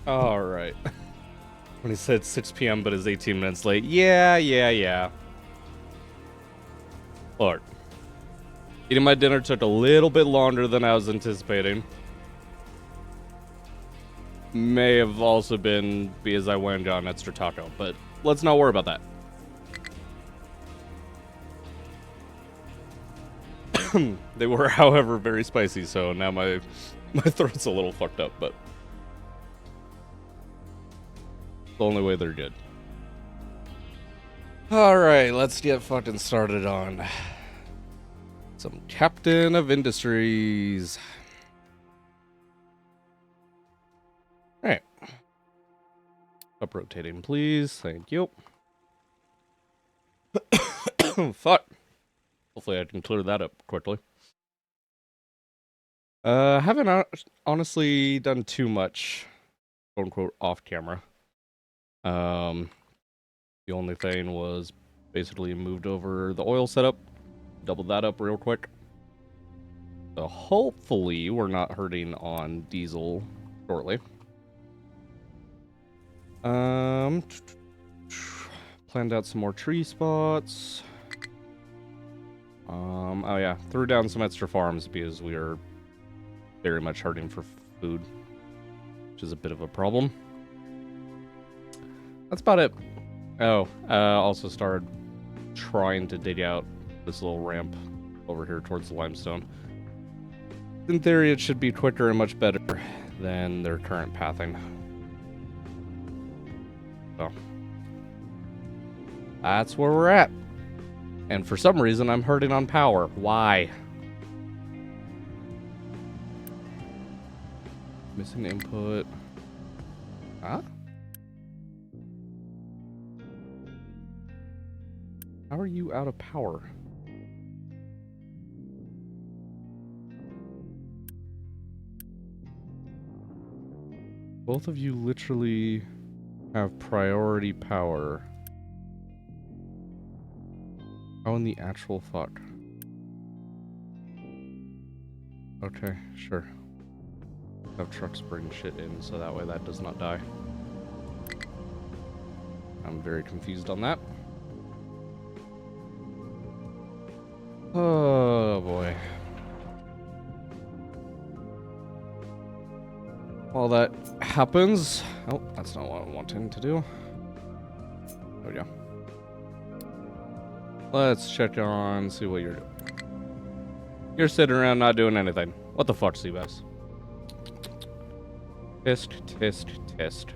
All right. When he said 6 p.m. but is 18 minutes late. Yeah. Look. Eating my dinner took a little bit longer than I was anticipating. May have also been because I went and got an extra taco, but let's not worry about that. They were, however, very spicy, so now my throat's a little fucked up, but the only way they're good. Alright, let's get fucking started on some Captain of Industries. Alright. Up rotating, please. Thank you. Fuck. Hopefully I can clear that up quickly. Haven't honestly done too much, quote unquote, off camera. The only thing was basically moved over the oil setup, doubled that up real quick. So hopefully we're not hurting on diesel shortly. Planned out some more tree spots. Oh yeah, threw down some extra farms because we are very much hurting for food, which is a bit of a problem. That's about it. Oh, also started trying to dig out this little ramp over here towards the limestone. In theory, it should be quicker and much better than their current pathing. So, that's where we're at. And for some reason, I'm hurting on power. Why? Missing input. Huh? How are you out of power? Both of you literally have priority power. How in the actual fuck? Okay, sure. Have trucks bring shit in so that way that does not die. I'm very confused on that. Oh boy. While that happens... Oh, that's not what I'm wanting to do. There we go. Let's check on, see what you're doing. You're sitting around not doing anything. What the fuck, Seabass? Test.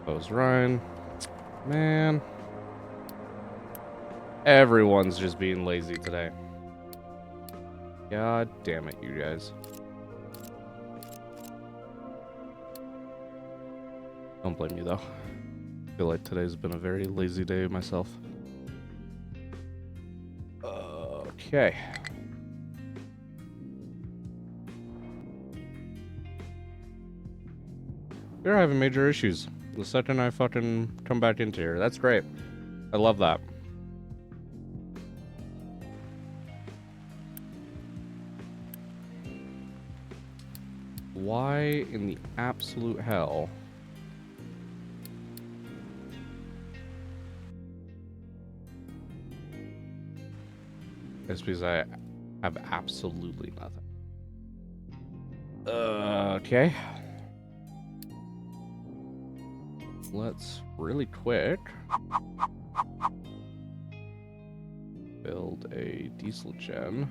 Goes Ryan. Man. Everyone's just being lazy today. God damn it, you guys. Don't blame you, though. I feel like today's been a very lazy day myself. Okay. We're having major issues the second I fucking come back into here. That's great. I love that. Why in the absolute hell? It's because I have absolutely nothing. Okay. Let's really quick build a diesel gen.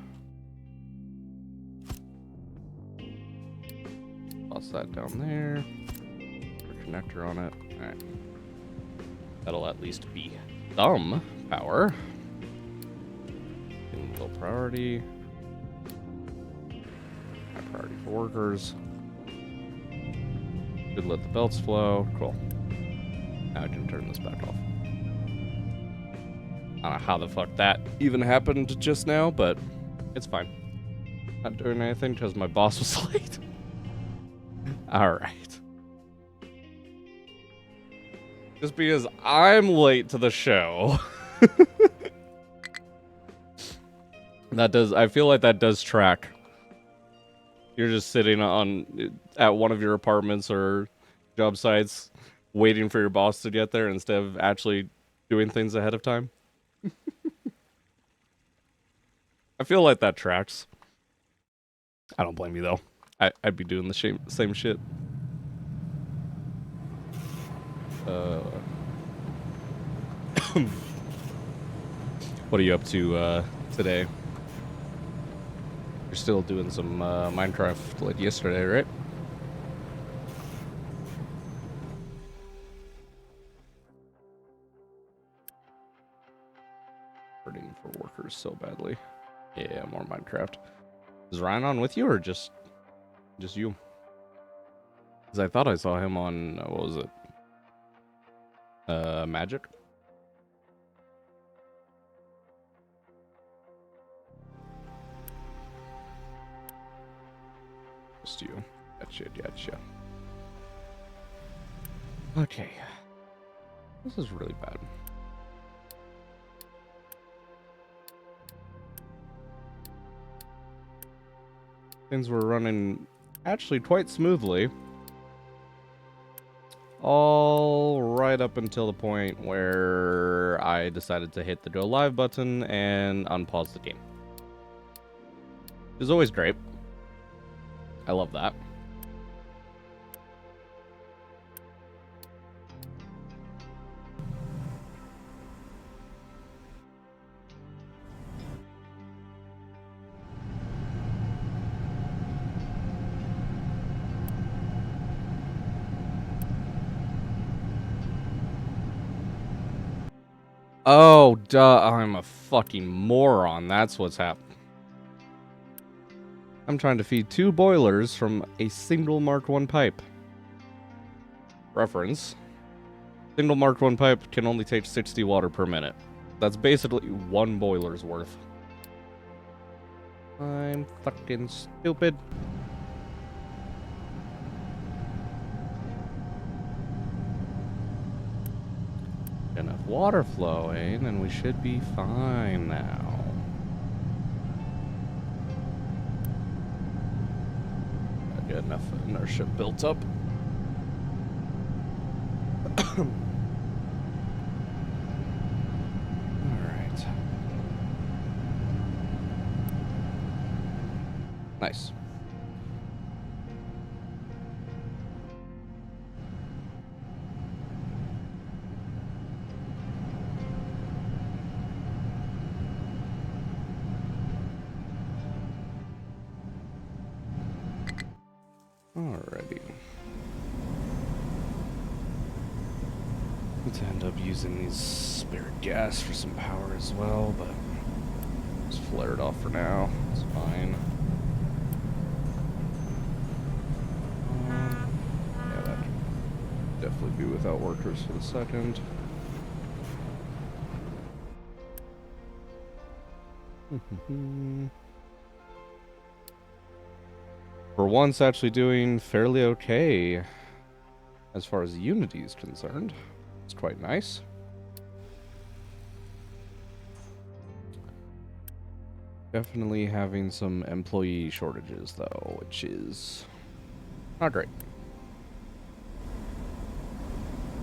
Toss that down there. Put a connector on it. Alright. That'll at least be some power. Low priority. High priority for workers. Should let the belts flow. Cool. Now I can turn this back off. I don't know how the fuck that even happened just now, but it's fine. Not doing anything because my boss was late. Alright. Just because I'm late to the show. That does. I feel like that does track. You're just sitting at one of your apartments or job sites, waiting for your boss to get there instead of actually doing things ahead of time. I feel like that tracks. I don't blame you though. I'd be doing the same shit. What are you up to today? You're still doing some Minecraft like yesterday, right? Hurting for workers so badly. Yeah, more Minecraft. Is Ryan on with you or just you? Because I thought I saw him on what was it? Magic. Just you. Gotcha. Okay. This is really bad. Things were running actually quite smoothly. All right up until the point where I decided to hit the go live button and unpause the game. It was always great. I love that. Oh, duh, I'm a fucking moron. That's what's happened. I'm trying to feed 2 boilers from a single Mark 1 pipe. Reference. Single Mark 1 pipe can only take 60 water per minute. That's basically 1 boiler's worth. I'm fucking stupid. Enough water flowing, and we should be fine now. I got enough inertia built up. Alright. Nice. Alrighty. Let's end up using these spare gas for some power as well, but just flare it off for now. It's fine. Yeah, that could definitely be without workers for the second. For once, actually doing fairly okay as far as Unity is concerned. It's quite nice. Definitely having some employee shortages, though, which is not great.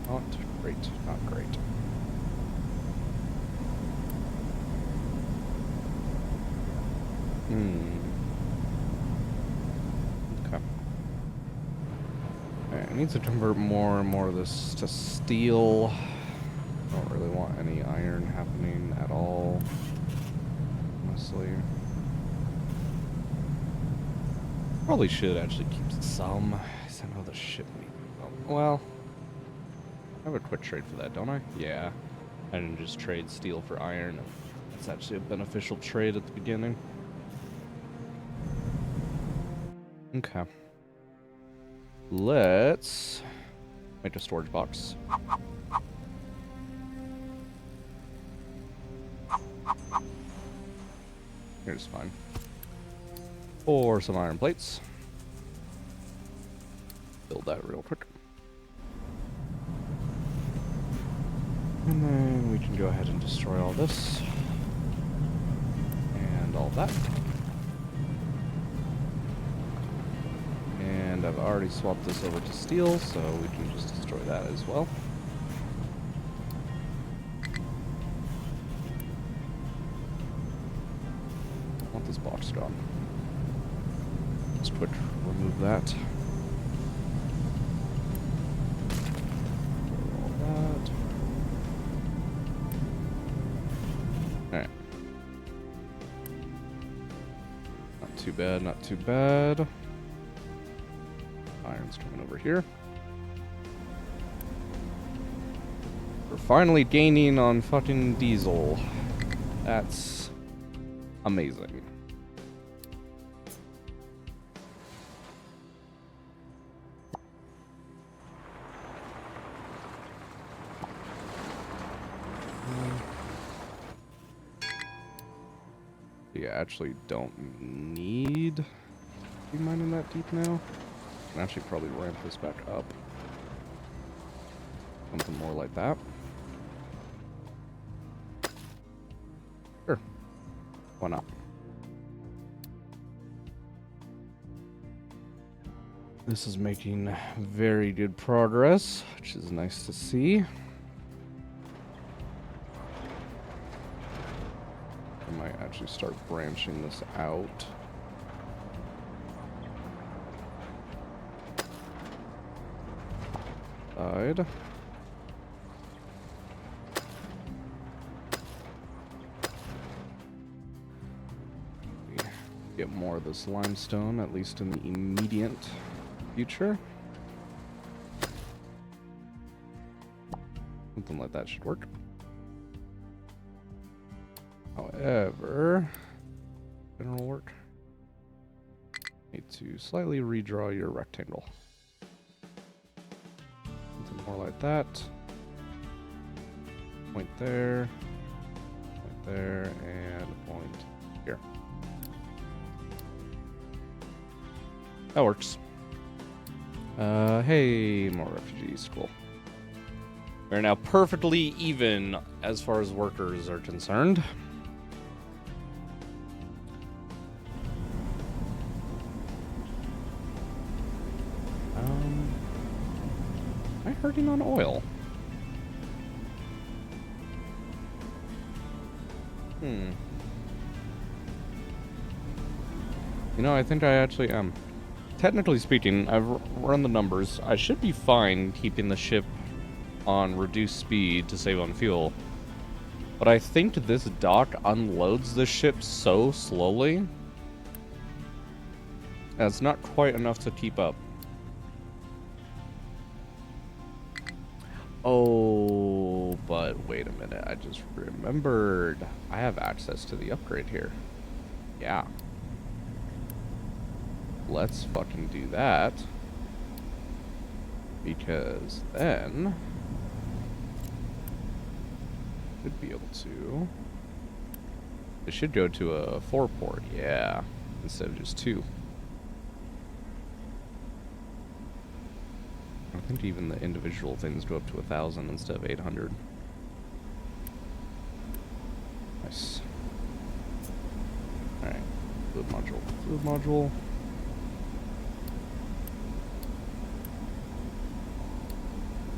Not great, not great. Okay. Alright, I need to convert more and more of this to steel. I don't really want any iron happening at all, honestly. Probably should actually keep some. I know the ship me. Oh, well, I have a quick trade for that, don't I? Yeah. I didn't just trade steel for iron. It's actually a beneficial trade at the beginning. Okay. Let's make a storage box. Here's fine. Or some iron plates. Build that real quick. And then we can go ahead and destroy all this. And and all that. And I've already swapped this over to steel, so we can just destroy that as well. I want this box gone. Let's quick remove that. All that. Alright. Not too bad, not too bad. Iron's coming over here. We're finally gaining on fucking diesel. That's amazing. Yeah, actually don't need to be mining that deep now. I can actually probably ramp this back up. Something more like that. Sure. Why not? This is making very good progress, which is nice to see. I might actually start branching this out. Side. Get more of this limestone, at least in the immediate future. Something like that should work. However, general work. Need to slightly redraw your rectangle. Something more like that. Point there, and a point here. That works. Hey, more refugees. Cool. We're now perfectly even as far as workers are concerned. Am I hurting on oil? You know, I think I actually am. Technically speaking, I've run the numbers. I should be fine keeping the ship on reduced speed to save on fuel. But I think this dock unloads the ship so slowly that it's not quite enough to keep up. Oh, but wait a minute. I just remembered. I have access to the upgrade here. Yeah. Let's fucking do that. Because then should be able to. It should go to a 4-port, yeah, instead of just 2. I think even the individual things go up to 1,000 instead of 800. Nice. All right, fluid module, fluid module.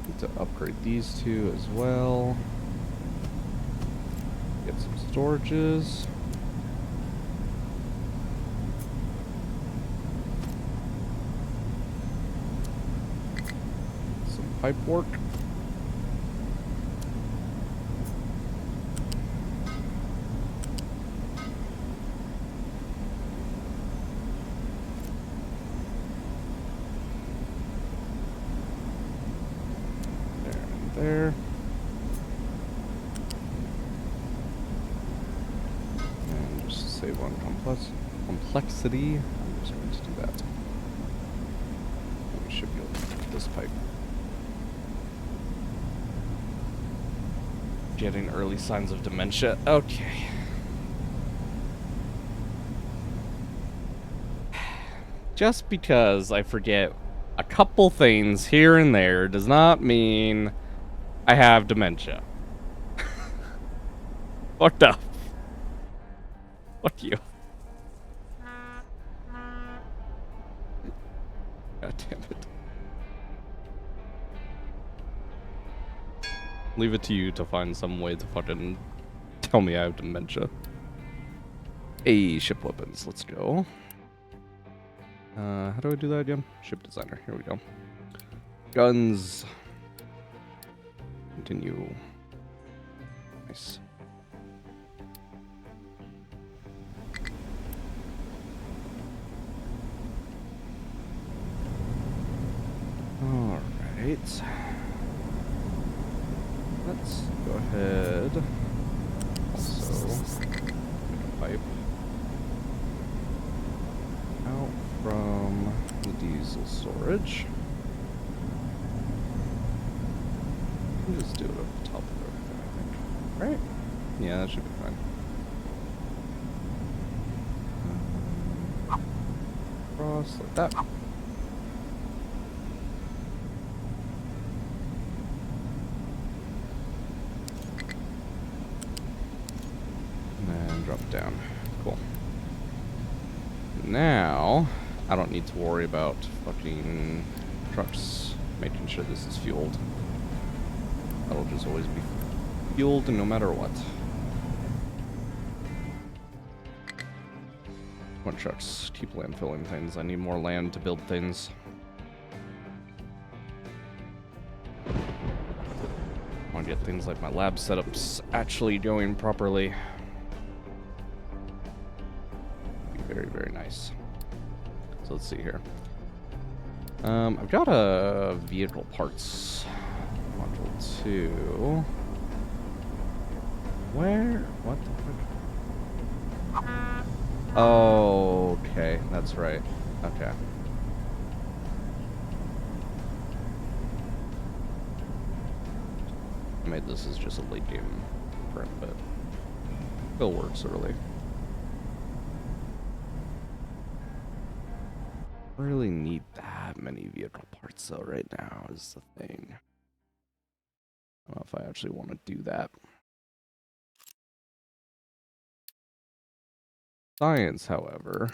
Need to upgrade these two as well. Get some storages. Some pipe work. There. And just to save on complexity, I'm just going to do that. We should be able to get this pipe. Getting early signs of dementia. Okay. Just because I forget a couple things here and there does not mean I have dementia. Fucked up. Fuck you. Leave it to you to find some way to fucking tell me I have dementia. Hey, ship weapons, let's go. How do I do that again? Ship designer, here we go. Guns. Continue. Nice. Alright. Let's go ahead. Also, make a pipe out from the diesel storage. We'll just do it at the top of everything, I think. Right? Yeah, that should be fine. Cross like that. And drop it down. Cool. Now, I don't need to worry about fucking trucks making sure this is fueled. That'll just always be fueled no matter what. Come on, trucks. Keep landfilling things. I need more land to build things. I want to get things like my lab setups actually going properly. Be very, very nice. So let's see here. I've got a vehicle parts module 2. Where? What the fuck? Oh, okay, that's right. Okay. I made this as just a late game print, but still works early. Really need that many vehicle parts though right now is the thing. I don't know if I actually want to do that. Science, however.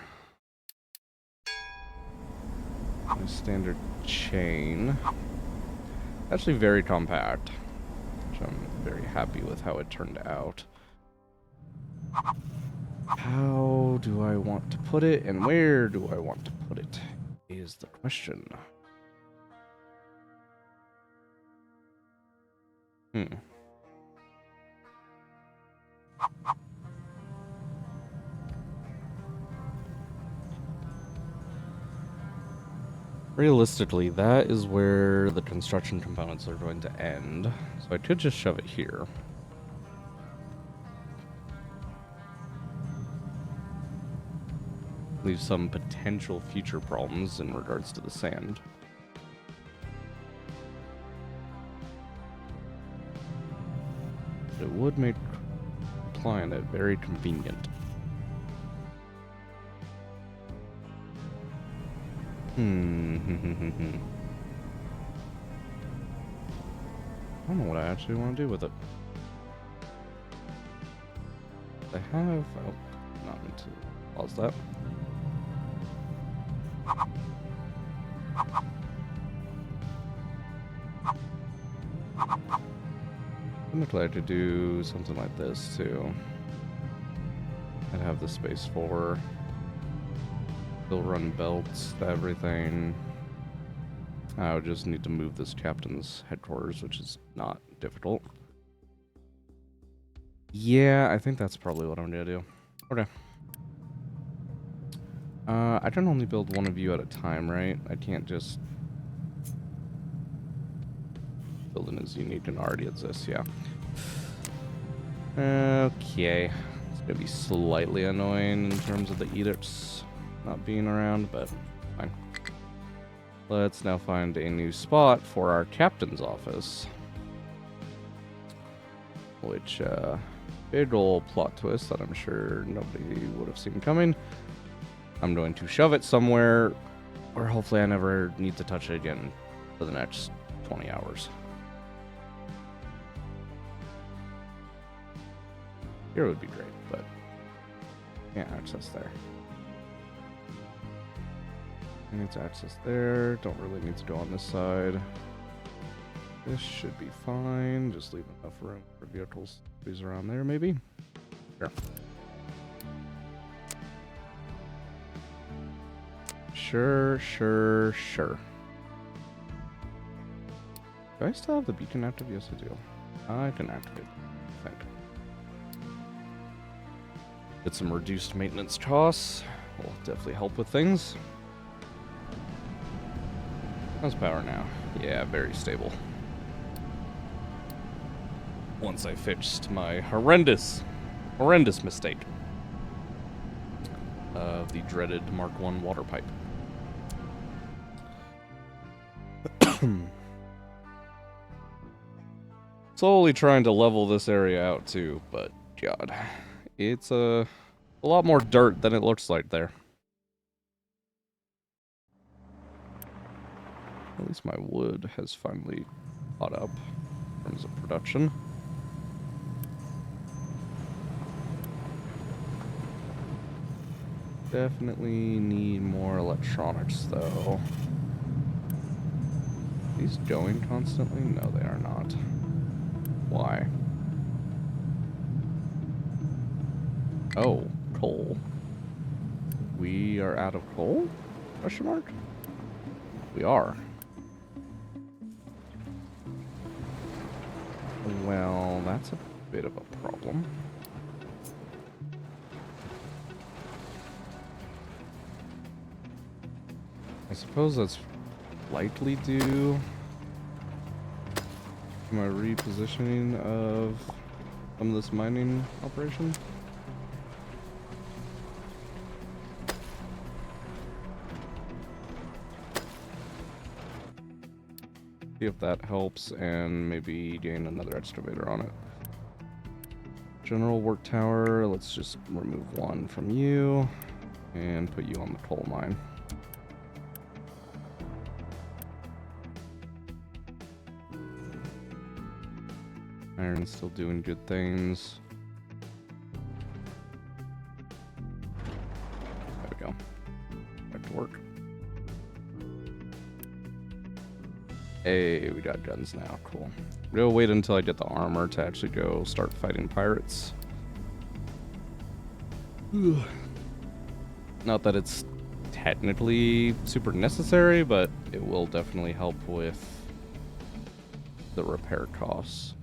My standard chain. Actually very compact. Which I'm very happy with how it turned out. How do I want to put it and where do I want to put it is the question. Realistically, that is where the construction components are going to end. So I could just shove it here. Leave some potential future problems in regards to the sand. It would make applying it very convenient. I don't know what I actually want to do with it. I have... Oh, not meant to pause that. I'm glad to do something like this too. I'd have the space for still run belts to everything. I would just need to move this captain's headquarters, which is not difficult. Yeah, I think that's probably what I'm gonna do. Okay. I can only build one of you at a time, right? I can't just... Building is unique and already exists, yeah. Okay. It's gonna be slightly annoying in terms of the edicts not being around, but fine. Let's now find a new spot for our captain's office. Which, big ol' plot twist that I'm sure nobody would have seen coming. I'm going to shove it somewhere where hopefully I never need to touch it again for the next 20 hours. Here would be great, but can't access there. I need to access there. Don't really need to go on this side. This should be fine. Just leave enough room for vehicles to squeeze around there, maybe. Sure. Sure. Do I still have the beacon active? Yes, I do. I can activate it. Get some reduced maintenance costs. Will definitely help with things. How's power now? Yeah, very stable. Once I fixed my horrendous mistake of the dreaded Mark I water pipe. Slowly trying to level this area out too, but God, it's a lot more dirt than it looks like there. At least my wood has finally caught up in terms of production. Definitely need more electronics though. Are these going constantly? No, they are not. Why? Oh, coal. We are out of coal? Question mark? We are. Well, that's a bit of a problem. I suppose that's likely due to my repositioning of some of this mining operation. See if that helps and maybe gain another excavator on it. General work tower, let's just remove one from you and put you on the coal mine. Iron's still doing good things. There we go. Back to work. Hey, we got guns now. Cool. We'll wait until I get the armor to actually go start fighting pirates. Ugh. Not that it's technically super necessary, but it will definitely help with the repair costs.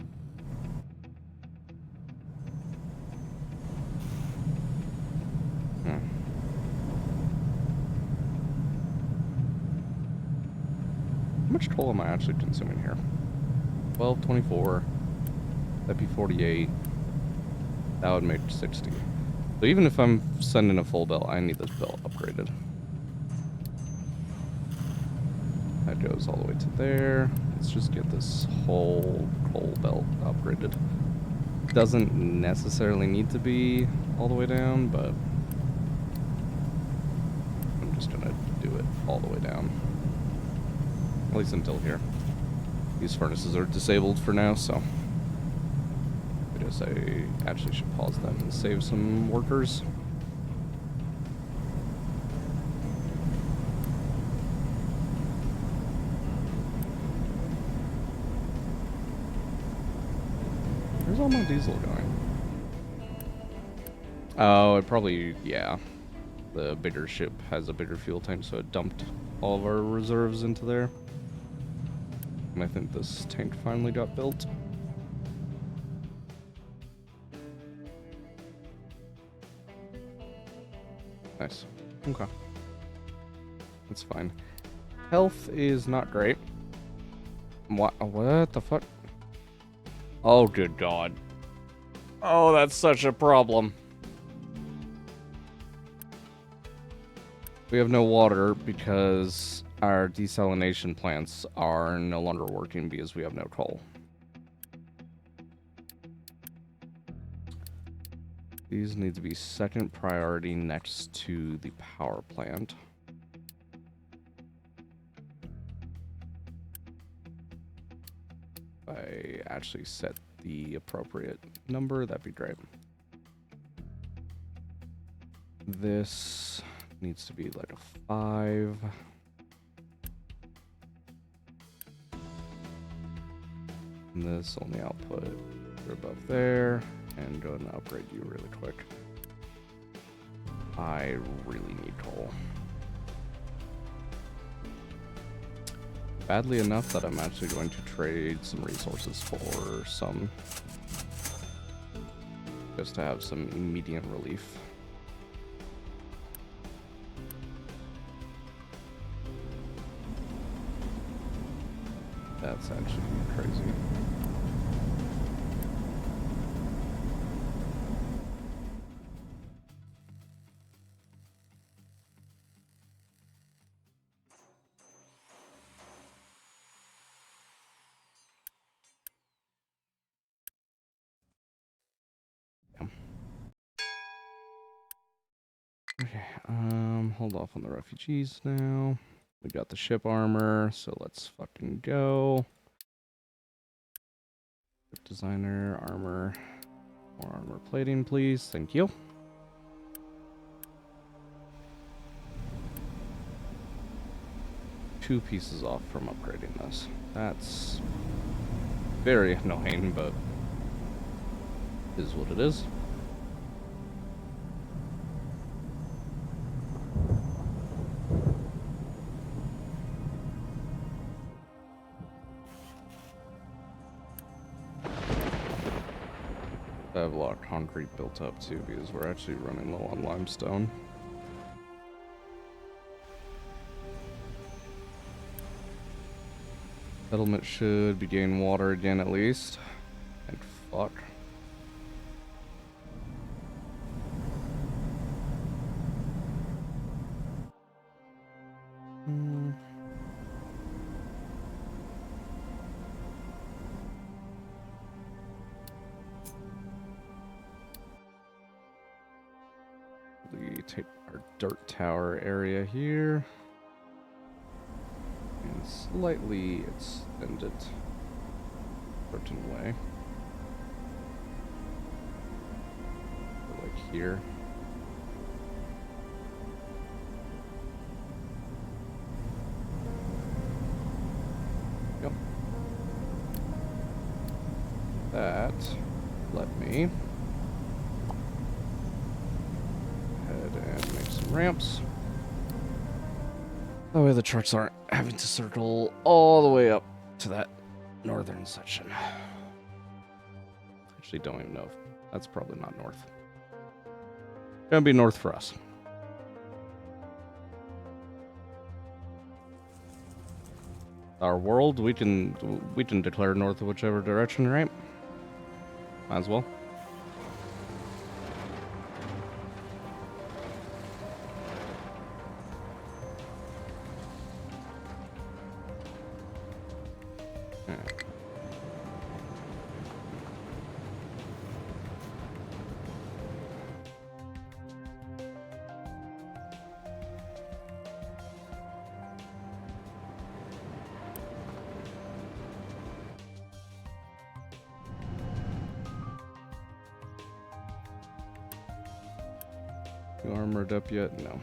How much coal am I actually consuming here? 1224. That'd be 48. That would make 60. So even if I'm sending a full belt, I need this belt upgraded. That goes all the way to there. Let's just get this whole coal belt upgraded. Doesn't necessarily need to be all the way down, but I'm just gonna do it all the way down. At least until here. These furnaces are disabled for now, so I guess I actually should pause them and save some workers. Where's all my diesel going? Oh, it probably, yeah. The bigger ship has a bigger fuel tank, so it dumped all of our reserves into there. And I think this tank finally got built. Nice. Okay. That's fine. Health is not great. What the fuck? Oh, good God. Oh, that's such a problem. We have no water because our desalination plants are no longer working because we have no coal. These need to be second priority next to the power plant. If I actually set the appropriate number, that'd be great. This needs to be like a 5. And this only output above there, and go and upgrade you really quick. I really need coal. Badly enough that I'm actually going to trade some resources for some, just to have some immediate relief. That's actually crazy. Okay, hold off on the refugees now. We got the ship armor, so let's fucking go. Ship designer, armor. More armor plating, please. Thank you. Two pieces off from upgrading this. That's very annoying, but is what it is. I have a lot of concrete built up too because we're actually running low on limestone. Settlement should be gaining water again at least. And fuck. We take our dirt tower area here and slightly extend it a certain way. Like here. Yep. That let me head and make some ramps. That way the trucks aren't having to circle all the way up to that northern section. Actually don't even know if that's probably not north. Gonna be north for us. Our world, we can declare north of whichever direction, right? Might as well. You armored up yet? No.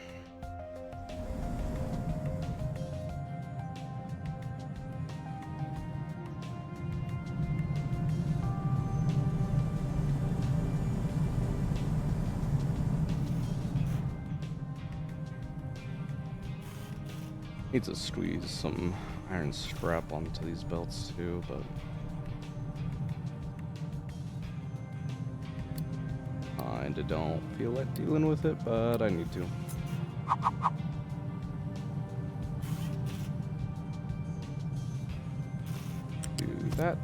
Need to squeeze some iron scrap onto these belts too, but kinda don't feel like dealing with it, but I need to. Do that,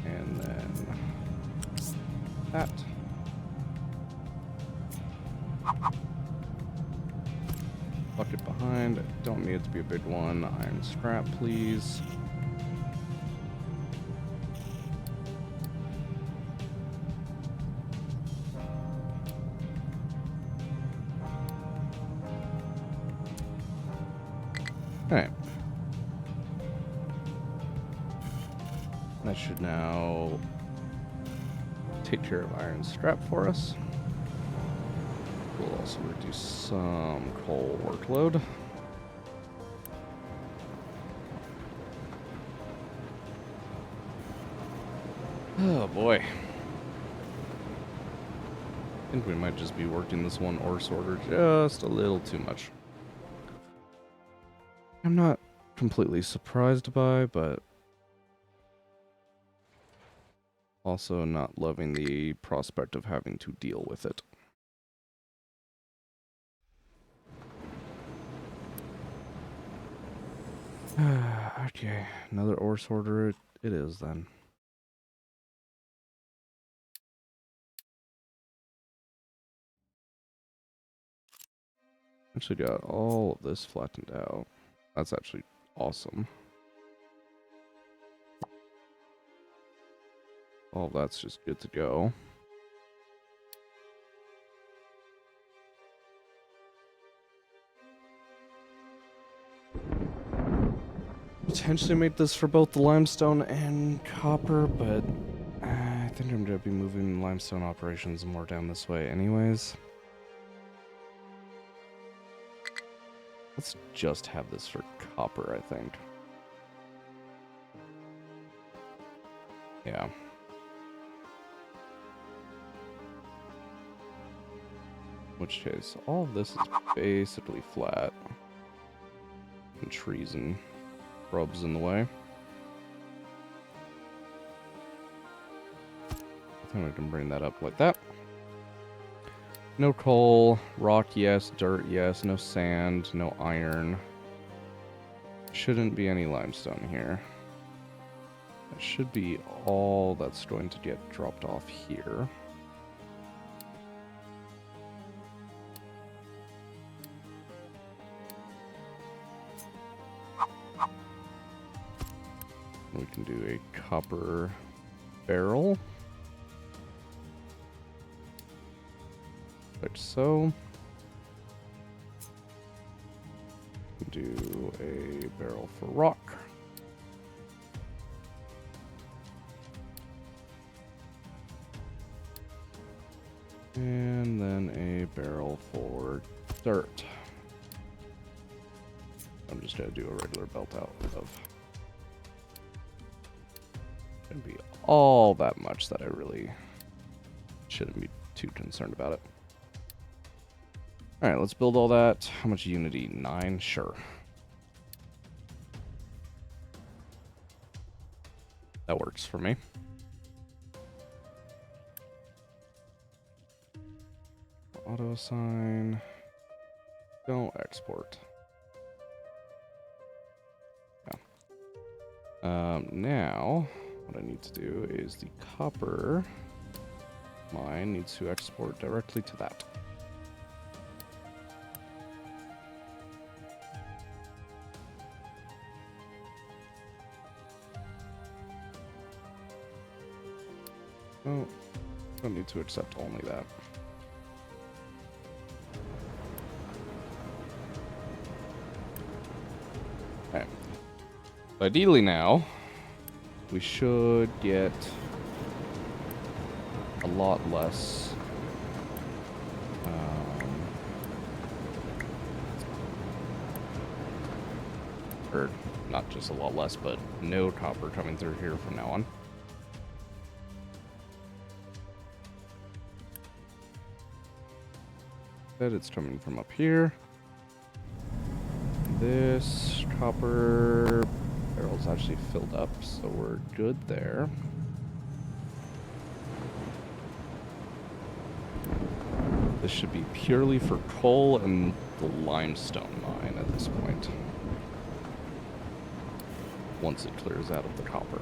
and then that. Bucket behind. Don't need it to be a big one. Iron scrap, please. Alright. That should now take care of iron scrap for us. We'll also reduce some coal workload. Oh boy. I think we might just be working this one ore sorter just a little too much. I'm not completely surprised by, but also not loving the prospect of having to deal with it. Okay, another ore sorter it is then. Actually got all of this flattened out. That's actually awesome. All that's just good to go. Potentially make this for both the limestone and copper, but I think I'm going to be moving limestone operations more down this way anyways. Let's just have this for copper, I think. Yeah. Which case, all of this is basically flat. And trees and shrubs in the way. I think we can bring that up like that. No coal, rock yes, dirt yes, no sand, no iron. Shouldn't be any limestone here. That should be all that's going to get dropped off here. We can do a copper barrel. Like so. Do a barrel for rock. And then a barrel for dirt. I'm just gonna do a regular belt out of. Gonna be all that much that I really shouldn't be too concerned about it. Alright, let's build all that. How much unity? 9? Sure. That works for me. Auto assign. Don't export. Yeah. Now, what I need to do is the copper mine needs to export directly to that. Oh, don't need to accept only that. Okay. So ideally now, we should get a lot less or not just a lot less, but no copper coming through here from now on. It's coming from up here. This copper barrel's actually filled up, so we're good there. This should be purely for coal and the limestone mine at this point. Once it clears out of the copper.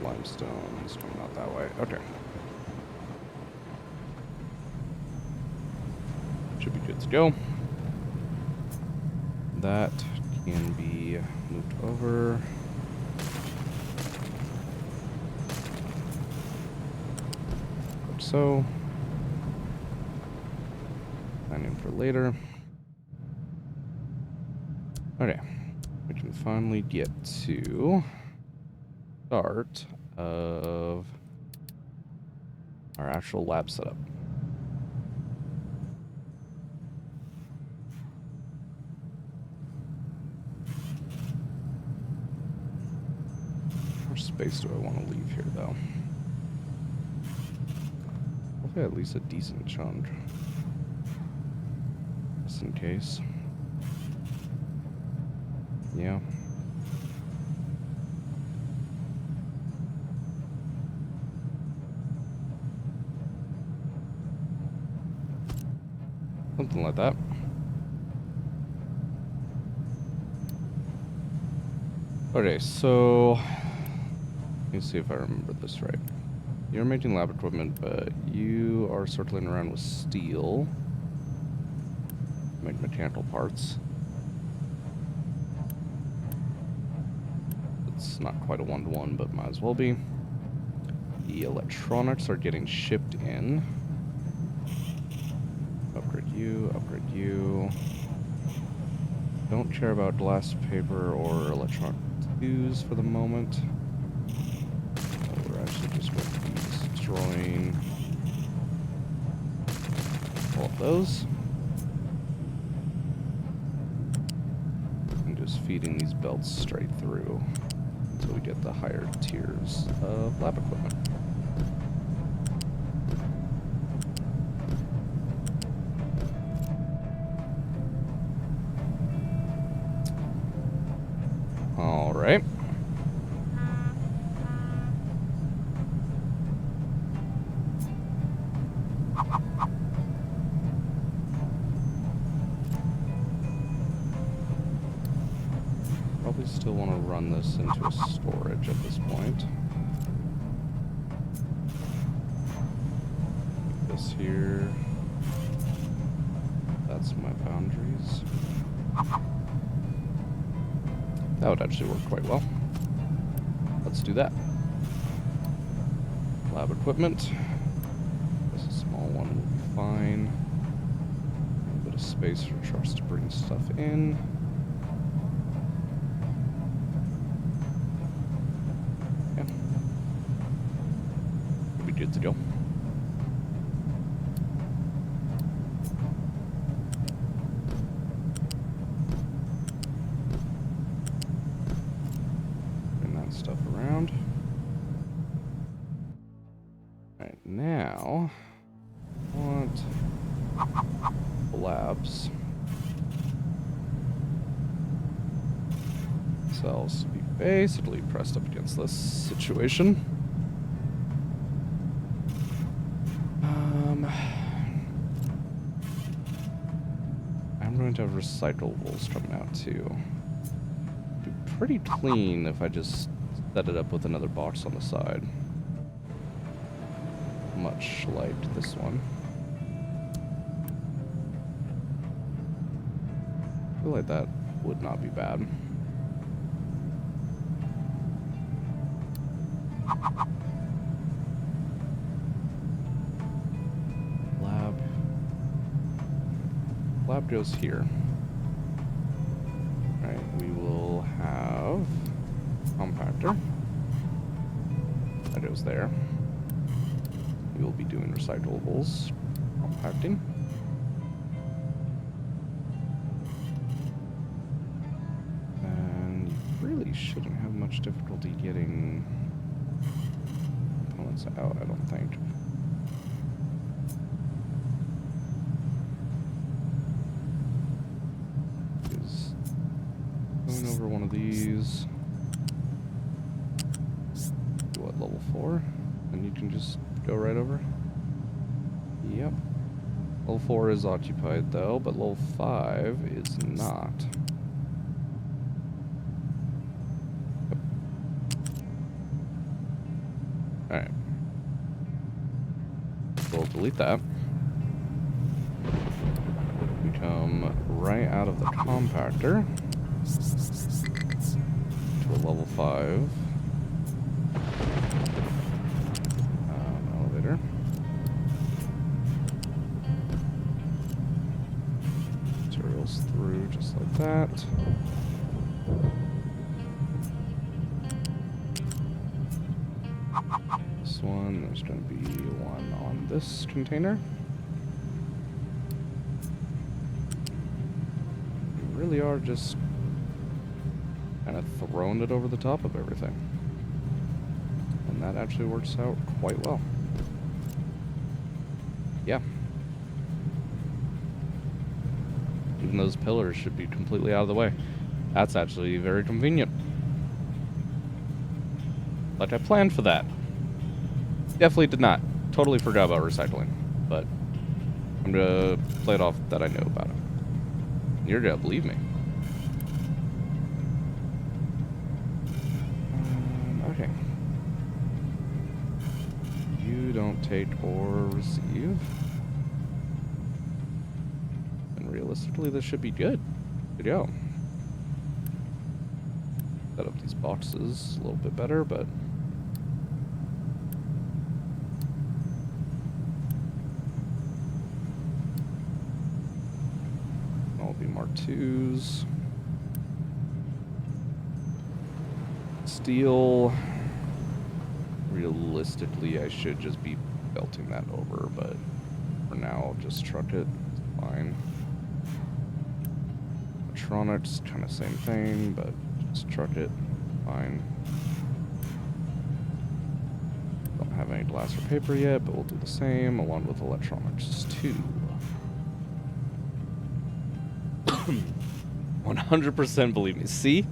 Limestone, swing out that way. Okay. Should be good to go. That can be moved over. Like so. Planning for later. Okay, we can finally get to start of our actual lab setup. How much space do I want to leave here, though? Hopefully at least a decent chunk. Just in case. Yeah. Something like that. Okay, so let me see if I remember this right. You're making lab equipment, but you are circling around with steel. Make mechanical parts. It's not quite a one-to-one, but might as well be. The electronics are getting shipped in. Upgrade you, upgrade you. Don't care about glass, paper, or electronic fuse for the moment. We're actually just going to be destroying all of those. And just feeding these belts straight through until we get the higher tiers of lab equipment. All right. Probably still want to run this into a storage at this point. This here. That's my boundaries. That would actually work quite well. Let's do that. Lab equipment. This a small one will be fine. A little bit of space for trucks to bring stuff in. Yeah. We'll be good to go. Stuff around. Right now, I want labs cells to be basically pressed up against this situation. I'm going to have recyclables coming out too. Be pretty clean if I just set it up with another box on the side. Much like this one. I feel like that would not be bad. Lab goes here. Alright, we will have compactor. That goes there. We will be doing recyclables, compacting. And you really shouldn't have much difficulty getting components out, I don't think. Is going over one of these. What, level 4? And you can just go right over? Yep. Level 4 is occupied though, but level 5 is not. Yep. Alright. We'll delete that. We come right out of the compactor to a level 5. Elevator. Materials through just like that. this one. There's going to be one on this container. We really are just kind of throwing it over the top of everything. And that actually works out quite well. Yeah. Even those pillars should be completely out of the way. That's actually very convenient. Like I planned for that. Definitely did not. Totally forgot about recycling. But I'm gonna play it off that I know about it. You're gonna believe me. Okay. You don't take or receive. And realistically, this should be good. Good to go. Set up these boxes a little bit better, but all be Mark IIs. Steel. Realistically, I should just be belting that over, but for now, I'll just truck it. It's fine. Electronics, kind of same thing, but just truck it. Fine. Don't have any glass or paper yet, but we'll do the same along with electronics too. 100% believe me. See?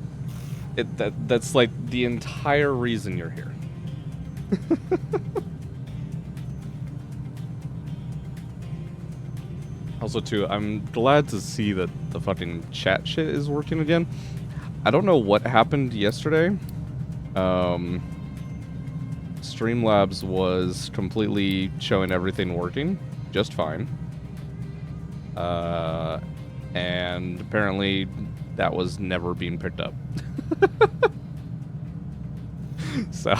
That's like the entire reason you're here. Also, too, I'm glad to see that the fucking chat shit is working again. I don't know what happened yesterday. Streamlabs was completely showing everything working just fine. And apparently that was never being picked up. So,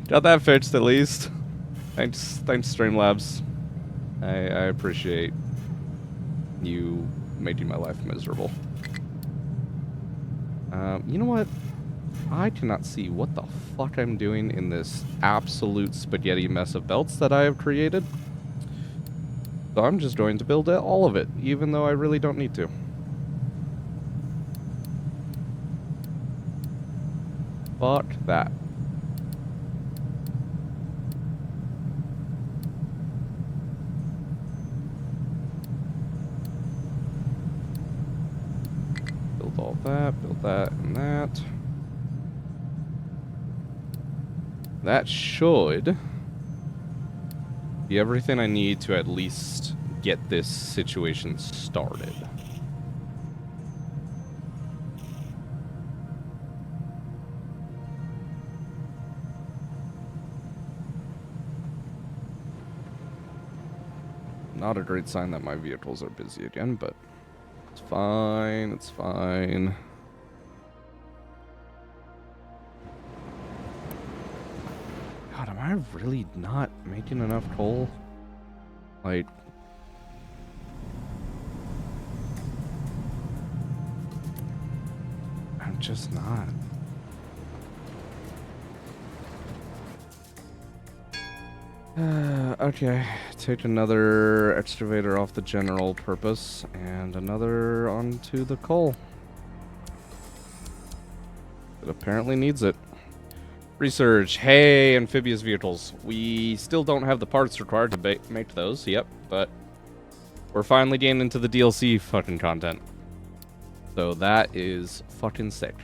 got that fixed at least. Thanks Streamlabs. I appreciate you making my life miserable. You know what? I cannot see what the fuck I'm doing in this absolute spaghetti mess of belts that I have created. So I'm just going to build all of it, even though I really don't need to. Fuck that. Build all that, build that and that. That should be everything I need to at least get this situation started. Not a great sign that my vehicles are busy again, but it's fine, it's fine. God, am I really not making enough coal? Like, I'm just not. Okay, take another excavator off the general purpose and another onto the coal. It apparently needs it. Research. Hey, amphibious vehicles. We still don't have the parts required to make those, yep, but we're finally getting into the DLC fucking content. So that is fucking sick.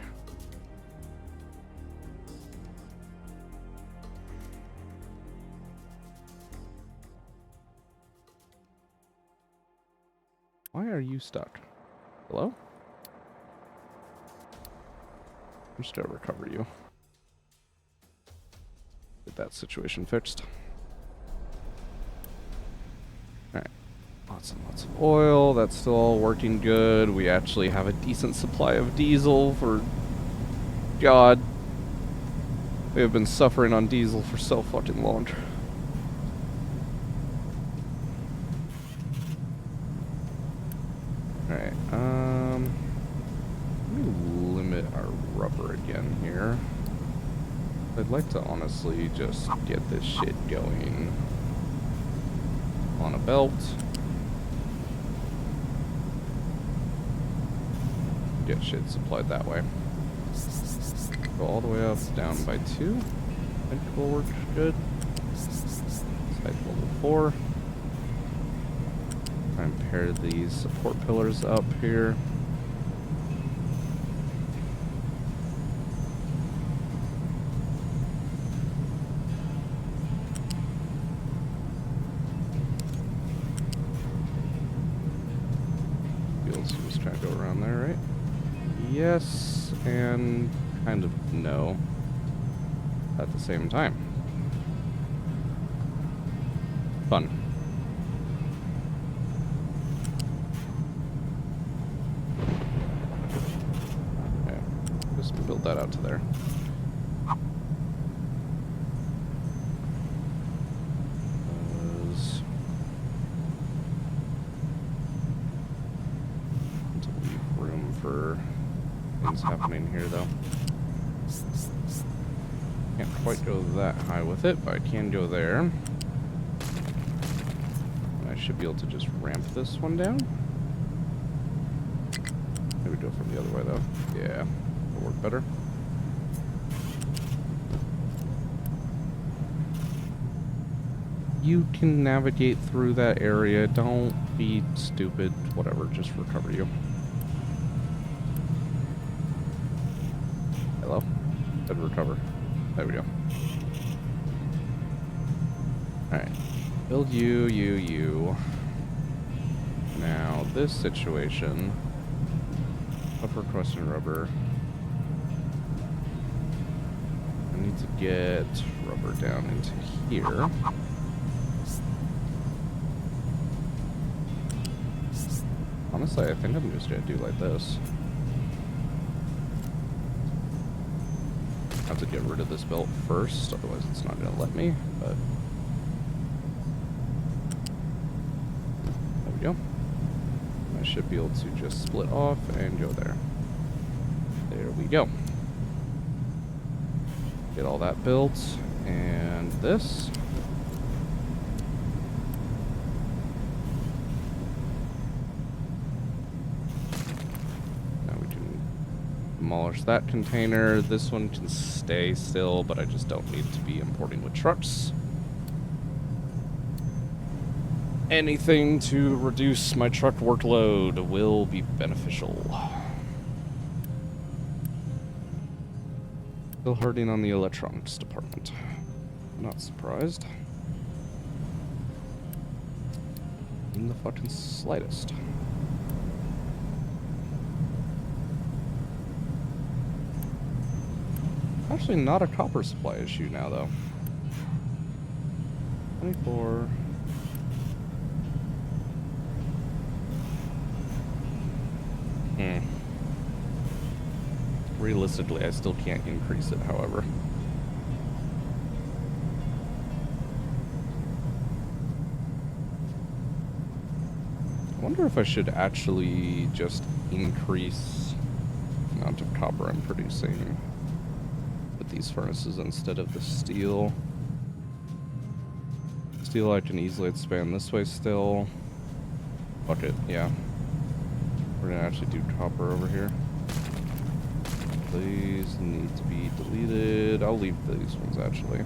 Why are you stuck? Hello? I'm just gonna recover you. Get that situation fixed. Alright. Lots and lots of oil. That's still all working good. We actually have a decent supply of diesel for... God. We have been suffering on diesel for so fucking long. Alright, let me limit our rubber again here. I'd like to honestly just get this shit going on a belt. Get shit supplied that way. Go all the way up, down by 2. I think will work good. Side level 4. Try and pair these support pillars up here. Just trying to go around there, right? Yes, and kind of no at the same time. Fun. Okay, just build that out to there. To leave room for things happening here, though. Can't quite go that high with it, but I can go there. I should be able to just ramp this one down. Maybe go from the other way, though. Yeah, it'll work better. You can navigate through that area. Don't be stupid. Whatever, just recover you. Hello? Good recover. There we go. Alright. Build you. Now, this situation. Upper crust and rubber. I need to get rubber down into here. Honestly, I think I'm just gonna do like this. I have to get rid of this belt first, otherwise it's not gonna let me, but there we go. I should be able to just split off and go there. There we go. Get all that built, and this. Demolish that container. This one can stay still, but I just don't need to be importing with trucks. Anything to reduce my truck workload will be beneficial. Still hurting on the electronics department. Not surprised. In the fucking slightest. Actually, not a copper supply issue now, though. 24. Realistically, I still can't increase it, however. I wonder if I should actually just increase the amount of copper I'm producing with these furnaces instead of the steel. Steel I can easily expand this way still. Fuck it, yeah. We're gonna actually do copper over here. These need to be deleted. I'll leave these ones actually.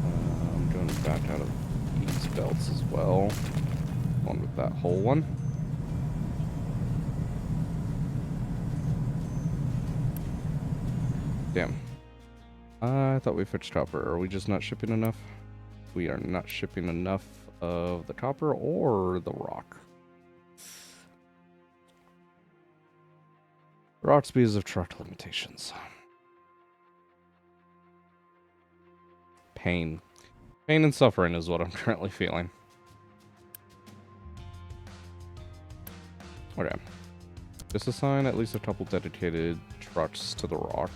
I'm going back out of these belts as well. One with that whole one. Damn. I thought we fixed copper. Are we just not shipping enough? We are not shipping enough of the copper or the rock. Rocks because of truck limitations. Pain. Pain and suffering is what I'm currently feeling. Okay. Just assign at least a couple dedicated trucks to the rock.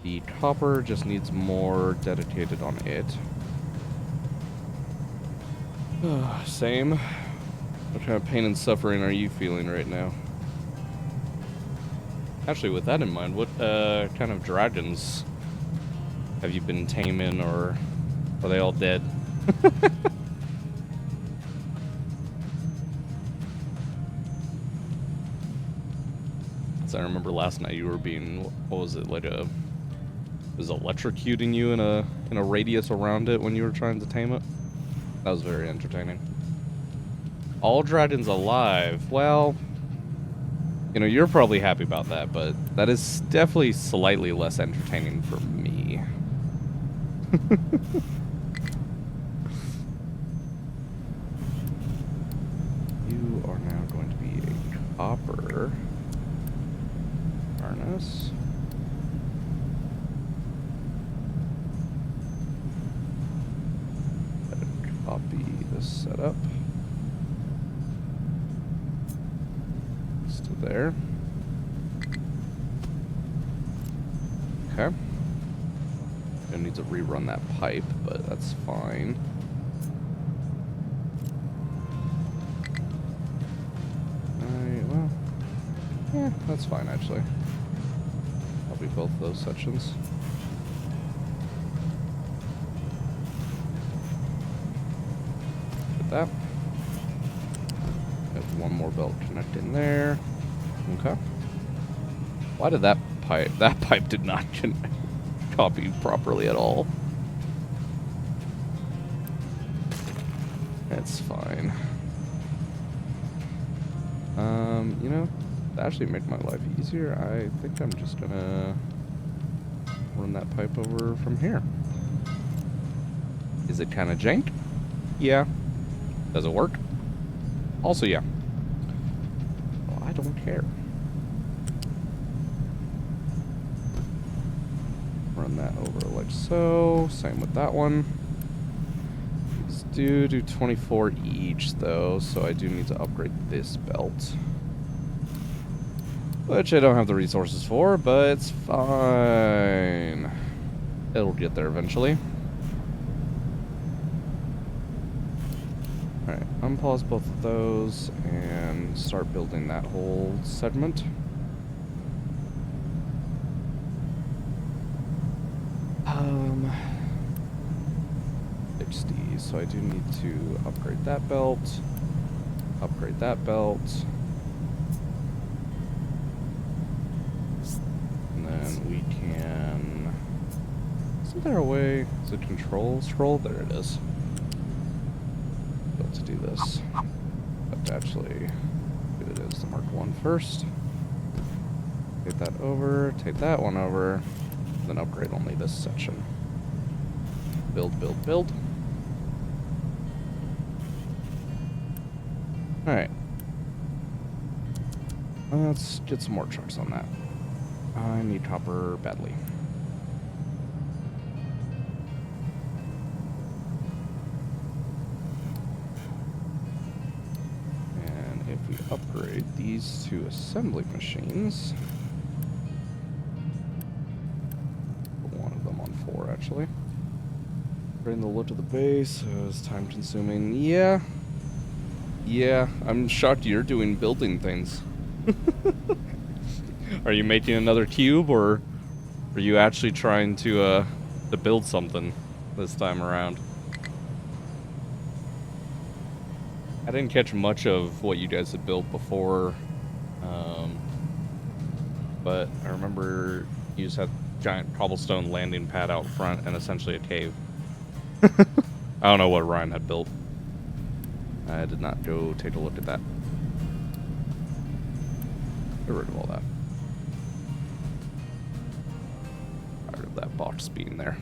The copper just needs more dedicated on it. Same. What kind of pain and suffering are you feeling right now? Actually, with that in mind, what kind of dragons have you been taming, or are they all dead? So I remember last night you were being, what was it, like a, was electrocuting you in a radius around it when you were trying to tame it? That was very entertaining. All dragons alive. Well, you know, you're probably happy about that, but that is definitely slightly less entertaining for me. You are now going to be a copper harness. Copy this setup. To there. Okay. Gonna need to rerun that pipe, but that's fine. Well, yeah, that's fine actually. Copy both those sections. Get that. Got one more belt connecting there. Okay. Why did that pipe did not copy properly at all? That's fine. You know, to actually make my life easier, I think I'm just gonna run that pipe over from here. Is it kind of jank? Yeah. Does it work? Also, yeah. Well, I don't care. Run that over like so. Same with that one. These do 24 each, though, so I do need to upgrade this belt. Which I don't have the resources for, but it's fine. It'll get there eventually. Alright, unpause both of those and start building that whole segment. So I do need to upgrade that belt, upgrade that belt, and then we can, isn't there a way, is it control scroll? There it is. But to do this, I have to actually do it as the Mark 1 first. Take that over, take that one over, then upgrade only this section. Build, build, build. Alright. Let's get some more trucks on that. I need copper badly. And if we upgrade these two assembly machines... Put one of them on 4, actually. Bring the look to the base. It's time consuming. Yeah, I'm shocked you're doing building things. Are you making another cube, or are you actually trying to build something this time around? I didn't catch much of what you guys had built before, but I remember you just had a giant cobblestone landing pad out front and essentially a cave. I don't know what Ryan had built. I did not go take a look at that. Get rid of all that. Tired of that box being there.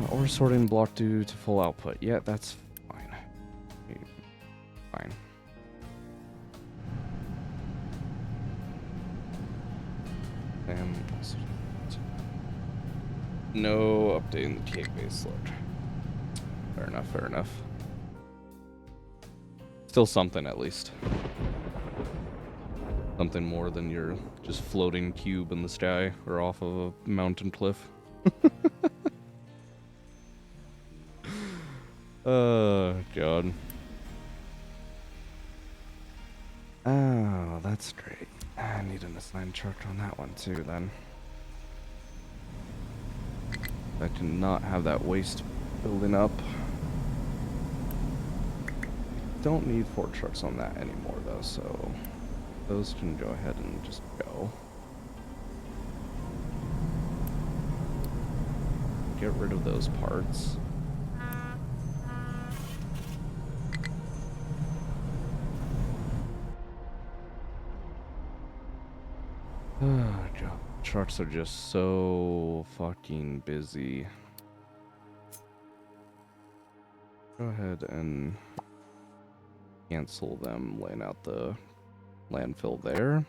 Ore sorting block due to full output. Yeah, that's fine. Fine. And no updating the cave base look. Fair enough, fair enough. Still something, at least. Something more than your just floating cube in the sky or off of a mountain cliff. Oh, God. Oh, that's great. I need an assigned truck on that one too, then. I cannot have that waste building up. Don't need 4 trucks on that anymore, though, so those can go ahead and just go. Get rid of those parts. Oh, God. Trucks are just so fucking busy. Go ahead and cancel them laying out the landfill there.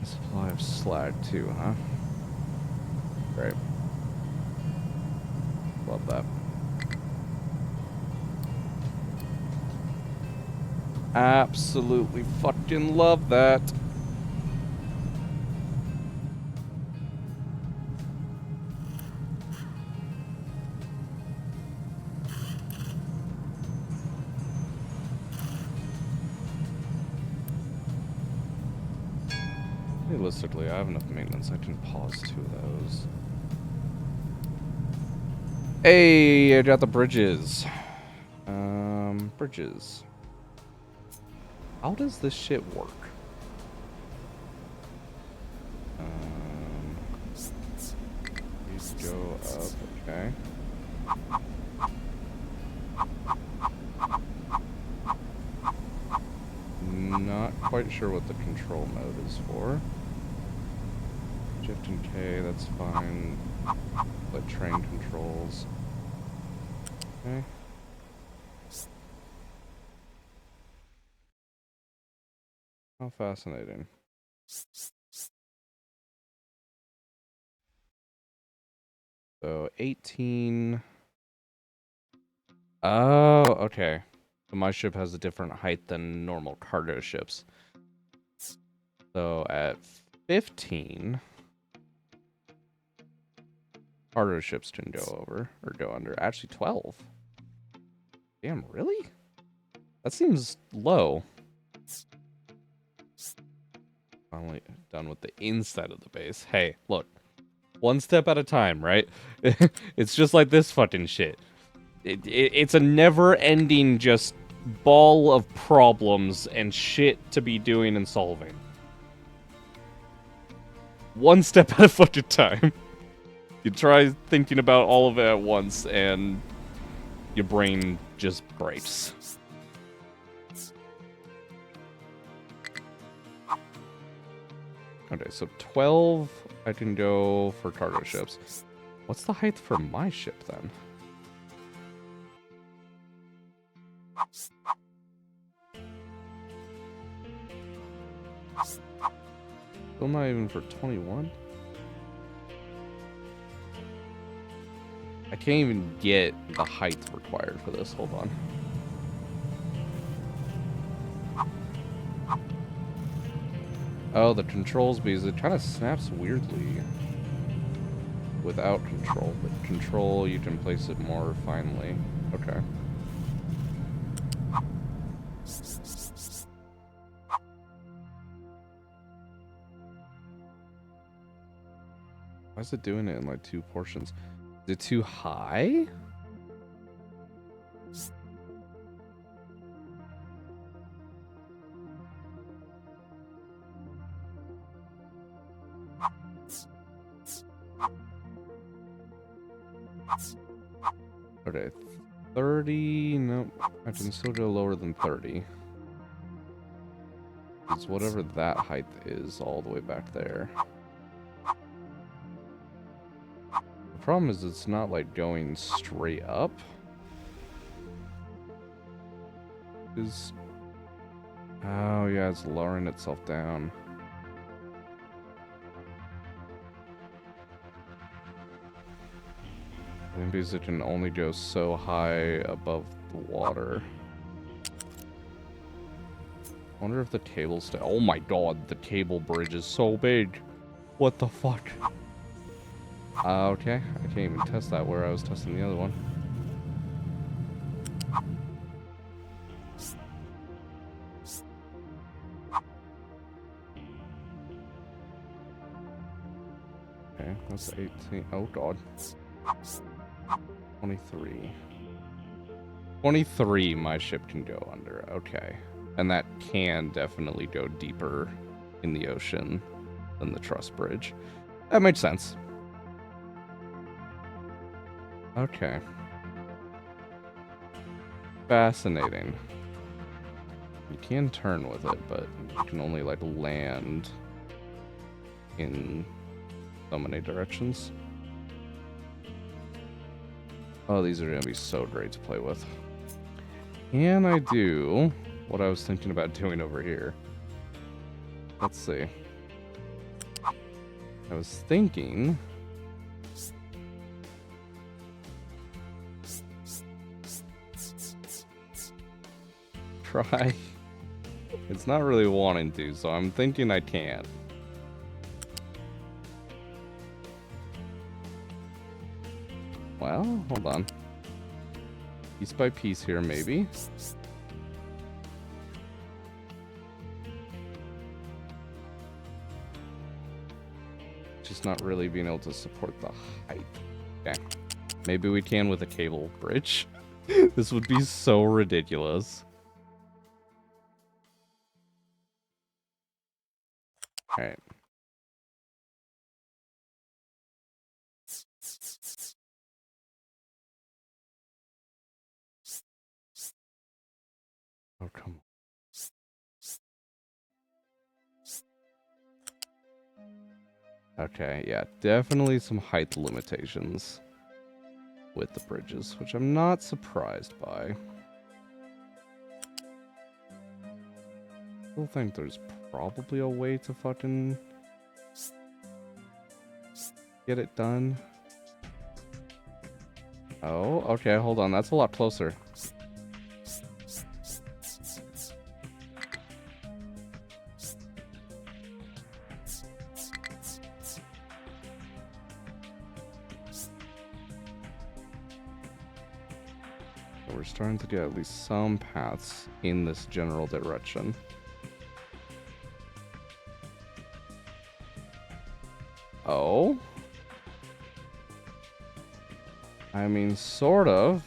Supply of slag too, huh? Great. Love that. Absolutely fucking love that. Realistically, I have enough maintenance. I can pause 2 of those. Hey, I got the bridges. Bridges. How does this shit work? These go up, okay. Not quite sure what the control mode is for. Shift and K, that's fine. Let train controls. Okay. How fascinating. So 18. Oh, okay. So my ship has a different height than normal cargo ships. So at 15, cargo ships can go over or go under. Actually, 12. Damn, really? That seems low. Finally done with the inside of the base. Hey, look. One step at a time, right? It's just like this fucking shit. It's a never-ending just ball of problems and shit to be doing and solving. One step at a fucking time. You try thinking about all of it at once, and your brain just breaks. Okay, so 12 I can go for cargo ships. What's the height for my ship, then? Still not even for 21? I can't even get the height required for this. Hold on. Oh, the controls, because it kind of snaps weirdly without control. But control, you can place it more finely. Okay. Why is it doing it in like 2 portions? Is it too high? Okay, 30, nope, I can still go lower than 30. It's whatever that height is all the way back there. The problem is it's not like going straight up. Oh yeah, it's lowering itself down. Maybe it can only go so high above the water. I wonder if the cable's... Oh my god, the cable bridge is so big. What the fuck? Okay, I can't even test that where I was testing the other one. Okay, that's 18. Oh, God. 23. 23 my ship can go under. Okay. And that can definitely go deeper in the ocean than the truss bridge. That makes sense. Okay. Fascinating. You can turn with it, but you can only, like, land in so many directions. Oh, these are going to be so great to play with. Can I do what I was thinking about doing over here? Let's see. I was thinking... Try... It's not really wanting to, so I'm thinking I can. Well, hold on. Piece by piece here, maybe. Just not really being able to support the height. Okay. Maybe we can with a cable bridge. This would be so ridiculous. Alright. Oh, come on. Okay, yeah, definitely some height limitations with the bridges, which I'm not surprised by. Still think there's probably a way to fucking get it done. Oh, okay, hold on, that's a lot closer. We're starting to get at least some paths in this general direction. Oh? I mean, sort of.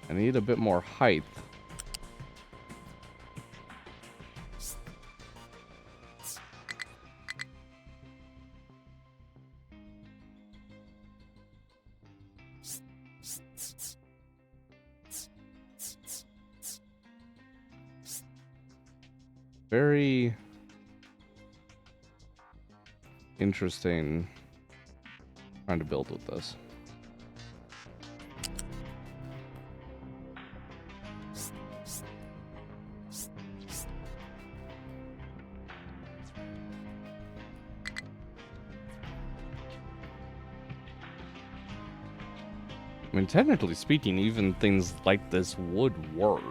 I need a bit more height. Very interesting trying to build with this. I mean, technically speaking, even things like this would work.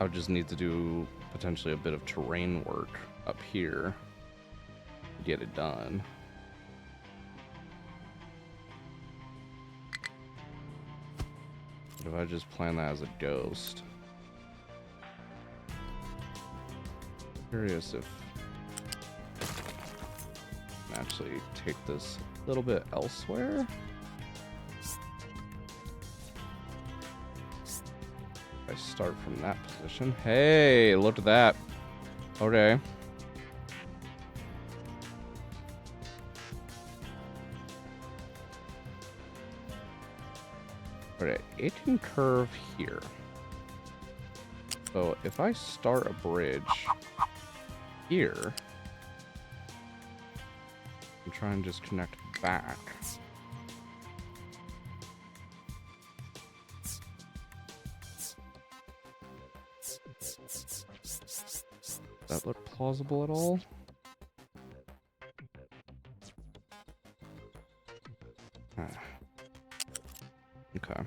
I would just need to do potentially a bit of terrain work up here to get it done. But if I just plan that as a ghost... Curious if I can actually take this a little bit elsewhere. I start from that position. Hey, look at that. Okay. Okay, it can curve here. So if I start a bridge here and try and just connect back. Does that look plausible at all? Okay.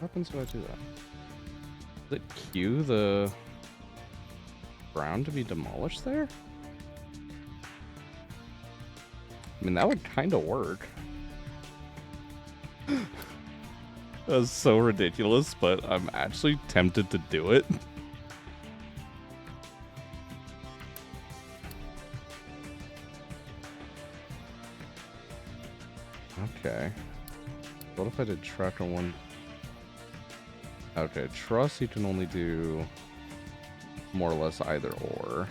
happens if I do that? Does it cue the ground to be demolished there? I mean, that would kind of work. That was so ridiculous, but I'm actually tempted to do it. Okay. What if I did track on one? Okay, trust you can only do more or less either or.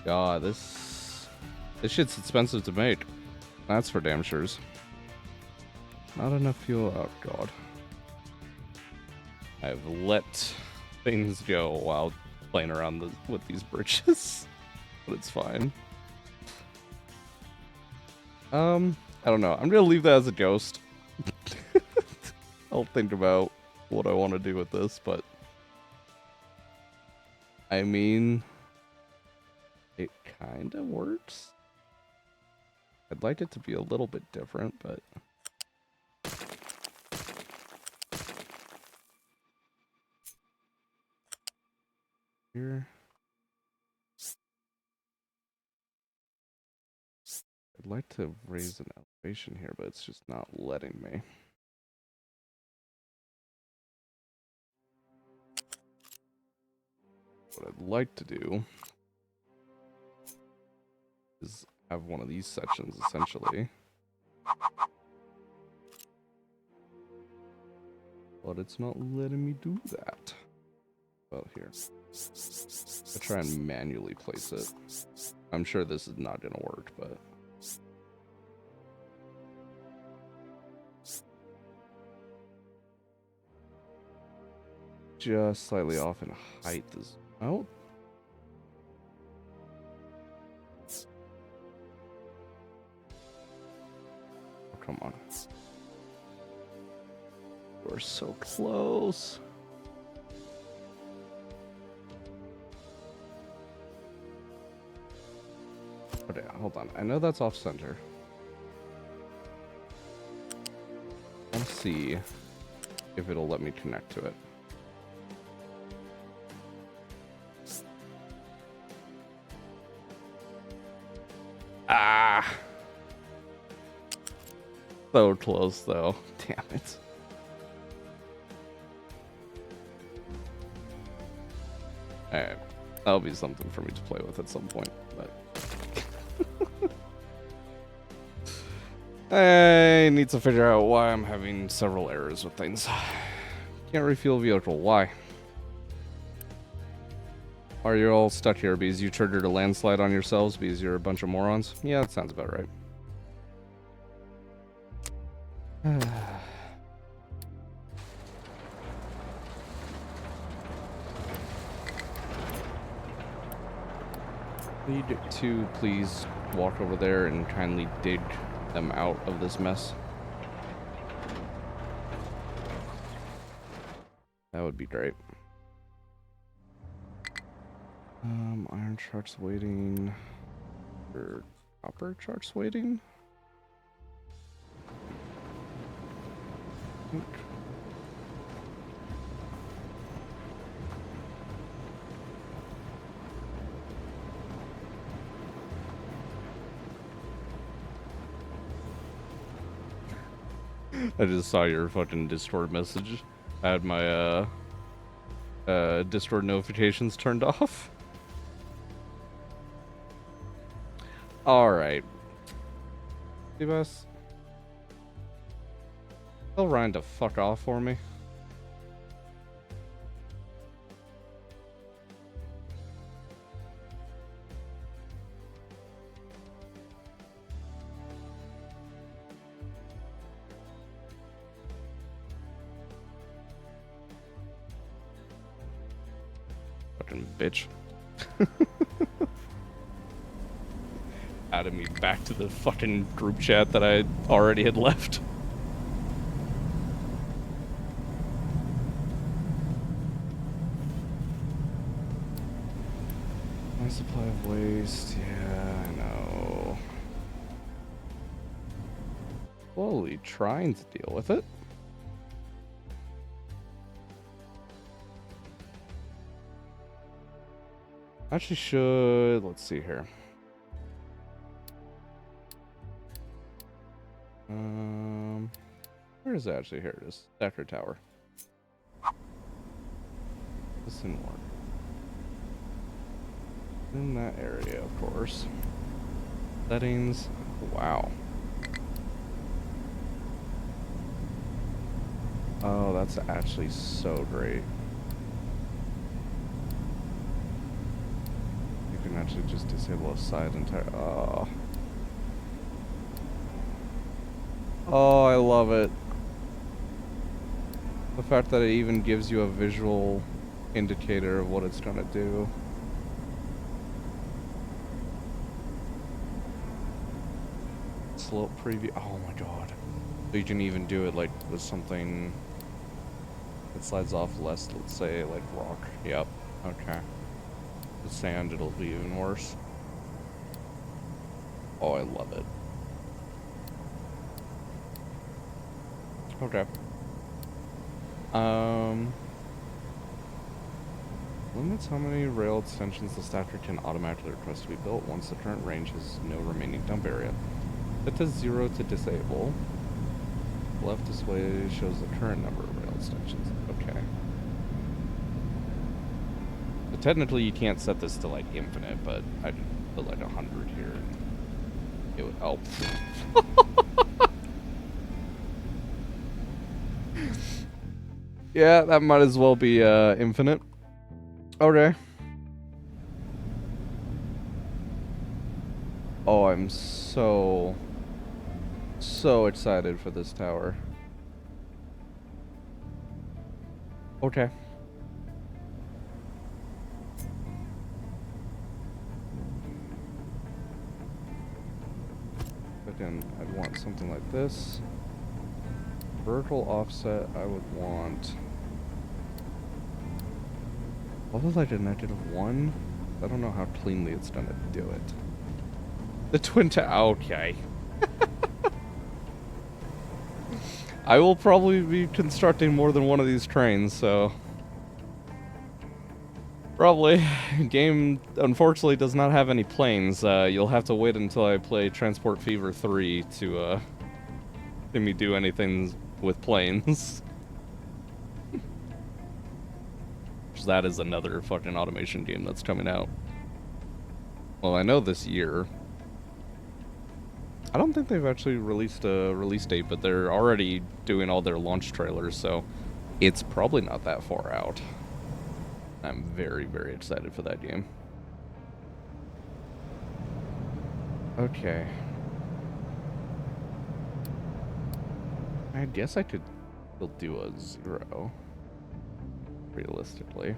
God, this shit's expensive to make. That's for damn sure. Not enough fuel. Oh god. I've let things go while playing around with these bridges, but it's fine. I don't know. I'm gonna leave that as a ghost. I'll think about what I want to do with this, but I mean, it kind of works. I'd like it to be a little bit different, but here, I'd like to raise an elevation here, but it's just not letting me. What I'd like to do is have one of these sections, essentially. But it's not letting me do that. Well, here. I'll try and manually place it. I'm sure this is not gonna work, but... just slightly off in height is out. Oh, come on. We're so close. Okay, hold on. I know that's off center. Let's see if it'll let me connect to it. Ah! So close, though. Damn it. Alright. That'll be something for me to play with at some point, but... I need to figure out why I'm having several errors with things. Can't refuel vehicle. Why? Are you all stuck here because you triggered a landslide on yourselves because you're a bunch of morons? Yeah, that sounds about right. Need to please walk over there and kindly dig them out of this mess. That would be great. Iron trucks waiting. Or copper trucks waiting? I think. I just saw your fucking Discord message. I had my Discord notifications turned off. Alright. Seabass. Tell Ryan to fuck off for me. Fucking bitch. Added me back to the fucking group chat that I already had left. My supply of waste, yeah, I know. slowly trying to deal with it. Actually should, let's see here. Where is it actually? Here it is. Stacker Tower. This didn't work. In that area, of course. Settings. Wow. Oh, that's actually so great. You can actually just disable a side entire. Oh. Oh, I love it. The fact that it even gives you a visual indicator of what it's gonna do. Slope preview. Oh my god. So you can even do it like with something that slides off less, let's say like rock. Yep. Okay. The sand, it'll be even worse. Oh, I love it. Okay. Limits how many rail extensions the stacker can automatically request to be built once the current range has no remaining dump area. Set to 0 to disable. Left display shows the current number of rail extensions. Okay. But technically you can't set this to like infinite, but I could put like 100 here. And it would help. Yeah, that might as well be infinite. Okay. Oh, I'm so excited for this tower. Okay. Again, I'd want something like this. Vertical offset, I would want... What was like a -1? I don't know how cleanly it's gonna do it. The twin tower, okay. I will probably be constructing more than one of these trains, so... Probably. Game, unfortunately, does not have any planes. You'll have to wait until I play Transport Fever 3 to, see me do anything with planes. That is another fucking automation game that's coming out. Well, I know this year. I don't think they've actually released a release date, but they're already doing all their launch trailers, so it's probably not that far out. I'm very, very excited for that game. Okay. I guess I could still do a 0. Realistically.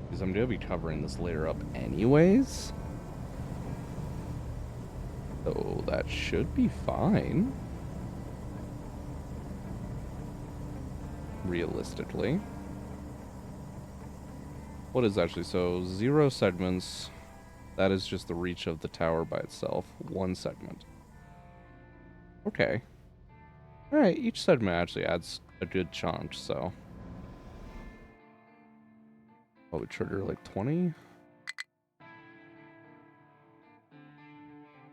Because I'm going to be covering this layer up anyways. So that should be fine. Realistically. What is actually, so 0 segments. That is just the reach of the tower by itself. 1 segment. Okay. Alright, each segment actually adds a good chunk, so... Probably trigger like 20?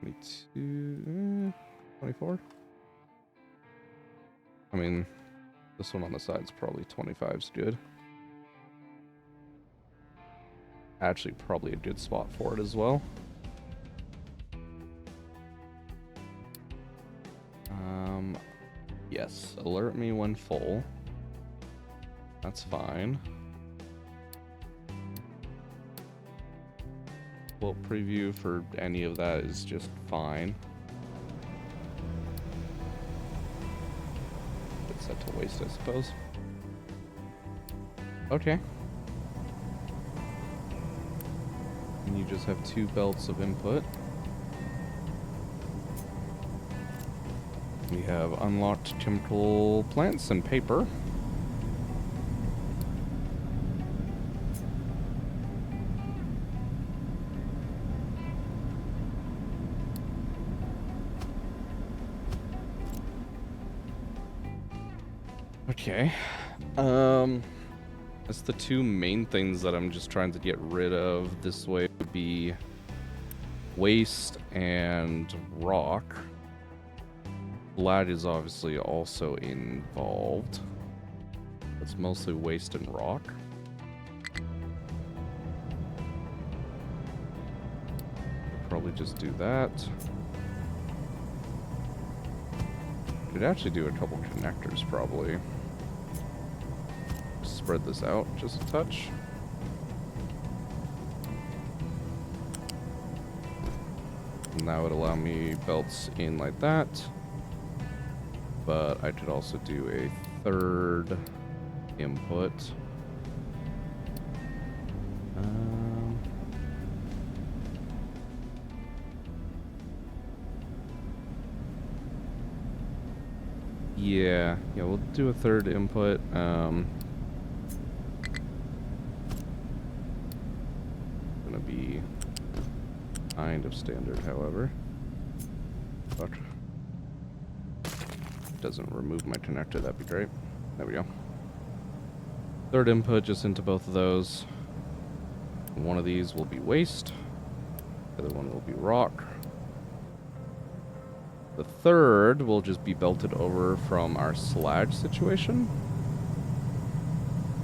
22, 24? I mean, this one on the side is probably 25's good. Actually, probably a good spot for it as well. Yes, alert me when full. That's fine. Well, preview for any of that is just fine. It's set to waste, I suppose. Okay. And you just have 2 belts of input. We have unlocked chemical plants and paper. Okay. That's the two main things that I'm just trying to get rid of. This way would be waste and rock. Lead is obviously also involved. It's mostly waste and rock. I'll probably just do that. Could actually do a couple connectors probably. Spread this out just a touch. And that would allow me belts in like that. But I could also do a third input. Yeah, we'll do a third input. Gonna be kind of standard, however. Fuck. Doesn't remove my connector, that'd be great. There we go. Third input just into both of those. One of these will be waste. The other one will be rock. The third will just be belted over from our slag situation.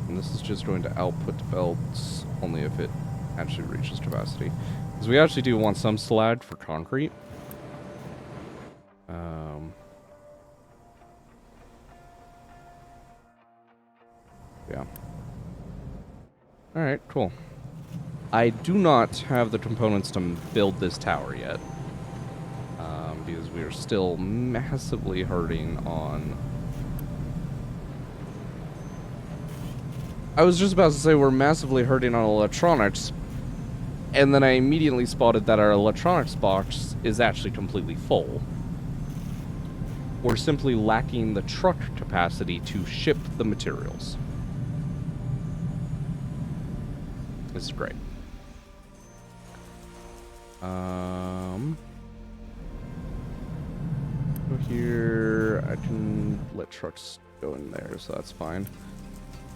And this is just going to output belts only if it actually reaches capacity. Because we actually do want some slag for concrete. Yeah. Alright, cool. I do not have the components to build this tower yet. Because we are still massively hurting on... I was just about to say we're massively hurting on electronics, and then I immediately spotted that our electronics box is actually completely full. We're simply lacking the truck capacity to ship the materials. This is great. Go here. I can let trucks go in there, so that's fine.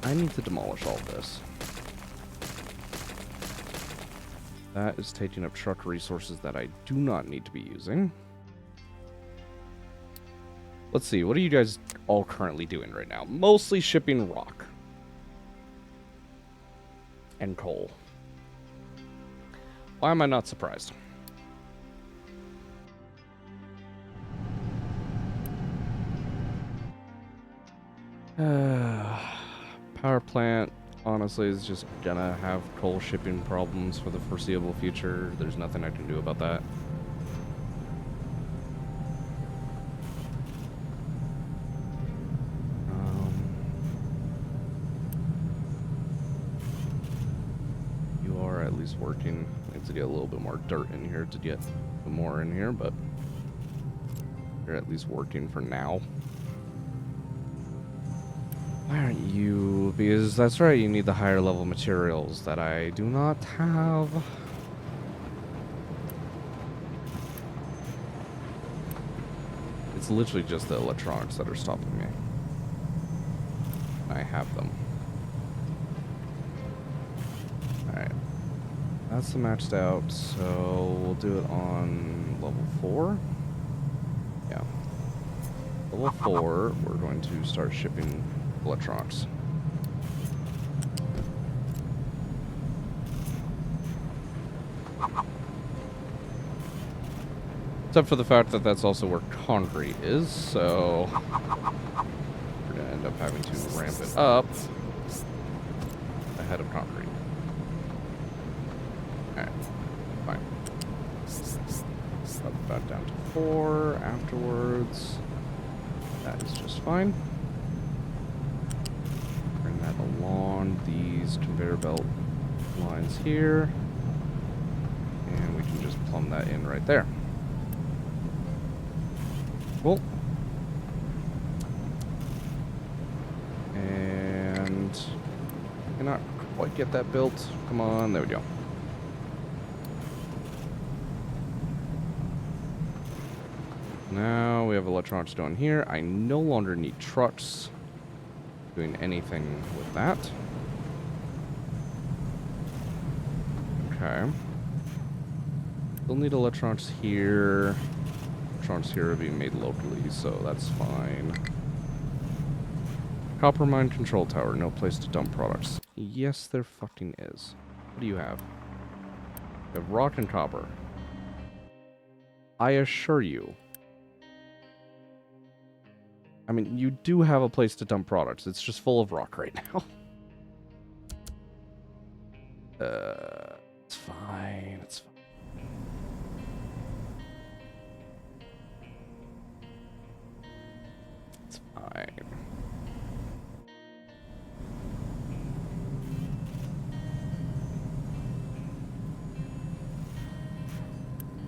I need to demolish all this. That is taking up truck resources that I do not need to be using. Let's see, what are you guys all currently doing right now? Mostly shipping rock. And coal. Why am I not surprised? Power plant, honestly, is just gonna have coal shipping problems for the foreseeable future. There's nothing I can do about that. You are at least working. I need to get a little bit more dirt in here to get more in here, but you're at least working for now. Why aren't you? Because that's right, you need the higher level materials that I do not have. It's literally just the electronics that are stopping me. I have them. Alright. That's the maxed out, so we'll do it on level 4. Yeah. Level 4, we're going to start shipping electronics. Except for the fact that that's also where concrete is, so we're going to end up having to ramp it up ahead of concrete. Alright, fine. Drop that down to 4 afterwards. That is just fine. Bring that along these conveyor belt lines here. And we can just plumb that in right there. Cool. And cannot quite get that built. Come on, there we go. Now we have electronics down here. I no longer need trucks. doing anything with that. Okay. Still need electronics here. Electronics here are being made locally, so that's fine. Copper mine control tower, no place to dump products. Yes, there fucking is. What do you have? You have rock and copper. I assure you. I mean, you do have a place to dump products. It's just full of rock right now. It's fine. It's fine. It's fine.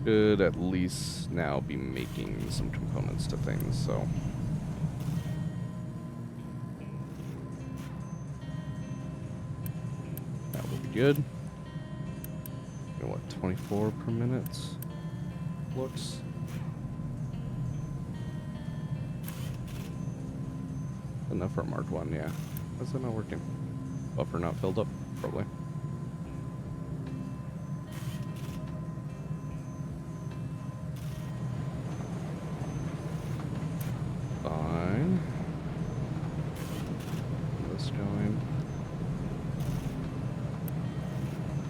Should at least now be making some components to things, so. That will be good. You know what, 24 per minute? Looks. Enough for Mark 1, yeah. Why's that not working? Buffer not filled up? Probably. Fine. This going.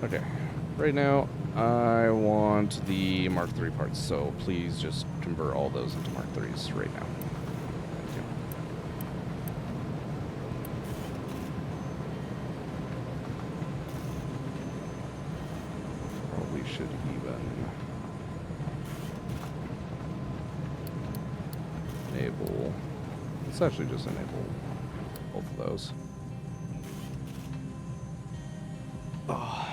Okay. Right now, I want the Mark 3 parts, so please just convert all those into Mark 3s right now. Thank you. Probably should even enable. Let's actually just enable both of those. Oh,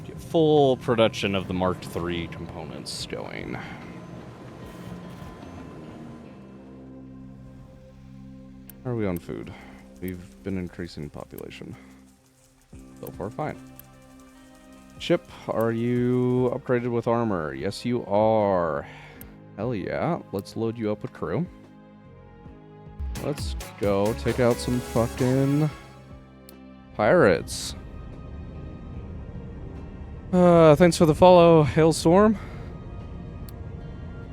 get full production of the Mark III components going. How are we on food? We've been increasing population. So far, fine. Ship, are you upgraded with armor? Yes, you are. Hell yeah. Let's load you up with crew. Let's go take out some fucking pirates. Thanks for the follow, Hailstorm.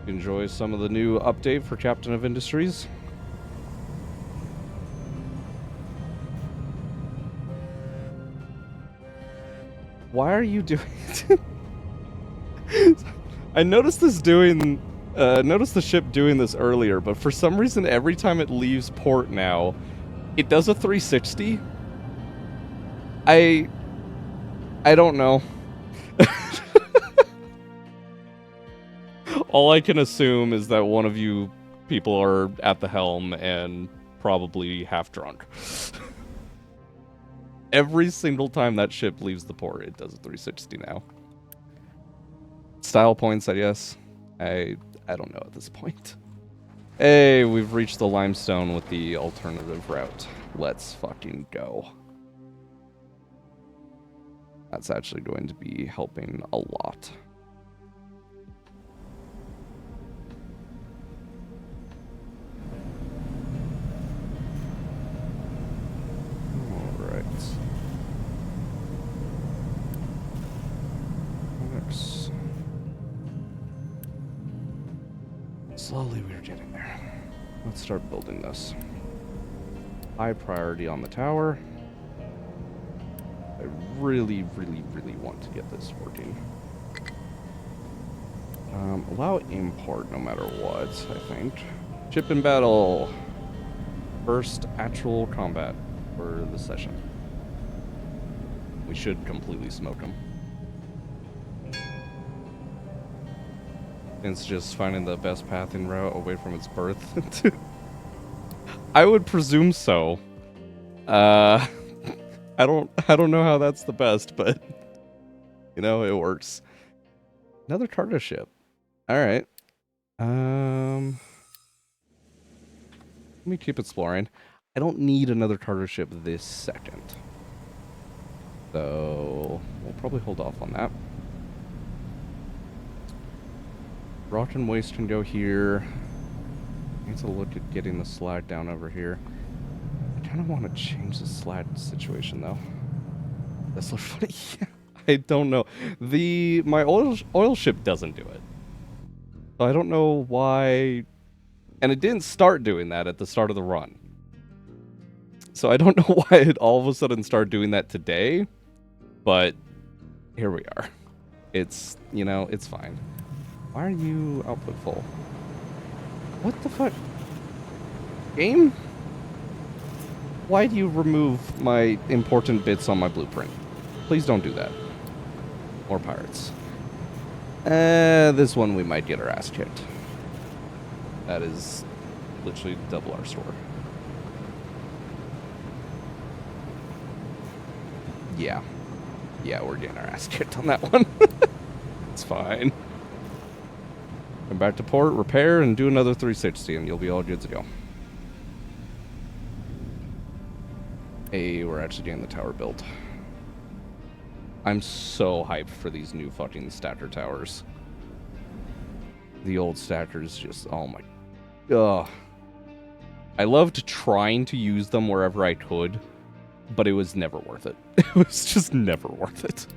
Enjoy some of the new update for Captain of Industries. Why are you doing it? I noticed this doing... noticed the ship doing this earlier, but for some reason, every time it leaves port now, it does a 360. I don't know. All I can assume is that one of you people are at the helm and probably half drunk. Every single time that ship leaves the port, it does a 360 now. Style points, I guess. I don't know at this point. Hey, we've reached the limestone with the alternative route. Let's fucking go. That's actually going to be helping a lot. Alright. Next. Slowly we're getting there. Let's start building this. High priority on the tower. I really, really, really want to get this working. Allow import no matter what, I think. Ship in battle. First actual combat for the session. We should completely smoke them. It's just finding the best pathing route away from its birth. I would presume so. I don't know how that's the best, but you know, it works. Another cargo ship. All right. Let me keep exploring. I don't need another cargo ship this second. So we'll probably hold off on that. Rock and waste can go here. Need to look at getting the slag down over here. kind of want to change the slat situation though. That's so funny. I don't know. My oil ship doesn't do it. So I don't know why. And it didn't start doing that at the start of the run. So I don't know why it all of a sudden started doing that today. But here we are. It's, you know, it's fine. Why are you output full? What the fuck? Game? Why do you remove my important bits on my blueprint? Please don't do that. More pirates. This one we might get our ass kicked. That is literally double our store. Yeah. Yeah, we're getting our ass kicked on that one. It's fine. Come back to port, repair, and do another 360, and you'll be all good to go. Hey, we're actually getting the tower built. I'm so hyped for these new fucking stacker towers. The old stackers just, oh my... Ugh. I loved trying to use them wherever I could, but it was never worth it. It was just never worth it.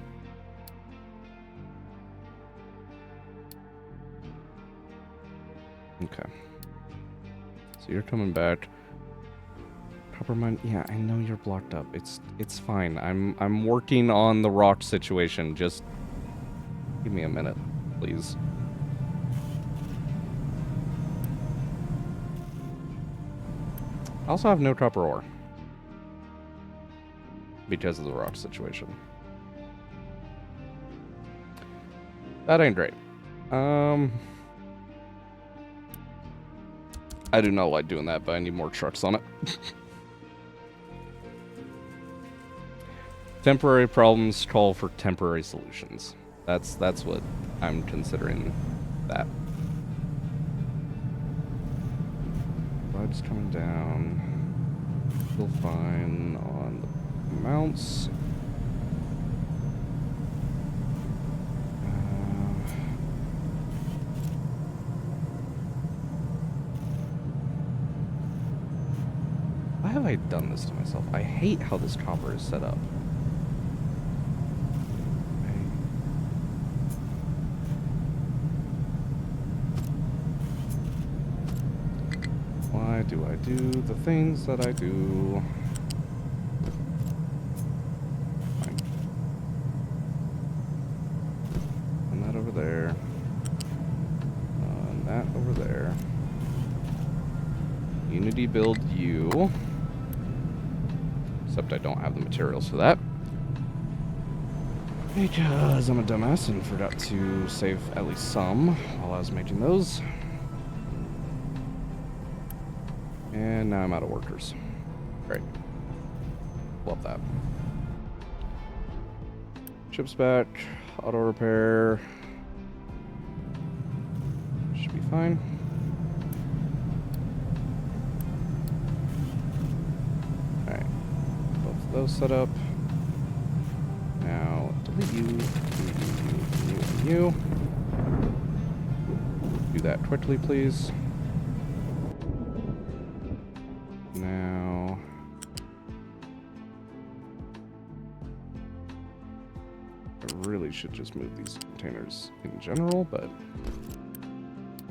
Okay. So you're coming back. Copper mine. Yeah, I know you're blocked up. It's fine. I'm working on the rock situation. Just give me a minute, please. I also have no copper ore because of the rock situation. That ain't great. I do not like doing that, but I need more trucks on it. Temporary problems call for temporary solutions. That's what I'm considering that. Vibes coming down. Feel fine on the mounts. Why have I done this to myself? I hate how this copper is set up. Why do I do the things that I do? Fine. And that over there. And that over there. Unity build you. Except I don't have the materials for that. Because I'm a dumbass and forgot to save at least some while I was making those. And now I'm out of workers. Great. Love that. Chips back. Auto repair. Should be fine. Alright. Both of those set up. Now, delete you. Delete you. Do that quickly, please. Now, I really should just move these containers in general, but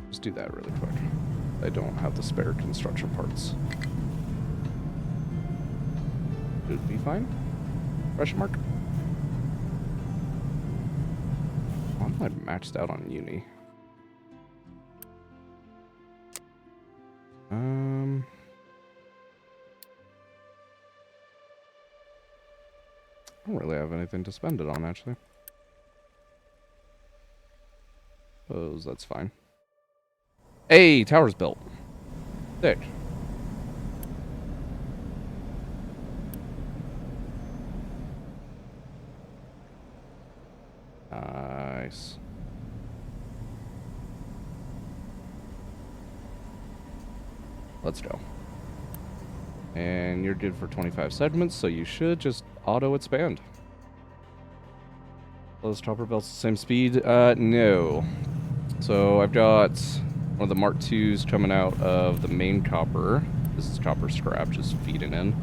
just do that really quick. I don't have the spare construction parts. Should be fine? Question mark? I'm like maxed out on uni. I don't really have anything to spend it on, actually. Suppose that's fine. Hey, tower's built. Sick. Nice. Let's go. And you're good for 25 segments, so you should just auto expand. Those chopper belts the same speed? No. So I've got one of the Mark IIs coming out of the main copper. This is copper scrap just feeding in.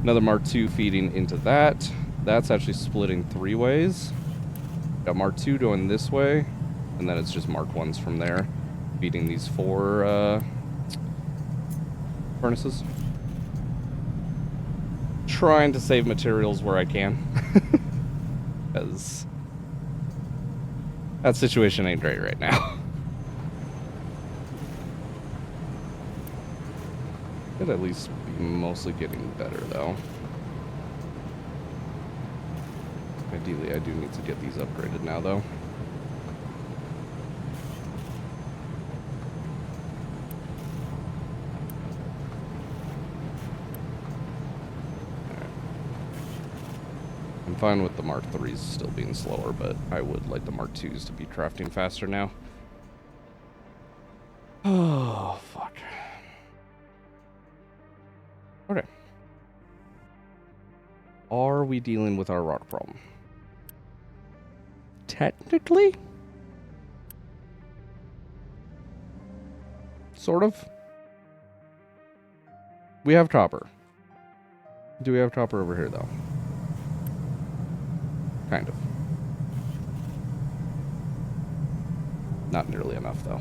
Another Mark II feeding into that. That's actually splitting 3 ways. Got Mark II going this way, and then it's just Mark Is from there, feeding these 4 furnaces. Trying to save materials where I can. Because that situation ain't great right now. Could at least be mostly getting better, though. Ideally, I do need to get these upgraded now, though. I'm fine with the Mark IIIs still being slower, but I would like the Mark IIs to be crafting faster now. Oh, fuck. Okay. Are we dealing with our rock problem? Technically? Sort of. We have copper. Do we have copper over here, though? Kind of. Not nearly enough, though.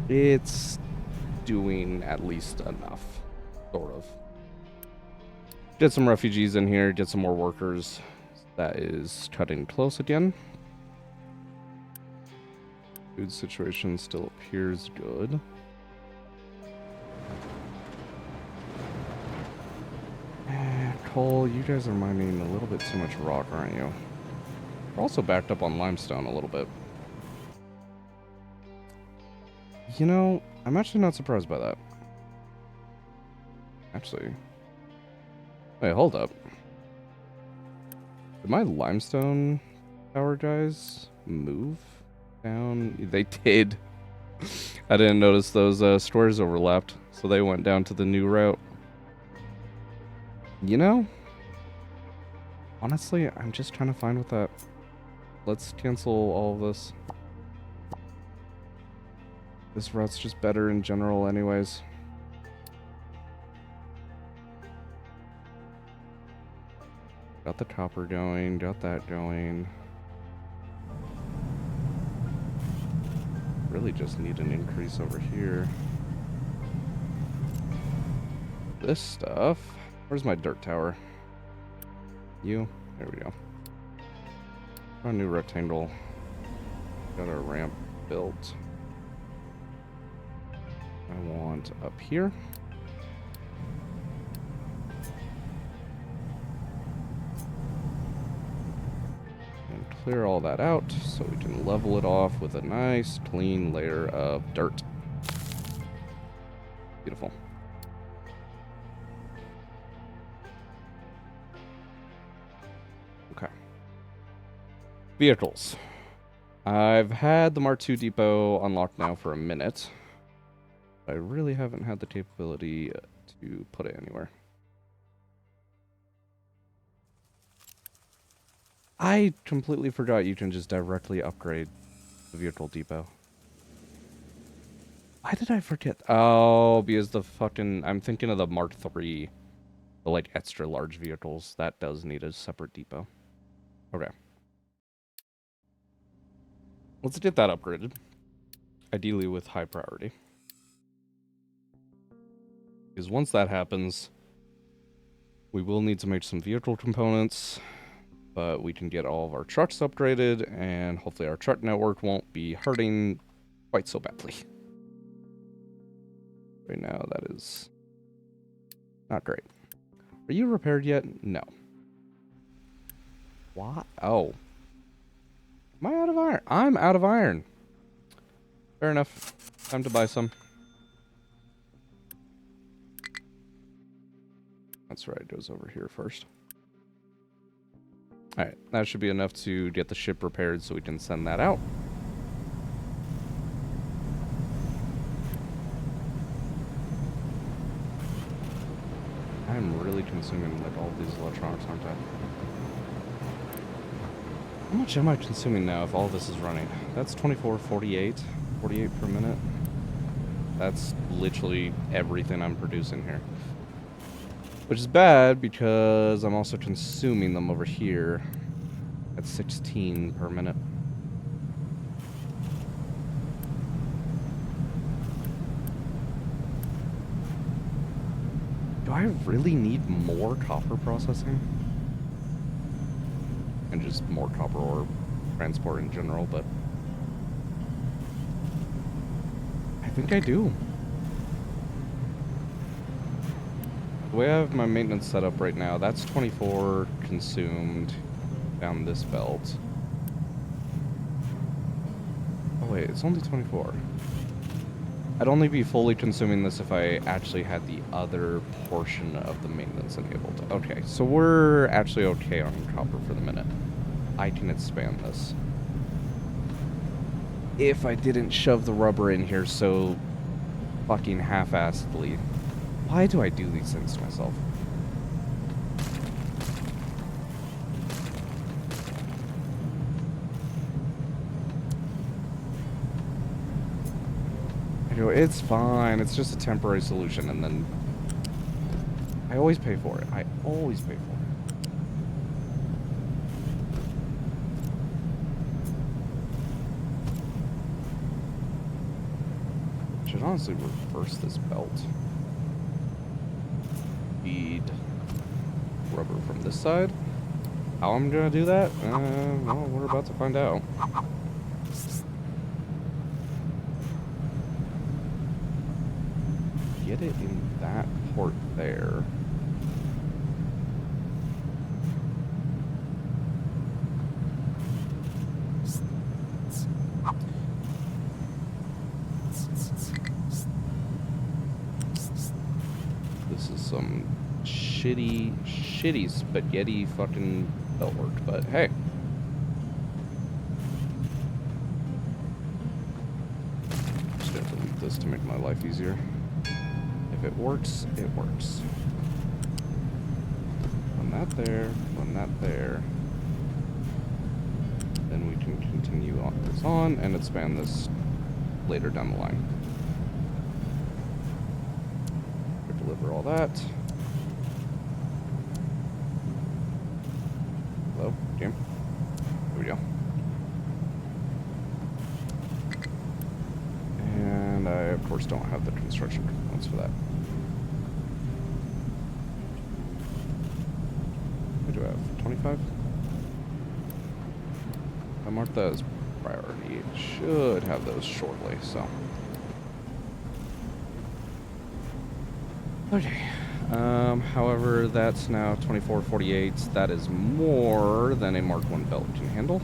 It's doing at least enough. Sort of. Get some refugees in here, get some more workers. That is cutting close again. Food situation still appears good. Coal, you guys are mining a little bit too much rock, aren't you? We're also backed up on limestone a little bit. You know, I'm actually not surprised by that. Actually. Wait, hold up. Did my limestone tower guys move down? They did. I didn't notice those squares overlapped, so they went down to the new route. You know, honestly, I'm just kind of fine with that. Let's cancel all of this. This route's just better in general anyways. Got the copper going, got that going. Really just need an increase over here. This stuff. Where's my dirt tower? You? There we go. Got a new rectangle. Got our ramp built. I want up here. And clear all that out so we can level it off with a nice clean layer of dirt. Beautiful. Okay. Vehicles. I've had the Mark II depot unlocked now for a minute. I really haven't had the capability to put it anywhere. I completely forgot you can just directly upgrade the vehicle depot. Why did I forget? Oh, because the fucking... I'm thinking of the Mark III. The, like, extra large vehicles. That does need a separate depot. Okay. Let's get that upgraded. Ideally with high priority. Because once that happens, we will need to make some vehicle components, but we can get all of our trucks upgraded, and hopefully our truck network won't be hurting quite so badly. Right now, that is not great. Are you repaired yet? No. What? Oh. Am I out of iron? I'm out of iron. Fair enough. Time to buy some. That's right, it goes over here first. Alright, that should be enough to get the ship repaired so we can send that out. I'm really consuming like all these electronics, aren't I? How much am I consuming now if all this is running? That's 24, 48 per minute. That's literally everything I'm producing here. Which is bad because I'm also consuming them over here at 16 per minute. Do I really need more copper processing? And just more copper ore transport in general, but I think I do. The way I have my maintenance set up right now, that's 24 consumed down this belt. Oh wait, it's only 24. I'd only be fully consuming this if I actually had the other portion of the maintenance enabled. Okay, so we're actually okay on copper for the minute. I can expand this. If I didn't shove the rubber in here so fucking half-assedly. Why do I do these things to myself? It's fine. It's just a temporary solution, and then I always pay for it. I always pay for it. Should honestly reverse this belt. Feed rubber from this side. How I'm gonna do that? Well, we're about to find out. Get it in that port there. This is some shitty spaghetti fucking belt work, but hey. Just have to leave this to make my life easier. If it works, it works. Run that there, run that there. Then we can continue on this on and expand this later down the line. Deliver all that. Hello, game. Here we go. And I, of course, don't have the construction components for that. What do I have? 25? I marked that as priority. It should have those shortly, so. Okay. However, that's now 2448. That is more than a Mark 1 belt can handle.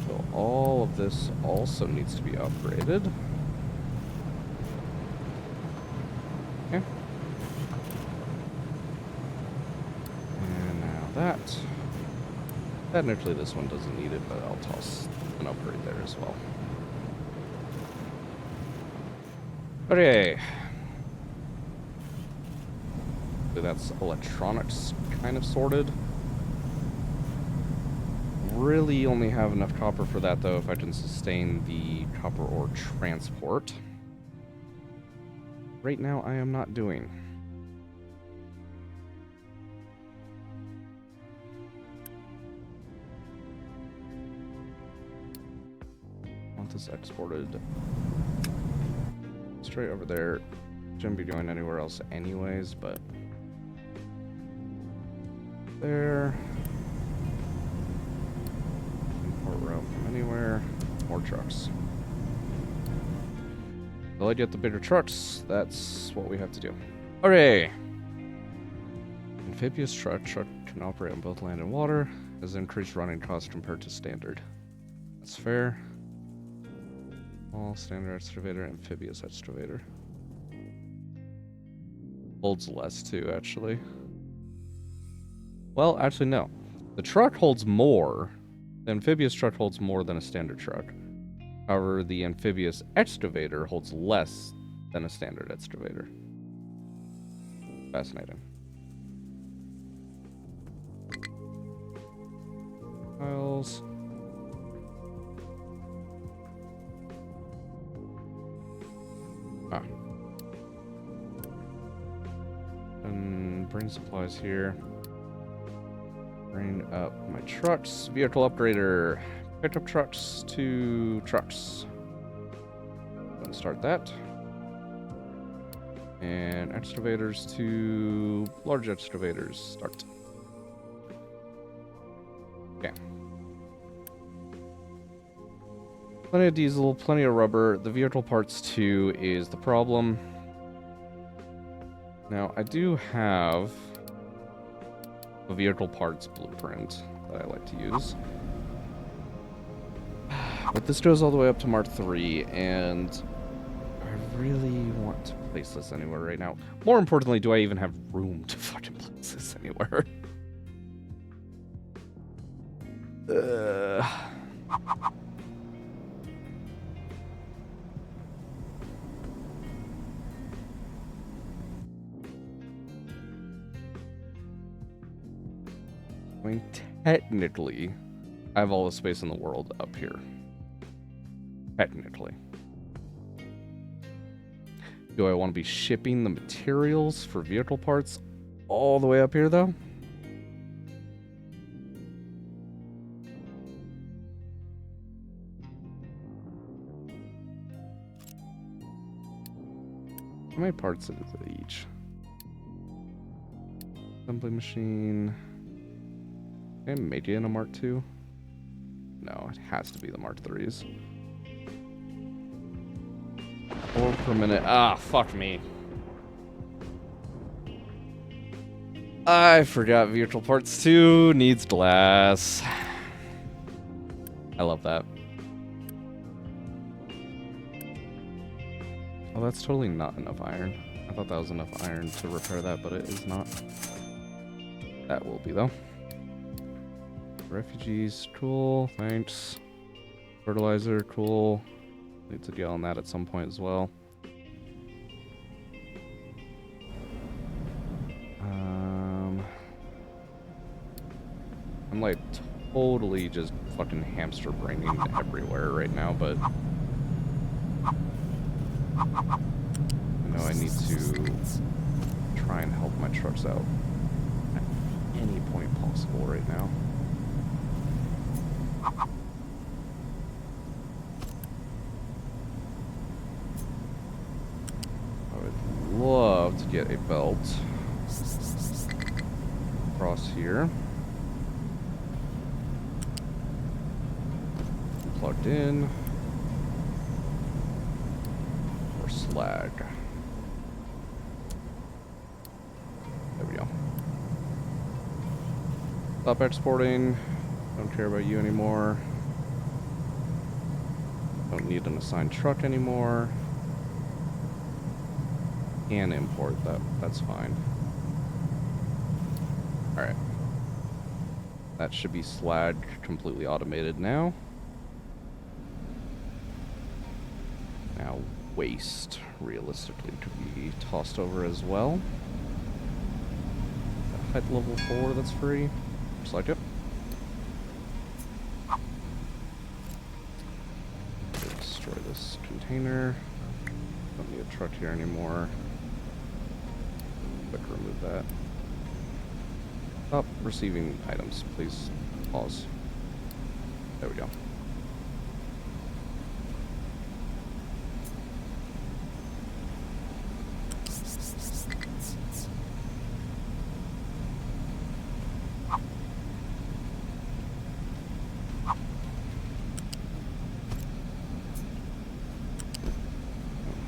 So all of this also needs to be upgraded. Okay. And now that. Technically this one doesn't need it, but I'll toss an upgrade there as well. Okay. So that's electronics kind of sorted. Really only have enough copper for that though if I can sustain the copper ore transport. Right now I am not doing. I want this exported straight over there. Shouldn't be going anywhere else anyways, but there. Import route from anywhere. More trucks. Will I get the bigger trucks? That's what we have to do. Okay. Amphibious truck can operate on both land and water. Has increased running costs compared to standard. That's fair. All standard excavator, amphibious excavator. Holds less too, actually. Well, actually, no. The truck holds more. The amphibious truck holds more than a standard truck. However, the amphibious excavator holds less than a standard excavator. Fascinating. materials. Ah. And bring supplies here. Bring up my trucks. Vehicle upgrader. Pickup trucks to trucks. Go and start that. And excavators to large excavators. Start. Okay. Plenty of diesel, plenty of rubber. The vehicle parts too is the problem. Now, I do have a vehicle parts blueprint that I like to use. But this goes all the way up to Mark III, and I really want to place this anywhere right now. More importantly, do I even have room to fucking place this anywhere? I mean, technically, I have all the space in the world up here. Technically. Do I want to be shipping the materials for vehicle parts all the way up here, though? How many parts is it each? Assembly machine. Can I make it in a Mark II? No, it has to be the Mark IIIs. 4 per minute. Ah, fuck me. I forgot vehicle parts 2 needs glass. I love that. Oh, that's totally not enough iron. I thought that was enough iron to repair that, but it is not. That will be, though. Refugees, cool, thanks. Fertilizer, cool. Need to get on that at some point as well. I'm like totally just fucking hamster braining everywhere right now, but I know I need to try and help my trucks out at any point possible right now. I would love to get a belt across here. Plugged in. Or slag. There we go. Stop exporting. Don't care about you anymore. Don't need an assigned truck anymore. Can import that. That's fine. Alright. That should be slag completely automated now. Now waste realistically could be tossed over as well. Height level 4 that's free. Looks like it. Destroy this container. Don't need a truck here anymore. Quick remove that. Stop receiving items, please. Pause. There we go.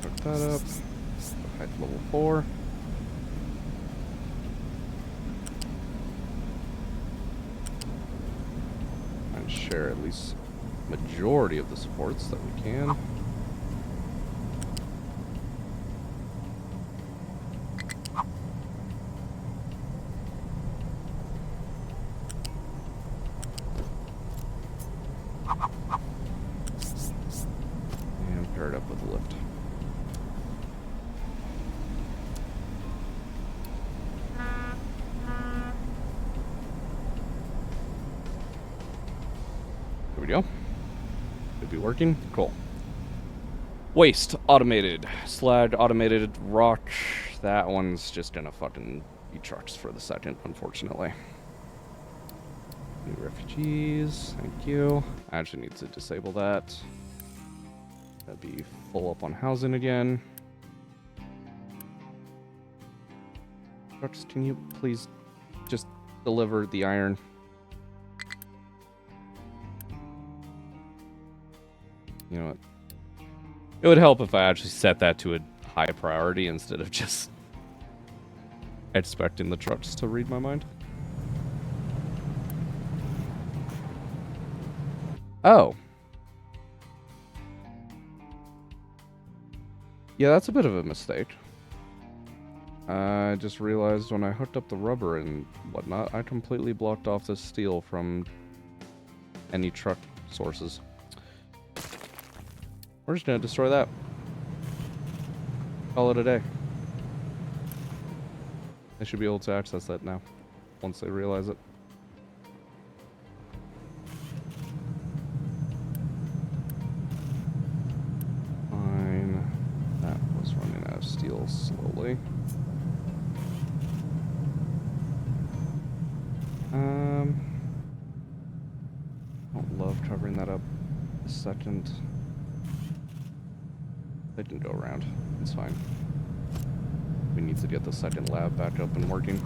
Hook that up. Height level 4. And share at least majority of the supports that we can. And pair it up with the lift. we go. Should be working. Cool. Waste automated. Slag automated. Rock. That one's just gonna fucking be trucks for the second, unfortunately. New refugees. Thank you. I actually need to disable that. That'd be full up on housing again. Trucks, can you please just deliver the iron? You know what? It would help if I actually set that to a high priority instead of just expecting the trucks to read my mind. Oh. Yeah, that's a bit of a mistake. I just realized when I hooked up the rubber and whatnot, I completely blocked off the steel from any truck sources. We're just gonna destroy that. Call it a day. They should be able to access that now, once they realize it. Fine. That was running out of steel slowly. I don't love covering that up a second. They can go around. It's fine. We need to get the second lab back up and working.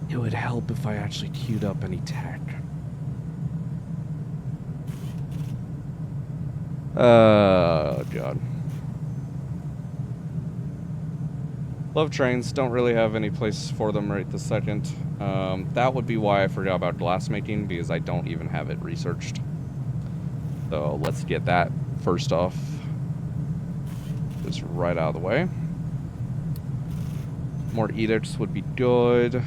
It would help if I actually queued up any tech. Oh, God. Love trains. Don't really have any place for them right this second. That would be why I forgot about glass making, because I don't even have it researched. So let's get that first off. Just right out of the way. More edicts would be good.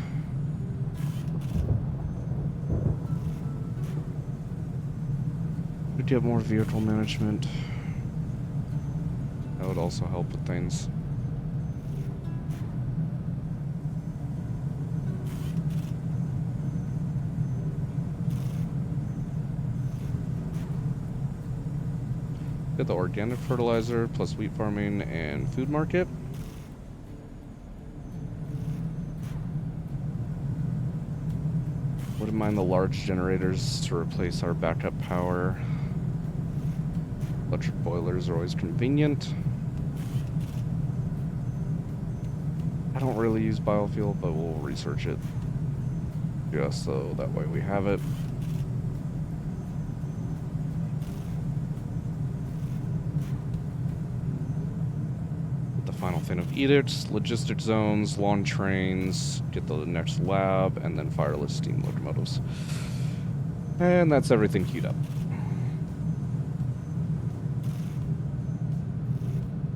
Could get more vehicle management. That would also help with things. Get the organic fertilizer plus wheat farming and food market. Wouldn't mind the large generators to replace our backup power. Electric boilers are always convenient. I don't really use biofuel, but we'll research it just so that way we have it. Final thing of edicts, logistic zones, long trains, get the next lab, and then fireless steam locomotives. And that's everything queued up.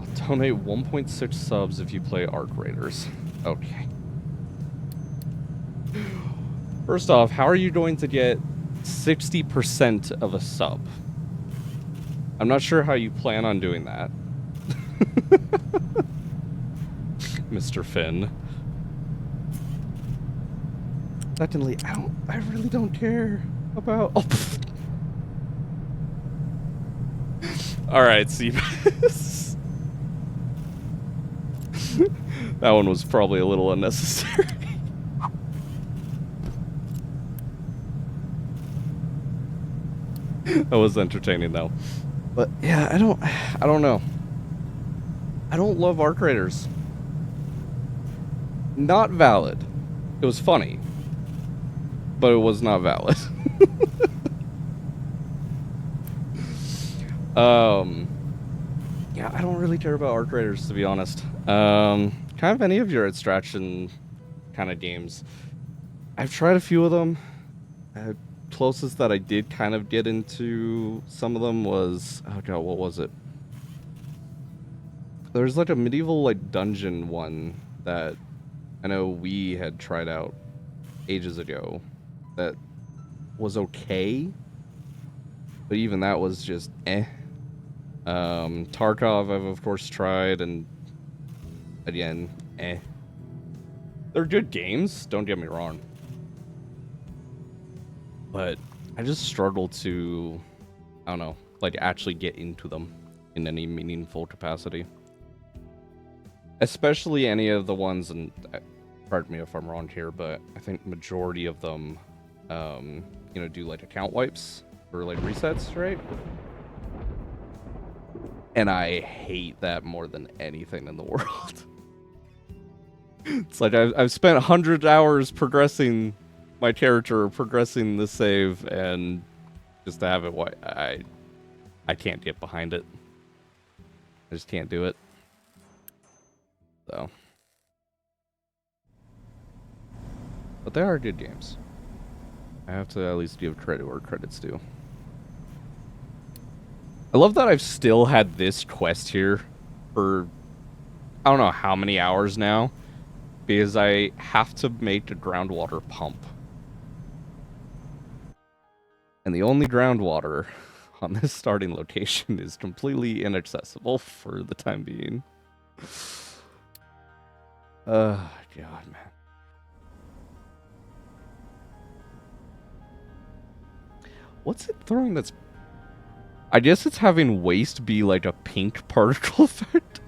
I'll donate 1.6 subs if you play Arc Raiders. Okay. First off, how are you going to get 60% of a sub? I'm not sure how you plan on doing that. Mr. Finn. Secondly, I really don't care about... Oh, alright, Seabass. That one was probably a little unnecessary. That was entertaining though. But yeah, I don't know. I don't love Arc Raiders. Not valid. It was funny, but it was not valid. Yeah, I don't really care about Arc Raiders, to be honest. Kind of any of your extraction kind of games. I've tried a few of them. Closest that I did kind of get into some of them was, oh god, what was it? There's like a medieval like dungeon one that I know we had tried out ages ago that was okay, but even that was just eh. Tarkov I've of course tried, and again, eh. They're good games, don't get me wrong. but I just struggle to, I don't know, like actually get into them in any meaningful capacity. Especially any of the ones, and pardon me if I'm wrong here, but I think majority of them, you know, do like account wipes or like resets, right? And I hate that more than anything in the world. It's like I've spent 100 hours progressing my character, progressing the save, and just to have it, I can't get behind it. I just can't do it. So, but they are good games. I have to at least give credit where credit's due. I love that I've still had this quest here for I don't know how many hours now, because I have to make a groundwater pump. And the only groundwater on this starting location is completely inaccessible for the time being. God, man. What's it throwing that's... I guess it's having waste be like a pink particle effect.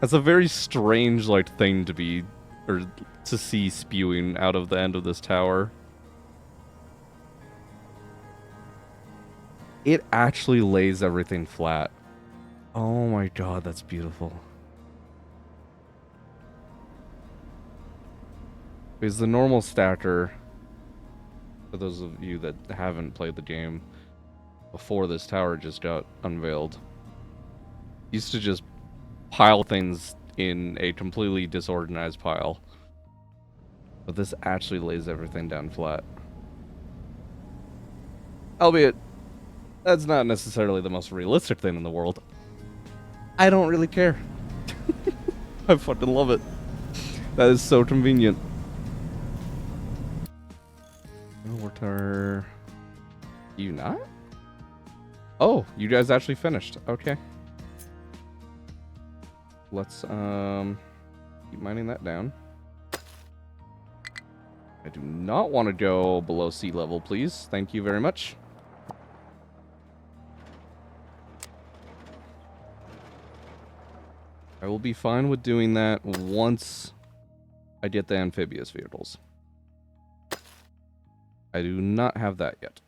That's a very strange, like, thing to be... or to see spewing out of the end of this tower. It actually lays everything flat. Oh my god, that's beautiful. Because the normal stacker, for those of you that haven't played the game before this tower just got unveiled, used to just pile things in a completely disorganized pile. But this actually lays everything down flat. Albeit, that's not necessarily the most realistic thing in the world. I don't really care. I fucking love it. That is so convenient. What are you not? Oh, you guys actually finished. Okay. Let's keep mining that down. I do not want to go below sea level, please. Thank you very much. I will be fine with doing that once I get the amphibious vehicles. I do not have that yet.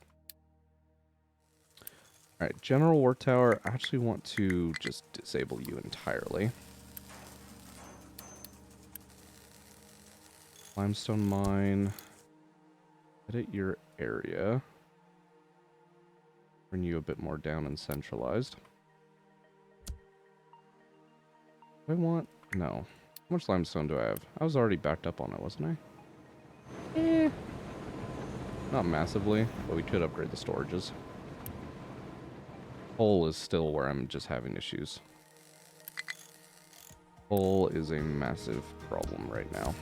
Alright, General War Tower, I actually want to just disable you entirely. Limestone mine. Edit your area. Bring you a bit more down and centralized. Do I want... No. How much limestone do I have? I was already backed up on it, wasn't I? Not massively, but we could upgrade the storages. Coal is still where I'm just having issues. Coal is a massive problem right now.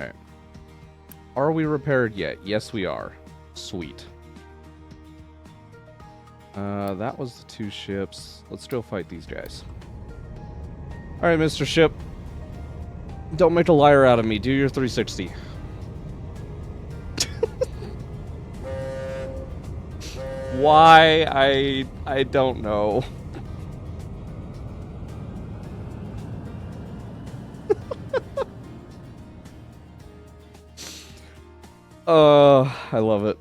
Okay. Are we repaired yet? Yes, we are. Sweet. That was the 2 ships. Let's go fight these guys. Alright, Mr. Ship. Don't make a liar out of me. Do your 360. Why? I don't know. I love it.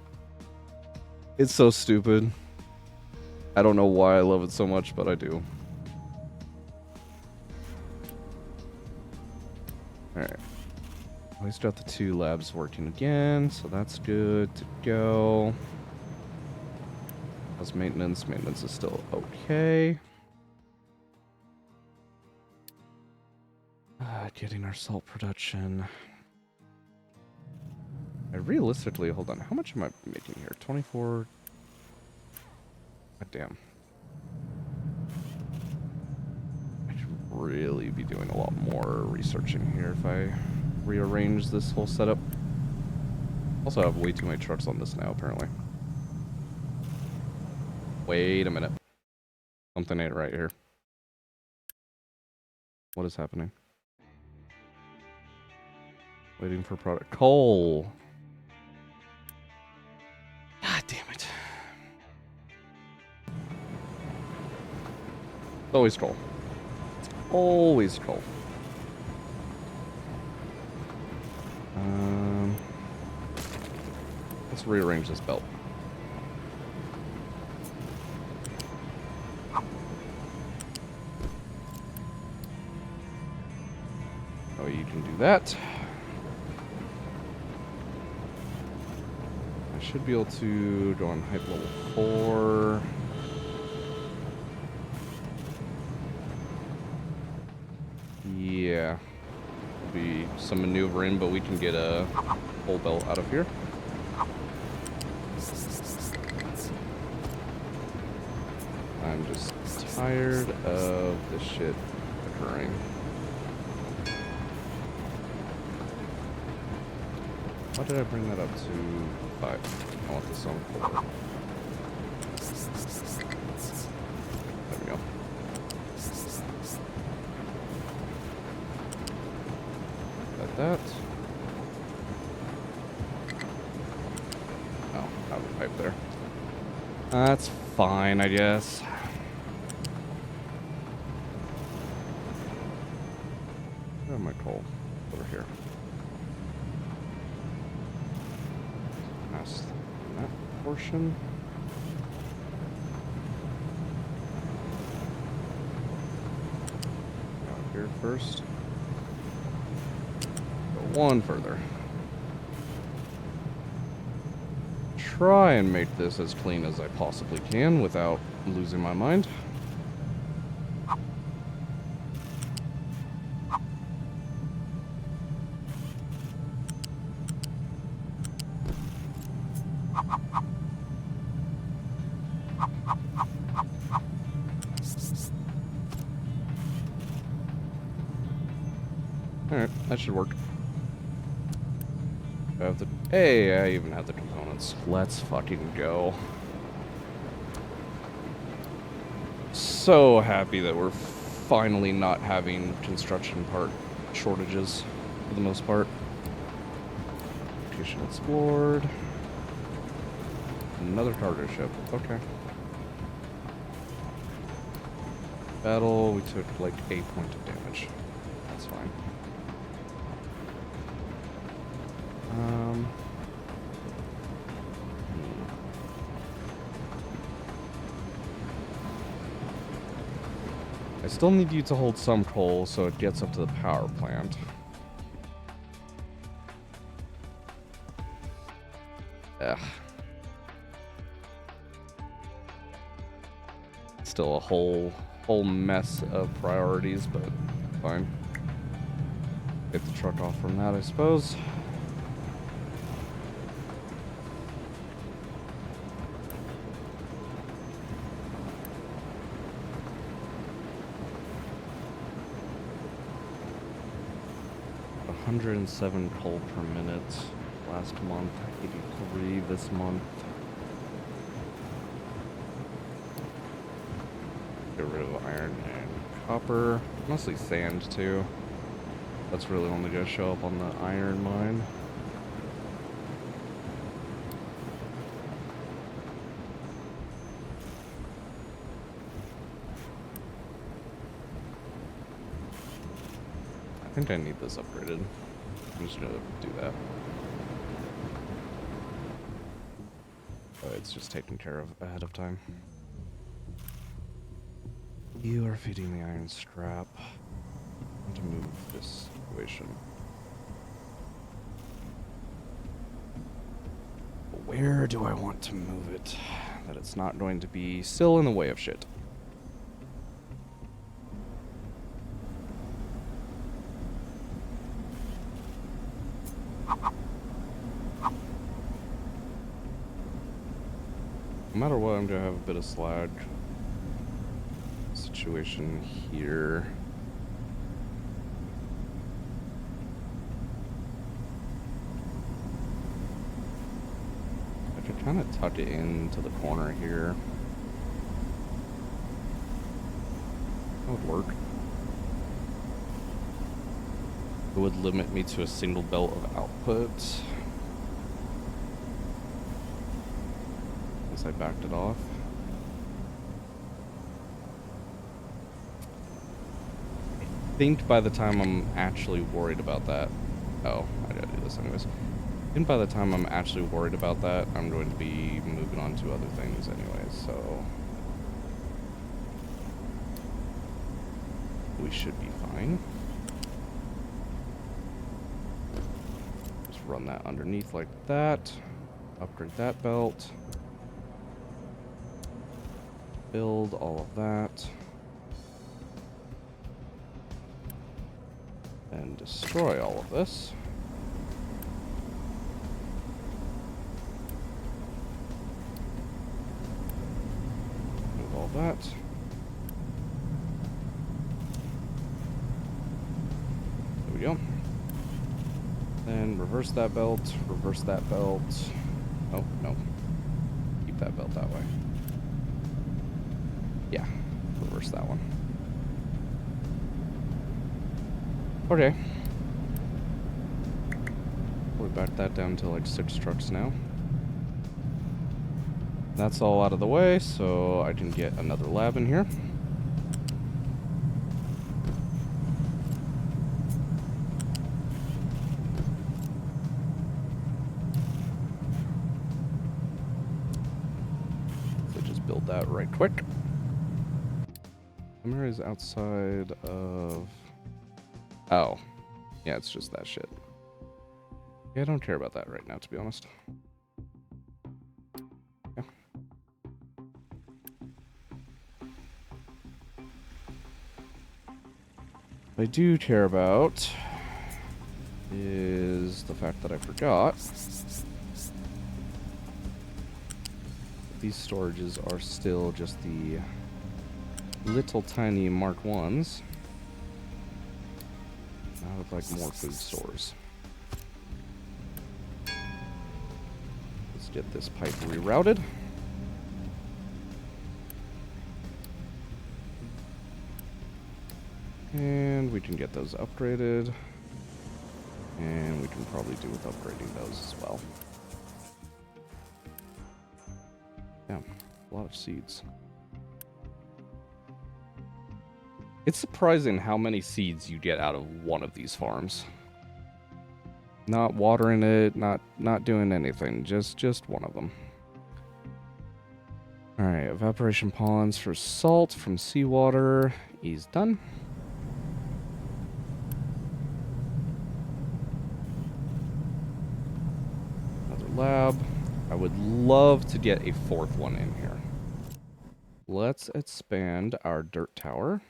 It's so stupid. I don't know why I love it so much, but I do. Alright. At least got the 2 labs working again, so that's good to go. How's maintenance? Maintenance is still okay. Getting our salt production. Realistically, hold on. How much am I making here? 24. God damn. I should really be doing a lot more researching here if I rearrange this whole setup. Also, I have way too many trucks on this now, apparently. Wait a minute. Something ain't right here. What is happening? Waiting for product. Coal! God damn it. It's always coal. Always coal. Let's rearrange this belt. Oh, you can do that. I should be able to go on hype level 4. Yeah. There'll be some maneuvering, but we can get a full belt out of here. I'm just tired of this shit occurring. Why did I bring that up to 5? I want this on 4. There we go. Got that. Oh, out of the pipe there. That's fine, I guess. Where am I coal? Over here. Past that portion. Out here first. Go one further. Try and make this as clean as I possibly can without losing my mind. Alright, that should work. I have the... Hey, I even have the components. Let's fucking go. So happy that we're finally not having construction part shortages for the most part. Location explored. Another cargo ship. Okay. Battle, we took like 8 points of damage. That's fine. I still need you to hold some coal so it gets up to the power plant. Ugh. Still a whole mess of priorities, but fine. Get the truck off from that, I suppose. $107 coal per minute last month, 83 this month. Get rid of iron and copper, mostly sand too. That's really only gonna show up on the iron mine. I think I need this upgraded. I'm just gonna do that. Oh, it's just taken care of ahead of time. You are feeding the iron scrap. I want to move this situation. Where do I want to move it? That it's not going to be still in the way of shit. No matter what, I'm gonna have a bit of slag situation here. I could kind of tuck it into the corner here. That would work. It would limit me to a single belt of output. Once I backed it off. I think by the time I'm actually worried about that... Oh, I gotta do this anyways. I think by the time I'm actually worried about that, I'm going to be moving on to other things anyways, so... we should be fine. Just run that underneath like that. Upgrade that belt. Build all of that. And destroy all of this. Move all that. There we go. Then reverse that belt, reverse that belt. Oh, no. Keep that belt that way. Yeah, reverse that one. Okay. We back that down to like 6 trucks now. That's all out of the way, so I can get another lab in here. So just build that right quick. Camera is outside of... Oh. Yeah, it's just that shit. Yeah, I don't care about that right now, to be honest. Yeah. What I do care about is the fact that I forgot these storages are still just the little tiny Mark 1s. I would like more food stores. Let's get this pipe rerouted. And we can get those upgraded. And we can probably do with upgrading those as well. Yeah, a lot of seeds. It's surprising how many seeds you get out of one of these farms. Not watering it, not doing anything, just one of them. Alright, evaporation ponds for salt from seawater is done. Another lab. I would love to get a 4th one in here. Let's expand our dirt tower.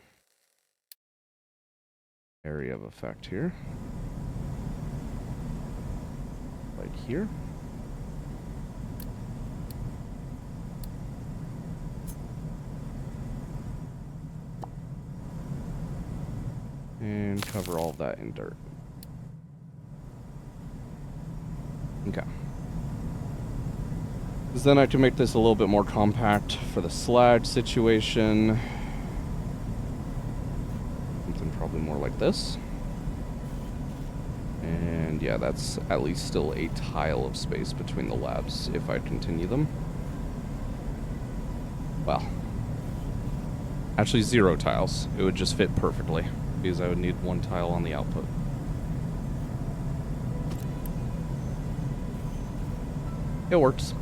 Area of effect here. Like here. And cover all of that in dirt. Okay. Because then I can make this a little bit more compact for the slag situation. Something probably more like this. And yeah, that's at least still a tile of space between the labs if I continue them. Well, actually 0 tiles. It would just fit perfectly because I would need 1 tile on the output. It works.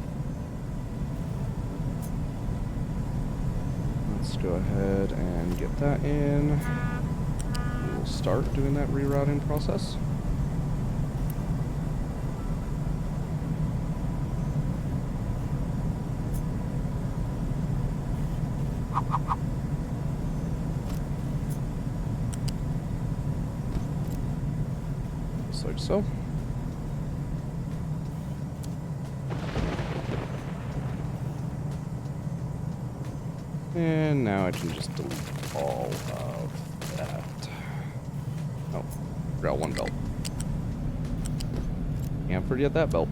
Let's go ahead and get that in. We'll start doing that rerouting process. Just like so. And now I can just delete all of that. Oh, forgot 1 belt. Can't forget that belt.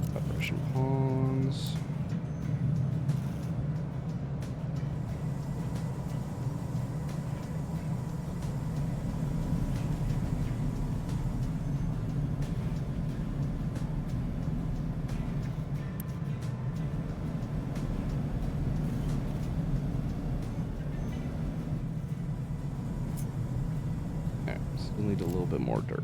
Evaporation ponds. We'll need a little bit more dirt.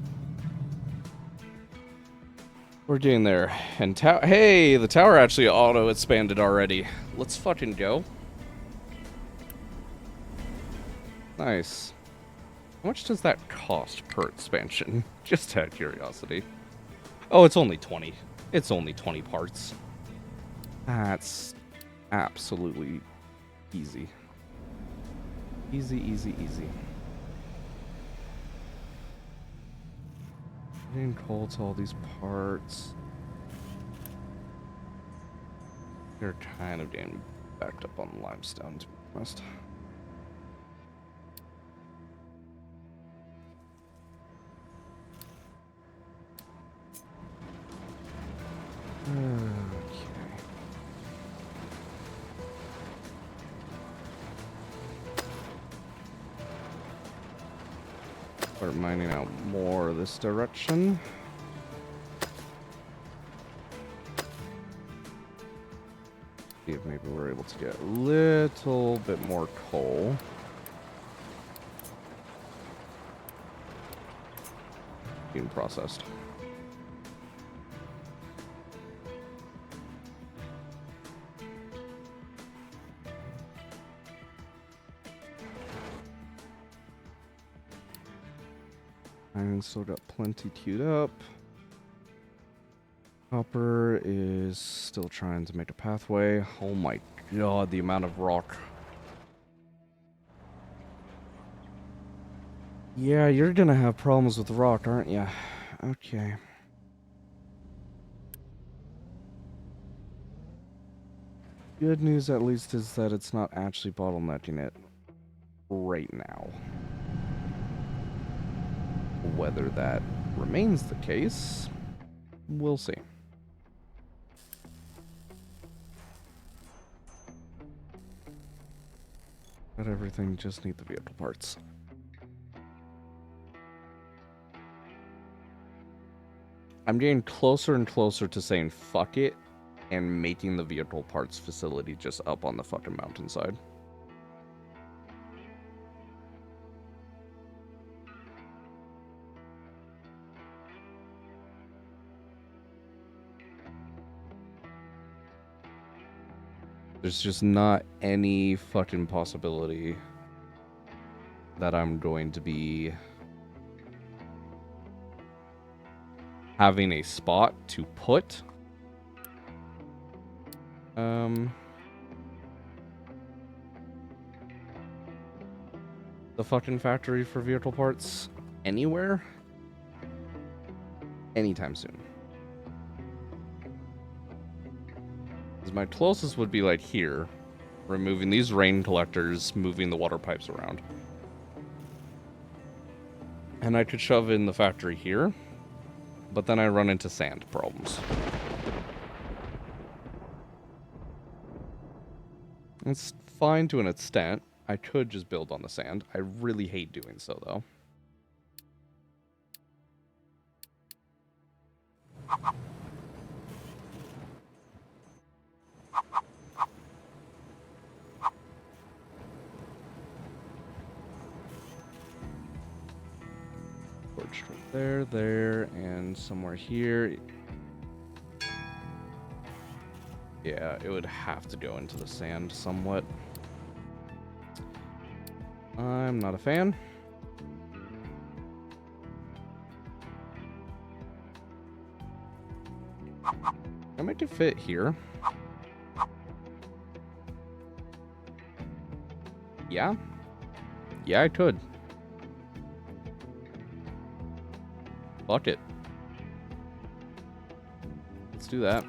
We're getting there. And hey, the tower actually auto-expanded already. Let's fucking go. Nice. How much does that cost per expansion? Just out of curiosity. Oh, it's only 20. It's only 20 parts. That's absolutely easy. Easy, easy, easy. Getting coal to all these parts. They're kind of getting backed up on limestone, to be honest. Okay. Start mining out more this direction. See if maybe we're able to get a little bit more coal. Being processed. And still got plenty queued up. Copper is still trying to make a pathway. Oh my god, the amount of rock. Yeah, you're gonna have problems with rock, aren't you? Okay. Good news, at least, is that it's not actually bottlenecking it right now. Whether that remains the case, we'll see. But everything just need the vehicle parts. I'm getting closer and closer to saying fuck it and making the vehicle parts facility just up on the fucking mountainside. There's just not any fucking possibility that I'm going to be having a spot to put the fucking factory for vehicle parts anywhere anytime soon. My closest would be like here, removing these rain collectors, moving the water pipes around. And I could shove in the factory here, but then I run into sand problems. It's fine to an extent. I could just build on the sand. I really hate doing so, though. There, and somewhere here. Yeah, it would have to go into the sand somewhat. I'm not a fan. I make it fit here. Yeah? Yeah, I could. Fuck it. Let's do that.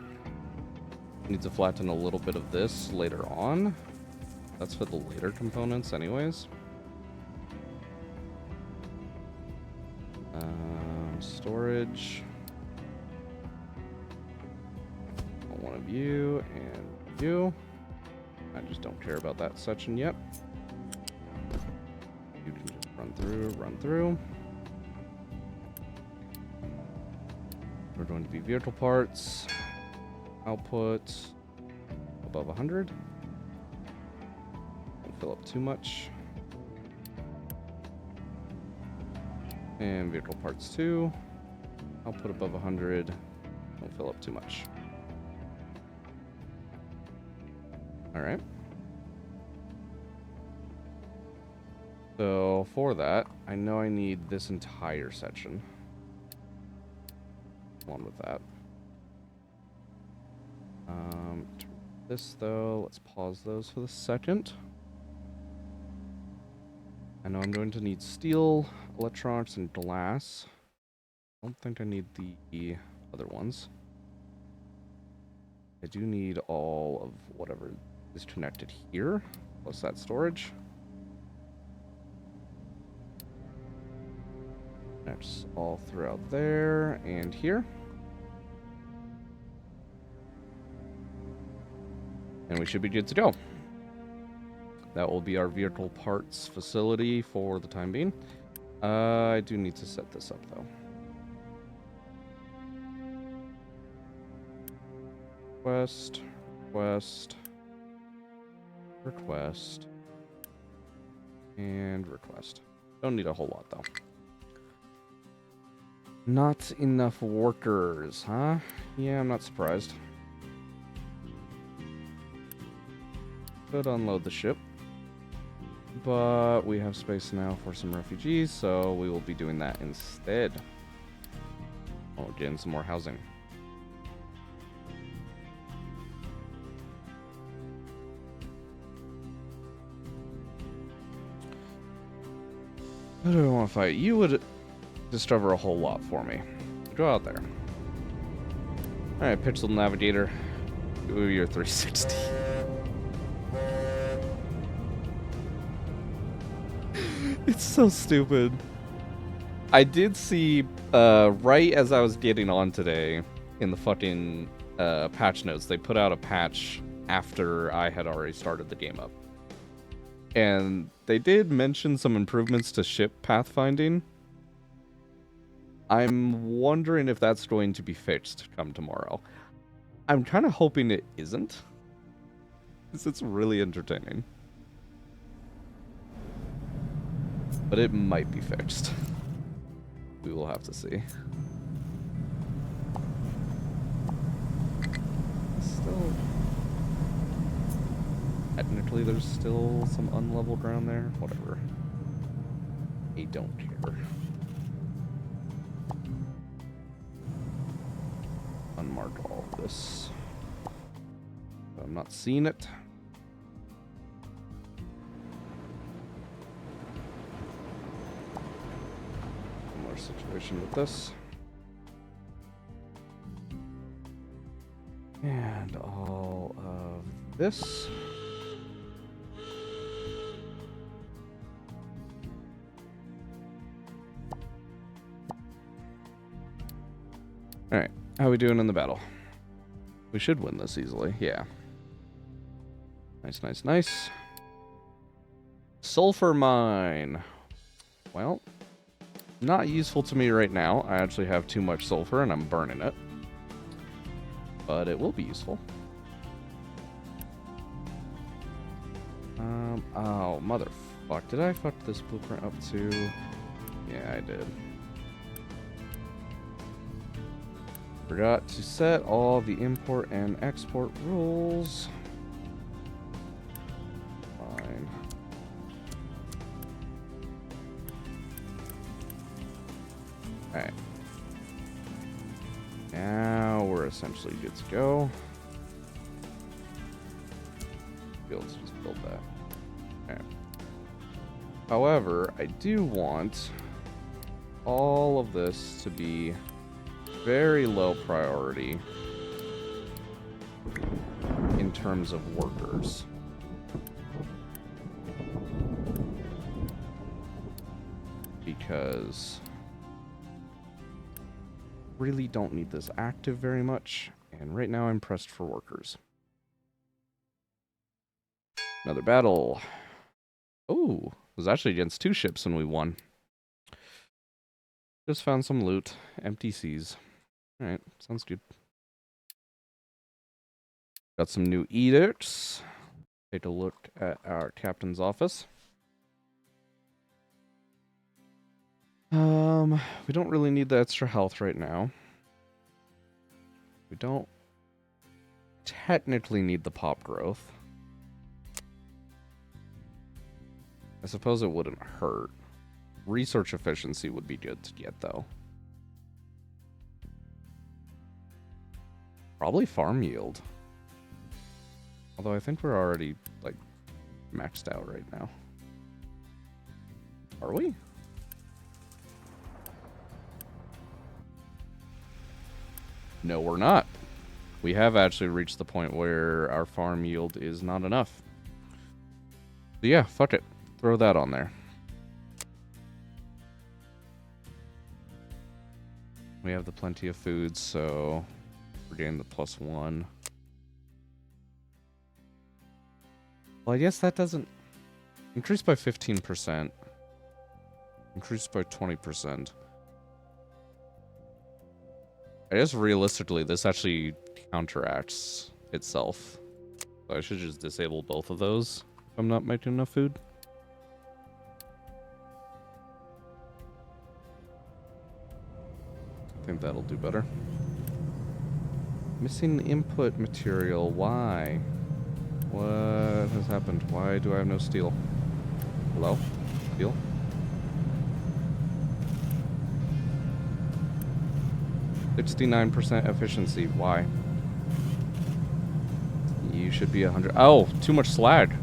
Need to flatten a little bit of this later on. That's for the later components anyways. Storage. One of you and you. I just don't care about that section yet. You can just run through. We're going to be vehicle parts. Output above 100. Don't fill up too much. And vehicle parts 2. I'll put above 100. Don't fill up too much. Alright. So for that, I know I need this entire section. One with that. This though, let's pause those for the second. I know I'm going to need steel, electronics, and glass. I don't think I need the other ones. I do need all of whatever is connected here, plus that storage. Next, all throughout there and here. And we should be good to go. That will be our vehicle parts facility for the time being. I do need to set this up though. Request, request, request, and request. Don't need a whole lot though. Not enough workers, huh? Yeah, I'm not surprised. Could unload the ship. But we have space now for some refugees, so we will be doing that instead. Oh, getting some more housing. Who do I want to fight? You would discover a whole lot for me. Go out there. Alright, Pixel Navigator. Ooh, you're 360. It's so stupid. I did see, right as I was getting on today, in the fucking patch notes, they put out a patch after I had already started the game up. And they did mention some improvements to ship pathfinding. I'm wondering if that's going to be fixed come tomorrow. I'm kind of hoping it isn't, because it's really entertaining. But it might be fixed. We will have to see. Still... Technically, there's still some unlevel ground there. Whatever. I don't care. Unmark all of this. I'm not seeing it. Similar situation with this. And all of this. Alright, how are we doing in the battle? We should win this easily, yeah. Nice, nice, nice. Sulfur mine. Well, not useful to me right now. I actually have too much sulfur and I'm burning it. But it will be useful. Oh, motherfuck. Did I fuck this blueprint up too? Yeah, I did. Forgot to set all the import and export rules. Fine. Alright. Now we're essentially good to go. Be able to just build that. Okay. However, I do want all of this to be very low priority in terms of workers. Because really don't need this active very much, and right now I'm pressed for workers. Another battle. Oh, it was actually against 2 ships when we won. Just found some loot. Empty seas. Alright, sounds good. Got some new edicts. Take a look at our captain's office. We don't really need the extra health right now. We don't technically need the pop growth. I suppose it wouldn't hurt. Research efficiency would be good to get, though. Probably farm yield. Although I think we're already, like, maxed out right now. Are we? No, we're not. We have actually reached the point where our farm yield is not enough. But yeah, fuck it. Throw that on there. We have the plenty of food, so we're getting the +1. Well, I guess that doesn't... Increase by 15%. Increase by 20%. I guess realistically, this actually counteracts itself. So I should just disable both of those if I'm not making enough food. I think that'll do better. Missing input material. Why? What has happened? Why do I have no steel? Hello? Steel? %69% efficiency. Why? You should be 100. Oh, too much slag.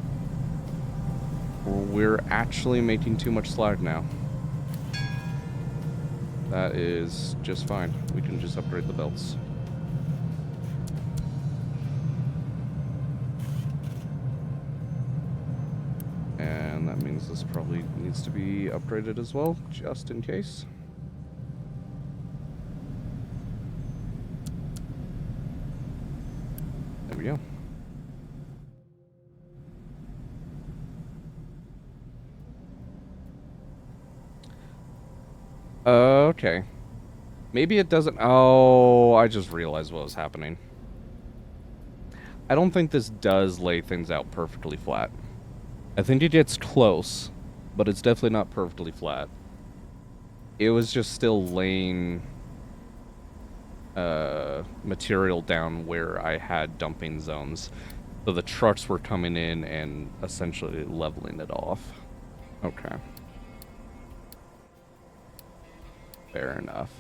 We're actually making too much slag now. That is just fine. We can just upgrade the belts. And that means this probably needs to be upgraded as well, just in case. There we go. Okay. Maybe it doesn't... Oh, I just realized what was happening. I don't think this does lay things out perfectly flat. I think it gets close, but it's definitely not perfectly flat. It was just still laying material down where I had dumping zones. So the trucks were coming in and essentially leveling it off. Okay. Fair enough.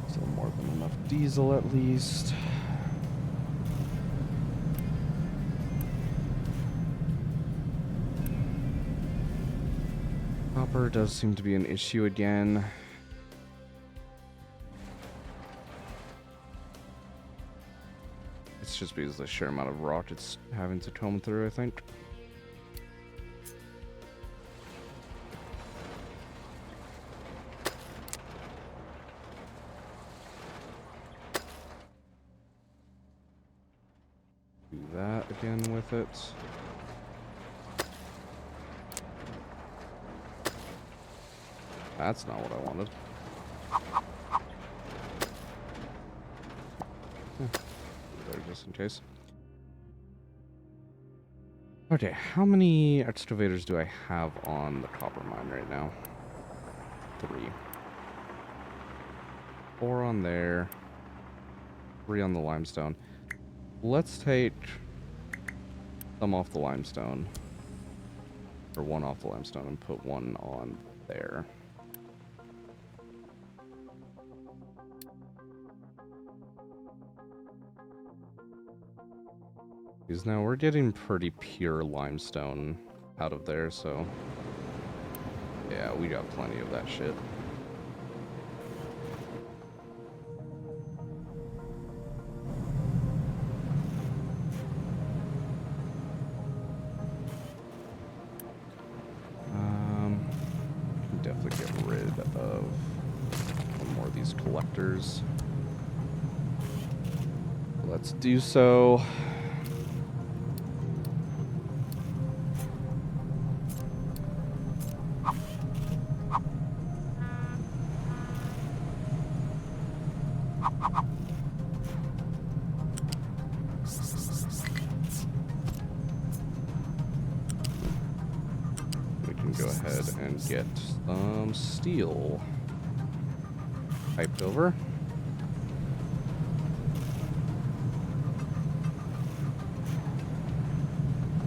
Still more than enough diesel at least. Copper does seem to be an issue again. It's just because the sheer amount of rock it's having to comb through, I think. Do that again with it. That's not what I wanted. There, just in case. Okay, how many excavators do I have on the copper mine right now? 3. 4 on there. 3 on the limestone. Let's take some off the limestone. Or 1 off the limestone and put 1 on there. Because now we're getting pretty pure limestone out of there, so yeah, we got plenty of that shit. Can definitely get rid of one more of these collectors. Let's do so. and get some steel. Piped over.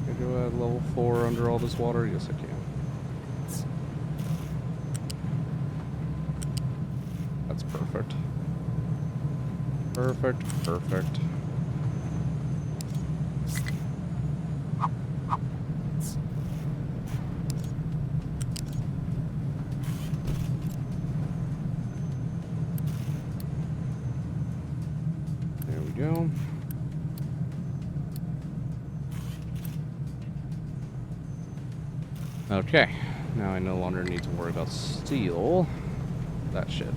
Can I go at level 4 under all this water? Yes, I can. That's perfect. Perfect, perfect. There we go. Okay, now I no longer need to worry about steel. That shit.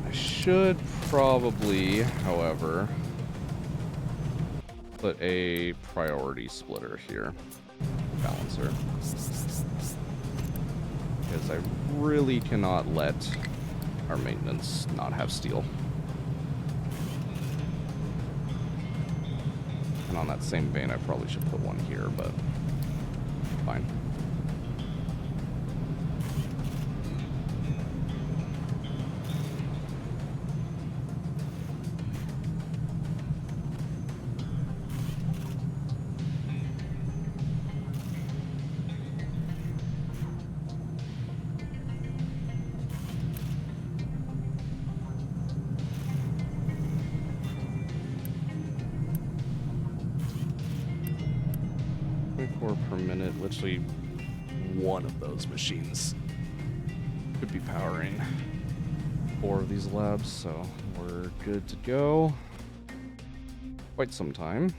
I should probably, however, put a priority splitter here. Balancer. Because I really cannot let our maintenance not have steel. And on that same vein, I probably should put one here, but fine. Per minute, literally one of those machines could be powering 4 of these labs, so we're good to go. Quite some time.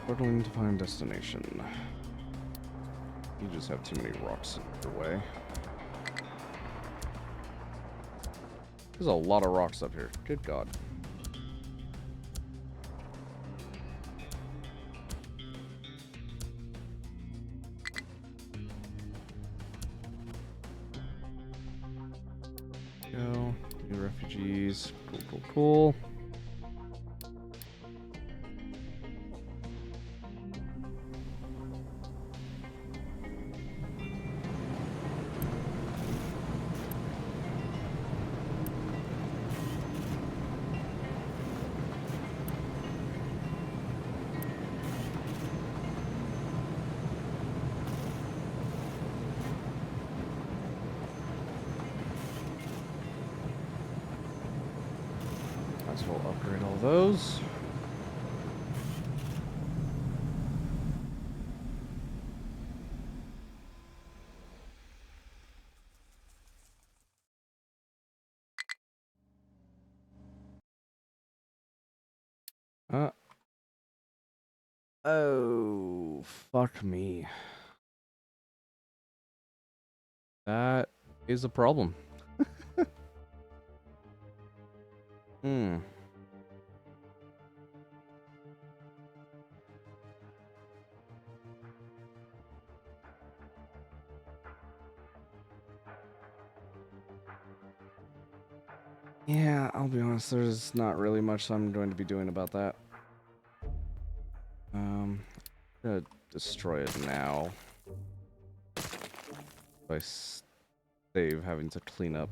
Struggling to find destination. You just have too many rocks in your way. There's a lot of rocks up here. Good God. Go. New refugees. Cool, cool, cool. Might as well upgrade all those. Oh, fuck me. That is a problem. Hmm. Yeah, I'll be honest, there's not really much I'm going to be doing about that. I'm gonna destroy it now. I save having to clean up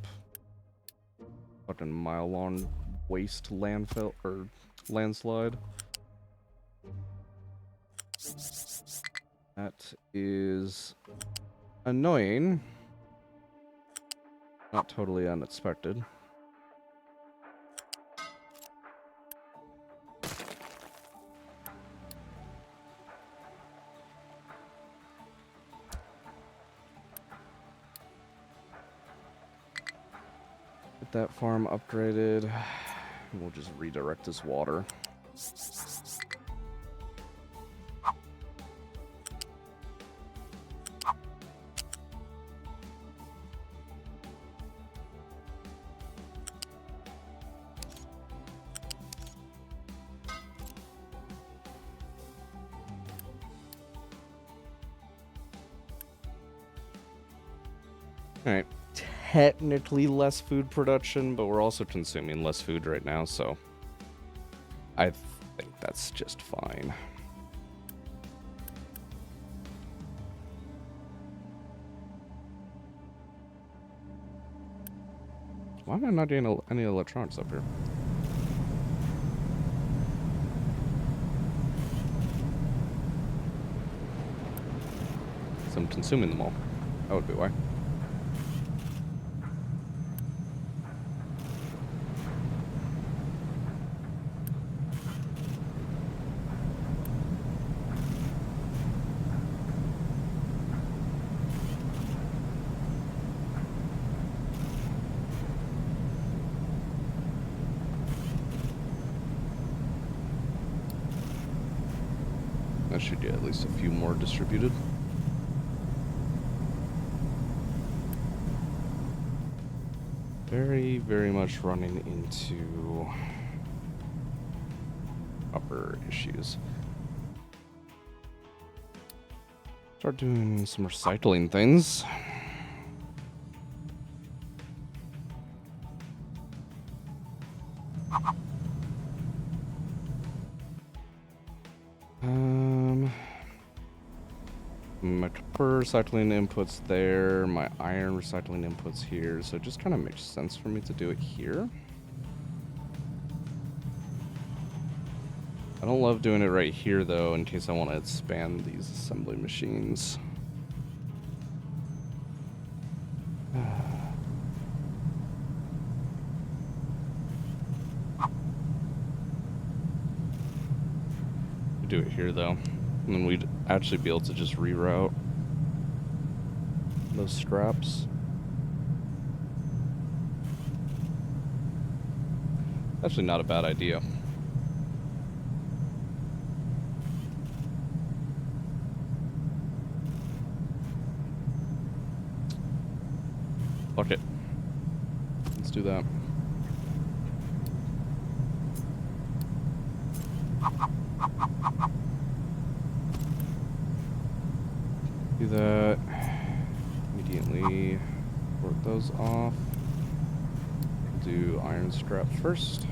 fucking mile-long waste landfill or landslide. That is annoying. Not totally unexpected. Get that farm upgraded. We'll just redirect this water. Alright, technically less food production, but we're also consuming less food right now, so I think that's just fine. Why am I not getting any electronics up here? So I'm consuming them all. That would be why. That should get at least a few more distributed. Very, very much running into upper issues. Start doing some recycling things. My copper recycling inputs there, my iron recycling inputs here, so it just kind of makes sense for me to do it here. I don't love doing it right here though, in case I want to expand these assembly machines. Do it here though, and then we'd actually be able to just reroute those scraps. Actually not a bad idea. Fuck it. Let's do that. Do that. Immediately work those off. Do iron scrap first.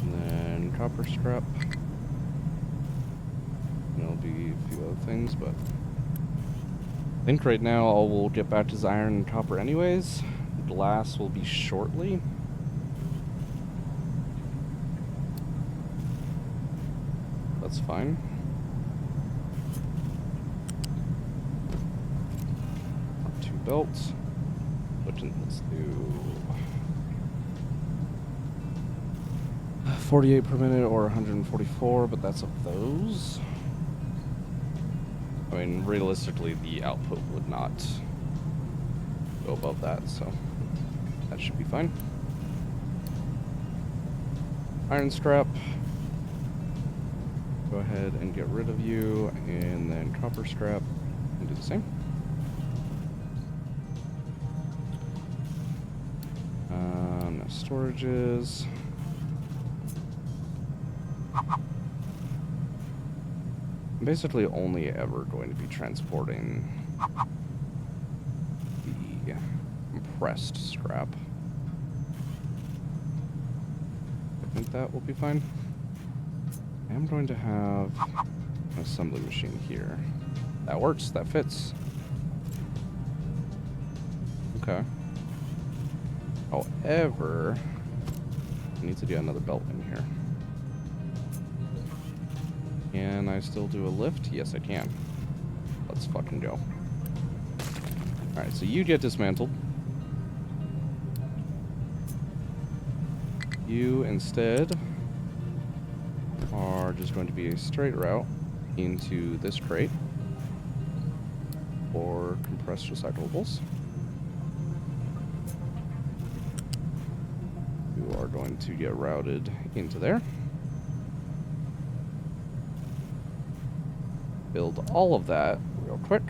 And then copper scrap. And there'll be a few other things, but I think right now all we'll get back is iron and copper anyways. Glass will be shortly. That's fine. Two belts. Let's do 48 per minute or 144, but that's of those. I mean, realistically, the output would not go above that, so that should be fine. Iron scrap. Go ahead and get rid of you, and then copper scrap, and do the same. Now storages. I'm basically only ever going to be transporting the compressed scrap. I think that will be fine. I'm going to have an assembly machine here. That works, that fits. Okay. However, I need to do another belt in here. Can I still do a lift? Yes, I can. Let's fucking go. Alright, so you get dismantled. You instead are just going to be a straight route into this crate for compressed recyclables. You are going to get routed into there. Build all of that real quick.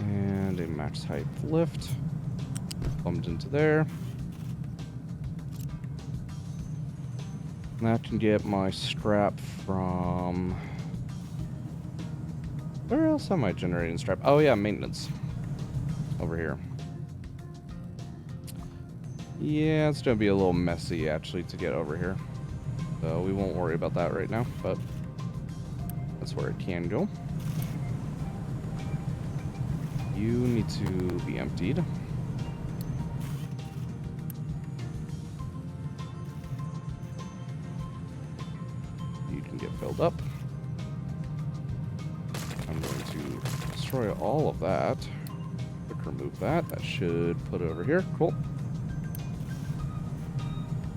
And a max height lift. Bumped into there. And I can get my scrap from... Where else am I generating scrap? Oh yeah, maintenance. Over here. Yeah, it's gonna be a little messy actually to get over here. So we won't worry about that right now, but that's where it can go. You need to be emptied. You can get filled up. I'm going to destroy all of that. Quick remove that. That should put it over here. Cool.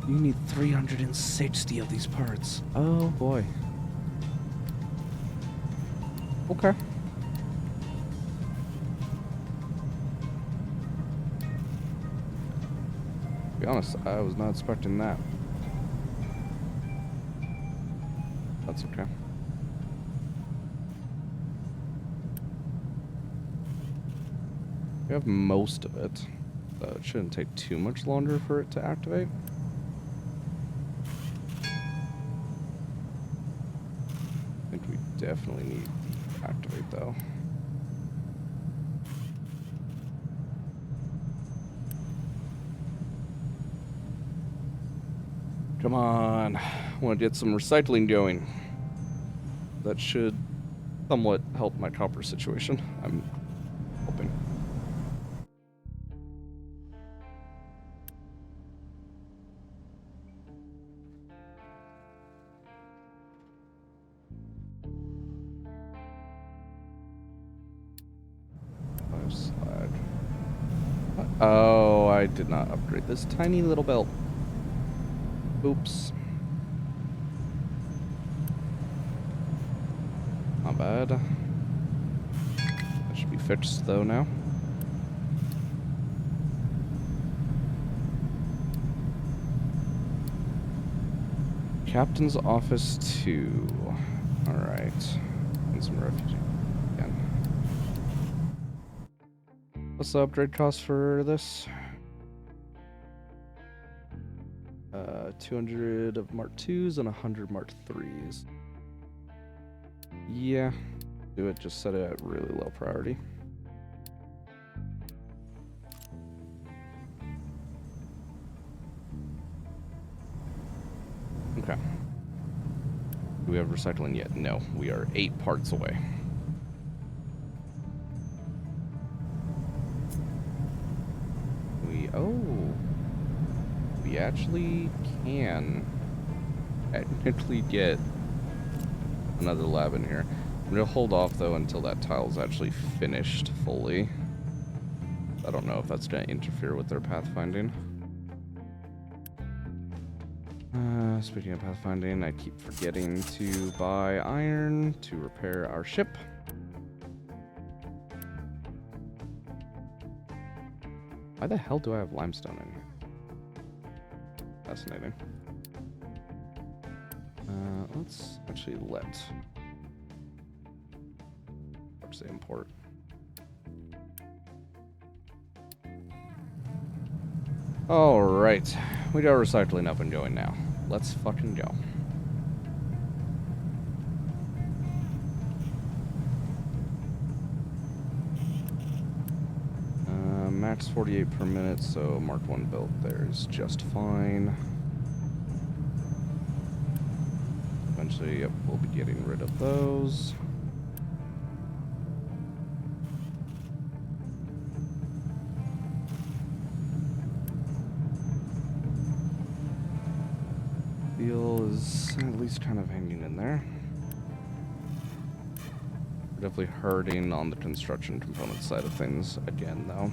You need 360 of these parts. Oh boy. Okay. To be honest, I was not expecting that. That's okay. We have most of it, so it shouldn't take too much longer for it to activate. I think we definitely need to activate though. Come on, I want to get some recycling going. That should somewhat help my copper situation, I'm hoping. Slag. Oh, I did not upgrade this tiny little belt. Oops. Not bad. That should be fixed though now. Captain's office 2. Alright. And some refugee again. What's the upgrade cost for this? 200 of Mark 2s and 100 Mark 3s. Yeah. Do it, just set it at really low priority. Okay. Do we have recycling yet? No. We are 8 parts away. We actually can technically get another lab in here. I'm gonna hold off though until that tile's actually finished fully. I don't know if that's gonna interfere with their pathfinding. Speaking of pathfinding, I keep forgetting to buy iron to repair our ship. Why the hell do I have limestone in here? Fascinating. Let's actually let's say import. Alright, we got recycling up and going now. Let's fucking go. Max 48 per minute, so Mark 1 built there is just fine. Eventually, yep, we'll be getting rid of those. Steel is at least kind of hanging in there. Definitely hurting on the construction component side of things again, though.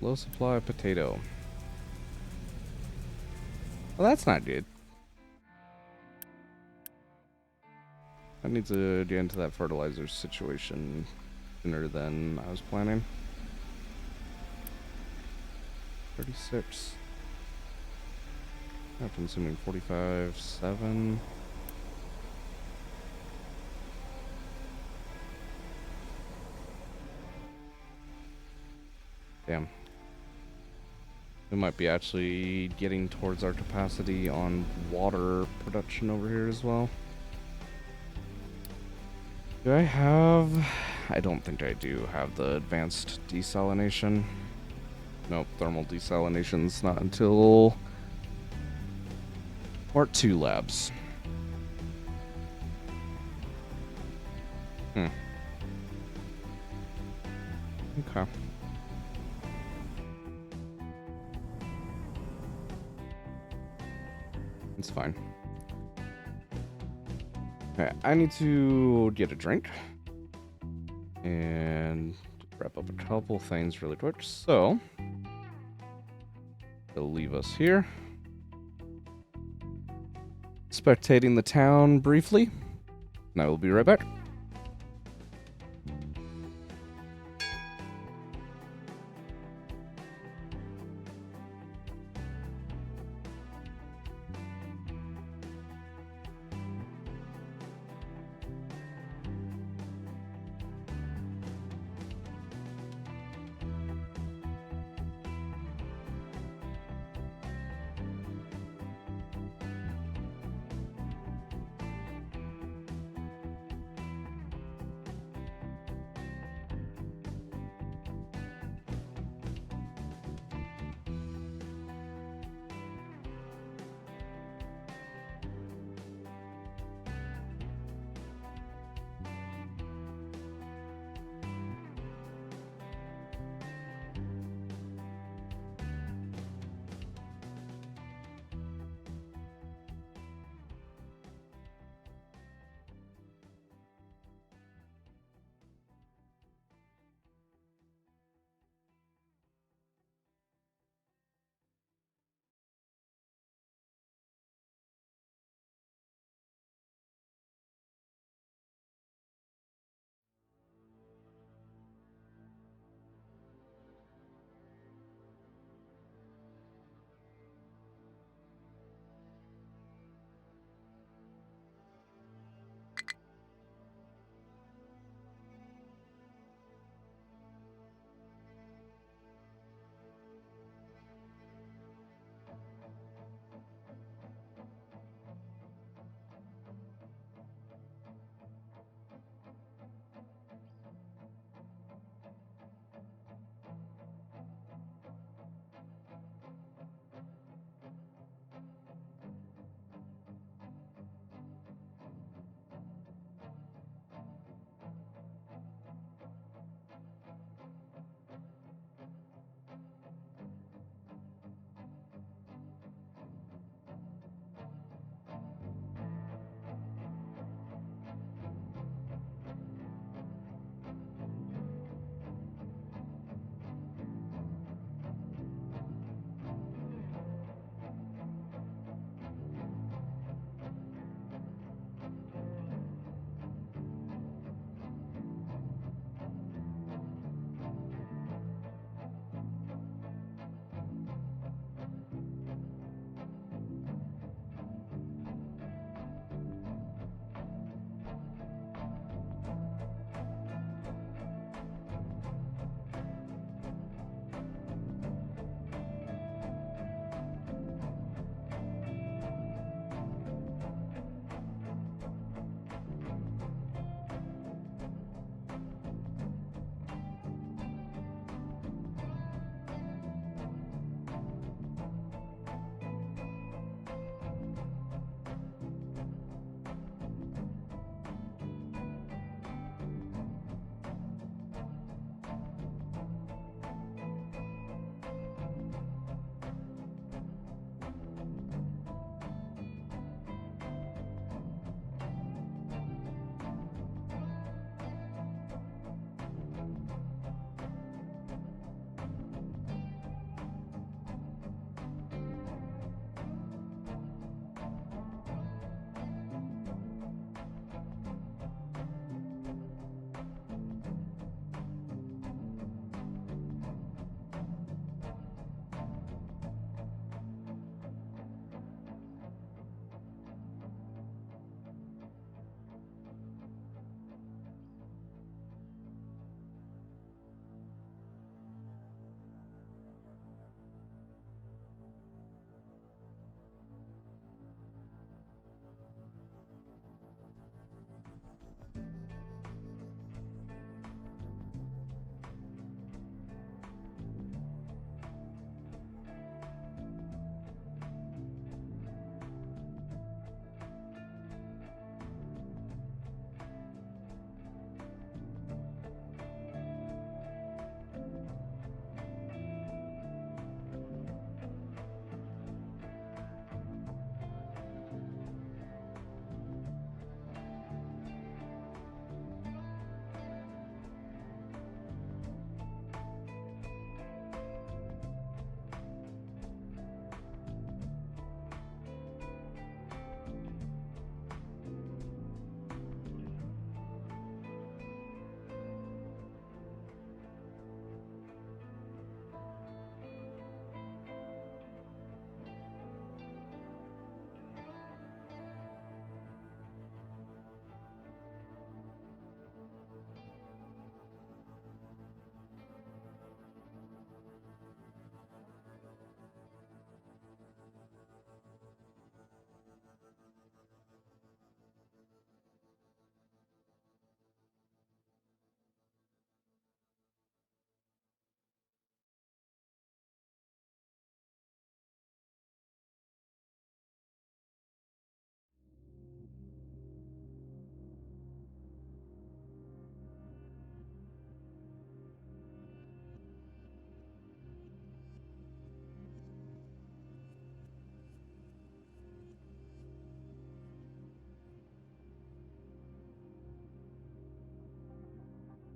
Low supply of potato. Well, that's not good. I need to get into that fertilizer situation sooner than I was planning. 36. I'm consuming 45.7. Damn. We might be actually getting towards our capacity on water production over here as well. Do I have... I don't think I do have the advanced desalination. Nope, thermal desalination's not until Part 2 labs. Okay. It's fine. Okay, I need to get a drink. And wrap up a couple things really quick. So, they'll leave us here. Spectating the town briefly. And I will be right back.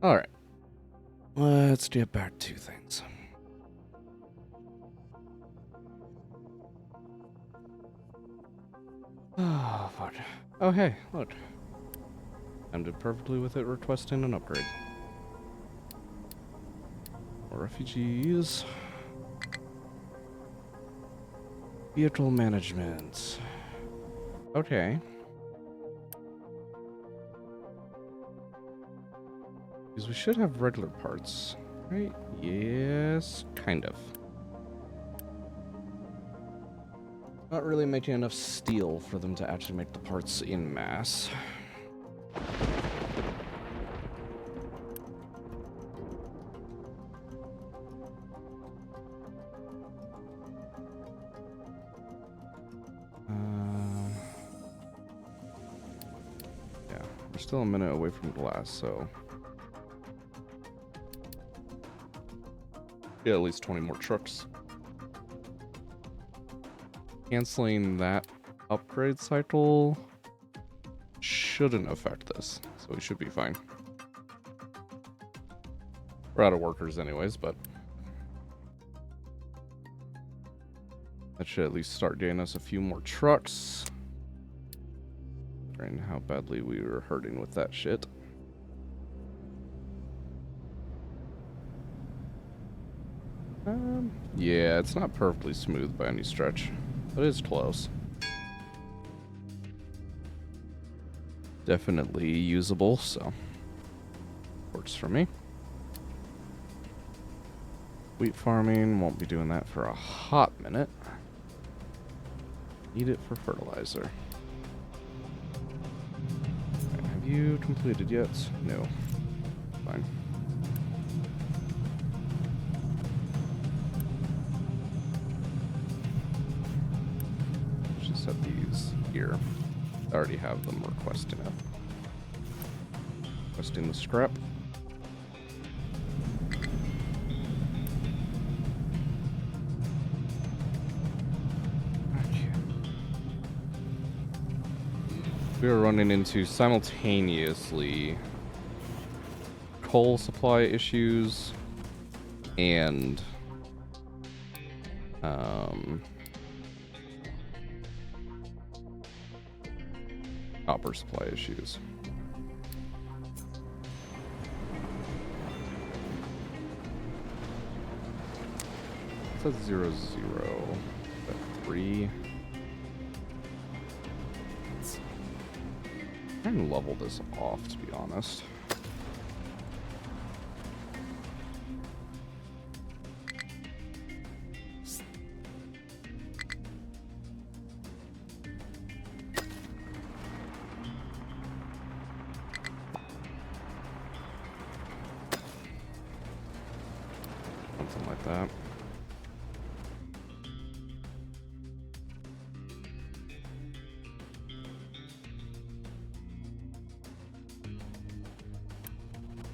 Alright. Let's get back to things. Oh, fuck. Oh, hey, look. Ended perfectly with it requesting an upgrade. More refugees. Vehicle management. Okay. Because we should have regular parts, right? Yes, kind of. Not really making enough steel for them to actually make the parts in mass. Yeah, we're still a minute away from glass, so yeah, at least 20 more trucks. Canceling that upgrade cycle shouldn't affect this, so we should be fine. We're out of workers anyways, but that should at least start getting us a few more trucks. And how badly we were hurting with that shit. Yeah, it's not perfectly smooth by any stretch, but it's close. Definitely usable, so works for me. Wheat farming, won't be doing that for a hot minute. Need it for fertilizer. Okay, have you completed yet? No. Fine. Just set these here. I already have them requesting it. Requesting the scrap. We are running into simultaneously coal supply issues and copper supply issues. It says 0, 0. But 3. I'm trying to level this off, to be honest. Something like that.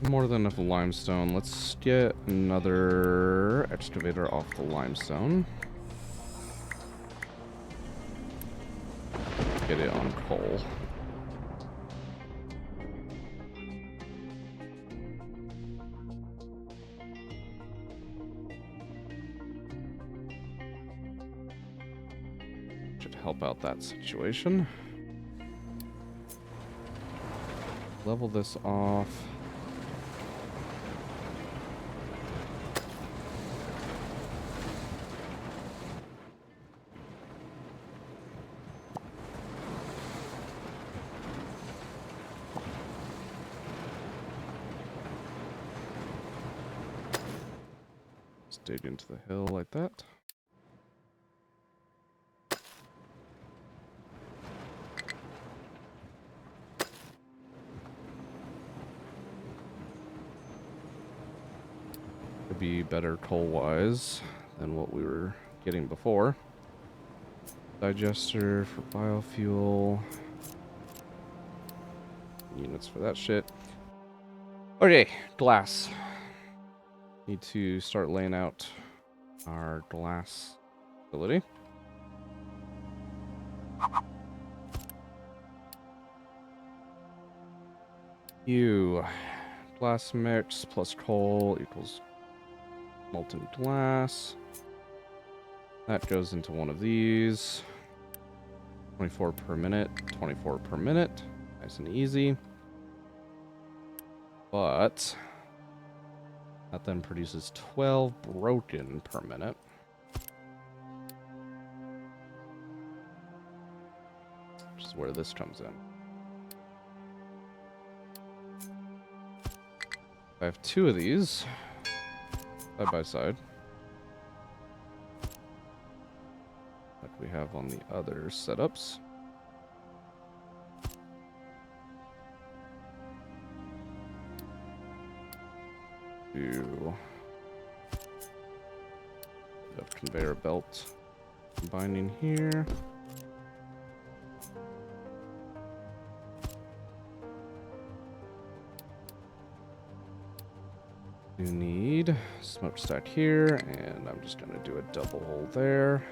More than enough limestone. Let's get another excavator off the limestone. Get it on coal. Should help out that situation. Level this off. Dig into the hill like that. Could be better coal-wise than what we were getting before. Digester for biofuel. Units for that shit. Okay, glass. Need to start laying out our glass facility. You Glass mix plus coal equals molten glass. That goes into one of these. 24 per minute, 24 per minute. Nice and easy. But that then produces 12 broken per minute. Which is where this comes in. I have 2 of these side by side, like we have on the other setups. Do conveyor belt combining here. You need smokestack here, and I'm just gonna do a double hole there.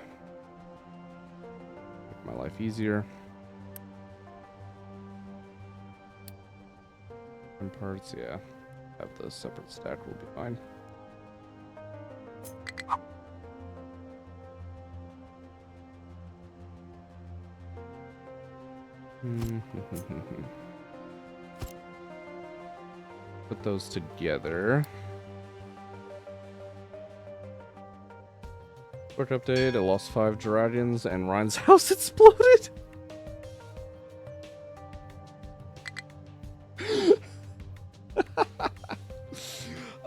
Make my life easier. And parts, yeah. Have the separate stack will be fine. Put those together. Quick update, I lost 5 dragons and Ryan's house exploded.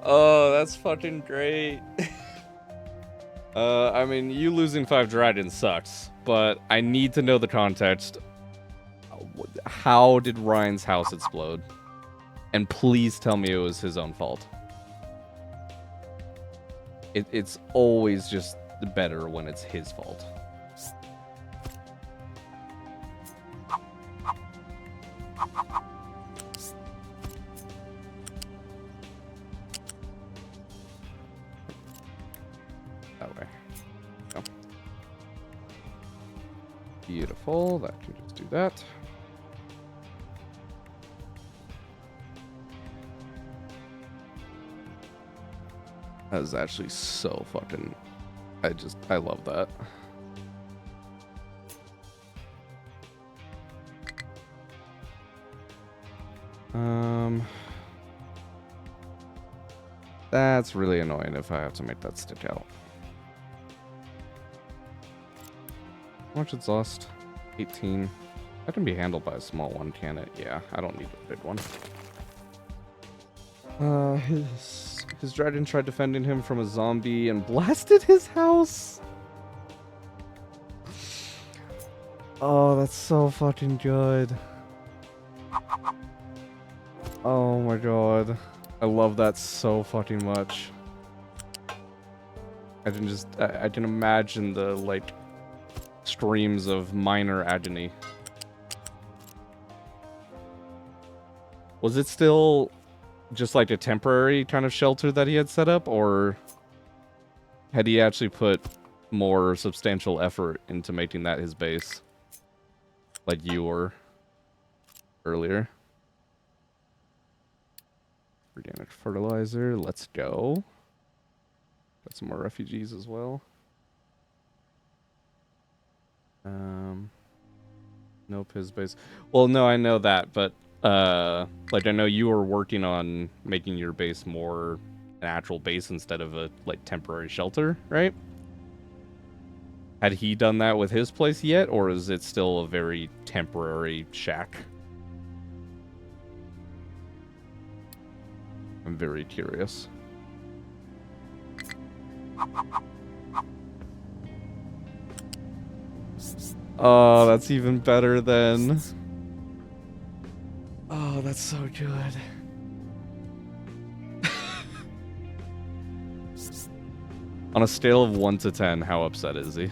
Oh, that's fucking great. I mean, you losing 5 dragons sucks, but I need to know the context. How did Ryan's house explode? And please tell me it was his own fault. It's always just better when it's his fault. That way. Oh. Beautiful. That can just do that. That is actually so fucking... I love that. That's really annoying if I have to make that stick out. How much exhaust? 18. That can be handled by a small one, can it? Yeah, I don't need a big one. His dragon tried defending him from a zombie and blasted his house. Oh, that's so fucking good. Oh my god. I love that so fucking much. I can imagine the, like, streams of minor agony. Was it still just like a temporary kind of shelter that he had set up, or had he actually put more substantial effort into making that his base? Like you were earlier. Organic fertilizer, let's go. Got some more refugees as well. Nope, his base. Well, no, I know that, but like I know you were working on making your base more an actual base instead of a like temporary shelter, right? Had he done that with his place yet, or is it still a very temporary shack? I'm very curious. Oh, that's even better then. Oh, that's so good. On a scale of 1 to 10, how upset is he?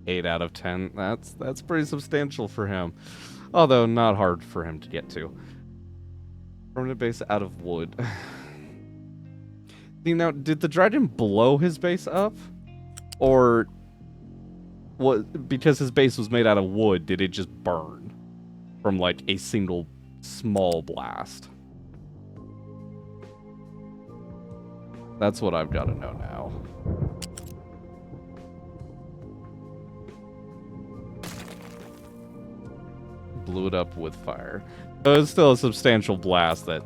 Eight out of 10. That's pretty substantial for him. Although not hard for him to get to. Permanent base out of wood. See, now, did the dragon blow his base up? Or what? Because his base was made out of wood, did it just burn from like a single small blast? That's what I've got to know now. Blew it up with fire. But it's still a substantial blast that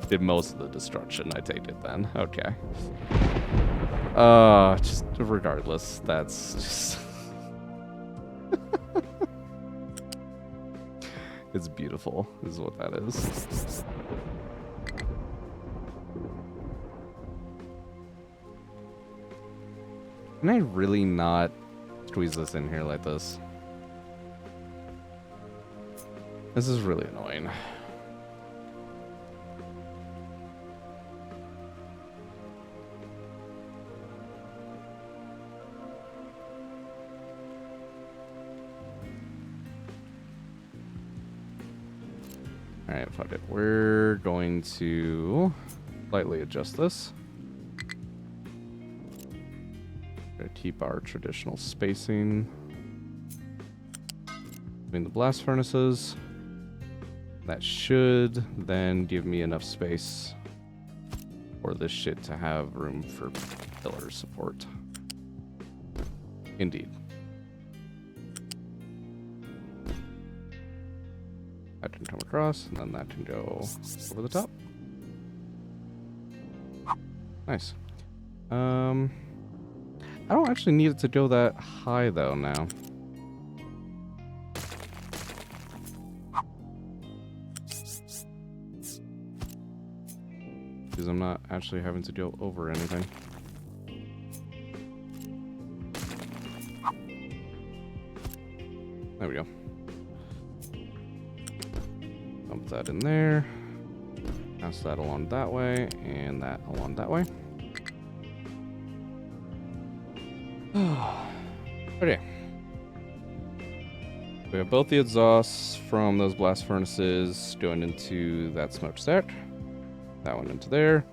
did most of the destruction, I take it then. Okay. Just regardless, that's just... It's beautiful, is what that is. Can I really not squeeze this in here like this? This is really annoying. Alright, fuck it. We're going to slightly adjust this. Gonna keep our traditional spacing between the blast furnaces. That should then give me enough space for this shit to have room for pillar support. Indeed. That can come across, and then that can go over the top. Nice. I don't actually need it to go that high, though, now. Because I'm not actually having to go over anything. There we go. Dump that in there. Pass that along that way, and that along that way. Okay. We have both the exhausts from those blast furnaces going into that smokestack. That one into there.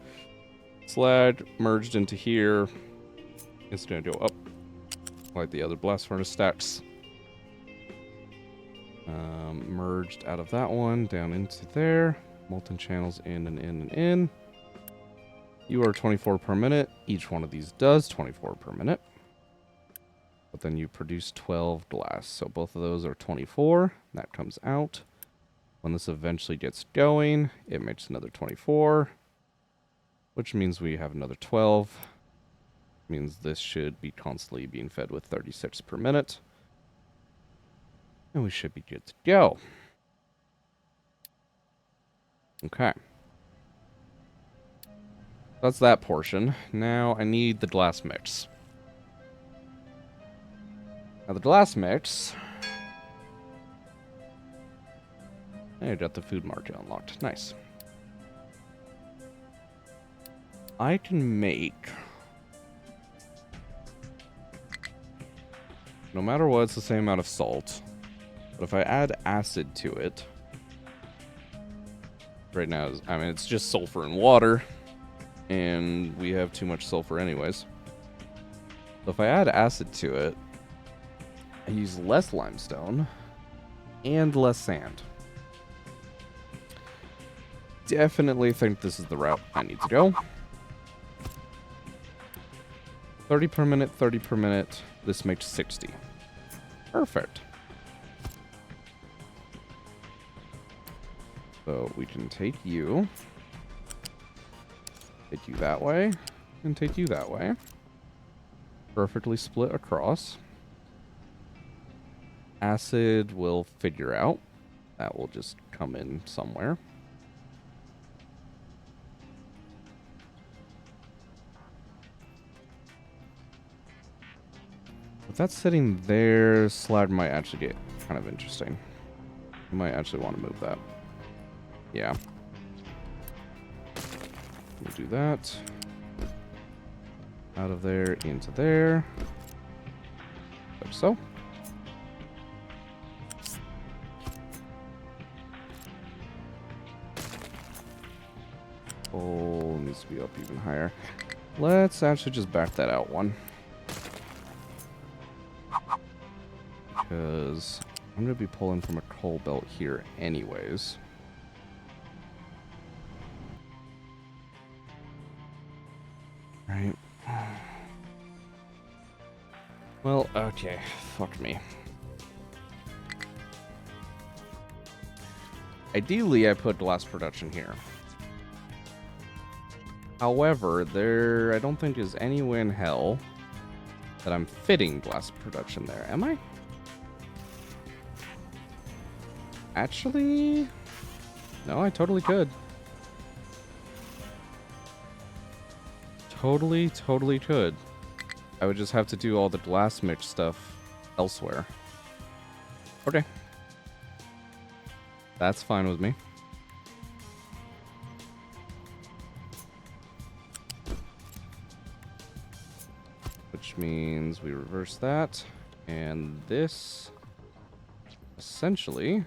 Slag merged into here. It's going to go up like the other blast furnace stacks. Merged out of that one down into there. Molten channels in and in and in. You are 24 per minute. Each one of these does 24 per minute. But then you produce 12 glass. So both of those are 24. That comes out. When this eventually gets going, it makes another 24. Which means we have another 12. Means this should be constantly being fed with 36 per minute. And we should be good to go. Okay. That's that portion. Now I need the glass mix. Now the glass mix... I got the food market unlocked. Nice. I can make... No matter what, it's the same amount of salt. But if I add acid to it... Right now, I mean, it's just sulfur and water. And we have too much sulfur anyways. So if I add acid to it, I use less limestone and less sand. Definitely think this is the route I need to go. 30 per minute, 30 per minute. This makes 60. Perfect. So we can take you that way, and take you that way. Perfectly split across. Acid will figure out. That will just come in somewhere. If that's sitting there, slag might actually get kind of interesting. I might actually want to move that. Yeah. We'll do that. Out of there, into there. Like so. coal needs to be up even higher. Let's actually just back that out one. Because I'm going to be pulling from a coal belt here anyways. Right. Well, okay. Fuck me. Ideally, I put glass production here. However, I don't think there's any way in hell that I'm fitting glass production there. Am I? Actually, no, I totally could. Totally could. I would just have to do all the glass mix stuff elsewhere. Okay. That's fine with me. Which means we reverse that. And this essentially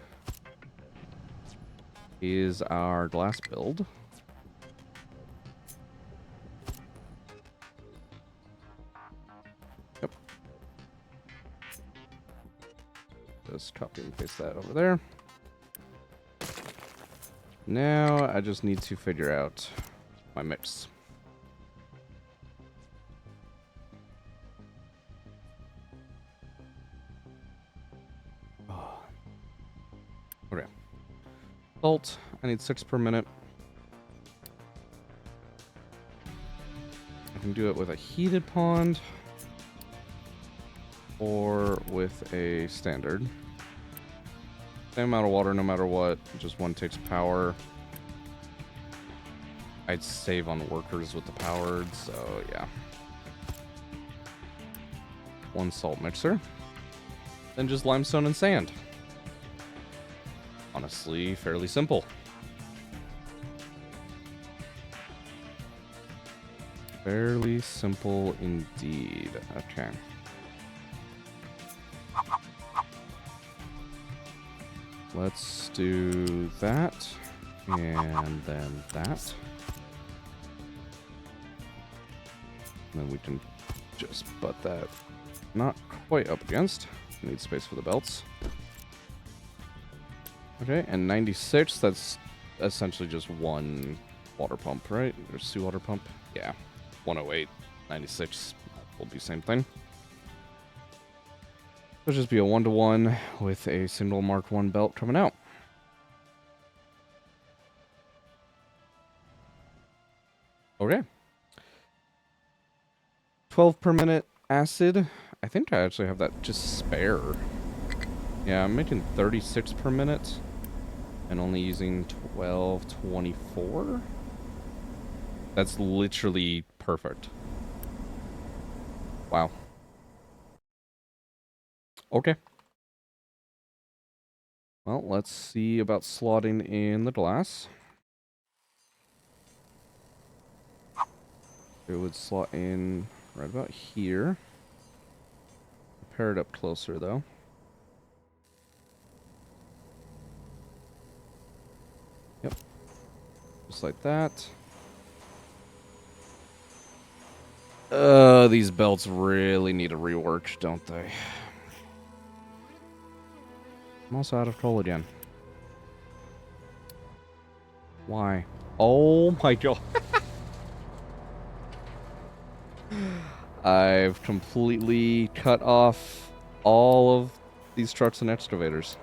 is our glass build. Yep. Just copy and paste that over there. Now I just need to figure out my mix. Okay. Salt, I need 6 per minute. I can do it with a heated pond or with a standard. Same amount of water no matter what, just one takes power. I'd save on workers with the powered, so yeah. One salt mixer. Then just limestone and sand. Honestly, fairly simple. Fairly simple indeed. Okay. Let's do that. And then that. And then we can just butt that not quite up against. Need space for the belts. Okay, and 96, that's essentially just one water pump, right? There's 2 water pump. Yeah, 108, 96 will be same thing. It'll just be a 1-to-1 with a single Mark 1 belt coming out. Okay. 12 per minute acid. I think I actually have that just spare. Yeah, I'm making 36 per minute and only using 1224. That's literally perfect. Wow. Okay. Well, let's see about slotting in the glass. It would slot in right about here. Pair it up closer, though. Yep. Just like that. These belts really need a rework, don't they? I'm also out of coal again. Why? Oh my god. I've completely cut off all of these trucks and excavators.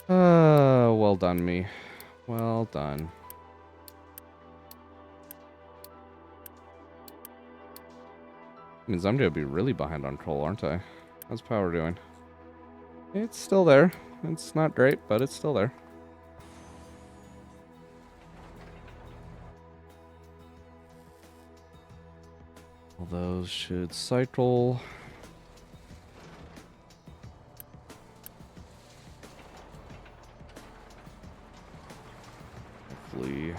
Well done, me. Well done. Means I'm gonna be really behind on coal, aren't I? How's power doing? It's still there. It's not great, but it's still there. All those should cycle. Hopefully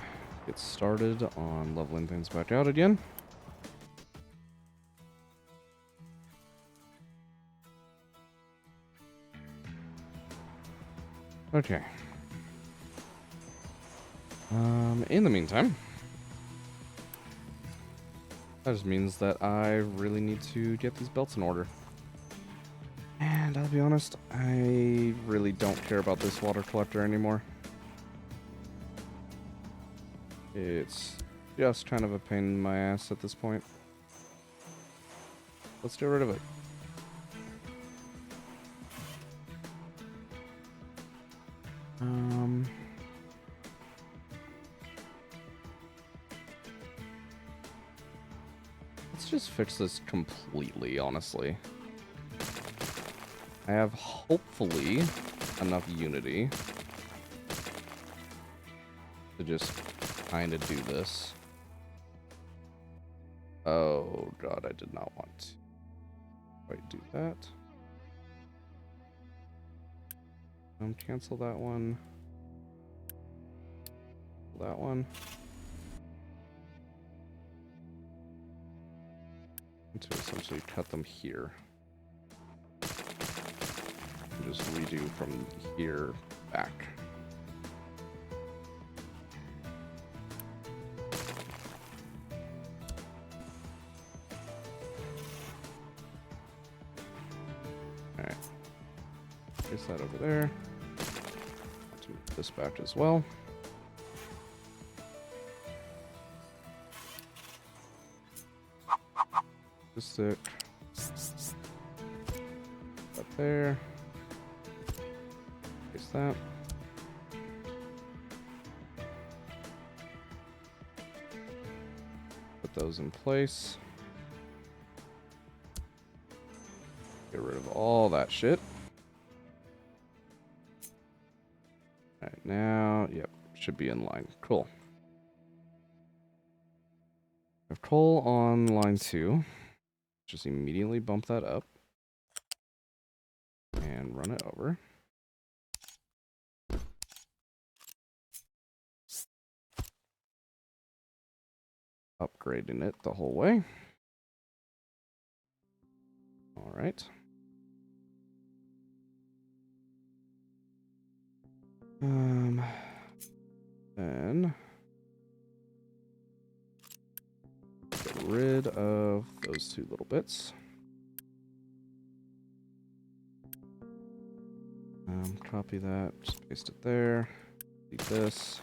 get started on leveling things back out again. Okay. In the meantime, that just means that I really need to get these belts in order. And I'll be honest, I really don't care about this water collector anymore. It's just kind of a pain in my ass at this point. Let's get rid of it. Let's just fix this completely, honestly. I have hopefully enough unity to just kind of do this. Oh god, I did not want to quite do that. Cancel that one. That one. And to essentially cut them here. And just redo from here back. Alright. Place that over there. To move this back as well. Just stick. Up there. Place that. Put those in place. Get rid of all that shit. Alright, now, yep, should be in line. Cool. I have coal on line 2. Just immediately bump that up. And run it over. Upgrading it the whole way. Alright. Then get rid of those 2 little bits. Copy that, just paste it there. Delete this.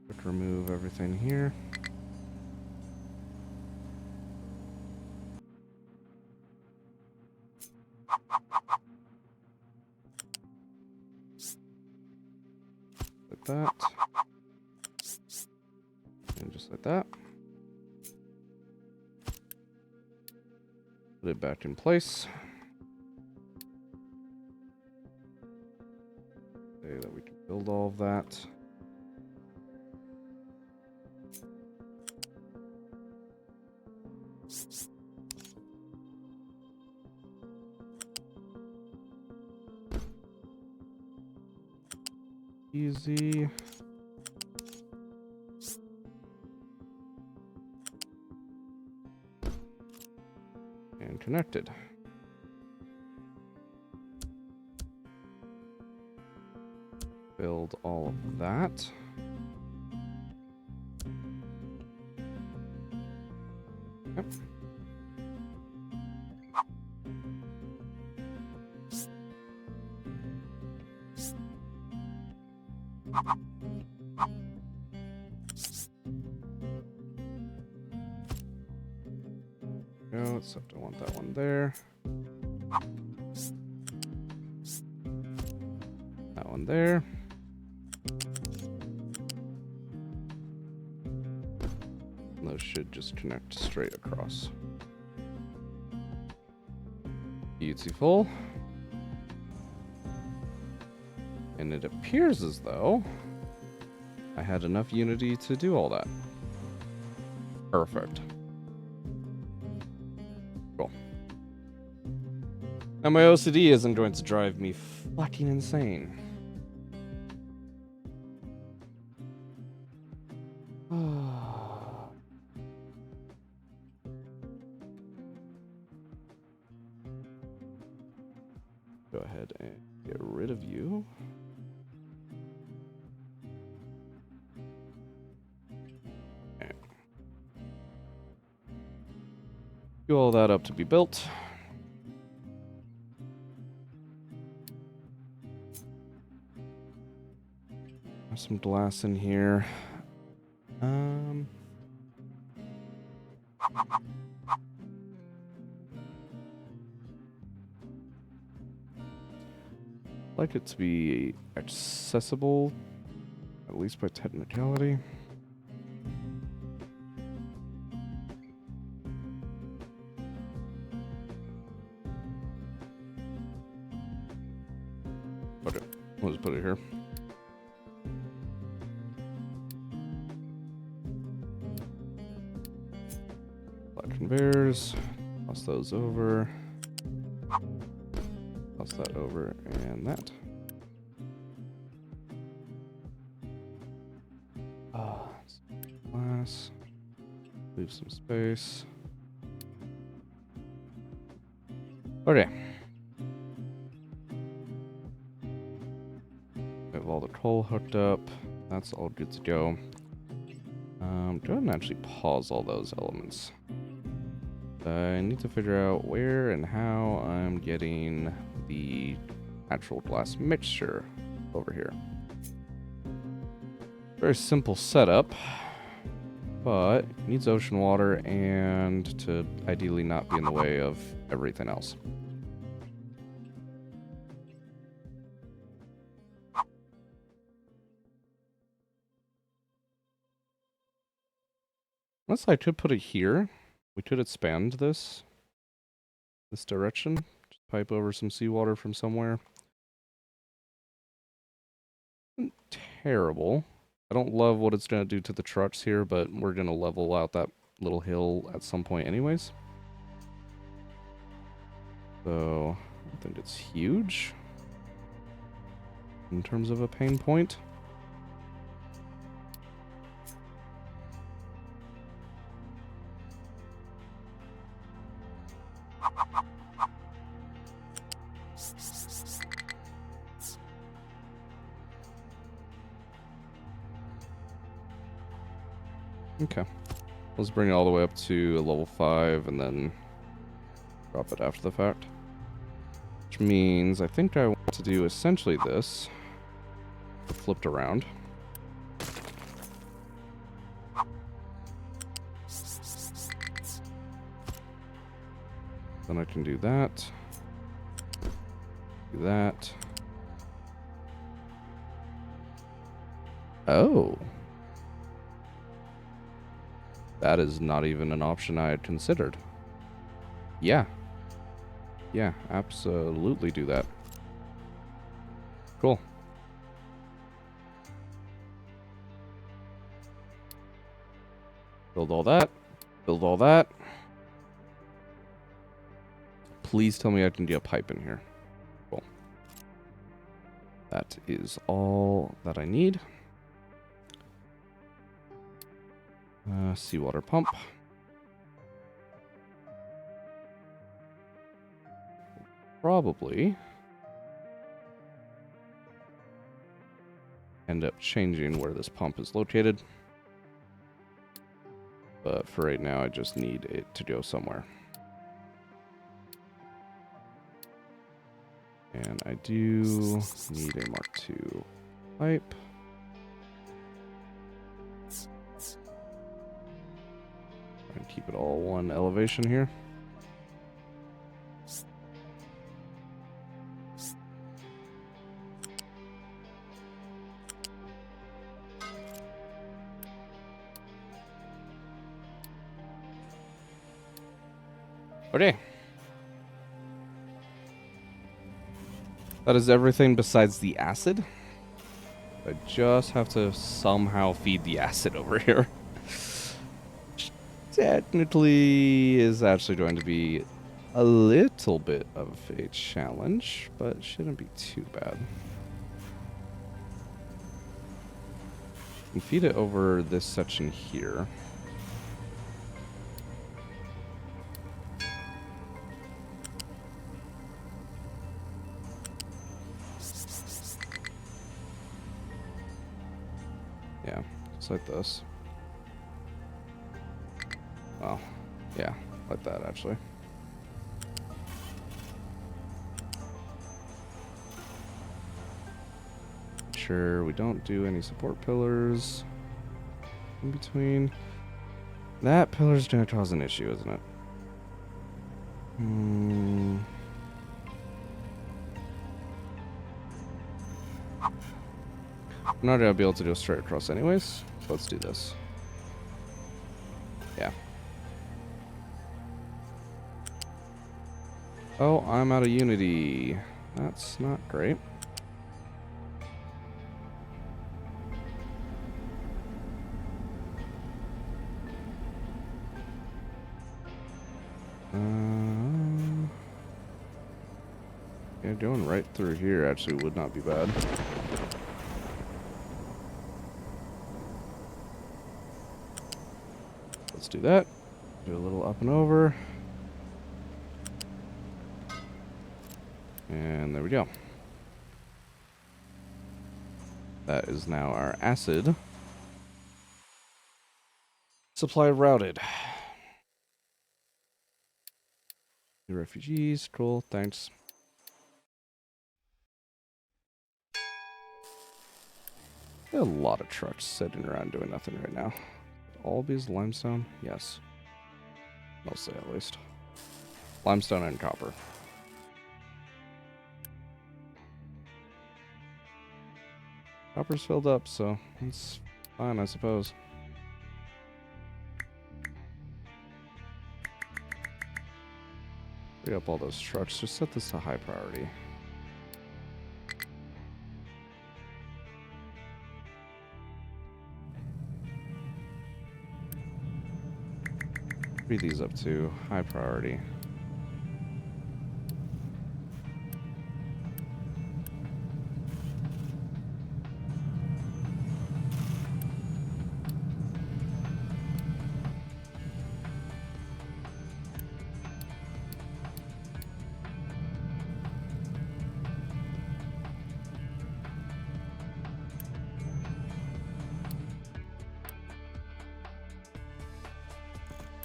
Quick remove everything here. Like that. And just like that. Put it back in place. Okay, that we can build all of that. Easy. And connected. Build all of that. Yep. Go, except I want that one there. That one there. And those should just connect straight across. Beautiful. And it appears as though I had enough unity to do all that. Perfect. Cool. Now my OCD isn't going to drive me fucking insane. Go ahead and get rid of you. Do all that up to be built. There's some glass in here. Like it to be accessible, at least by technicality. Okay, we'll just put it here. Black conveyors, toss those over. Toss that over and that. Glass. Leave some space. Okay. We have all the coal hooked up. That's all good to go. Go ahead and actually pause all those elements. I need to figure out where and how I'm getting the actual glass mixture over here. Very simple setup, but it needs ocean water and to ideally not be in the way of everything else. Unless I could put it here. We could expand this direction. Just pipe over some seawater from somewhere. Isn't terrible. I don't love what it's going to do to the trucks here, but we're going to level out that little hill at some point anyways. So, I think it's huge in terms of a pain point. Okay, let's bring it all the way up to level 5 and then drop it after the fact. Which means I think I want to do essentially this, flipped around. Then I can do that. Do that. Oh. That is not even an option I had considered. Yeah. Yeah, absolutely do that. Cool. Build all that. Build all that. Please tell me I can get a pipe in here. Cool. That is all that I need. Seawater pump. Probably end up changing where this pump is located. But for right now, I just need it to go somewhere. And I do need a Mark II pipe. And keep it all one elevation here. Okay. That is everything besides the acid. I just have to somehow feed the acid over here. Technically is actually going to be a little bit of a challenge, but shouldn't be too bad. You can feed it over this section here. Yeah, just like this. Well, yeah, Like that, actually. Sure, we don't do any support pillars in between. That pillar's gonna cause an issue, isn't it? I'm not gonna be able to go straight across anyways, so let's do this. Yeah. Oh, I'm out of unity. That's not great. Yeah, going right through here actually would not be bad. Let's do that. Do a little up and over. And there we go. That is now our acid supply routed. The refugees, cool, thanks. There are a lot of trucks sitting around doing nothing right now. All these limestone? Yes. Mostly, at least. Limestone and copper. Copper's filled up, so it's fine, I suppose. Free up all those trucks. Just set this to high priority. Free these up to high priority.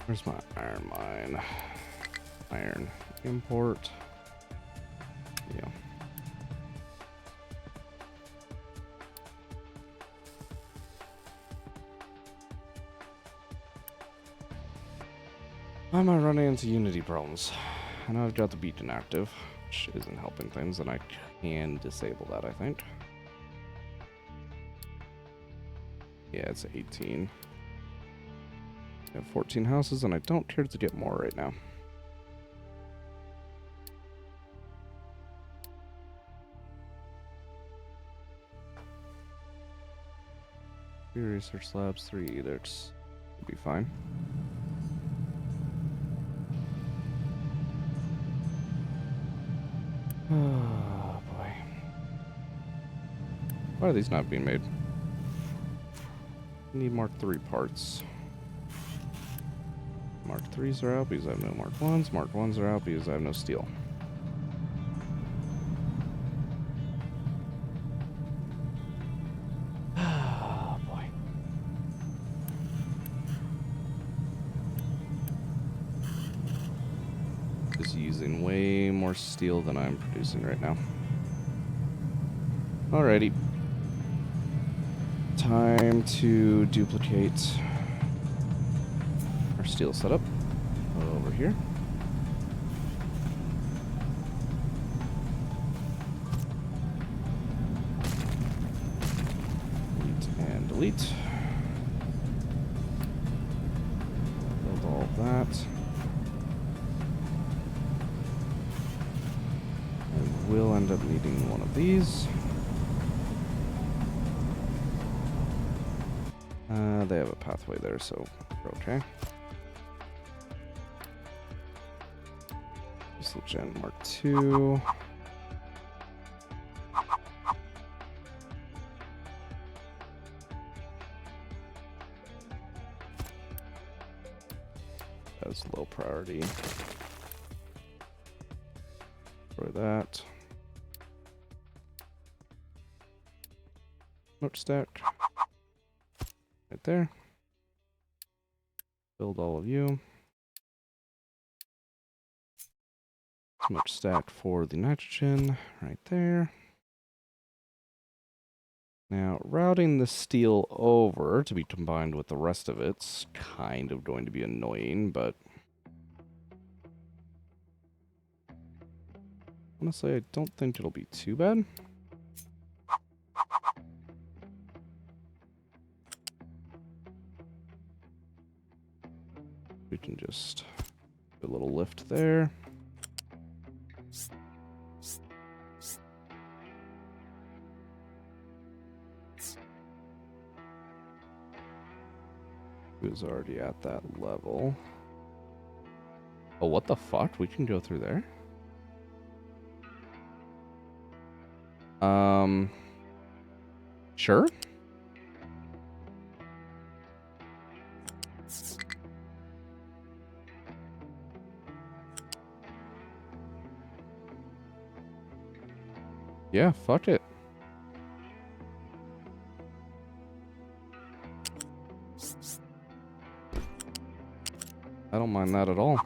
Where's my iron mine? Iron import. Yeah. Why am I running into Unity problems? I know I've got the beacon active, which isn't helping things, and I can disable that, I think. Yeah, it's 18. I have 14 houses, and I don't care to get more right now. Three research labs, 3 edicts. Would be fine. Oh boy. Why are these not being made? I need Mark 3 parts. Mark 3s are out because I have no Mark 1s. Mark 1s are out because I have no steel. Oh boy. Just using way more steel than I'm producing right now. Alrighty. Time to duplicate our steel setup over here. Delete and delete. Build all of that. I will end up needing one of these. They have a pathway there, so we're okay. Diesel Gen Mark II. That's low priority for that. Smokestack. Right there. Build all of you. Too much stack for the nitrogen right there. Now, routing the steel over to be combined with the rest of it's kind of going to be annoying, but honestly, I don't think it'll be too bad. We can just do a little lift there. Who's already at that level? Oh, what the fuck? We can go through there? Sure. Yeah, fuck it. I don't mind that at all.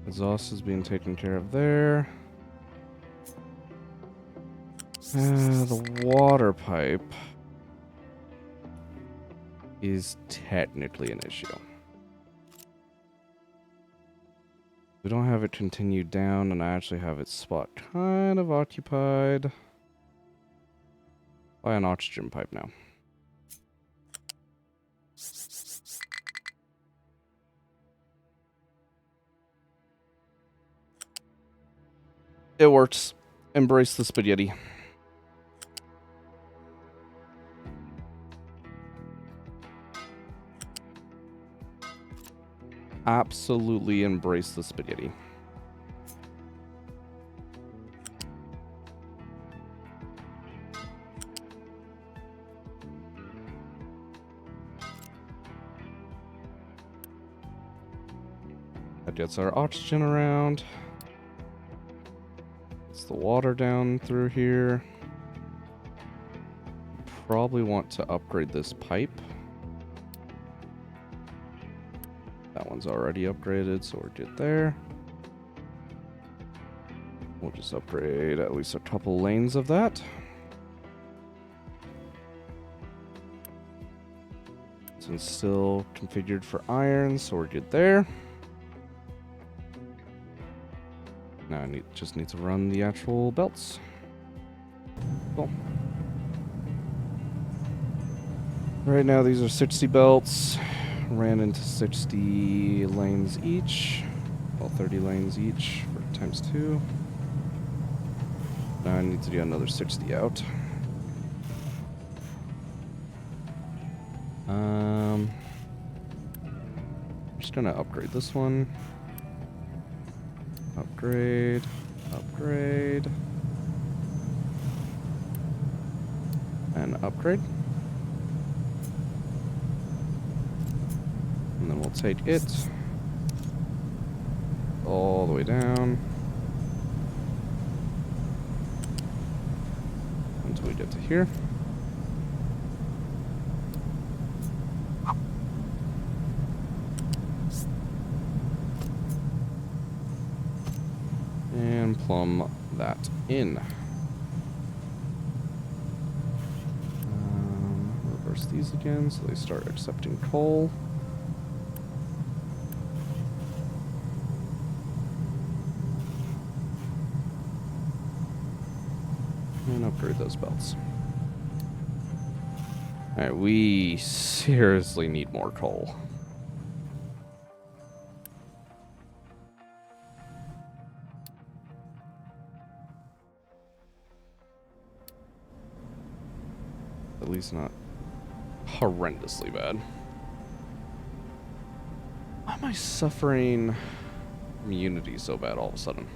Exhaust is being taken care of there. The water pipe is technically an issue. We don't have it continued down, and I actually have its spot kind of occupied by an oxygen pipe now. It works. Embrace the spaghetti. Absolutely embrace the spaghetti. That gets our oxygen around. Gets the water down through here. Probably want to upgrade this pipe. That one's already upgraded, so we're good there. We'll just upgrade at least a couple lanes of that. This one's still configured for iron, so we're good there. Now I just need to run the actual belts. Cool. Right now these are 60 belts. Ran into 60 lanes each. Well, 30 lanes each for times 2. Now I need to do another 60 out. I'm just gonna upgrade this one. Upgrade. Upgrade. And upgrade. And then we'll take it all the way down until we get to here. And plumb that in. Reverse these again so they start accepting coal. And upgrade those belts. Alright, we seriously need more coal. At least not horrendously bad. Why am I suffering immunity so bad all of a sudden?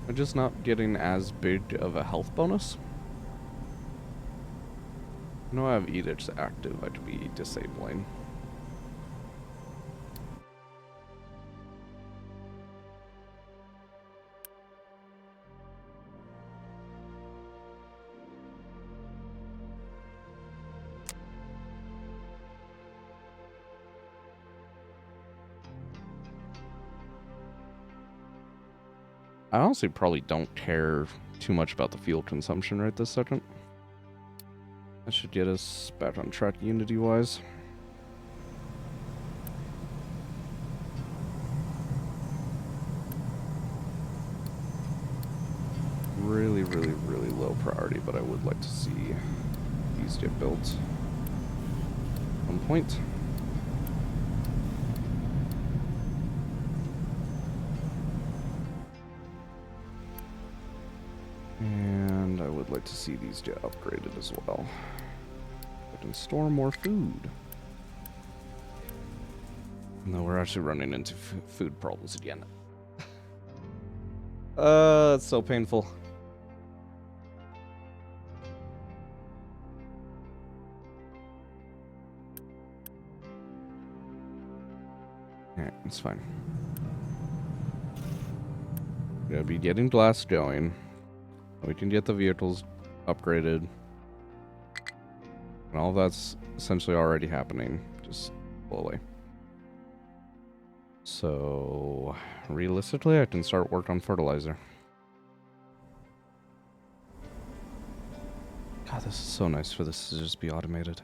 I'm just not getting as big of a health bonus. I know I have edicts active, I could be disabling. I honestly probably don't care too much about the fuel consumption right this second. That should get us back on track Unity-wise. Really, really, really low priority, but I would like to see these get built at one point. And I would like to see these get upgraded as well. I can store more food. No, we're actually running into food problems again. It's so painful. Alright, it's fine. Gonna be getting glass going. We can get the vehicles upgraded. And all that's essentially already happening, just slowly. So, realistically, I can start work on fertilizer. God, this is so nice for this to just be automated.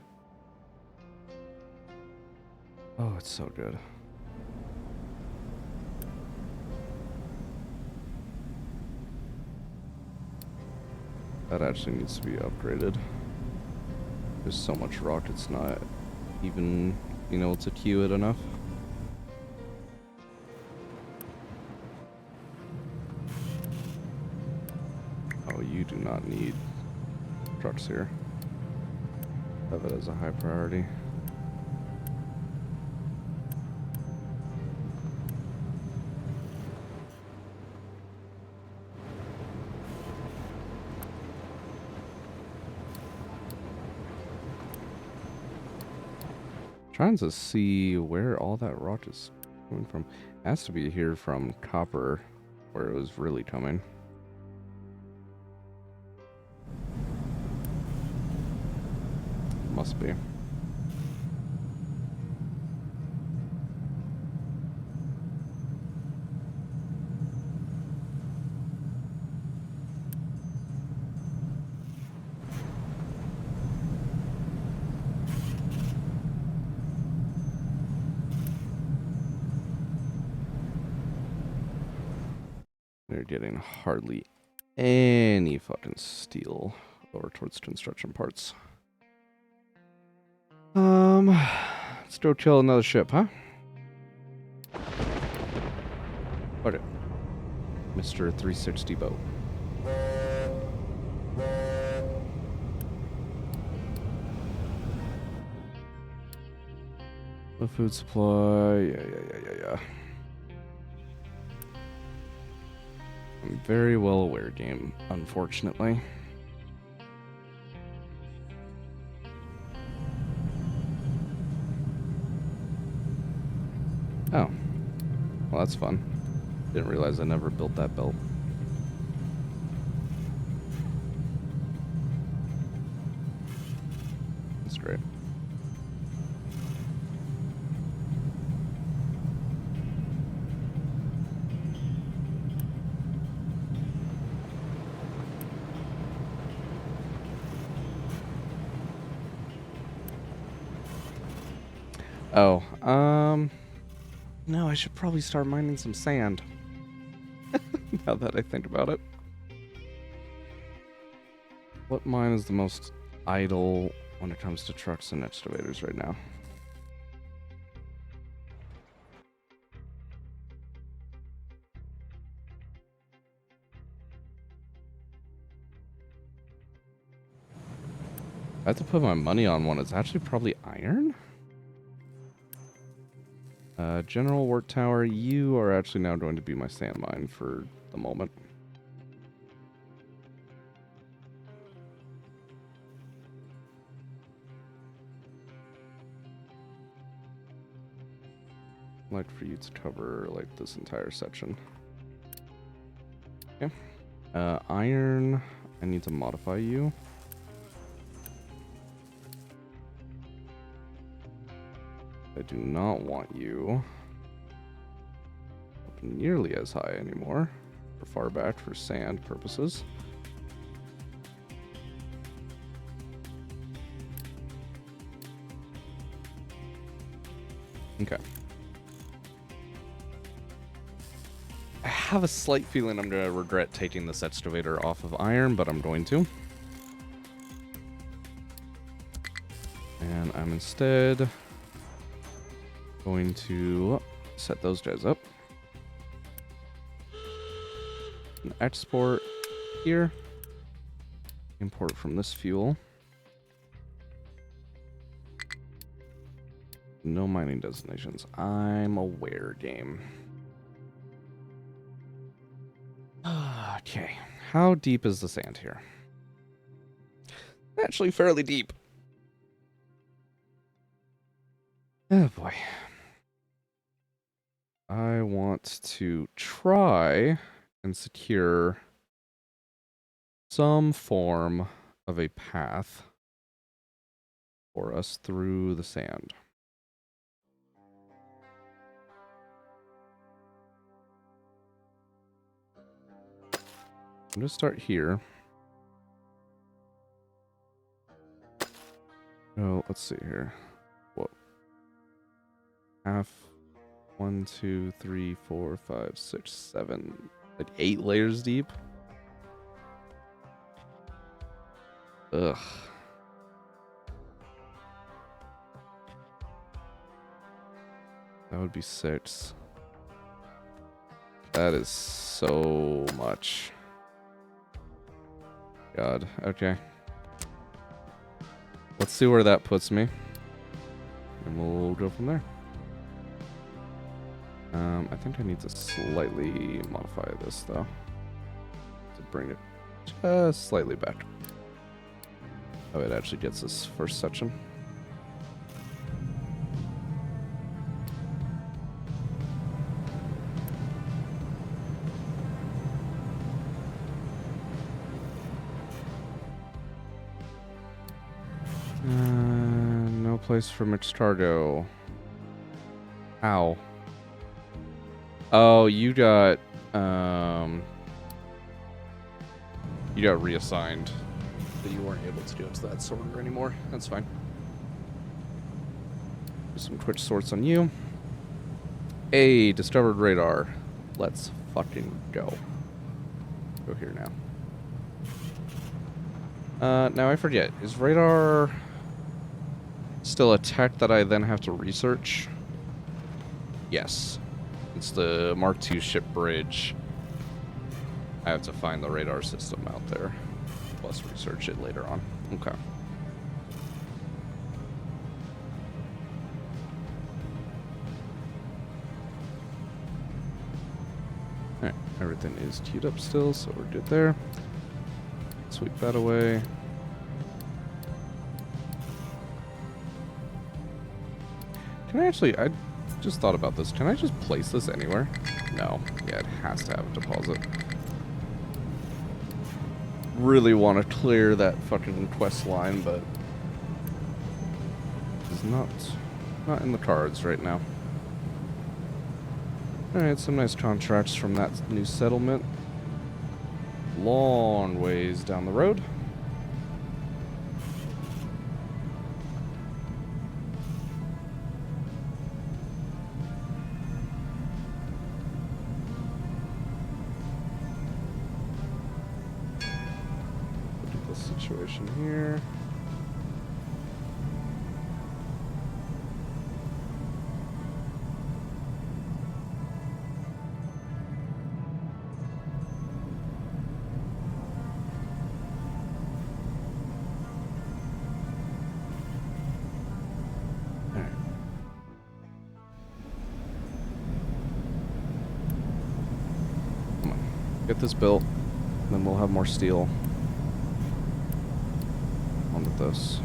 Oh, it's so good. That actually needs to be upgraded. There's so much rock, it's not even being able to queue it enough. Oh, you do not need trucks here. Have it as a high priority. Trying to see where all that rock is coming from. It has to be here from copper, where it was really coming. Must be. They're getting hardly any fucking steel over towards construction parts. Let's go kill another ship, huh? Okay. Mr. 360 boat. The food supply, yeah. I'm very well aware, game, unfortunately. Oh. Well, that's fun. Didn't realize I never built that belt. That's great. Oh, no, I should probably start mining some sand. Now that I think about it. What mine is the most idle when it comes to trucks and excavators right now? I have to put my money on one. It's actually probably iron? General Work Tower, you are actually now going to be my sand mine for the moment. I'd like for you to cover like this entire section. Okay. Iron, I need to modify you. I do not want you up nearly as high anymore. far back for sand purposes. Okay. I have a slight feeling I'm going to regret taking this excavator off of iron, but I'm going to. And I'm instead going to set those guys up. And export here. Import from this fuel. No mining designations. I'm aware, game. Okay. How deep is the sand here? Actually, fairly deep. Oh boy. I want to try and secure some form of a path for us through the sand. I'm going to start here. Oh, let's see here. Whoa. Half. 1, 2, 3, 4, 5, 6, 7. Like 8 layers deep. Ugh. That would be 6. That is so much. God. Okay. Let's see where that puts me. And we'll go from there. I think I need to slightly modify this, though. To bring it just slightly back. Oh, it actually gets this first section. No place for mixed cargo. Ow. Oh, you got reassigned. That you weren't able to go into that sorter anymore. That's fine. Do some quick sorts on you. Hey, discovered radar. Let's fucking go. Go here now. Now I forget. Is radar still a tech that I then have to research? Yes. It's the Mark II ship bridge. I have to find the radar system out there. Plus research it later on. Okay. Alright, everything is queued up still, so we're good there. Sweep that away. Can I actually... I just thought about this. Can I just place this anywhere? No. Yeah, it has to have a deposit. Really want to clear that fucking quest line, but it's not in the cards right now. Alright, some nice contracts from that new settlement. Long ways down the road. Situation here. All right. Come on. Get this built, and then we'll have more steel. With this.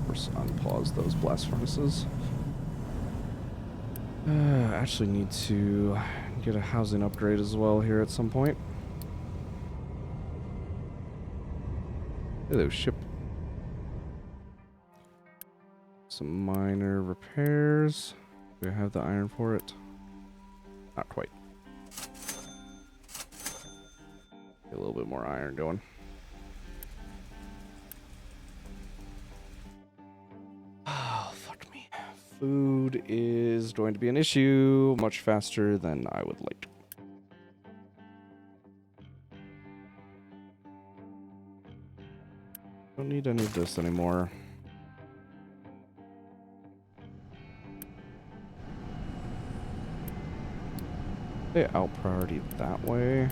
First, unpause those blast furnaces. Actually need to get a housing upgrade as well here at some point. Hello, ship. Some minor repairs. Do I have the iron for it? Not quite. Get a little bit more iron going. Oh, fuck me. Food is going to be an issue much faster than I would like. Don't need any of this anymore. Okay, out priority that way.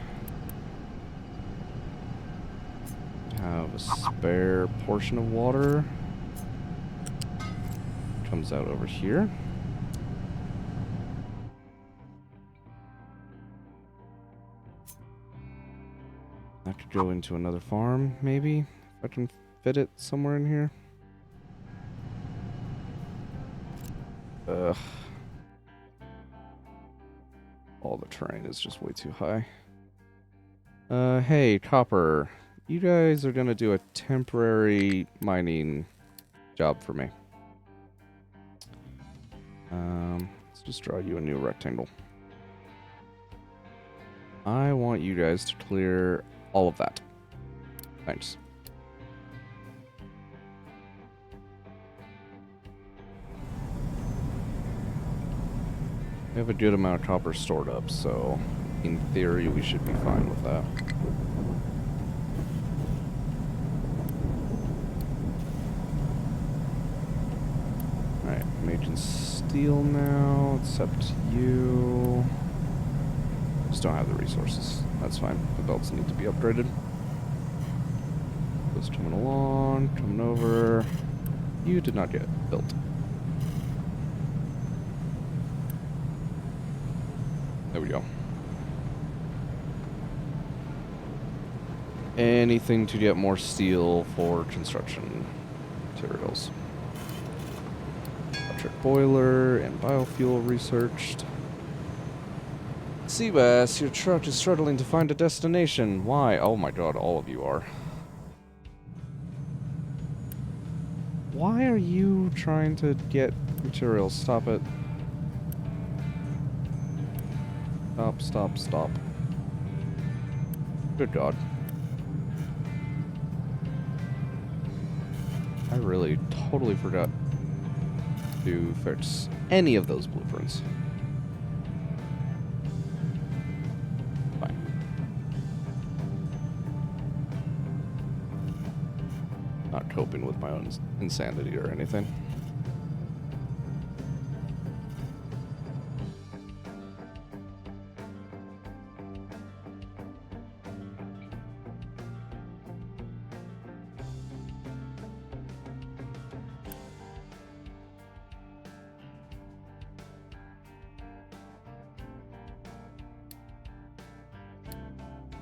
Have a spare portion of water. Comes out over here. That could go into another farm, maybe, if I can fit it somewhere in here. Ugh. All the terrain is just way too high. Hey, Copper. You guys are gonna do a temporary mining job for me. Let's just draw you a new rectangle. I want you guys to clear all of that. Thanks. We have a good amount of copper stored up, so in theory we should be fine with that. Alright, making steel now, except you. Just don't have the resources. That's fine. The belts need to be upgraded. Those coming along, coming over. You did not get built. There we go. Anything to get more steel for construction materials. Electric boiler and biofuel researched. Seabass, your truck is struggling to find a destination. Why? Oh my god, all of you are. Why are you trying to get materials? Stop it. Stop, stop, stop. Good god. I really totally forgot to fix any of those blueprints. Fine. Not coping with my own insanity or anything.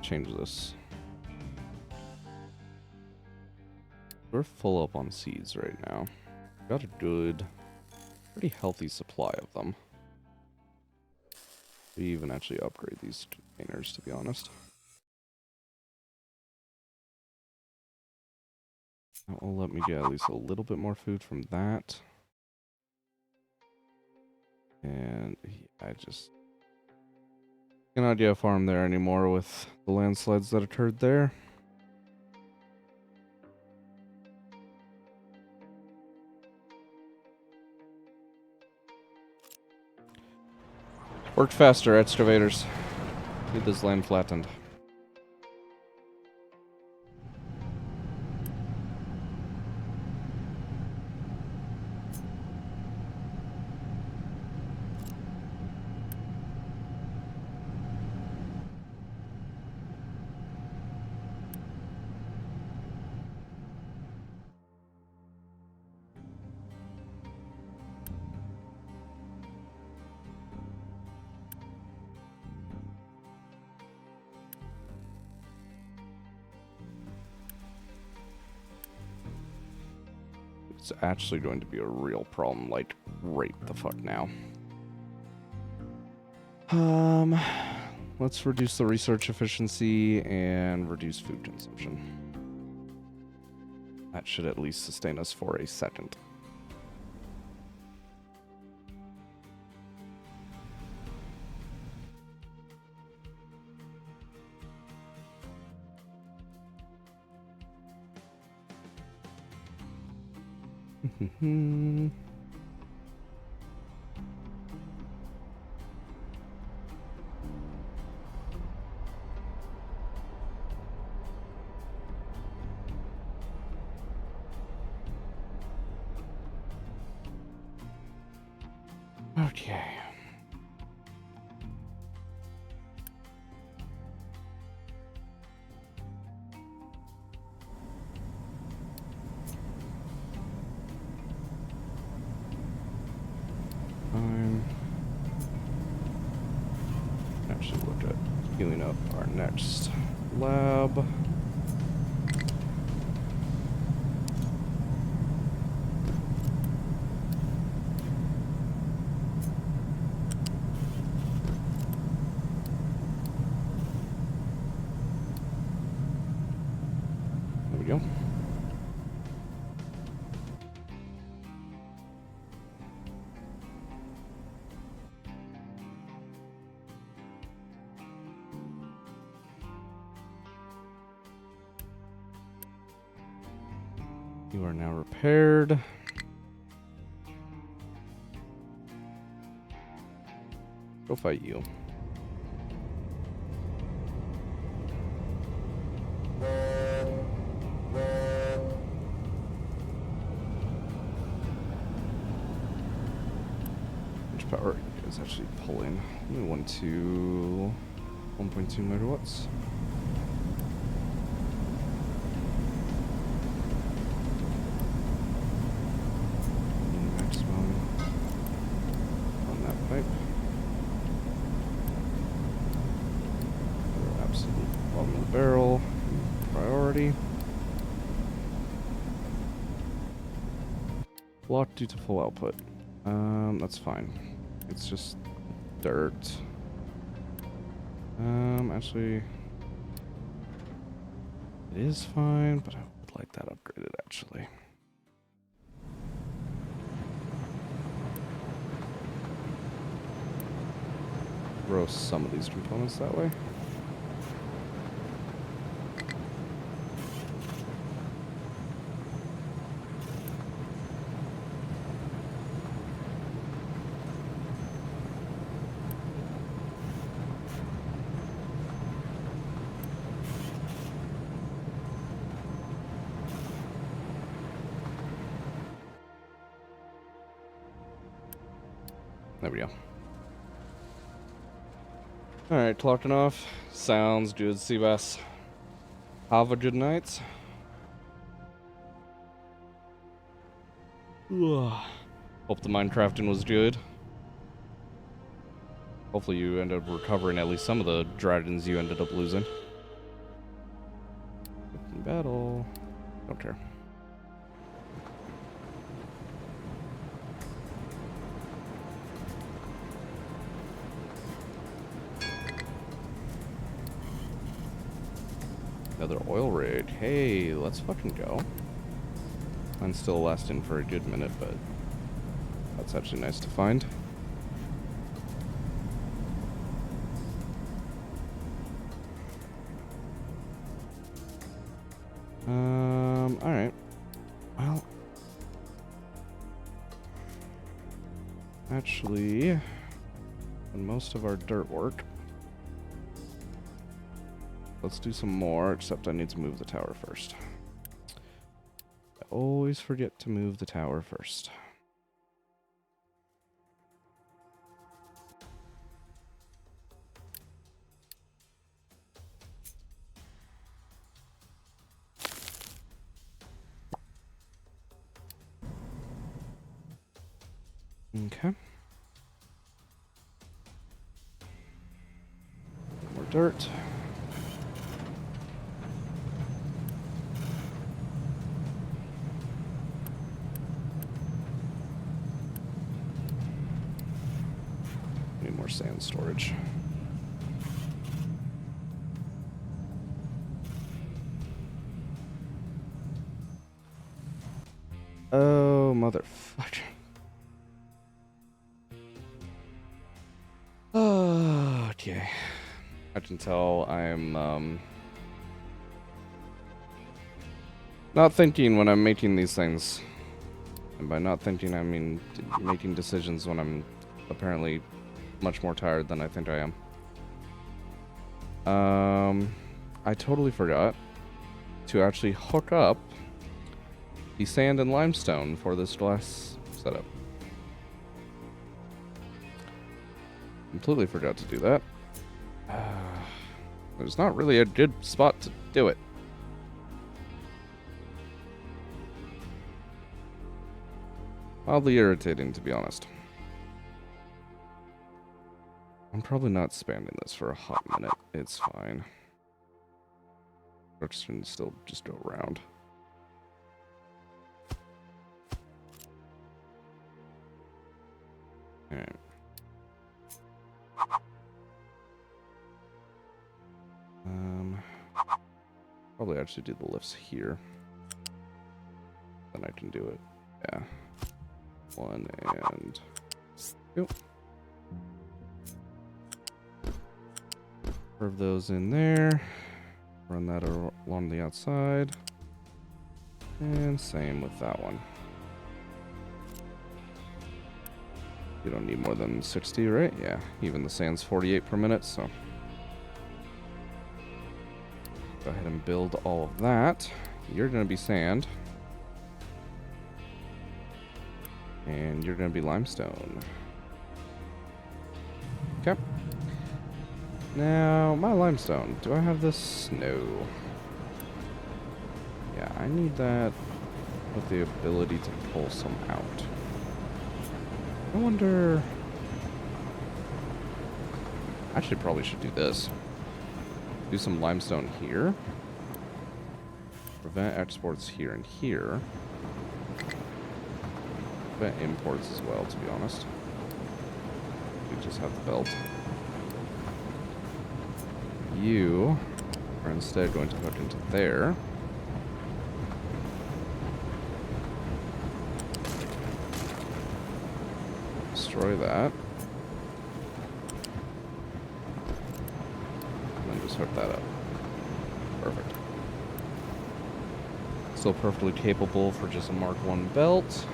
Change this. We're full up on seeds right now. Got a good, pretty healthy supply of them. We even actually upgrade these containers, to be honest. That will let me get at least a little bit more food from that. And I just cannot get a farm there anymore with the landslides that occurred there. Work faster, excavators. Need this land flattened. It's actually going to be a real problem, like, right the fuck now. Let's reduce the research efficiency and reduce food consumption. That should at least sustain us for a second. Okay. Actually look at healing up our next lab. There we go. You are now repaired. Go fight you. Which power is actually pulling? Only 1.2 megawatts. Barrel priority. Blocked due to full output. That's fine. It's just dirt. Actually, it is fine, but I would like that upgraded actually. Roast some of these components that way. There we go. Alright, clocking off. Sounds good, Seabass. Have a good night. Hope the Minecrafting was good. Hopefully you ended up recovering at least some of the dragons you ended up losing. Battle. Don't care. Another oil rig. Hey, let's fucking go. Mine's still lasting for a good minute, but that's actually nice to find. Alright. Well, actually, in most of our dirt work, let's do some more, except I need to move the tower first. I always forget to move the tower first. Okay. More dirt. Need more sand storage. motherfucker. Oh, okay. I can tell I'm not thinking when I'm making these things. And by not thinking, I mean making decisions when I'm apparently much more tired than I think I am. I totally forgot to actually hook up the sand and limestone for this glass setup. Completely forgot to do that. There's not really a good spot to do it. Mildly irritating, to be honest. I'm probably not spamming this for a hot minute. It's fine. Or can still just go around. Alright. Probably actually do the lifts here. Then I can do it. Yeah. 1 and 2. Curve those in there. Run that along the outside. And same with that one. You don't need more than 60, right? Yeah, even the sand's 48 per minute, so. Go ahead and build all of that. You're gonna be sand. And you're gonna be limestone. Okay. Now, my limestone. Do I have this? No. Yeah, I need that with the ability to pull some out. I wonder... Actually, probably should do this. Do some limestone here. Prevent exports here and here. Prevent imports as well, to be honest. We just have the belt. You are instead going to hook into there. Destroy that. And then just hook that up. Perfect. Still perfectly capable for just a Mark 1 belt.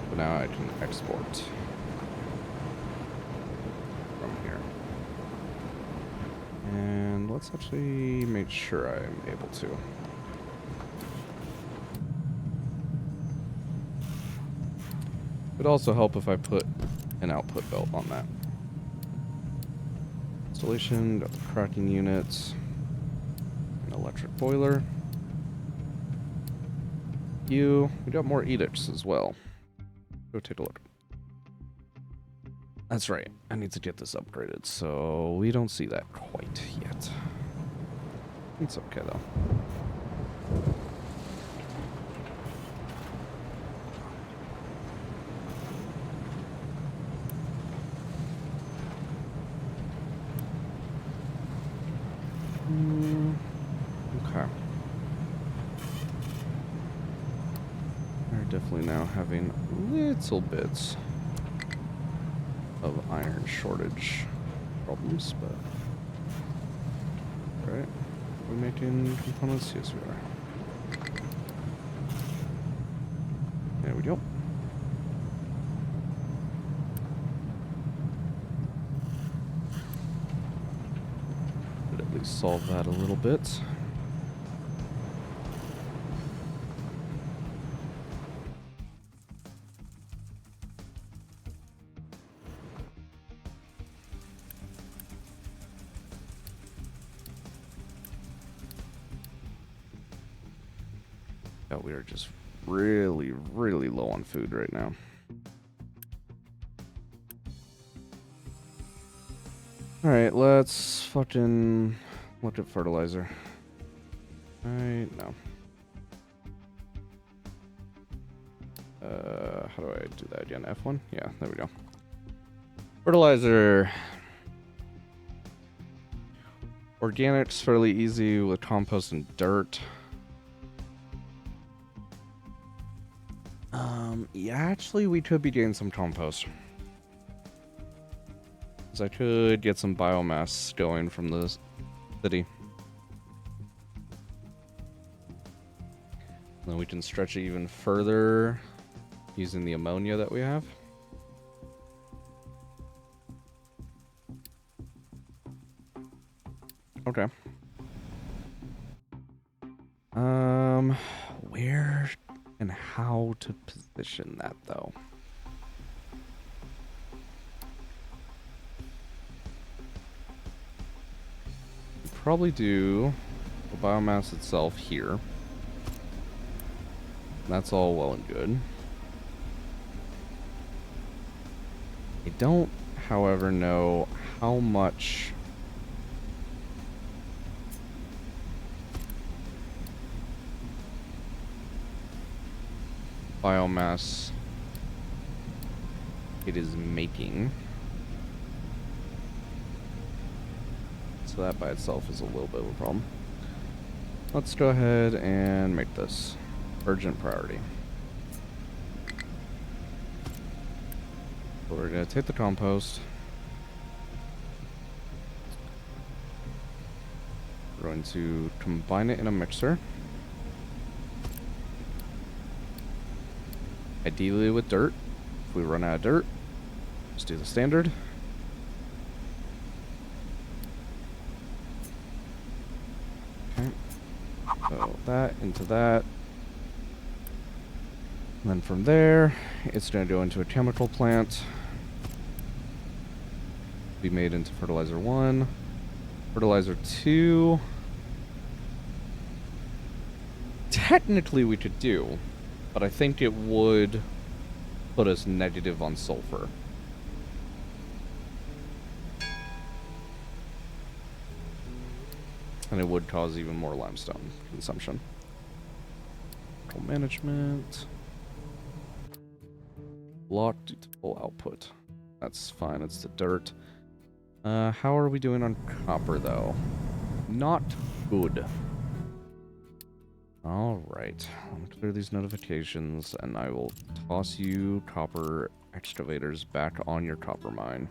But now I can export from here. And let's actually make sure I'm able to. It'd also help if I put an output belt on that. Installation, got the cracking units, an electric boiler. We got more edicts as well. Go take a look. That's right, I need to get this upgraded, so we don't see that quite yet. It's okay though. Okay. We're definitely now having little bits of iron shortage problems, but right. We're making components. Yes, we are. There we go. Could at least solve that a little bit. Yeah, we are just really, really low on food right now. Alright, let's fucking look at fertilizer. Right, no. How do I do that again? F1? Yeah, there we go. Fertilizer. Organic's fairly easy with compost and dirt. Yeah, actually, we could be getting some compost. Because I could get some biomass going from the city. Then we can stretch it even further using the ammonia that we have. Okay. Where and how to position that though? Probably do the biomass itself here. That's all well and good. I don't, however, know how much biomass it is making. So that by itself is a little bit of a problem. Let's go ahead and make this urgent priority. So we're going to take the compost. We're going to combine it in a mixer. Ideally with dirt. If we run out of dirt, just do the standard. Okay. So that into that. And then from there, it's going to go into a chemical plant. Be made into fertilizer 1. Fertilizer 2. Technically we could do, but I think it would put us negative on sulfur. And it would cause even more limestone consumption. Management. Block due to full output. That's fine, it's the dirt. How are we doing on copper, though? Not good. Alright, I'm gonna clear these notifications, and I will toss you copper excavators back on your copper mine.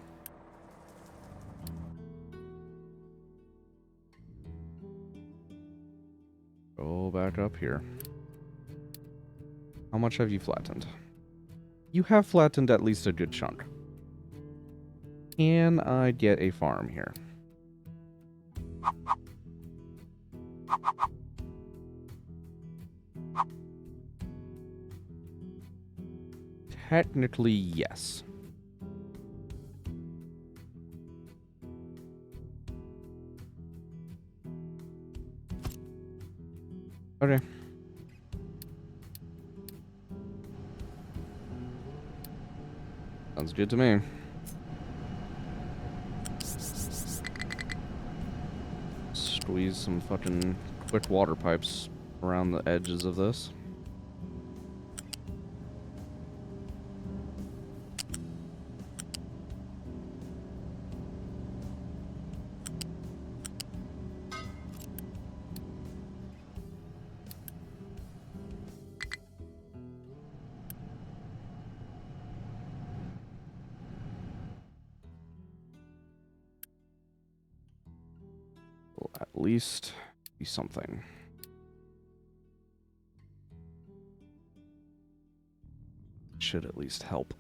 Go back up here. How much have you flattened? You have flattened at least a good chunk. Can I get a farm here? Technically, yes. Okay. Sounds good to me. Squeeze some fucking quick water pipes around the edges of this. Will at least be something. Should at least help.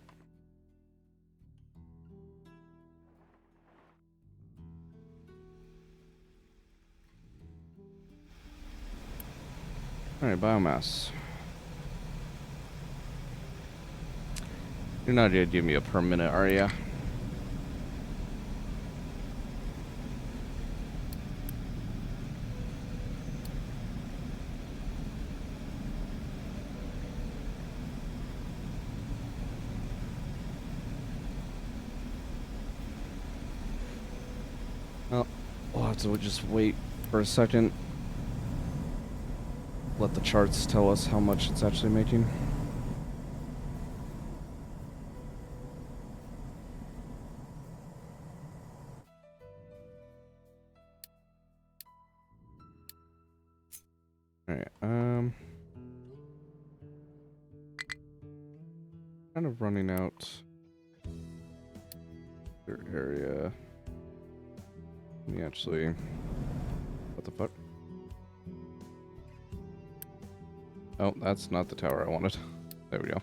Alright, biomass. You're not gonna give me a per minute, are ya? Well, we'll have to just wait for a second. Let the charts tell us how much it's actually making. kind of running out your area. Let me actually... What the fuck? Oh, that's not the tower I wanted. There we go.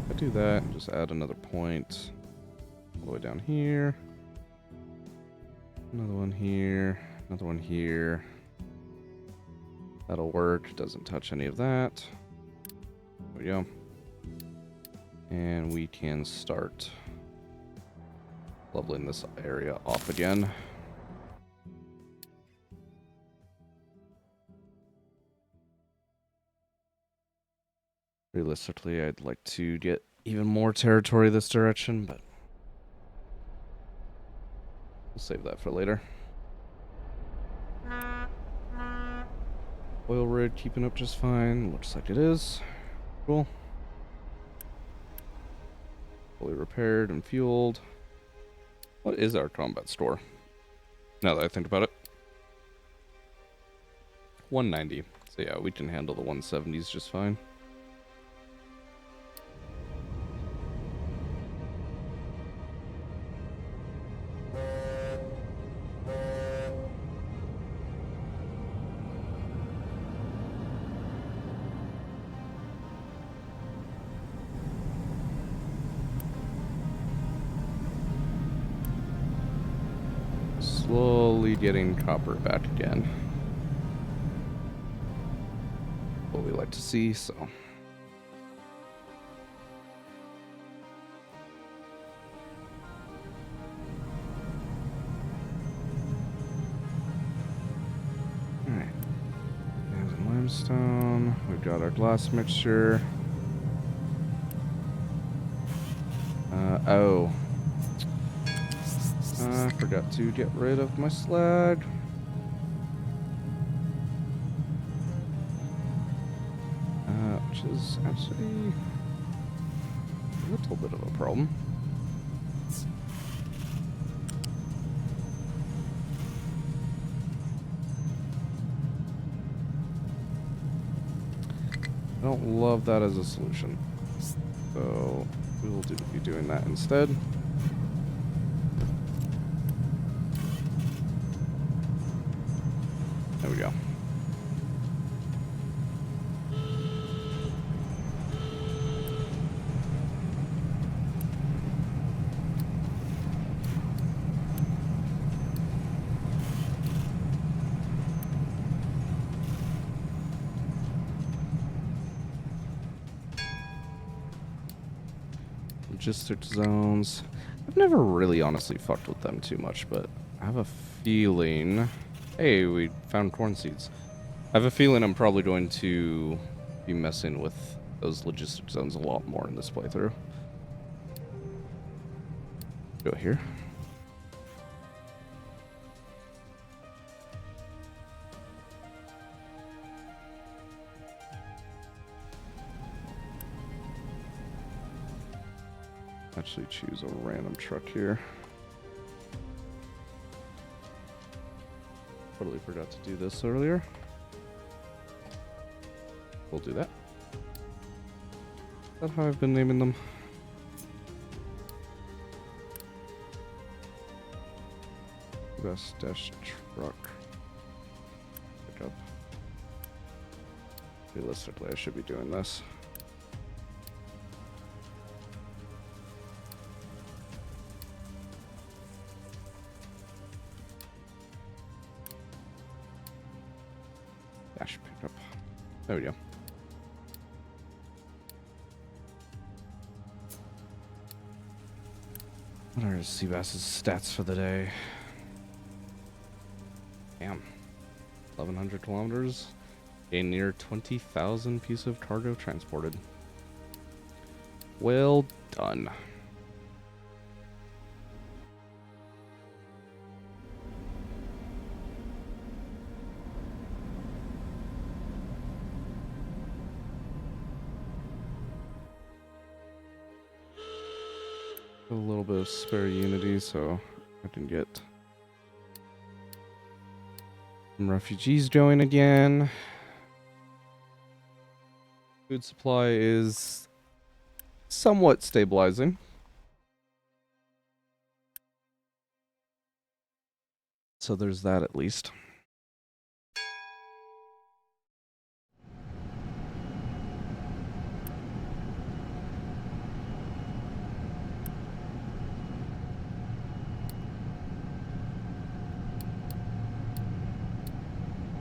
If I do that and just add another point all the way down here. Another one here. Another one here. That'll work. Doesn't touch any of that. There we go. And we can start leveling this area off again. Realistically, I'd like to get even more territory this direction, but we'll save that for later. Oil rig keeping up just fine. Looks like it is. Cool. Fully repaired and fueled. What is our combat store? Now that I think about it. 190. So yeah, we can handle the 170s just fine. Slowly getting copper back again. What we like to see, so. Alright. There's a limestone. We've got our glass mixture. Oh. I forgot to get rid of my slag. Which is actually a little bit of a problem. I don't love that as a solution. So we will be doing that instead. There we go. Logistics zones. I've never really honestly fucked with them too much, but I have a feeling... Hey, we found corn seeds. I have a feeling I'm probably going to be messing with those logistic zones a lot more in this playthrough. Go here. Actually choose a random truck here. Totally forgot to do this earlier. We'll do that. Is that how I've been naming them? Best dash truck. Pick up. Realistically, I should be doing this. Dash pickup. There we go. What are Seabass's stats for the day? Damn. 1,100 kilometers. A near 20,000 piece of cargo transported. Well done. A little bit of spare unity so I can get Some refugees join again. Food supply is somewhat stabilizing. So there's that at least.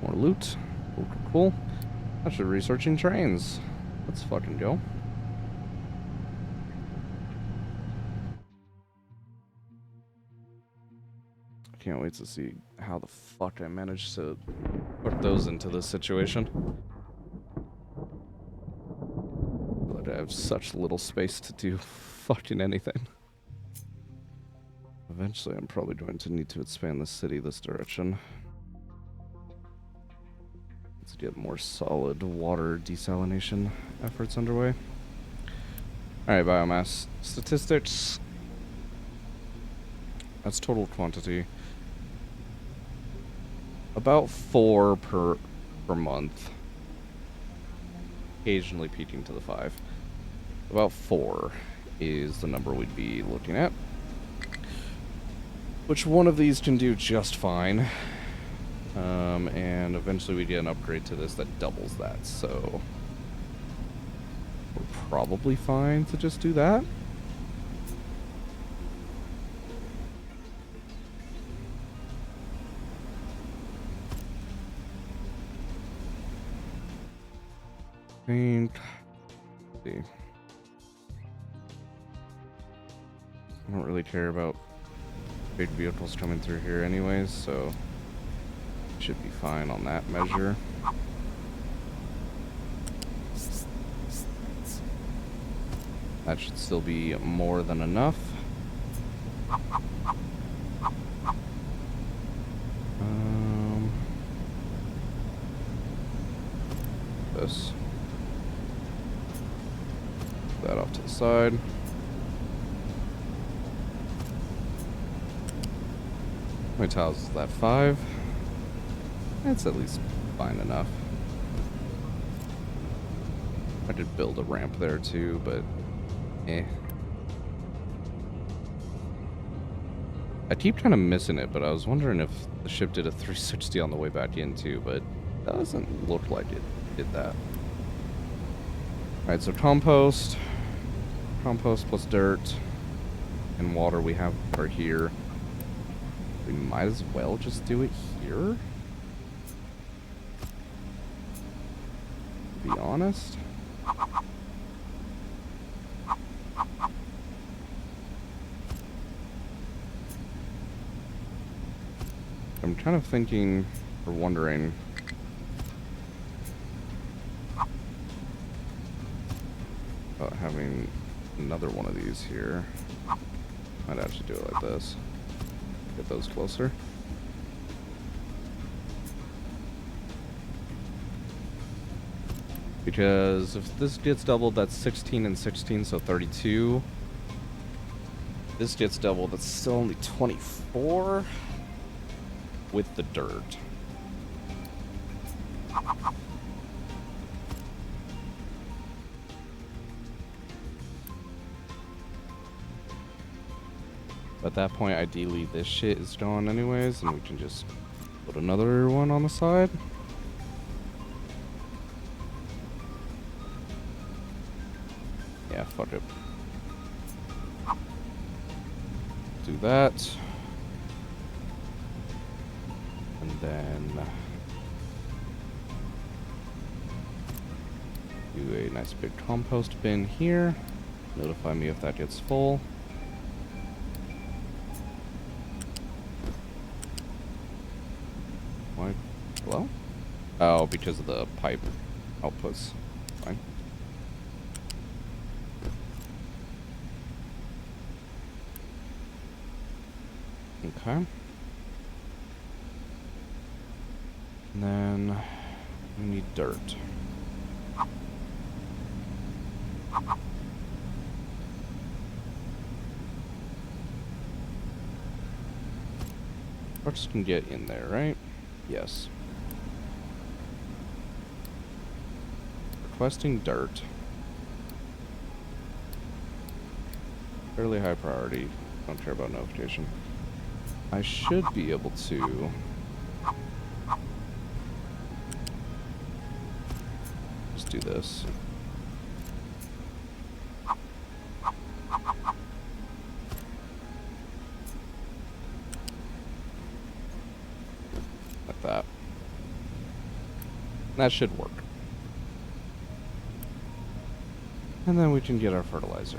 More loot. Cool. Actually researching trains. Let's fucking go. I can't wait to see how the fuck I managed to put those into this situation. But I have such little space to do fucking anything. Eventually I'm probably going to need to expand the city this direction. To get more solid water desalination efforts underway. Alright, biomass statistics. That's total quantity. About 4 per month. Occasionally peaking to the 5. About 4 is the number we'd be looking at. Which one of these can do just fine. And eventually we get an upgrade to this that doubles that, so we're probably fine to just do that. I don't really care about big vehicles coming through here anyways, so should be fine on that measure. That should still be more than enough. This. Put that off to the side. How many tiles is that? 5? That's at least fine enough. I did build a ramp there too, but eh. I keep kind of missing it, but I was wondering if the ship did a 360 on the way back in too, but it doesn't look like it did that. Alright, so compost plus dirt and water we have are here. We might as well just do it here. To be honest. I'm kind of thinking or wondering about having another one of these here. Might actually do it like this. Get those closer. Because if this gets doubled, that's 16 and 16, so 32. This gets doubled, that's still only 24 with the dirt. At that point, ideally, this shit is gone anyways, and we can just put another one on the side. Yeah, fuck it. Do that. And then do a nice big compost bin here. Notify me if that gets full. Why? Hello? Oh, because of the pipe outputs. Fine. Okay. And then we need dirt. Trucks can get in there, right? Yes. requesting dirt. Fairly high priority. Don't care about notification. I should be able to just do this. Like that. That should work. And then we can get our fertilizer.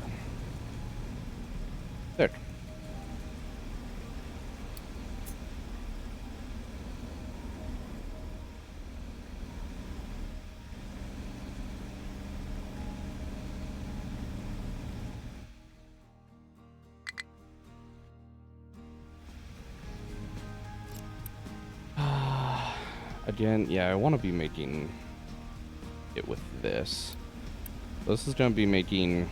There. Again, yeah, I want to be making it with this. This is going to be making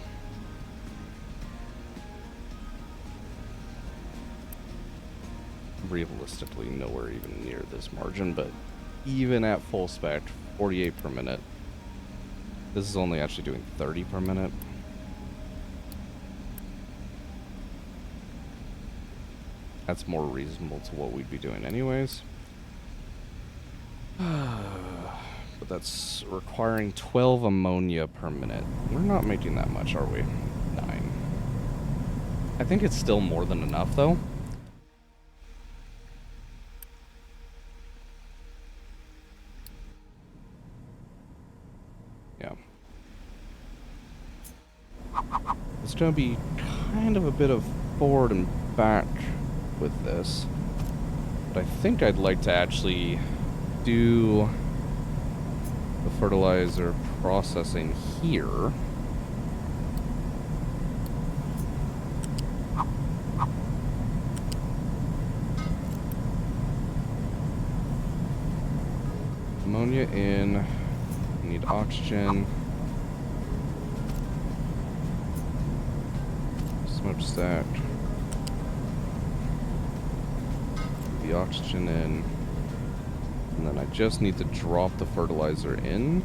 realistically nowhere even near this margin, but even at full spec, 48 per minute. This is only actually doing 30 per minute. That's more reasonable to what we'd be doing anyways. But that's requiring 12 ammonia per minute. We're not making that much, are we? 9. I think it's still more than enough, though. Yeah. It's going to be kind of a bit of forward and back with this. But I think I'd like to actually do the fertilizer processing here. Ammonia in. Need oxygen. Smokestack. The oxygen in. And then I just need to drop the fertilizer in.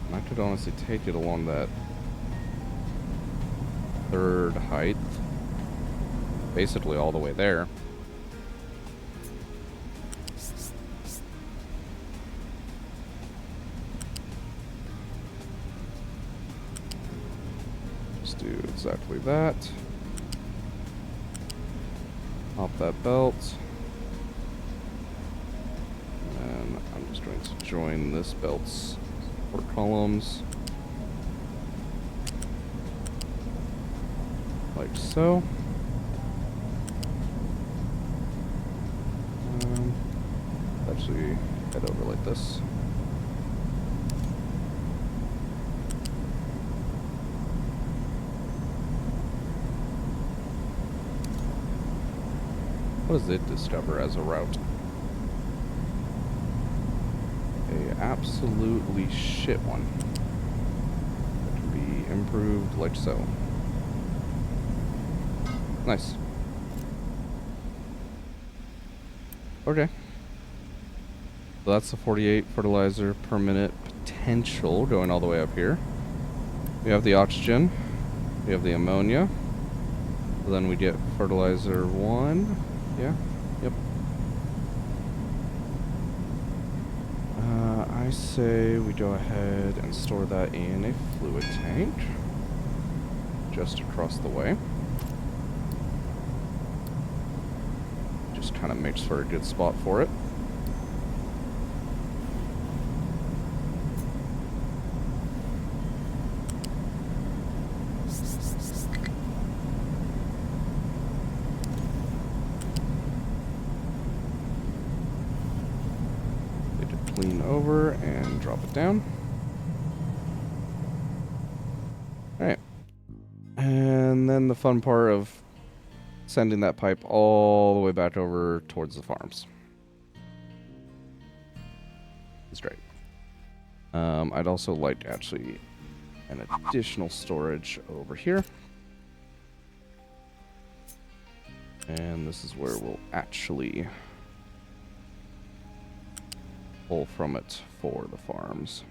And I could honestly take it along that third height. Basically all the way there. Just do exactly that. Pop that belt. And I'm just going to join this belt's 4 columns. Like so. Actually, head over like this. What does it discover as a route? A absolutely shit one. That can be improved like so. Nice. Okay. So that's the 48 fertilizer per minute potential going all the way up here. We have the oxygen. We have the ammonia. So then we get fertilizer 1. Yeah. Yep. I say we go ahead and store that in a fluid tank. Just across the way. Just kind of makes for a good spot for it. Lean over and drop it down. Alright. And then the fun part of sending that pipe all the way back over towards the farms. It's great. I'd also like actually an additional storage over here. And this is where we'll actually pull from it for the farms.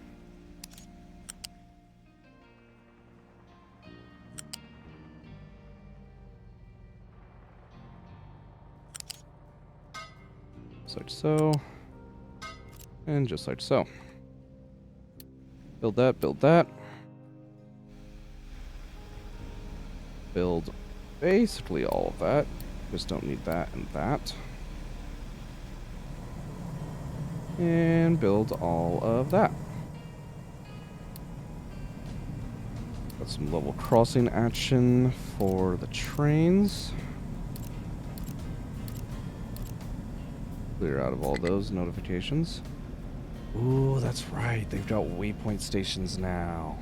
Just like so. And just like so. Build that, build that. Build basically all of that. Just don't need that and that. And build all of that. Got some level crossing action for the trains. Clear out of all those notifications. Ooh, that's right. They've got waypoint stations now.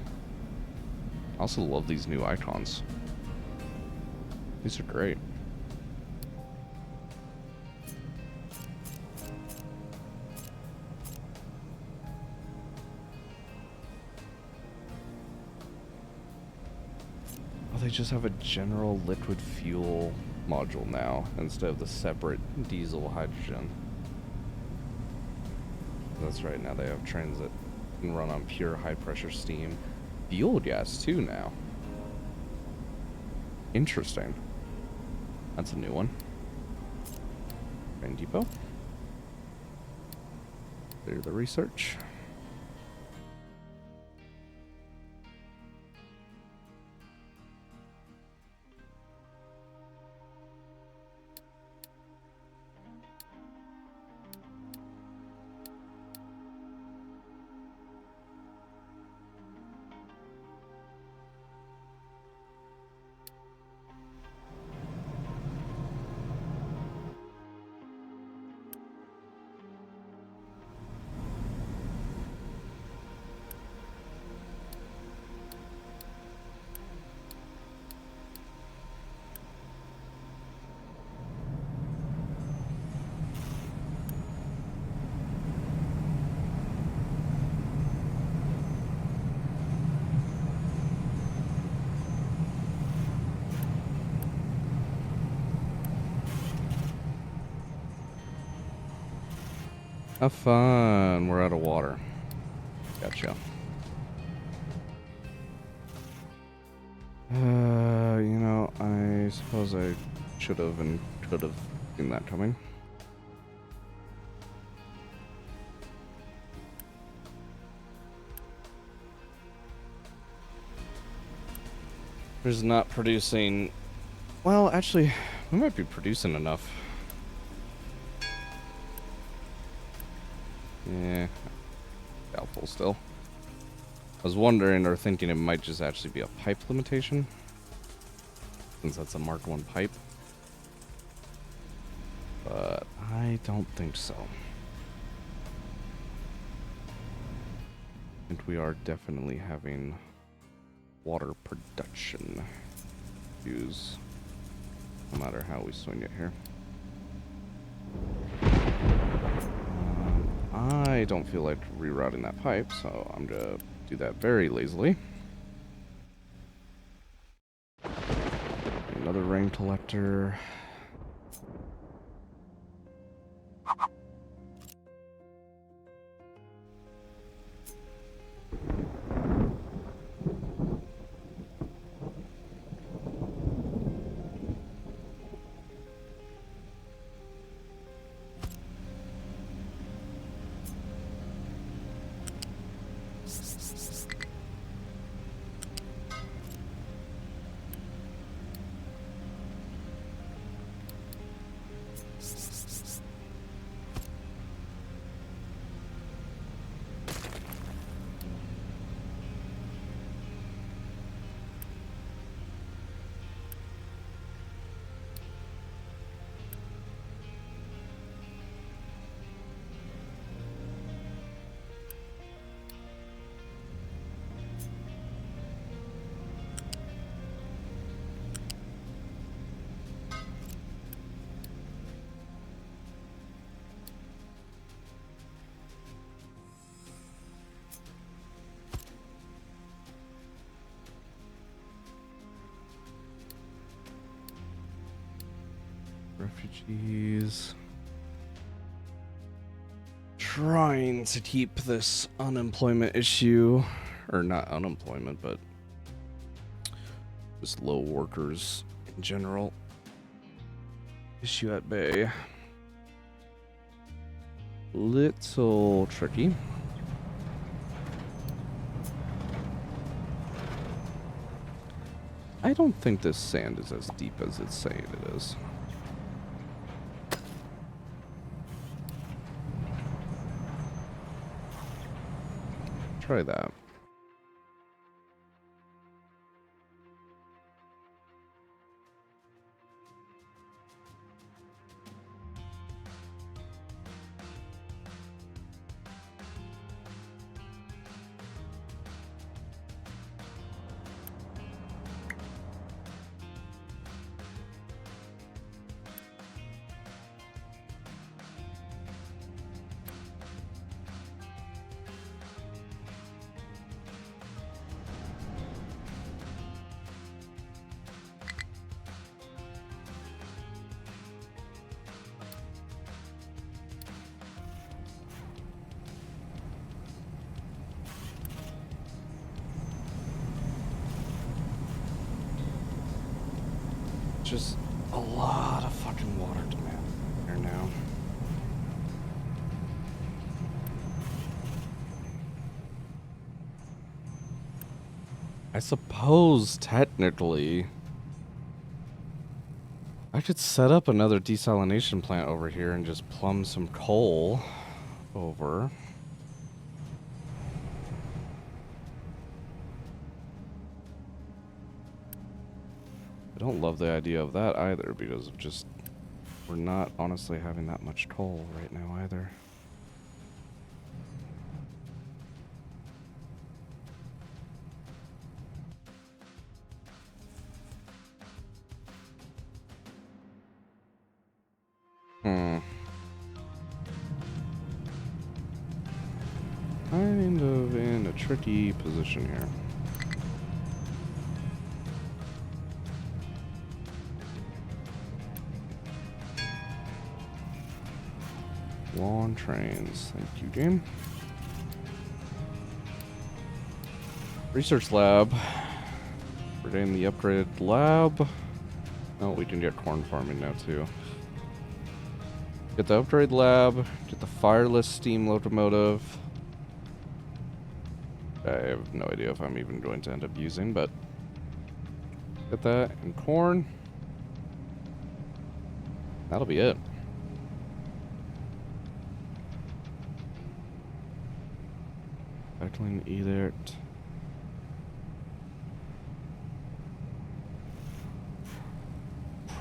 I also love these new icons. These are great. Oh, they just have a general liquid fuel module now instead of the separate diesel hydrogen. That's right, now they have trains that can run on pure high pressure steam. Fuel gas too now. Interesting. That's a new one. Train depot. Clear the research. Have fun. We're out of water. Gotcha. You know, I suppose I should have and could have seen that coming. There's not producing... Well, actually, we might be producing enough. Yeah, doubtful still. I was wondering or thinking it might just actually be a pipe limitation, since that's a Mark 1 pipe. But I don't think so. I think we are definitely having water production issues, no matter how we swing it here. I don't feel like rerouting that pipe, so I'm gonna do that very lazily. Another rain collector. Refugees. trying to keep this unemployment issue, or not unemployment, but just low workers in general, issue at bay. Little tricky. I don't think this sand is as deep as it's saying it is. Try that. Just a lot of fucking water demand here now. I suppose technically I could set up another desalination plant over here and just plumb some coal over. I don't love the idea of that either, because of just, we're not honestly having that much coal right now either. Kind of in a tricky position here. Long trains. Thank you, game. Research lab. We're getting the upgraded lab. Oh, we can get corn farming now, too. Get the upgrade lab. Get the fireless steam locomotive. I have no idea if I'm even going to end up using, but get that and corn. That'll be it. Cycling edict.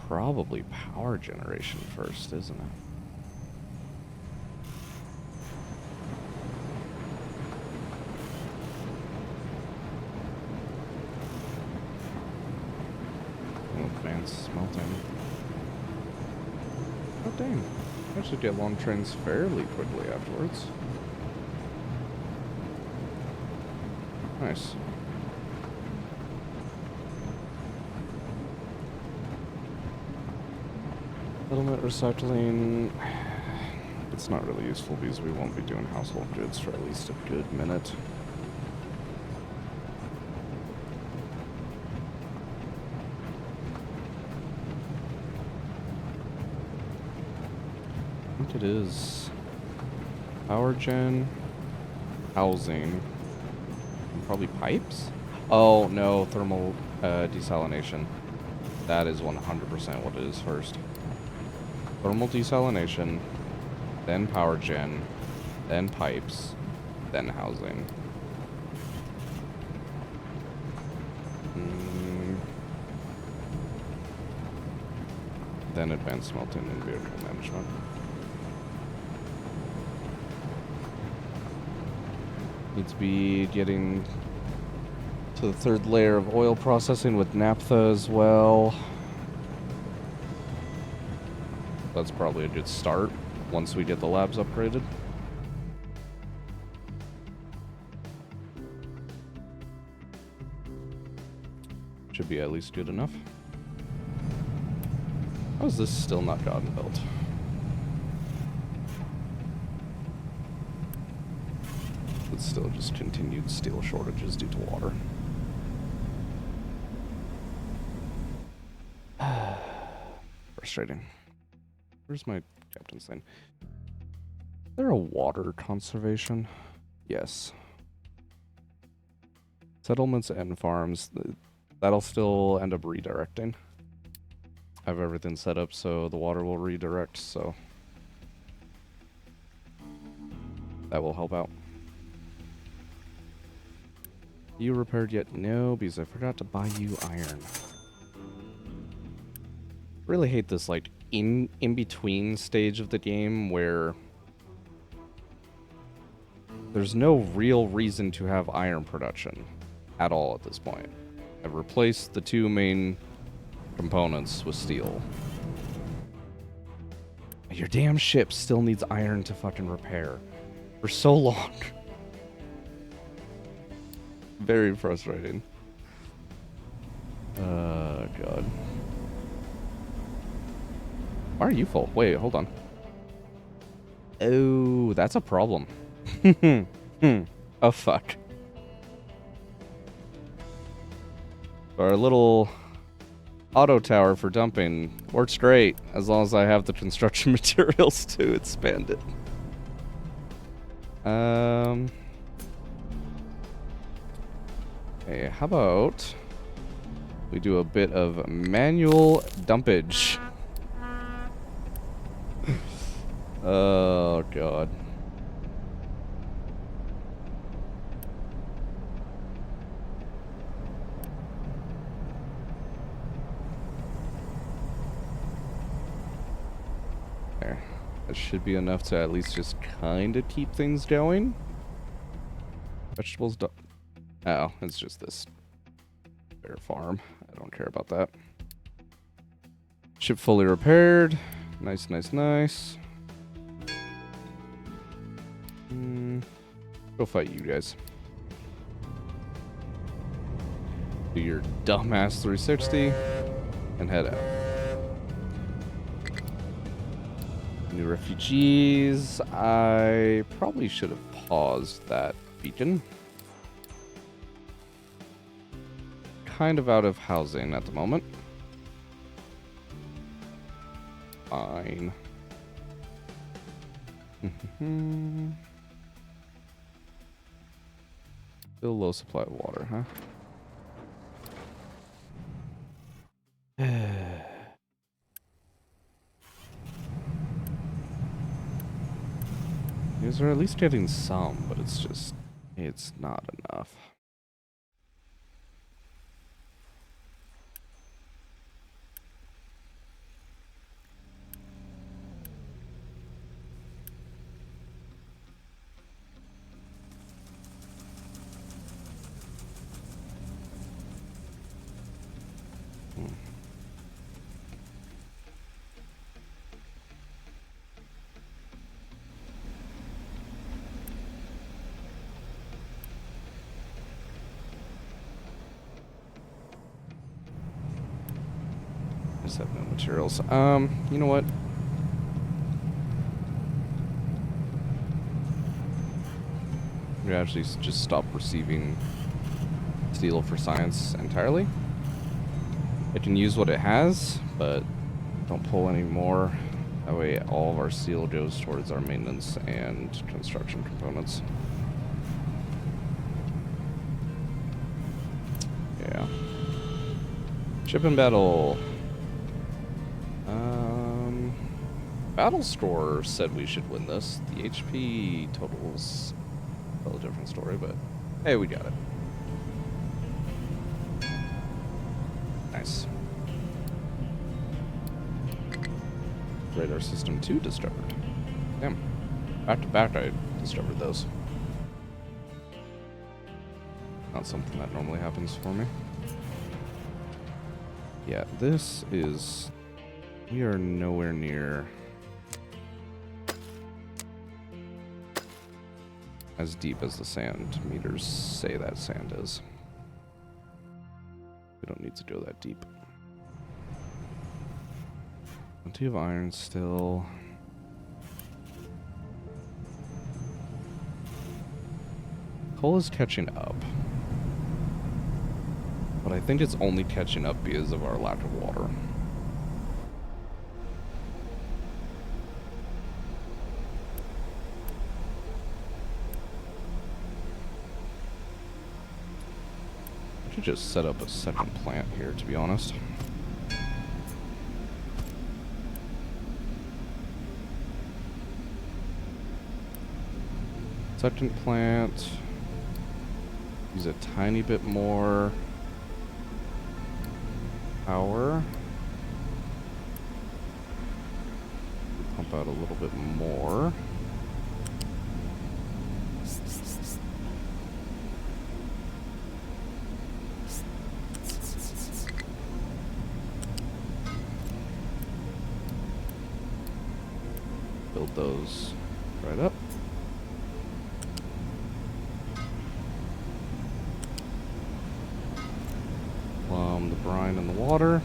Probably power generation first, isn't it? Advanced smelting. Oh dang. I should get long trains fairly quickly afterwards. Nice. Settlement recycling. It's not really useful because we won't be doing household goods for at least a good minute. I think it is power gen, housing, and probably pipes? Oh no, thermal desalination. That is 100% what it is first. Thermal desalination, then power gen, then pipes, then housing. Then advanced smelting and vehicle management. Need to be getting to the third layer of oil processing with naphtha as well. That's probably a good start once we get the labs upgraded. Should be at least good enough. How is this still not gotten built? it's still just continued steel shortages due to water. Frustrating. Where's my captain's thing? Is there a water conservation? Yes. Settlements and farms. That'll still end up redirecting. I have everything set up so the water will redirect, so that will help out. You repaired yet? No, because I forgot to buy you iron. Really hate this like in between stage of the game where there's no real reason to have iron production at all at this point. I've replaced the two main components with steel. Your damn ship still needs iron to fucking repair for so long. Very frustrating. God. Why are you full? Wait, hold on. Oh, that's a problem. Oh, fuck. Our little auto tower for dumping works great as long as I have the construction materials to expand it. Hey, how about we do a bit of manual dumpage? Oh, God. There. That should be enough to at least just kind of keep things going. Vegetables done. Oh, it's just this bear farm. I don't care about that. Ship fully repaired. Nice, nice, nice. Go fight you guys. Do your dumbass 360 and head out. New refugees. I probably should have paused that beacon. Kind of out of housing at the moment. Fine. Still low supply of water, huh? These are at least getting some, but it's just, it's not enough. Just have no materials. You know what? We actually just stop receiving steel for science entirely. It can use what it has, but don't pull any more. That way all of our steel goes towards our maintenance and construction components. Yeah. Ship and battle. Battle score said we should win this. The HP totals a little different story, but hey, we got it. Nice. Radar system 2 discovered. Damn. Back to back I discovered those. Not something that normally happens for me. Yeah, this is... We are nowhere near as deep as the sand meters say that sand is. We don't need to go that deep. Plenty of iron still. coal is catching up. But I think it's only catching up because of our lack of water. I should just set up a second plant here, to be honest. Second plant. Use a tiny bit more power. Pump out a little bit more. Build those right up. Plumb the brine in the water.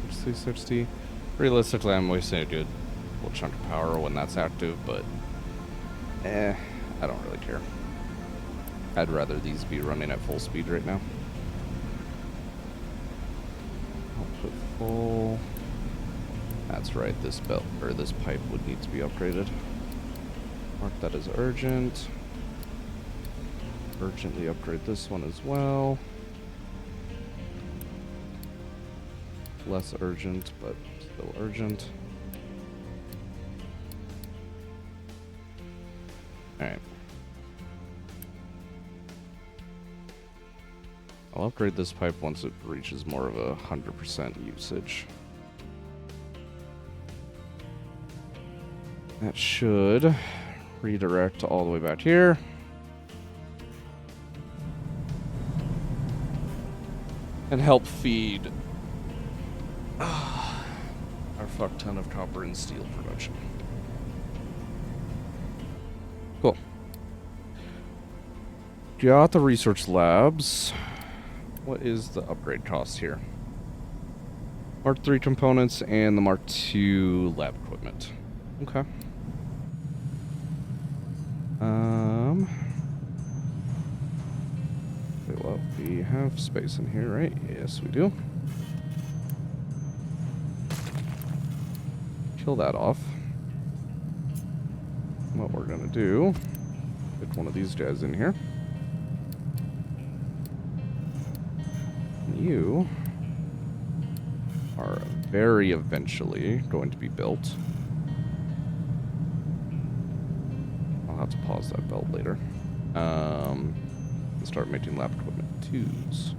It's 360. Realistically, I'm wasting a good little chunk of power when that's active, but I don't really care. I'd rather these be running at full speed right now. Output full. That's right, this belt or this pipe would need to be upgraded. Mark that as urgent. Urgently upgrade this one as well. Less urgent, but still urgent. Alright. I'll upgrade this pipe once it reaches more of 100% usage. That should redirect all the way back here. And help feed our fuck ton of copper and steel production. Cool. Got the research labs. What is the upgrade cost here? Mark III components and the Mark II lab equipment. Okay. Okay, well, we have space in here, right? Yes, we do. Kill that off. What we're gonna do, put one of these guys in here. You are very eventually going to be built. I'll have to pause that belt later. And start making lab equipment 2s.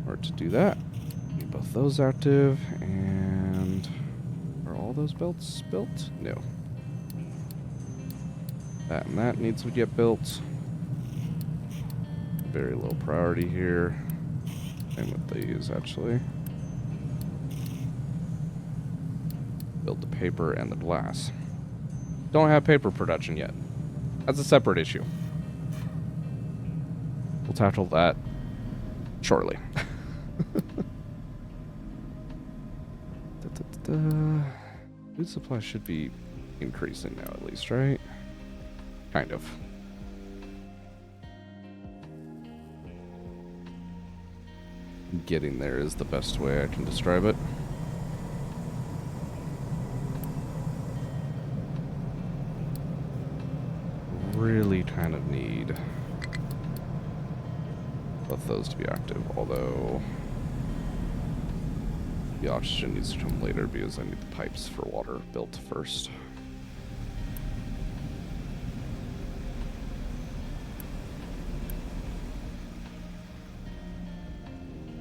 Or to do that, need both those active, and are all those belts built? No. That and that needs to get built. Very low priority here. Same with these, actually. Build the paper and the glass. Don't have paper production yet. That's a separate issue. We'll tackle that shortly. Food supply should be increasing now, at least, right? Kind of. Getting there is the best way I can describe it. Really kind of need both those to be active, although the oxygen needs to come later because I need the pipes for water built first.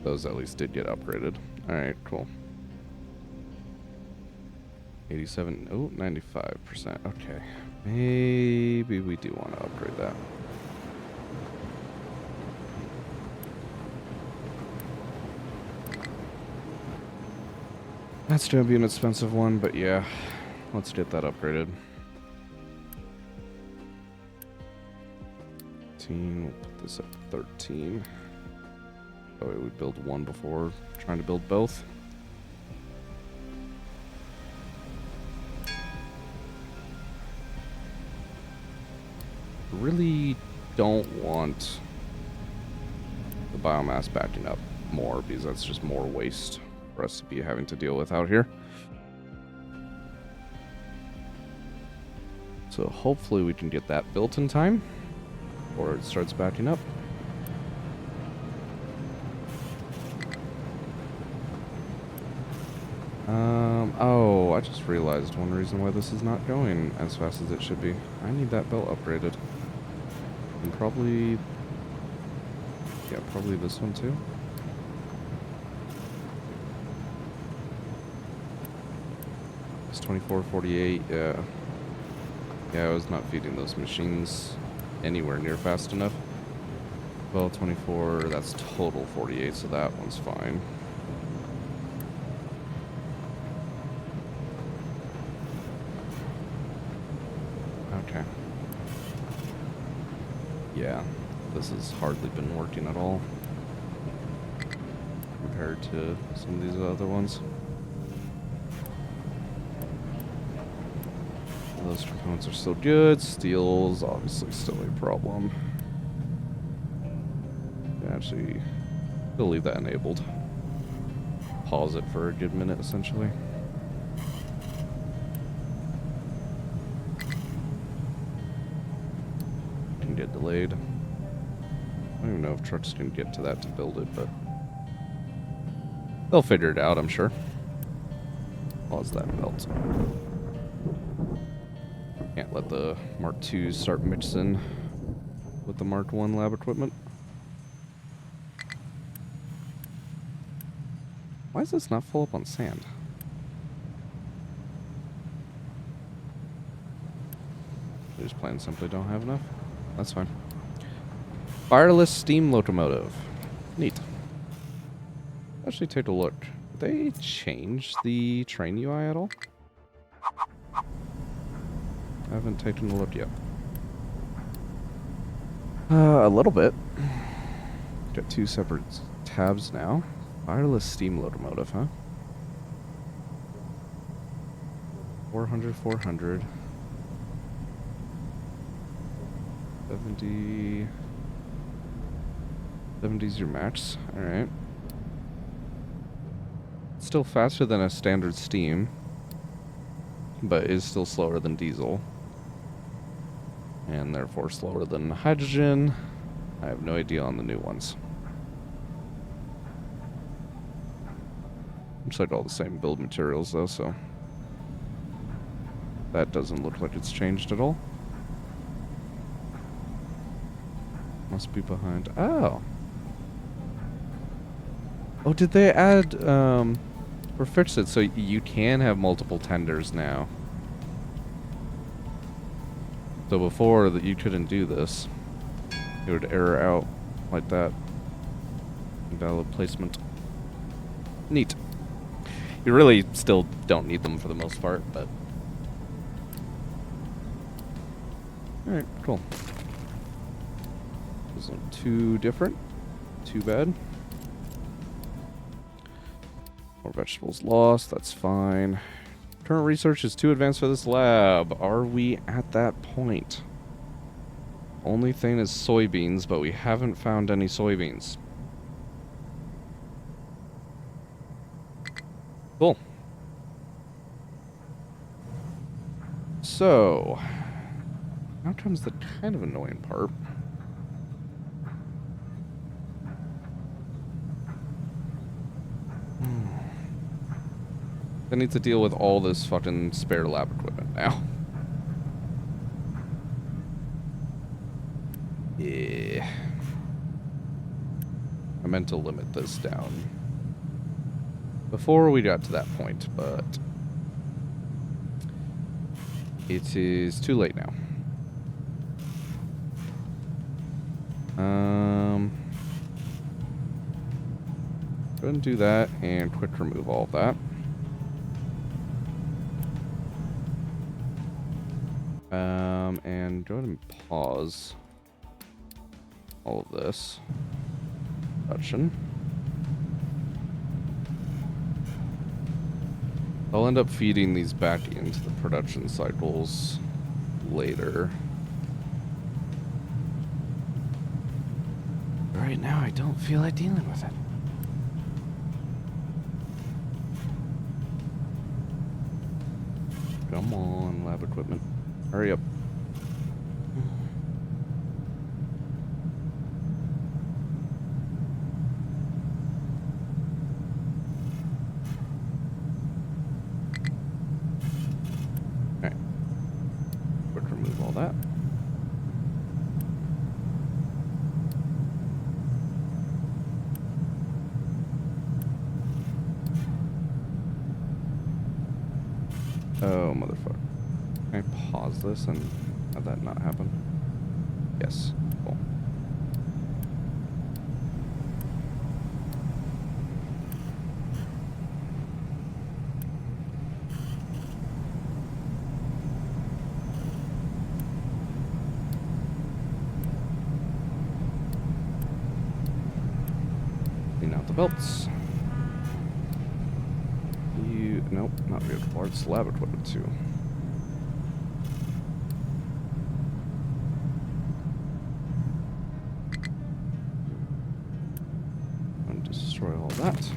Those at least did get upgraded. Alright, cool. 87, oh, 95%. Okay. Maybe we do want to upgrade that. That's going to be an expensive one, but yeah. Let's get that upgraded. We'll put this at 13. That way we build one before trying to build both. Really don't want the biomass backing up more, because that's just more waste for us to be having to deal with out here. So hopefully we can get that built in time before it starts backing up. Oh, I just realized one reason why this is not going as fast as it should be. I need that belt upgraded. And probably... yeah, probably this one too. It's 2448, yeah. Yeah, I was not feeding those machines anywhere near fast enough. Well, 24, that's total 48, so that one's fine. Okay. Yeah, this has hardly been working at all compared to some of these other ones. Those components are still good. Steel's obviously still a problem. Actually, we'll leave that enabled. Pause it for a good minute, essentially. Can get delayed. I don't even know if trucks can get to that to build it, but they'll figure it out, I'm sure. Pause that belt. Can't let the Mark IIs start mixing with the Mark I lab equipment. Why is this not full up on sand? They just plain simply don't have enough. That's fine. Wireless steam locomotive. Neat. Actually, take a look. Did they change the train UI at all? I haven't taken a look yet. A little bit. Got two separate tabs now. Wireless steam locomotive, huh? 400, 400. 70. 70's your max. Alright. Still faster than a standard steam, but is still slower than diesel. And therefore slower than hydrogen. I have no idea on the new ones. Looks like all the same build materials though, so that doesn't look like it's changed at all. Must be behind. Oh. Oh, did they add or fix it so you can have multiple tenders now? So before that you couldn't do this. It would error out like that. Invalid placement. Neat. You really still don't need them for the most part, but... alright, cool. Isn't too different. Too bad. More vegetables lost, that's fine. Current research is too advanced for this lab. Are we at that point? Only thing is soybeans, but we haven't found any soybeans. Cool. So, now comes the kind of annoying part. I need to deal with all this fucking spare lab equipment now. Yeah. I meant to limit this down before we got to that point, but it is too late now. Go ahead and do that and quick remove all of that. And go ahead and pause all of this production. I'll end up feeding these back into the production cycles later. Right now, I don't feel like dealing with it. Come on, lab equipment. Hurry up. Okay. Quick remove all that. Oh, motherfucker. Can I pause this and have that not happen? Yes. Cool. Clean out the belts. Nope, not vehicle parts. Lab equipment too. And destroy all that.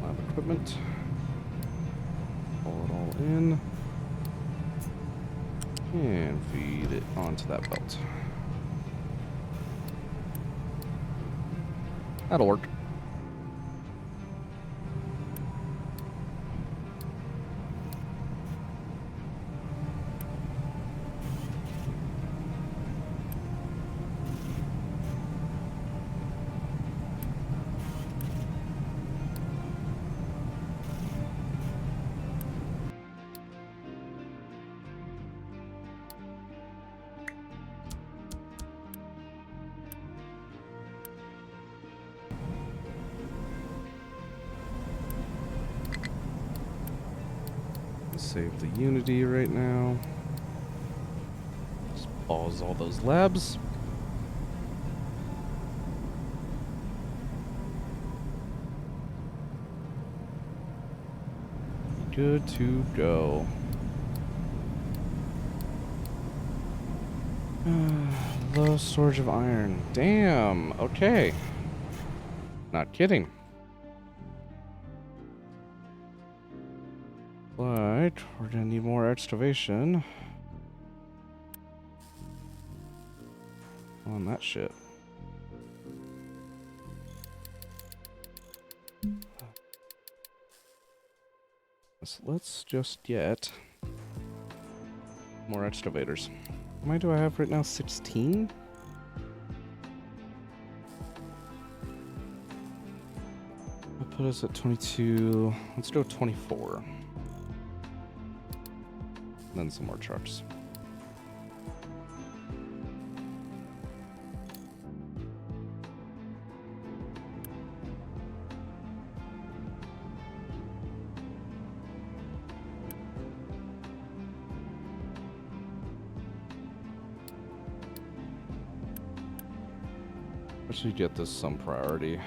Lab equipment. Pull it all in. And feed it onto that belt. That'll work. Save the Unity right now. Just pause all those labs. Good to go. Low storage of iron. Damn. Okay. Not kidding. But we're gonna need more excavation on that shit. So let's just get more excavators. How many do I have right now? 16? That put us at 22. Let's go 24. Then some more trucks. I should get this some priority.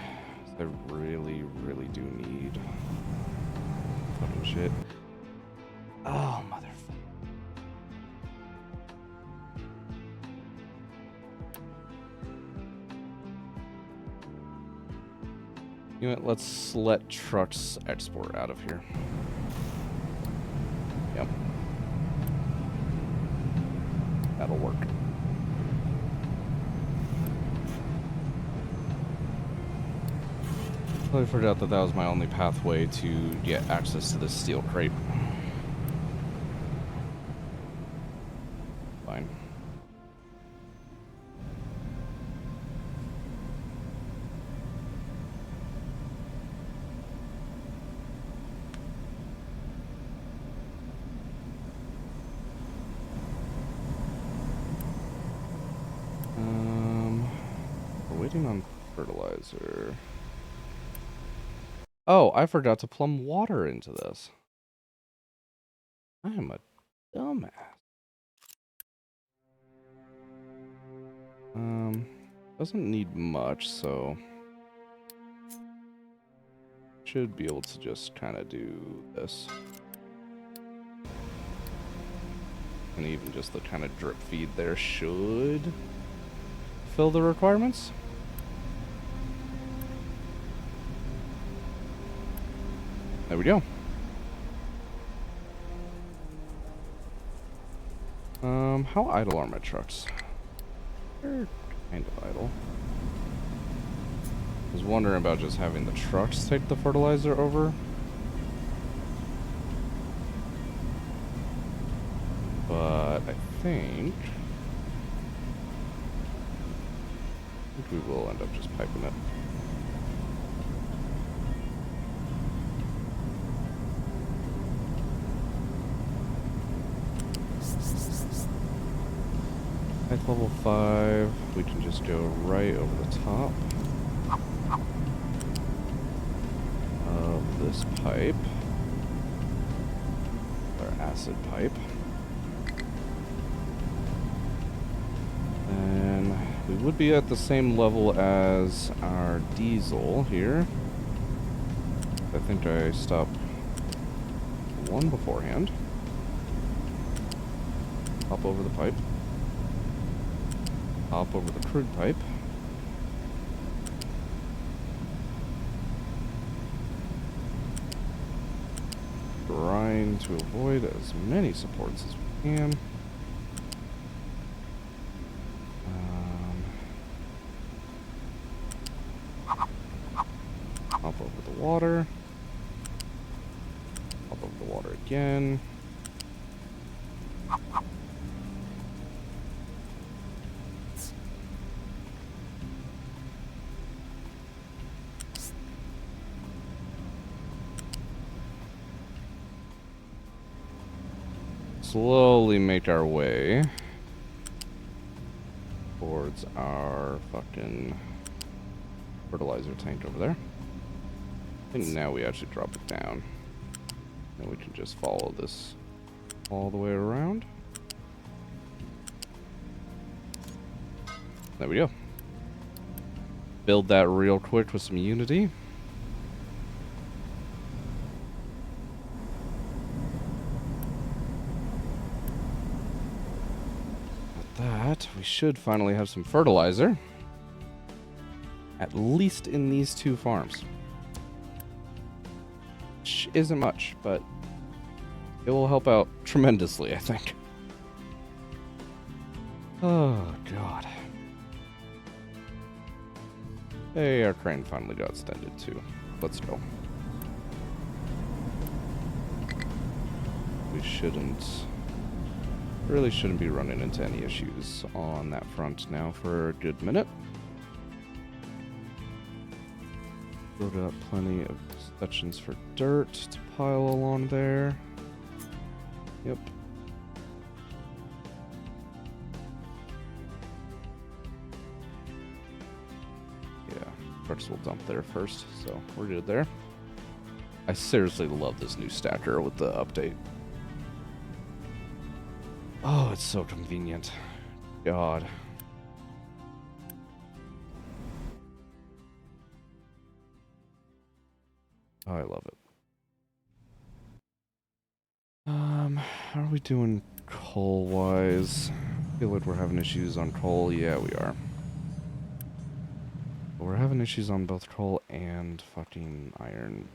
I really, really do need fucking shit. Oh, motherfucker. You know what, let's let trucks export out of here. Yep. That'll work. I forgot that that was my only pathway to get access to this steel crate. Fine. We're waiting on fertilizer. Oh, I forgot to plumb water into this. I am a dumbass. Doesn't need much, so should be able to just kind of do this. And even just the kind of drip feed there should fill the requirements. There we go. How idle are my trucks? They're kind of idle. I was wondering about just having the trucks take the fertilizer over. But I think we will end up just piping it. At level 5, we can just go right over the top of this pipe, our acid pipe. And we would be at the same level as our diesel here. I think I stopped one beforehand. Hop over the pipe. Hop over the crude pipe. Trying to avoid as many supports as we can. Hop over the water. Hop over the water again. Slowly make our way towards our fucking fertilizer tank over there. And now we actually drop it down. And we can just follow this all the way around. There we go. Build that real quick with some Unity. That, we should finally have some fertilizer. At least in these two farms. Which isn't much, but it will help out tremendously, I think. Oh, God. Hey, our crane finally got extended too. Let's go. We really shouldn't be running into any issues on that front now for a good minute. We've got plenty of sections for dirt to pile along there. Yep. Yeah, trucks will dump there first, so we're good there. I seriously love this new stacker with the update. Oh, it's so convenient. God. Oh, I love it. How are we doing coal-wise? I feel like we're having issues on coal. Yeah, we are. But we're having issues on both coal and fucking iron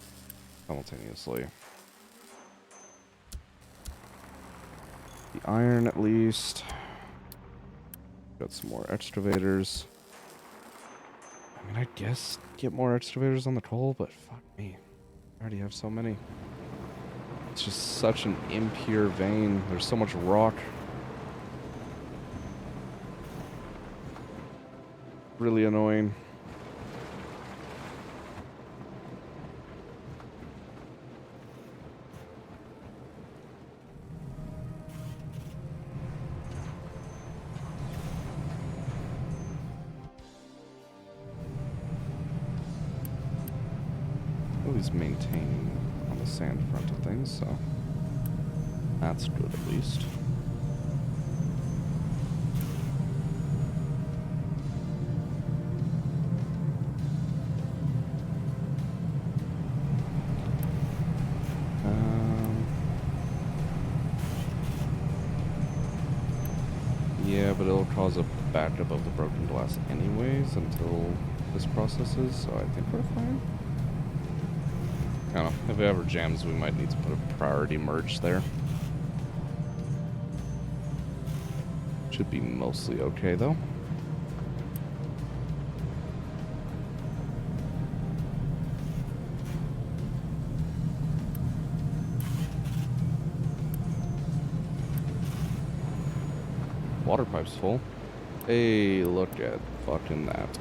simultaneously. The iron, at least. Got some more excavators. I mean, I guess get more excavators on the coal, but fuck me. I already have so many. It's just such an impure vein. There's so much rock. Really annoying. At least maintaining on the sand front of things, so that's good at least. Yeah, but it'll cause a backup of the broken glass anyways until this processes, so I think we're fine. I don't know. If it ever jams, we might need to put a priority merge there. Should be mostly okay, though. Water pipe's full. Hey, look at fucking that.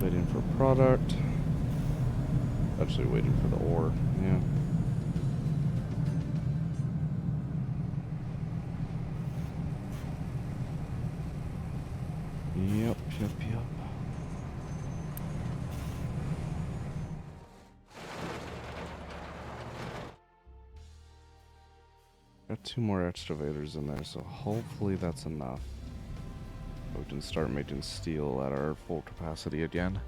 Waiting for product. Actually waiting for the ore, yeah. Yep. Got 2 more excavators in there, so hopefully that's enough. We can start making steel at our full capacity again.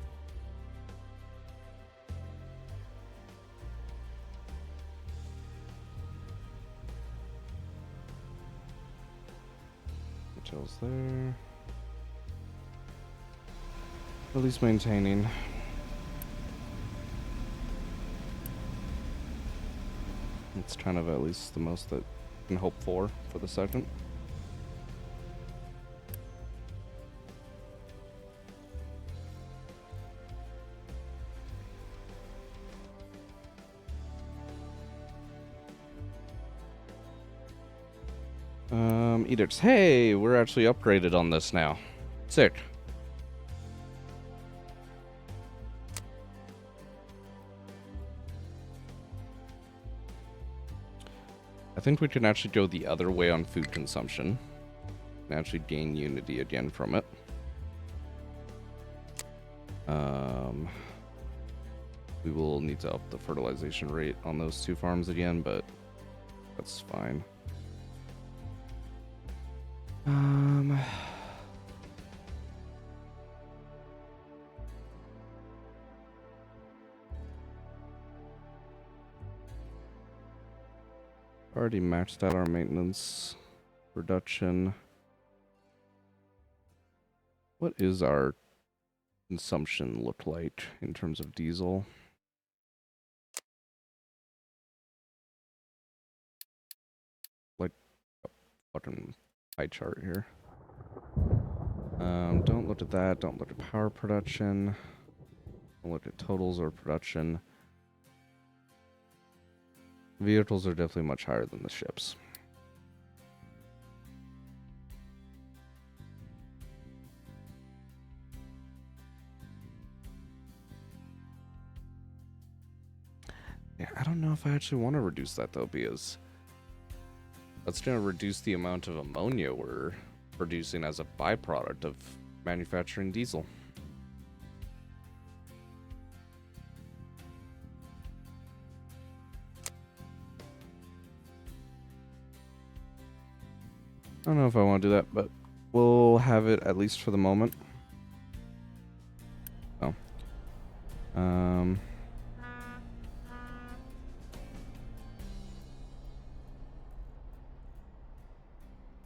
Hotels there. At least maintaining. It's kind of at least the most that I can hope for the second. Edicts. Hey, we're actually upgraded on this now. Sick. I think we can actually go the other way on food consumption and actually gain unity again from it. We will need to up the fertilization rate on those 2 farms again, but that's fine. Already maxed out our maintenance reduction. What is our consumption look like in terms of diesel? Like a fucking pie chart here. Don't look at that. Don't look at power production. Don't look at totals or production. Vehicles are definitely much higher than the ships. Yeah, I don't know if I actually want to reduce that though, because that's going to reduce the amount of ammonia we're producing as a byproduct of manufacturing diesel. I don't know if I want to do that, but we'll have it at least for the moment. Oh.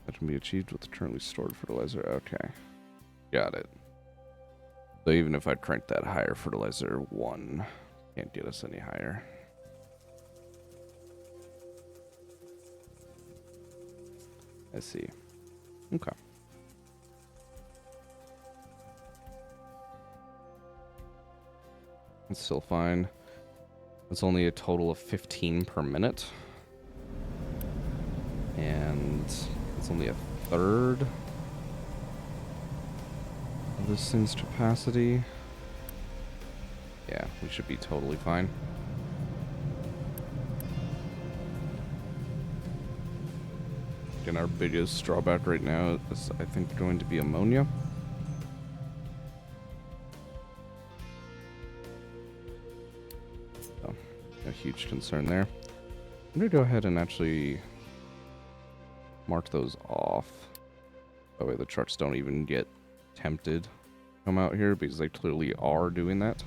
That can be achieved with the currently stored fertilizer. Okay. Got it. So even if I crank that higher, fertilizer 1 can't get us any higher. I see. Okay. It's still fine. It's only a total of 15 per minute. And it's only a third of this thing's capacity. Yeah, we should be totally fine. Again, our biggest drawback right now is, I think, going to be ammonia. So, a huge concern there. I'm going to go ahead and actually mark those off. That way the trucks don't even get tempted to come out here, because they clearly are doing that.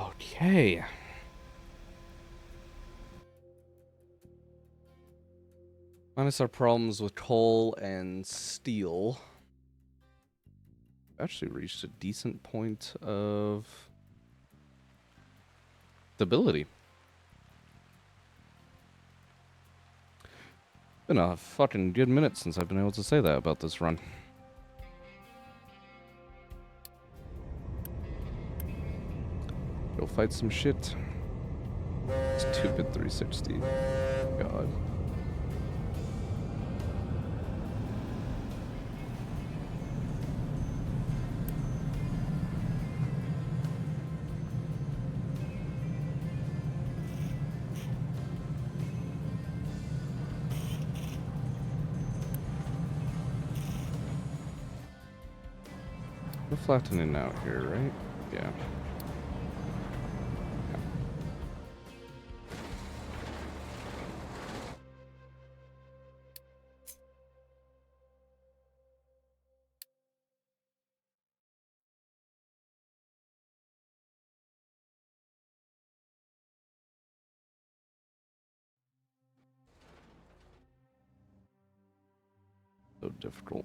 Okay. Minus our problems with coal and steel, actually reached a decent point of stability. Been a fucking good minute since I've been able to say that about this run. Go fight some shit. Stupid 360. God. We're flattening out here, right? Yeah. So difficult.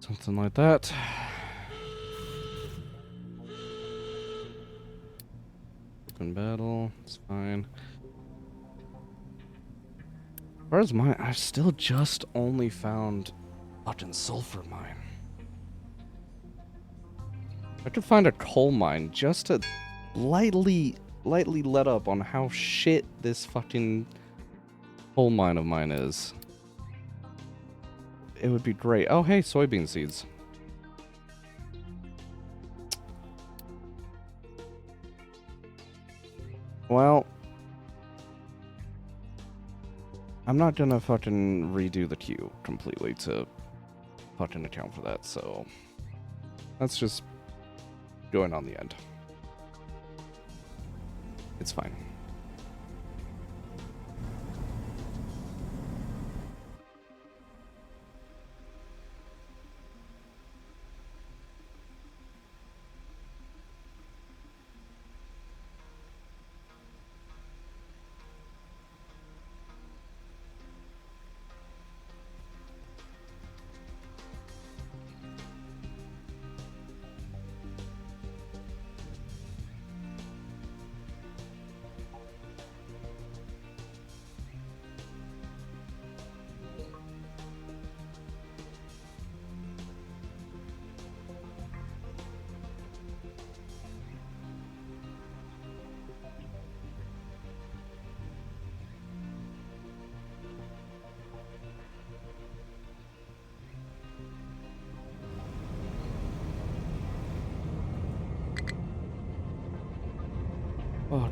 Something like that. Open battle. It's fine. As far as mine, I've still just only found fucking sulfur mine. I could find a coal mine just to lightly let up on how shit this fucking coal mine of mine is. It would be great. Oh, hey, soybean seeds. Well, I'm not gonna fucking redo the queue completely to fucking account for that, so that's just going on the end. It's fine.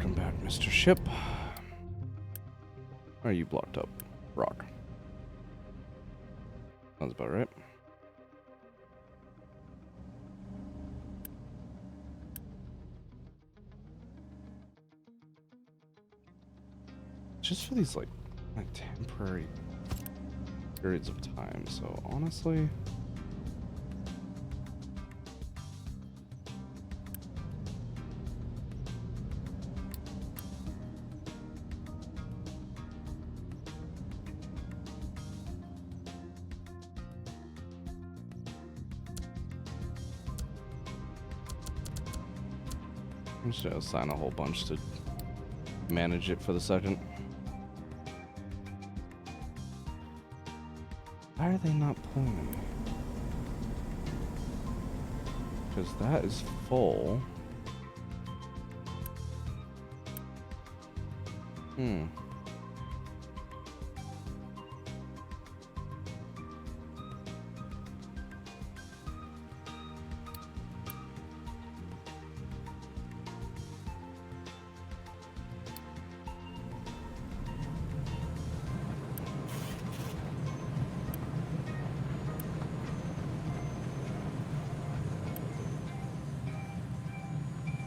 Welcome back, Mr. Ship. Are you blocked up? Rock. Sounds about right. Just for these like temporary periods of time, so honestly, I'm just gonna assign a whole bunch to manage it for the second. Why are they not pulling me? Because that is full.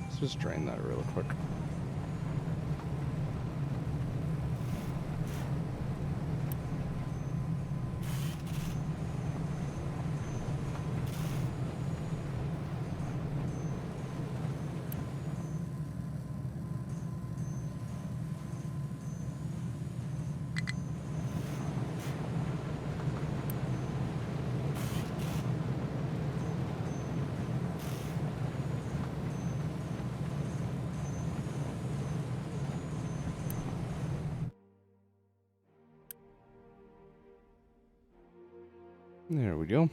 Let's just drain that real quick. There we go.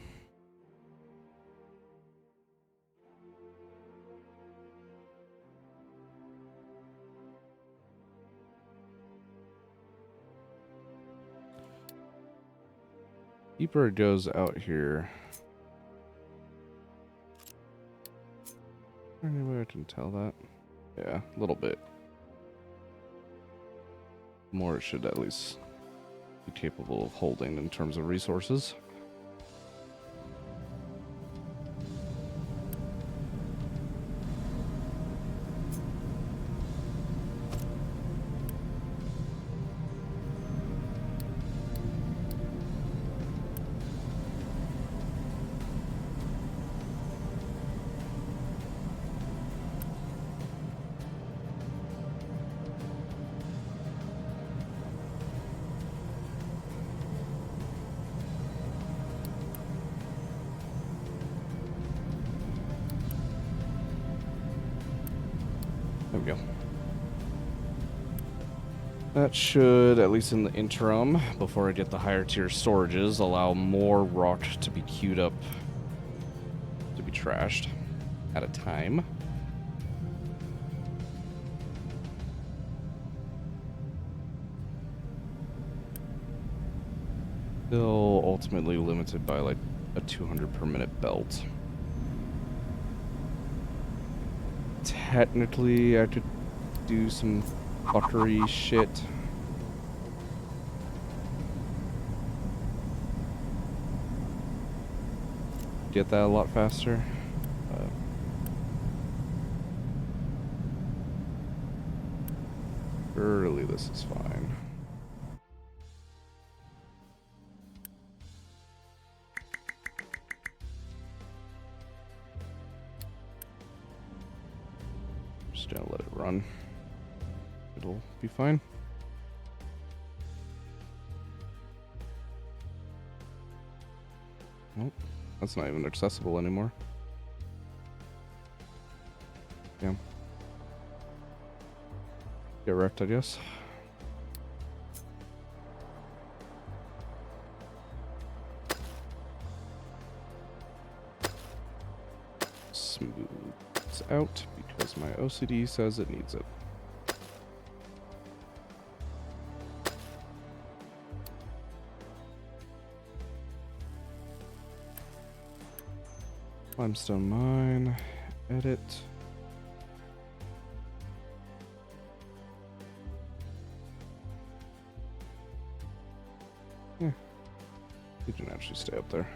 Deeper it goes out here. Any way I can tell that? Yeah, a little bit. More it should at least be capable of holding in terms of resources. There we go. That should, at least in the interim, before I get the higher tier storages, allow more rock to be queued up to be trashed at a time. Still ultimately limited by like a 200 per minute belt. Technically, I could do some fuckery shit. Get that a lot faster. Surely this is fine. Just gonna let it run. It'll be fine. Nope, that's not even accessible anymore. Damn. Get wrecked, I guess. Smooths out because my OCD says it needs it. Limestone mine, edit. You can actually stay up there.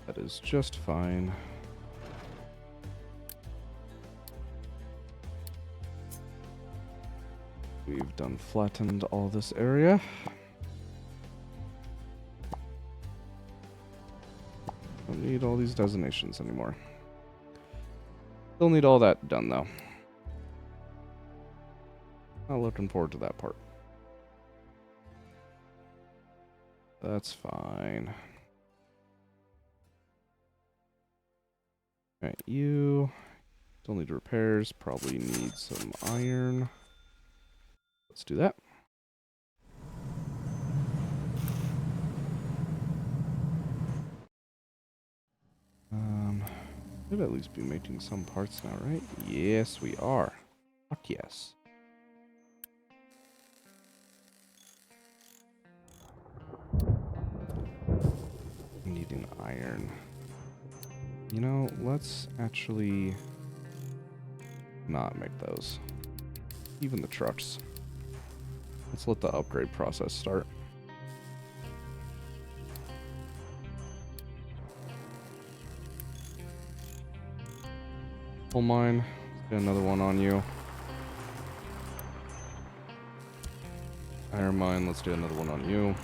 That is just fine. We've done flattened all this area. Don't need all these designations anymore. Still need all that done though. Not looking forward to that part. That's fine. Alright, you still need repairs. Probably need some iron. Let's do that. Should at least be making some parts now, right? Yes, we are. Fuck yes. Needing iron. You know, let's actually not make those. Even the trucks. Let's let the upgrade process start. Coal mine. Let's get another one on you. Iron mine. Let's do another one on you.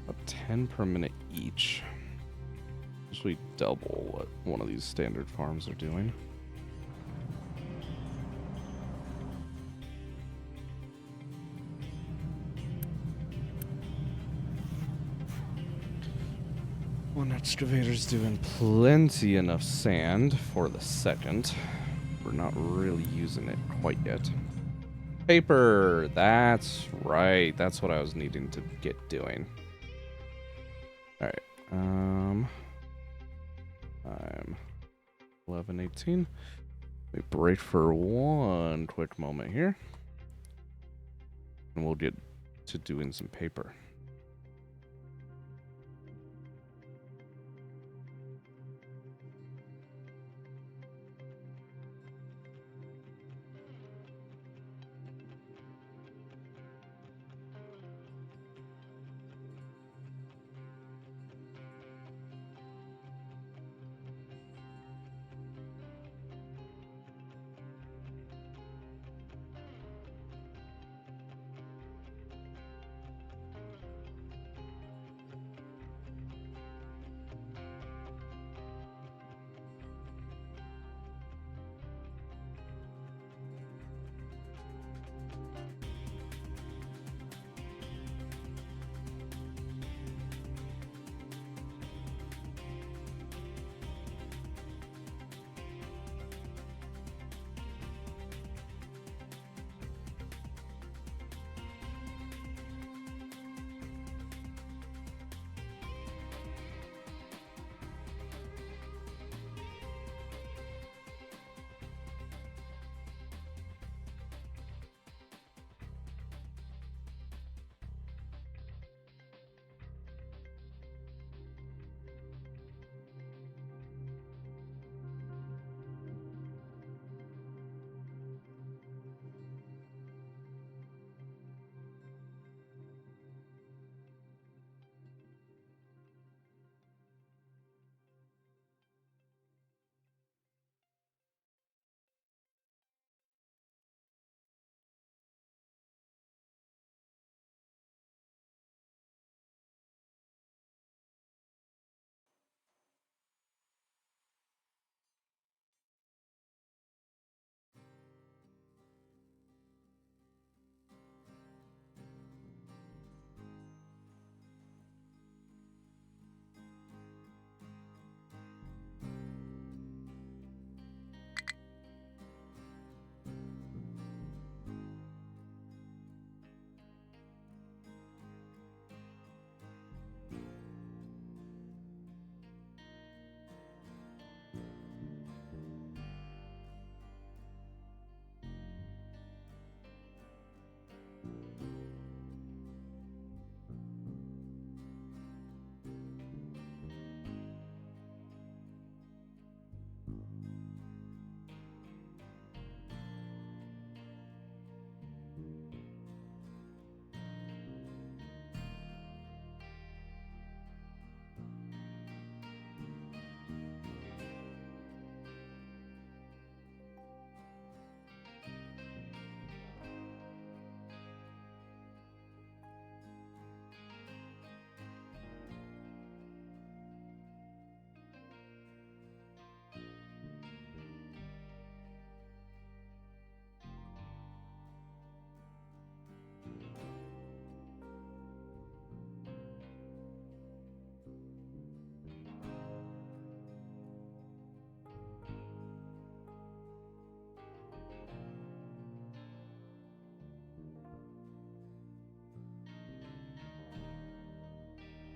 About 10 per minute each. Usually double what one of these standard farms are doing. One excavator's doing plenty enough sand for the second. We're not really using it quite yet. Paper! That's right. That's what I was needing to get doing. Alright. I'm 11:18. We break for one quick moment here. And we'll get to doing some paper.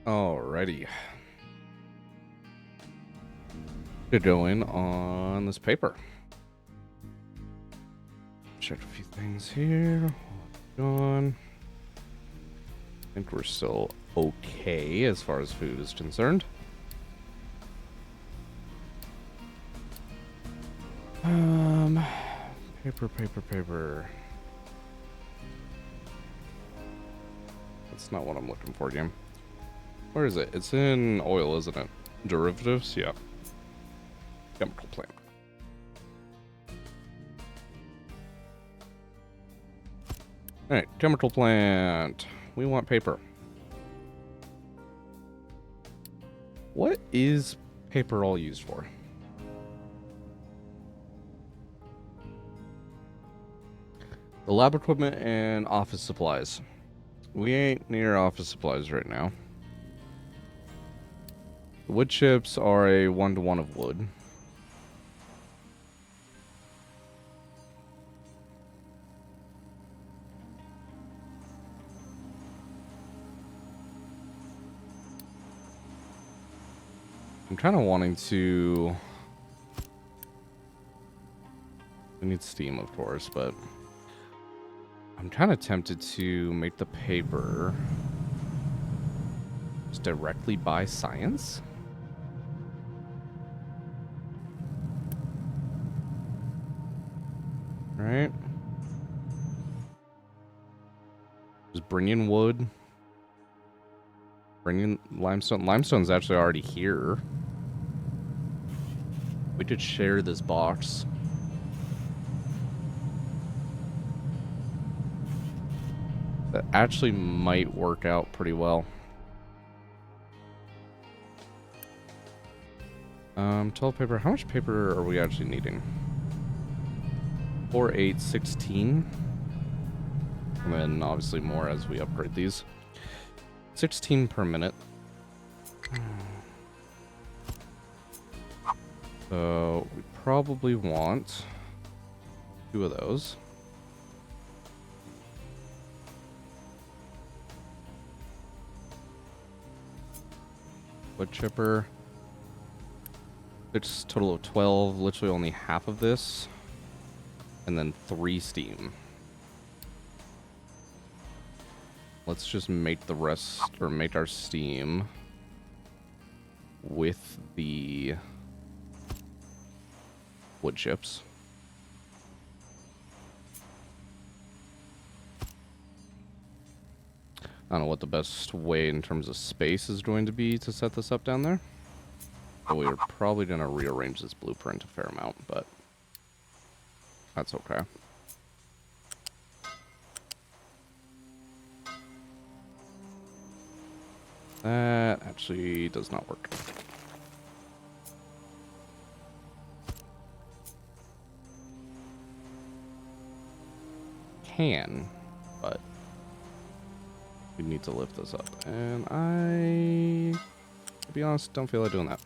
Alrighty. Get going on this paper. Check a few things here. On. I think we're still okay as far as food is concerned. Paper. That's not what I'm looking for, game. Where is it? It's in oil, isn't it? Derivatives? Yeah. Chemical plant. Alright, chemical plant. We want paper. What is paper all used for? The lab equipment and office supplies. We ain't near office supplies right now. The wood chips are a 1-to-1 of wood. I'm kind of wanting to... We need steam, of course, but... I'm kind of tempted to make the paper just directly by science. Right? Just bring in wood. Bring in limestone. Limestone's actually already here. We could share this box. That actually might work out pretty well. 12 paper. How much paper are we actually needing? 4, 8, 16. And then obviously more as we upgrade these. 16 per minute. So we probably want 2 of those. Wood chipper. It's a total of 12, literally only half of this. And then 3 steam. Let's just make the rest, or make our steam with the wood chips. I don't know what the best way in terms of space is going to be to set this up down there. But we're probably going to rearrange this blueprint a fair amount, but that's okay. That actually does not work. Can, but we need to lift this up. And I, to be honest, don't feel like doing that.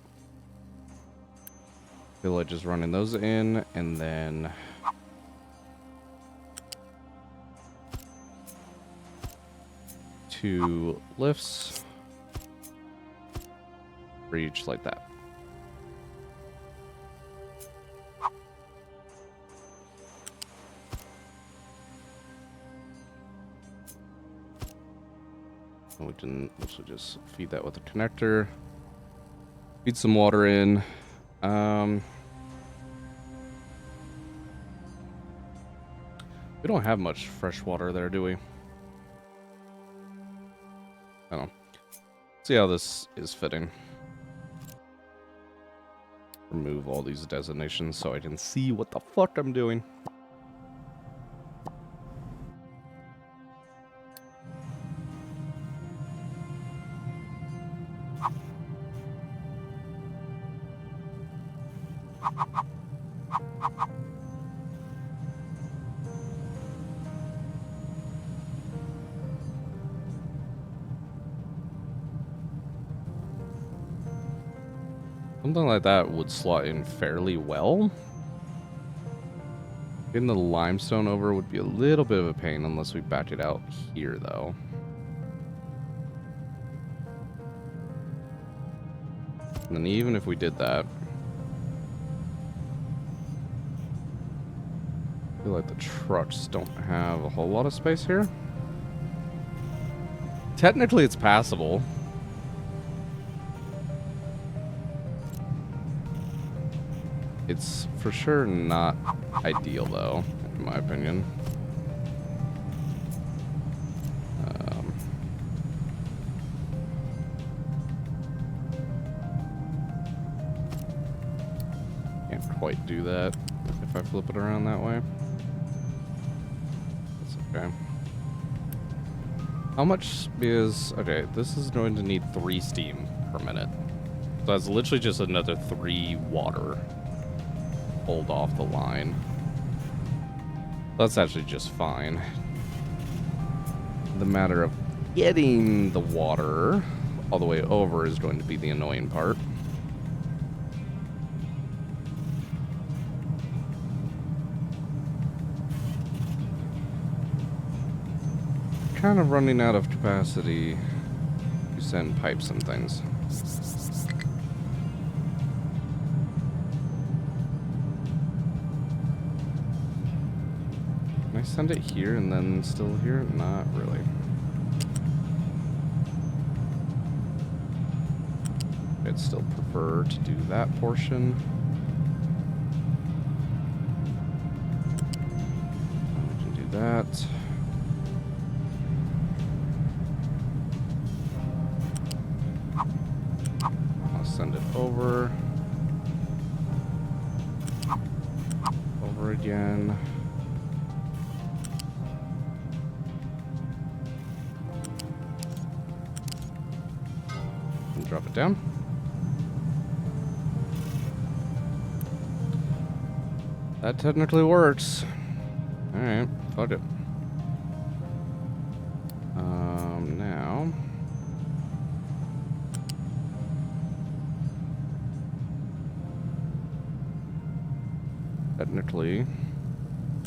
Feel like just running those in and then two lifts for each like that. And we can also just feed that with a connector. Feed some water in. We don't have much fresh water there, do we? I don't know. See how this is fitting. Remove all these designations so I can see what the fuck I'm doing. Something like that would slot in fairly well. Getting the limestone over would be a little bit of a pain unless we back it out here, though. And then even if we did that, I feel like the trucks don't have a whole lot of space here. Technically, it's passable. It's for sure not ideal, though, in my opinion. Can't quite do that if I flip it around that way. That's okay. How much is... Okay, this is going to need 3 steam per minute. So that's literally just another 3 water pulled off the line. That's actually just fine. The matter of getting the water all the way over is going to be the annoying part. Kind of running out of capacity to send pipes and things. Can I send it here and then still here? Not really. I'd still prefer to do that portion. We can do that. Send it over again. And drop it down. That technically works. Alright, fuck it. Now technically,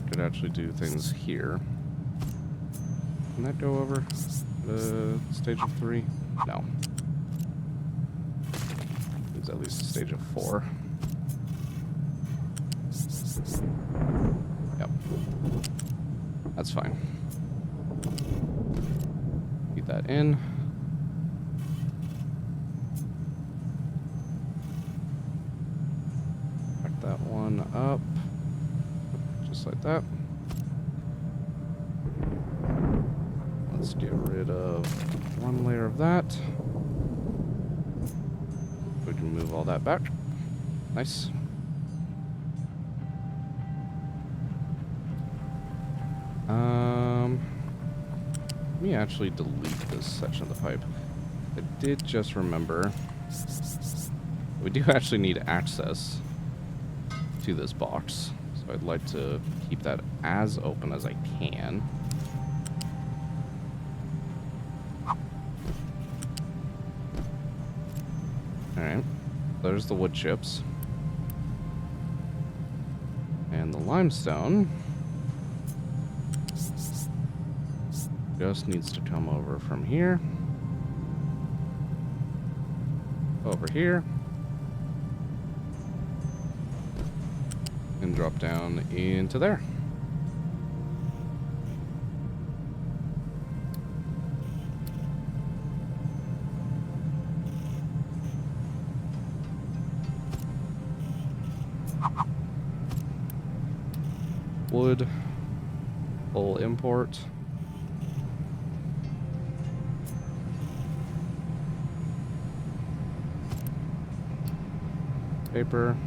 could actually do things here. Can that go over the stage of 3? No. It's at least a stage of 4. Yep. That's fine. Feed that in. Back that one up. Just like that. Let's get rid of 1 layer of that. We can move all that back. Nice. Let me actually delete this section of the pipe. I did just remember we do actually need access to this box. So I'd like to keep that as open as I can. Alright, there's the wood chips. And the limestone just needs to come over from here. Over here. And drop down into there. Wood, full import. Paper.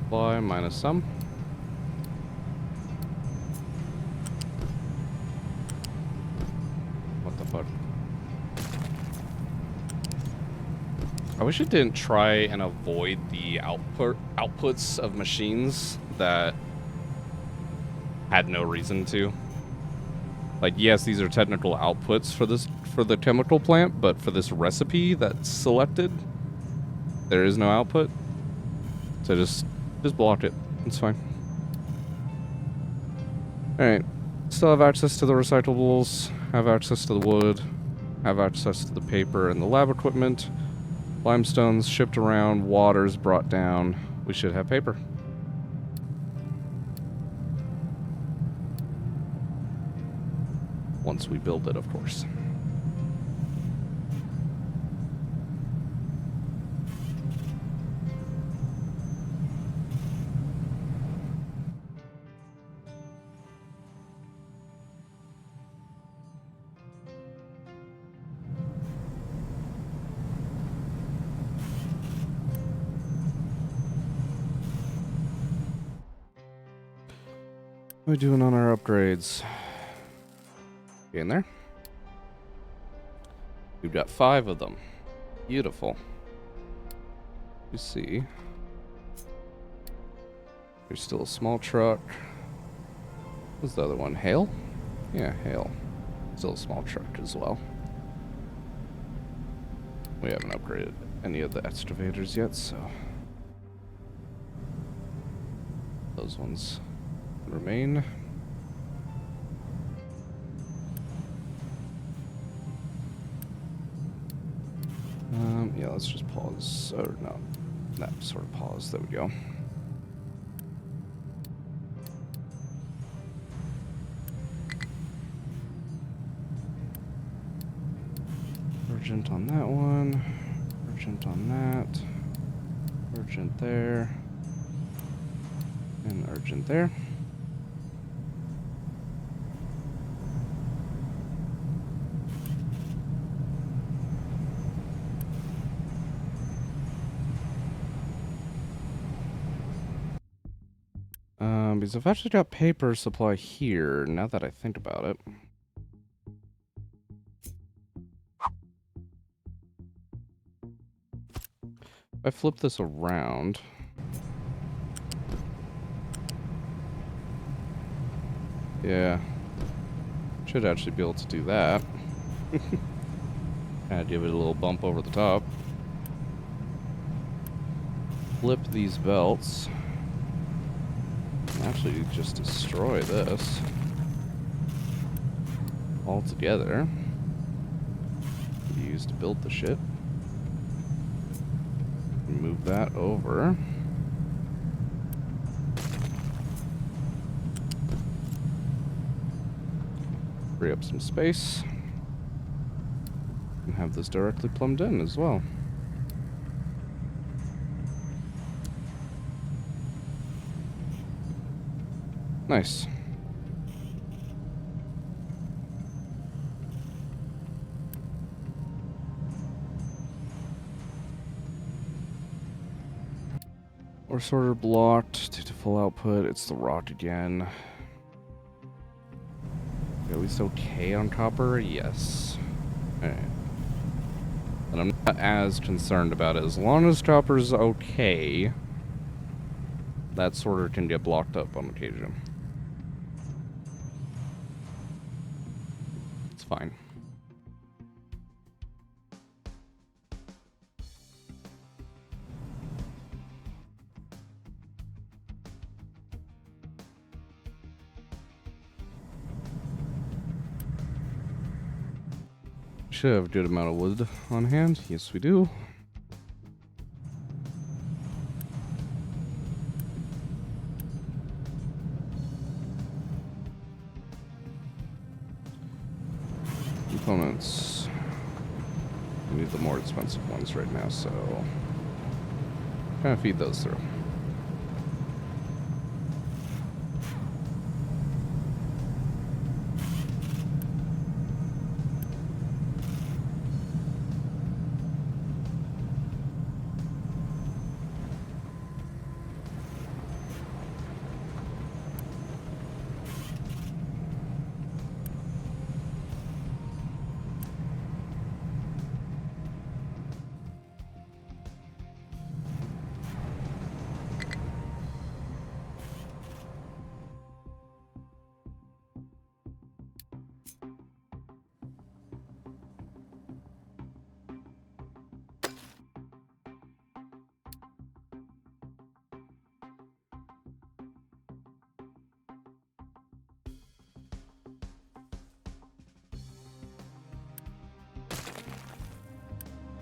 Supply minus some. What the fuck? I wish it didn't try and avoid the outputs of machines that had no reason to. Like, yes, these are technical outputs for the chemical plant, but for this recipe that's selected, there is no output. So just block it. It's fine. Alright. Still have access to the recyclables, have access to the wood. have access to the paper and the lab equipment. Limestone's shipped around, water's brought down. We should have paper. Once we build it, of course. What are we doing on our upgrades? In there. We've got 5 of them. Beautiful. You see. There's still a small truck. What's the other one? Hail? Yeah, Hail. Still a small truck as well. We haven't upgraded any of the excavators yet, so those ones remain. Yeah, let's just pause. Or no, that sort of pause. There we go. Urgent on that one. Urgent on that. Urgent there. And urgent there. Because I've actually got paper supply here, now that I think about it. If I flip this around... Yeah. Should actually be able to do that. Kind of give it a little bump over the top. Flip these belts. Actually just destroy this altogether. Used to build the shit. Move that over. Free up some space. And have this directly plumbed in as well. Nice. Ore sorter blocked due to full output. It's the rock again. At least okay on copper? Yes. Alright. And I'm not as concerned about it. As long as copper's okay, that sorter can get blocked up on occasion. It's fine. Should have a good amount of wood on hand. Yes, we do. Components. We need the more expensive ones right now, so kind of feed those through.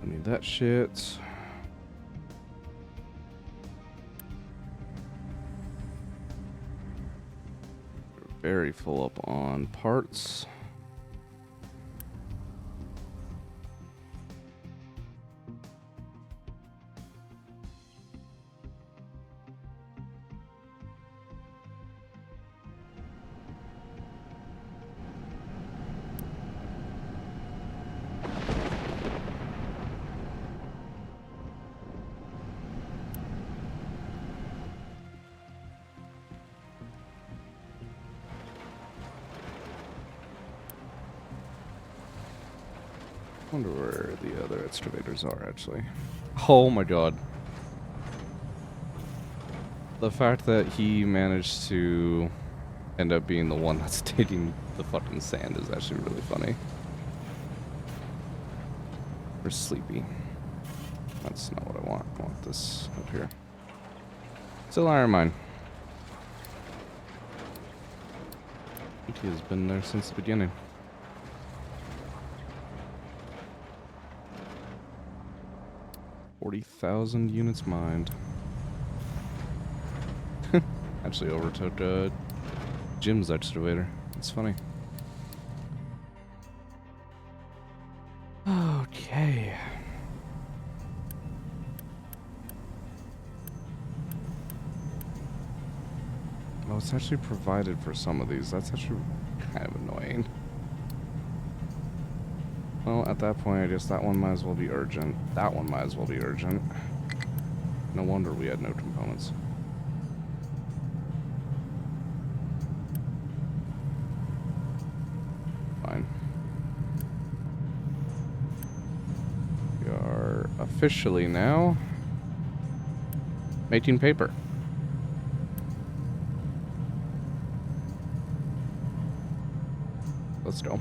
I need that shit. We're very full up on parts. I wonder where the other excavators are, actually. Oh my god. The fact that he managed to end up being the one that's taking the fucking sand is actually really funny. We're sleepy. That's not what I want. I want this up here. Still iron mine. He has been there since the beginning. $40,000 units mined. Actually overtook Jim's excavator. It's funny. Okay. Oh, it's actually provided for some of these. That's actually kind of annoying. Well, at that point, I guess that one might as well be urgent. That one might as well be urgent. No wonder we had no components. Fine. We are officially now making paper. Let's go.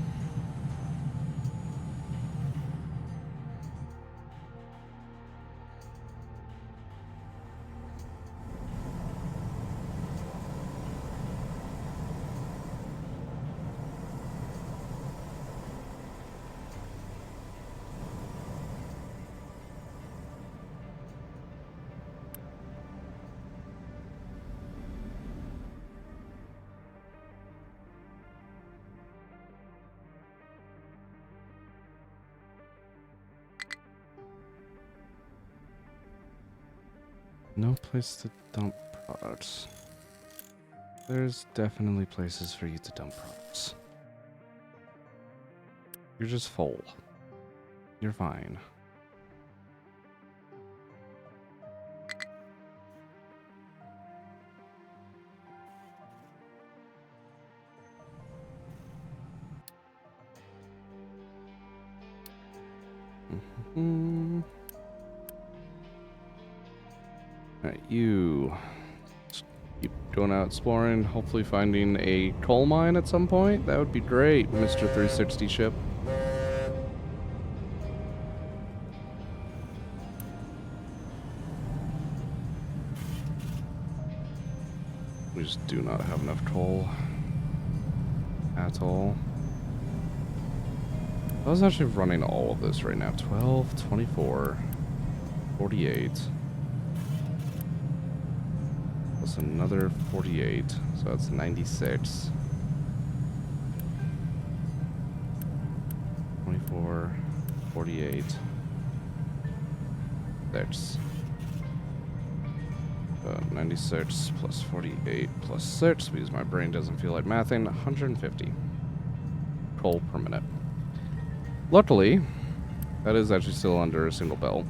No place to dump products. There's definitely places for you to dump products. You're just full. You're fine. Alright, you just keep going out exploring, hopefully finding a coal mine at some point. That would be great, Mr. 360 ship. We just do not have enough coal at all. I was actually running all of this right now. 12, 24, 48. Plus another 48. So that's 96. 24, 48. 6. 96 plus 48 plus 6, because my brain doesn't feel like mathing. 150 coal per minute. Luckily, that is actually still under a single bell.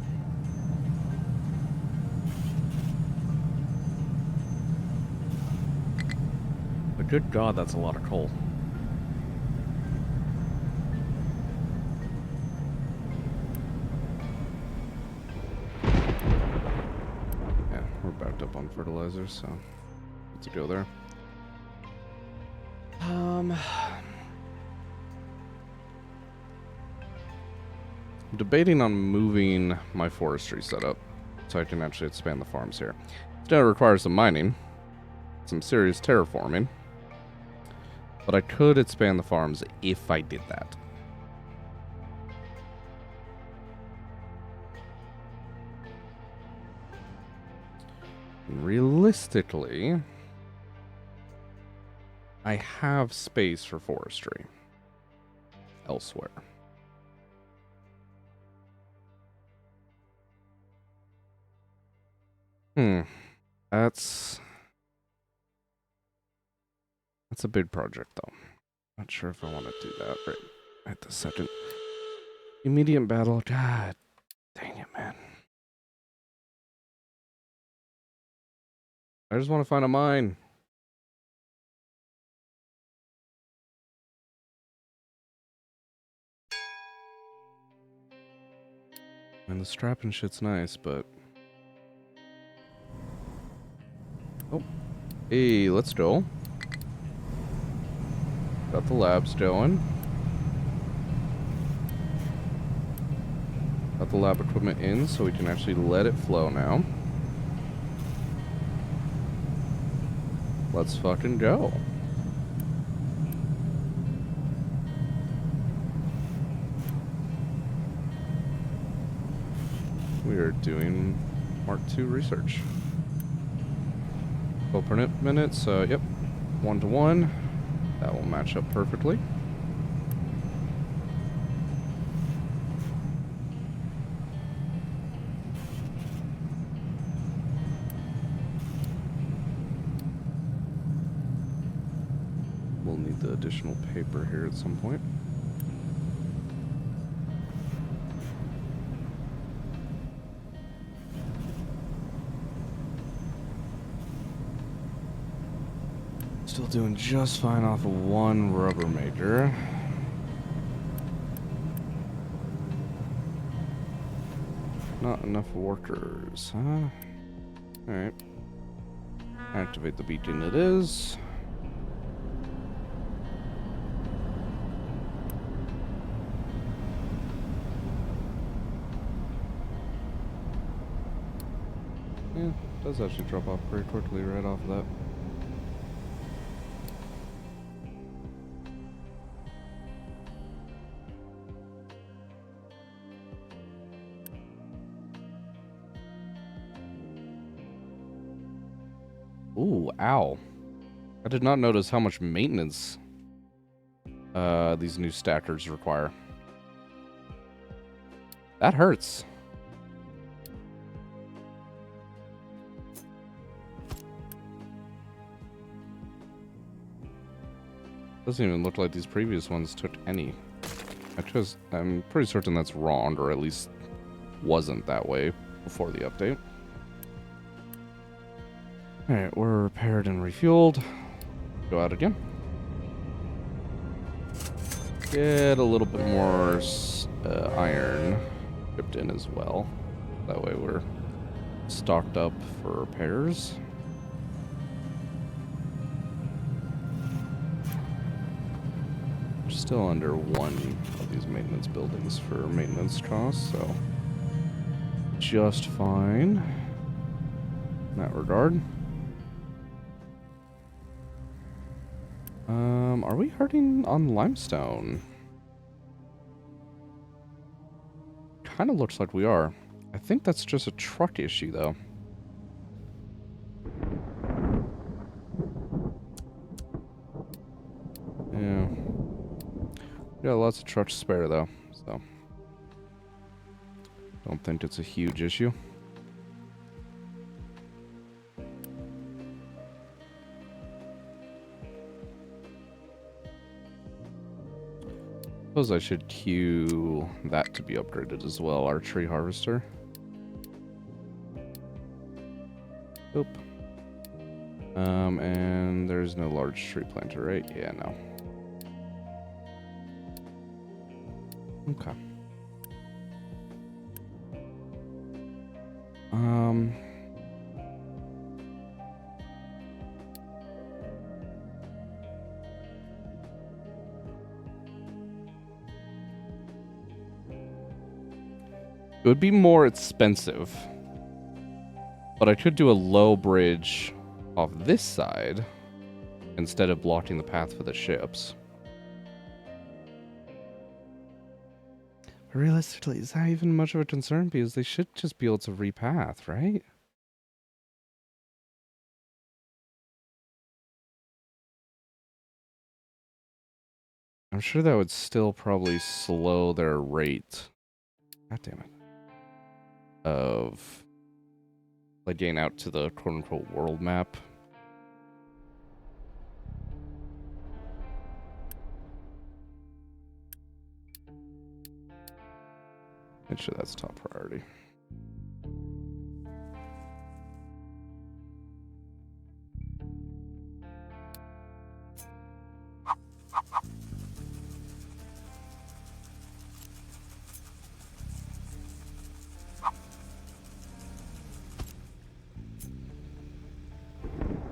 But good God, that's a lot of coal. Yeah, we're backed up on fertilizer, so let's go there. I'm debating on moving my forestry setup so I can actually expand the farms here. It's going to require some mining, some serious terraforming, but I could expand the farms if I did that. Realistically, I have space for forestry elsewhere. That's a big project, though. Not sure if I want to do that right at the second. Immediate battle. God dang it, man. I just want to find a mine. And the strapping shit's nice, but... Oh. Hey, let's go. Got the labs going. Got the lab equipment in so we can actually let it flow now. Let's fucking go. We are doing Mark II research. 12 per minutes, yep. 1-to-1. That will match up perfectly. We'll need the additional paper here at some point. Still doing just fine off of one rubber maker. Not enough workers, huh? Alright. Activate the beacon it is. Yeah, it does actually drop off pretty quickly right off of that. Ooh, ow. I did not notice how much maintenance these new stackers require. That hurts. Doesn't even look like these previous ones took any. I'm pretty certain that's wrong, or at least wasn't that way before the update. Alright, we're repaired and refueled. Go out again. Get a little bit more iron shipped in as well. That way we're stocked up for repairs. We're still under one of these maintenance buildings for maintenance costs, so just fine in that regard. Are we hurting on limestone? Kind of looks like we are. I think that's just a truck issue, though. Yeah. We got lots of trucks spare, though, so don't think it's a huge issue. Suppose I should queue that to be upgraded as well, our tree harvester. Oop. And there's no large tree planter, right? Yeah, no. Okay. It would be more expensive, but I could do a low bridge off this side instead of blocking the path for the ships. Realistically, is that even much of a concern? Because they should just be able to repath, right? I'm sure that would still probably slow their rate. God damn it. Of like getting out to the quote unquote world map. Make sure that's top priority.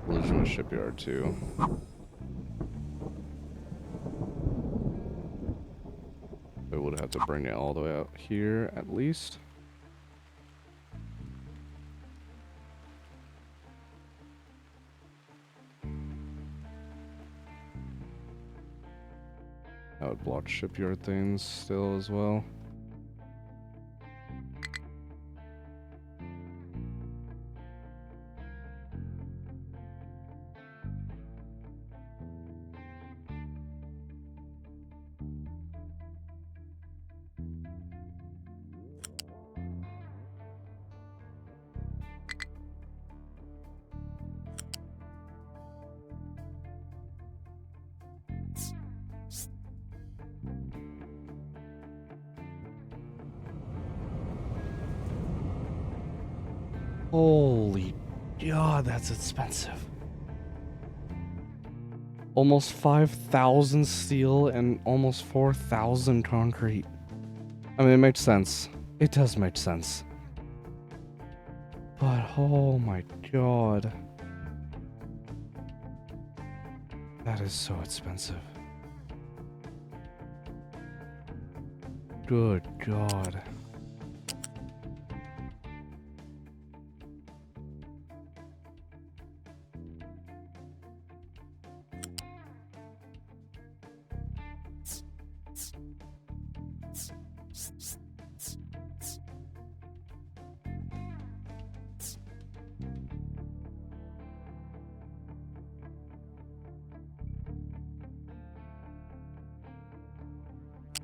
Legitimate shipyard too. I would have to bring it all the way out here at least. That would block shipyard things still as well. Holy God, that's expensive. Almost 5,000 steel and almost 4,000 concrete. I mean, it makes sense. It does make sense. But, oh my God. That is so expensive. Good God.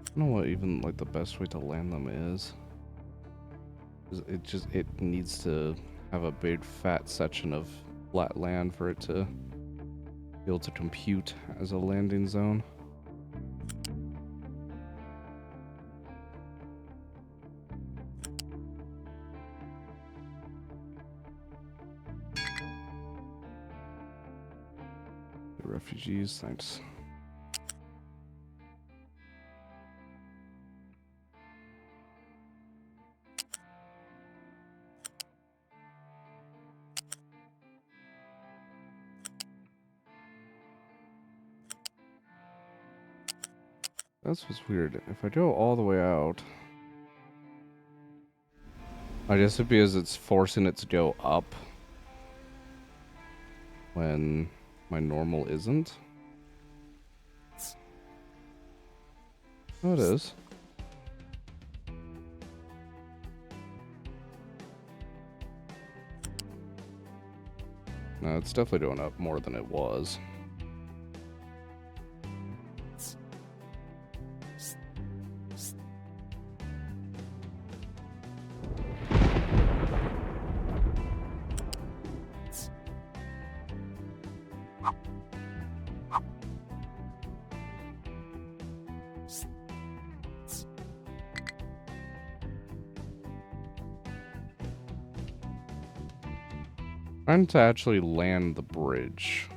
I don't know what even like the best way to land them is. It needs to have a big fat section of flat land for it to be able to compute as a landing zone. The refugees, thanks. That's what's weird. If I go all the way out, I guess it's because it's forcing it to go up when my normal isn't. Oh, it is. No, it's definitely going up more than it was. Trying to actually land the bridge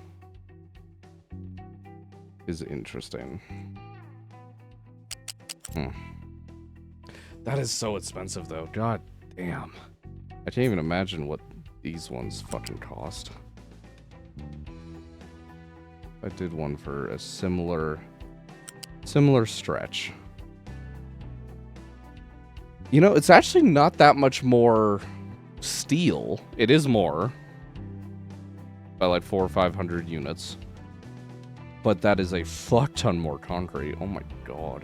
is interesting. That is so expensive though. God damn. I can't even imagine what these ones fucking cost. I did one for a similar stretch. You know, it's actually not that much more steel. It is more. By like 400 or 500 units. But that is a fuck ton more concrete. Oh my God.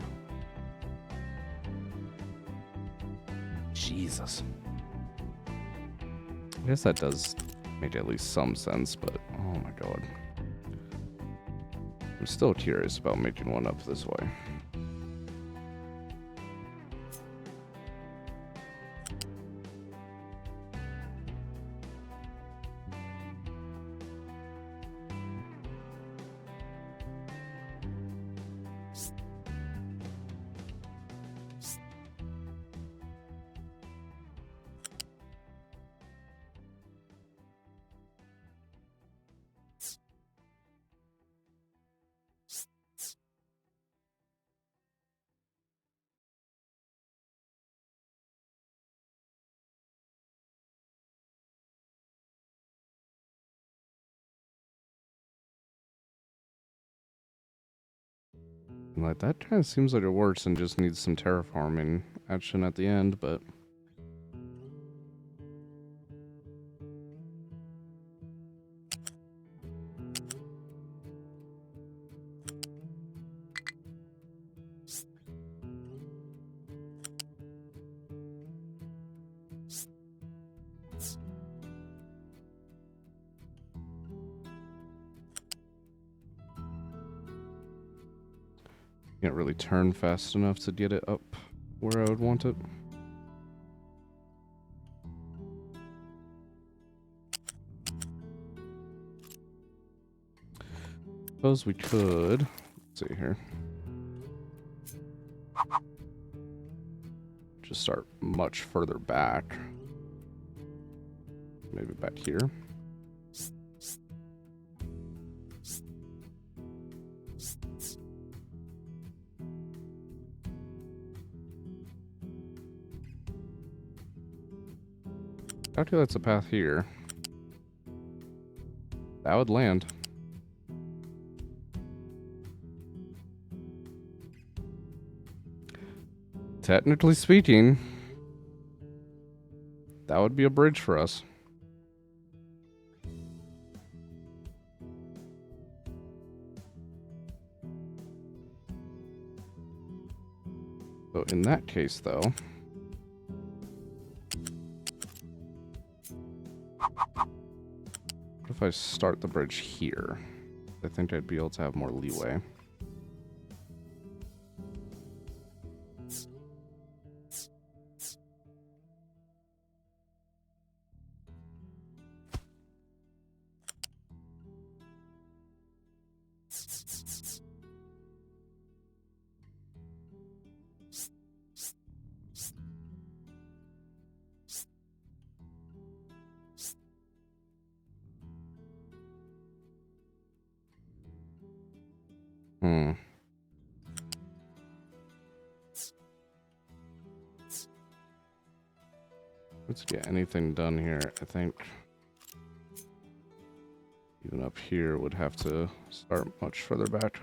Jesus. I guess that does make at least some sense, but oh my God. I'm still curious about making one up this way. Like, that kind of seems like it works and just needs some terraforming action at the end, but... Can't really turn fast enough to get it up where I would want it. Suppose we could... Let's see here. Just start much further back. Maybe back here. Calculates a path here. That would land. Technically speaking, that would be a bridge for us. So in that case, though... What if I start the bridge here? I think I'd be able to have more leeway. Let's get anything done here. I think even up here would have to start much further back.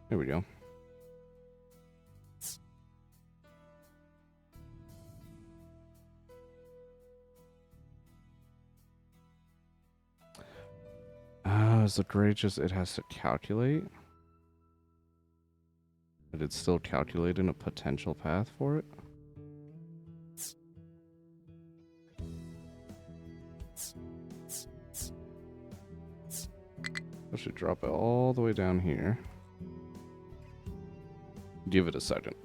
There we go. Is the grade just, it has to calculate? But it's still calculating a potential path for it? I should drop it all the way down here. Give it a second.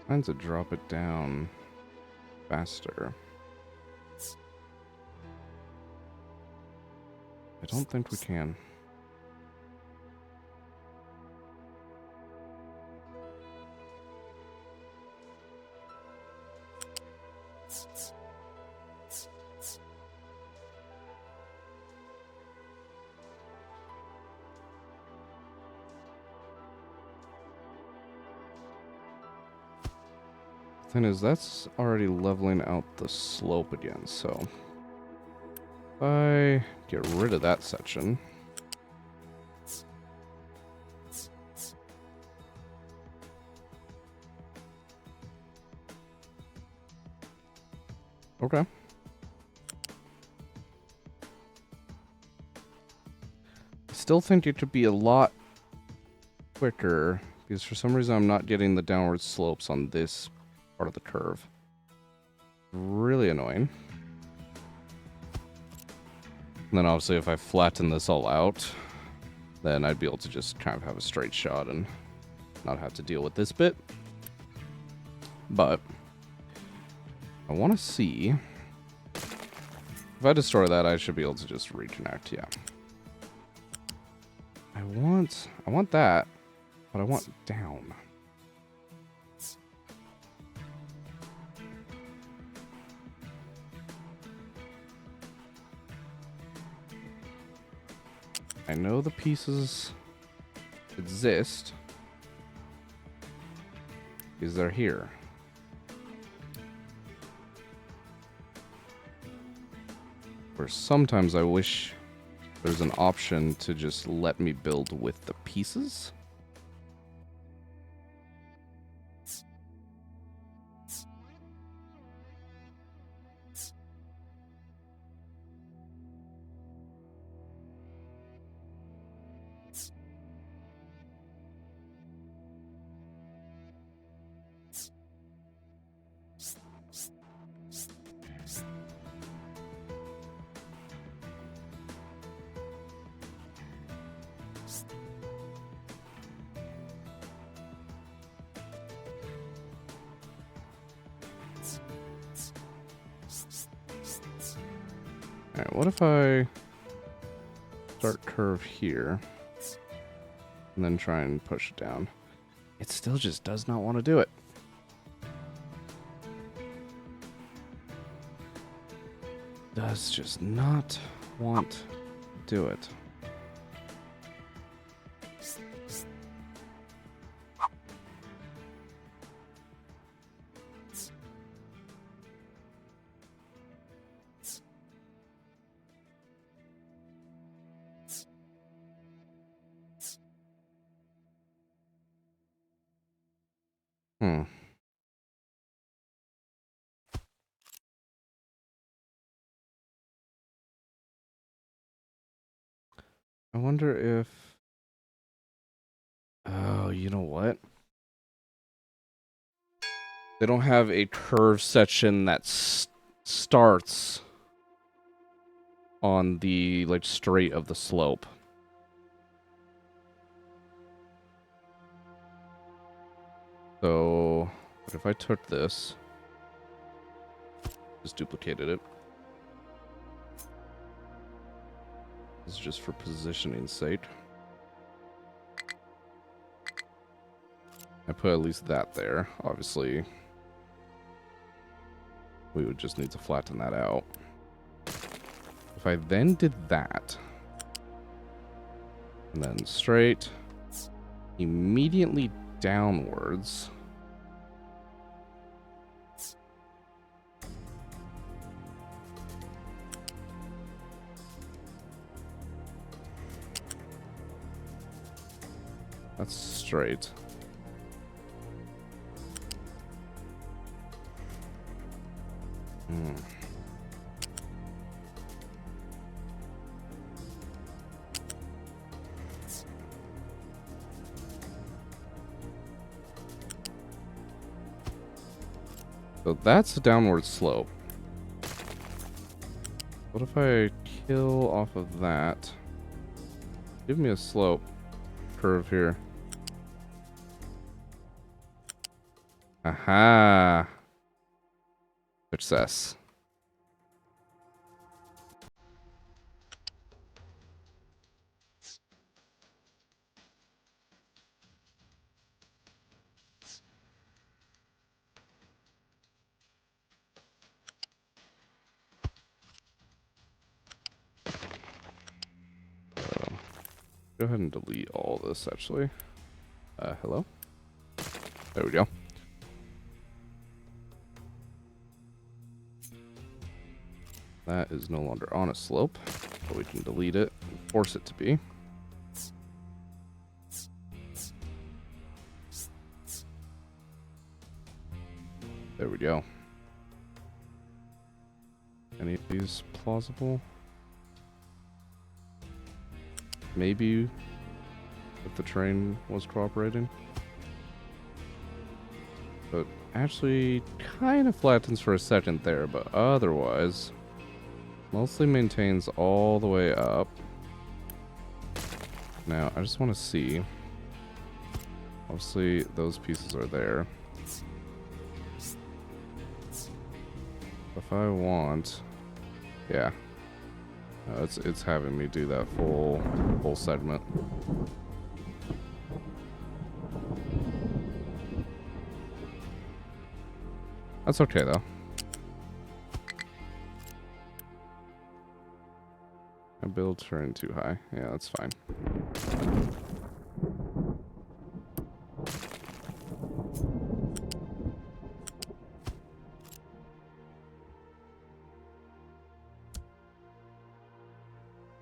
Trying to drop it down faster. I don't think we can. Thing is, that's already leveling out the slope again, so if I get rid of that section, okay. I still think it could be a lot quicker because for some reason I'm not getting the downward slopes on this part of the curve. Really annoying. And then obviously if I flatten this all out, then I'd be able to just kind of have a straight shot and not have to deal with this bit. But I want to see if I destroy that, I should be able to just reconnect. Yeah. I want that, but I want down. I know the pieces exist because they're here. Where sometimes I wish there's an option to just let me build with the pieces. Alright, what if I start curve here and then try and push it down? It still just does not want to do it. Does just not want to do it. I wonder if... Oh, you know what? They don't have a curve section that starts on the, like, straight of the slope. So, what if I took this, just duplicated it? This is just for positioning's sake. I put at least that there. Obviously, we would just need to flatten that out. If I then did that, and then straight, immediately downwards, that's straight. So that's a downward slope. What if I kill off of that? Give me a slope curve here. Aha. Success. Go ahead and delete all this, actually. Hello? There we go. That is no longer on a slope, but we can delete it and force it to be. There we go. Any of these plausible? Maybe if the train was cooperating. But actually kind of flattens for a second there, but otherwise mostly maintains all the way up. Now, I just want to see. Obviously, those pieces are there. If I want... Yeah. It's having me do that full segment. That's okay, though. I build terrain too high. Yeah, that's fine.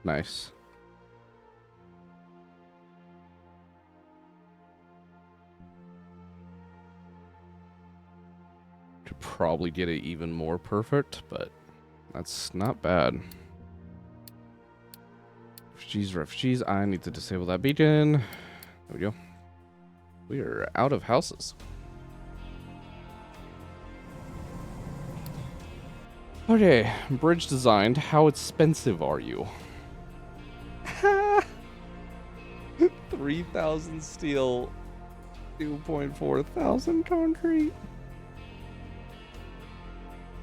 Nice. Could probably get it even more perfect, but that's not bad. Refugees, I need to disable that beacon. There we go. We are out of houses. Okay, bridge designed. How expensive are you? 3,000 steel, 2.4 thousand concrete.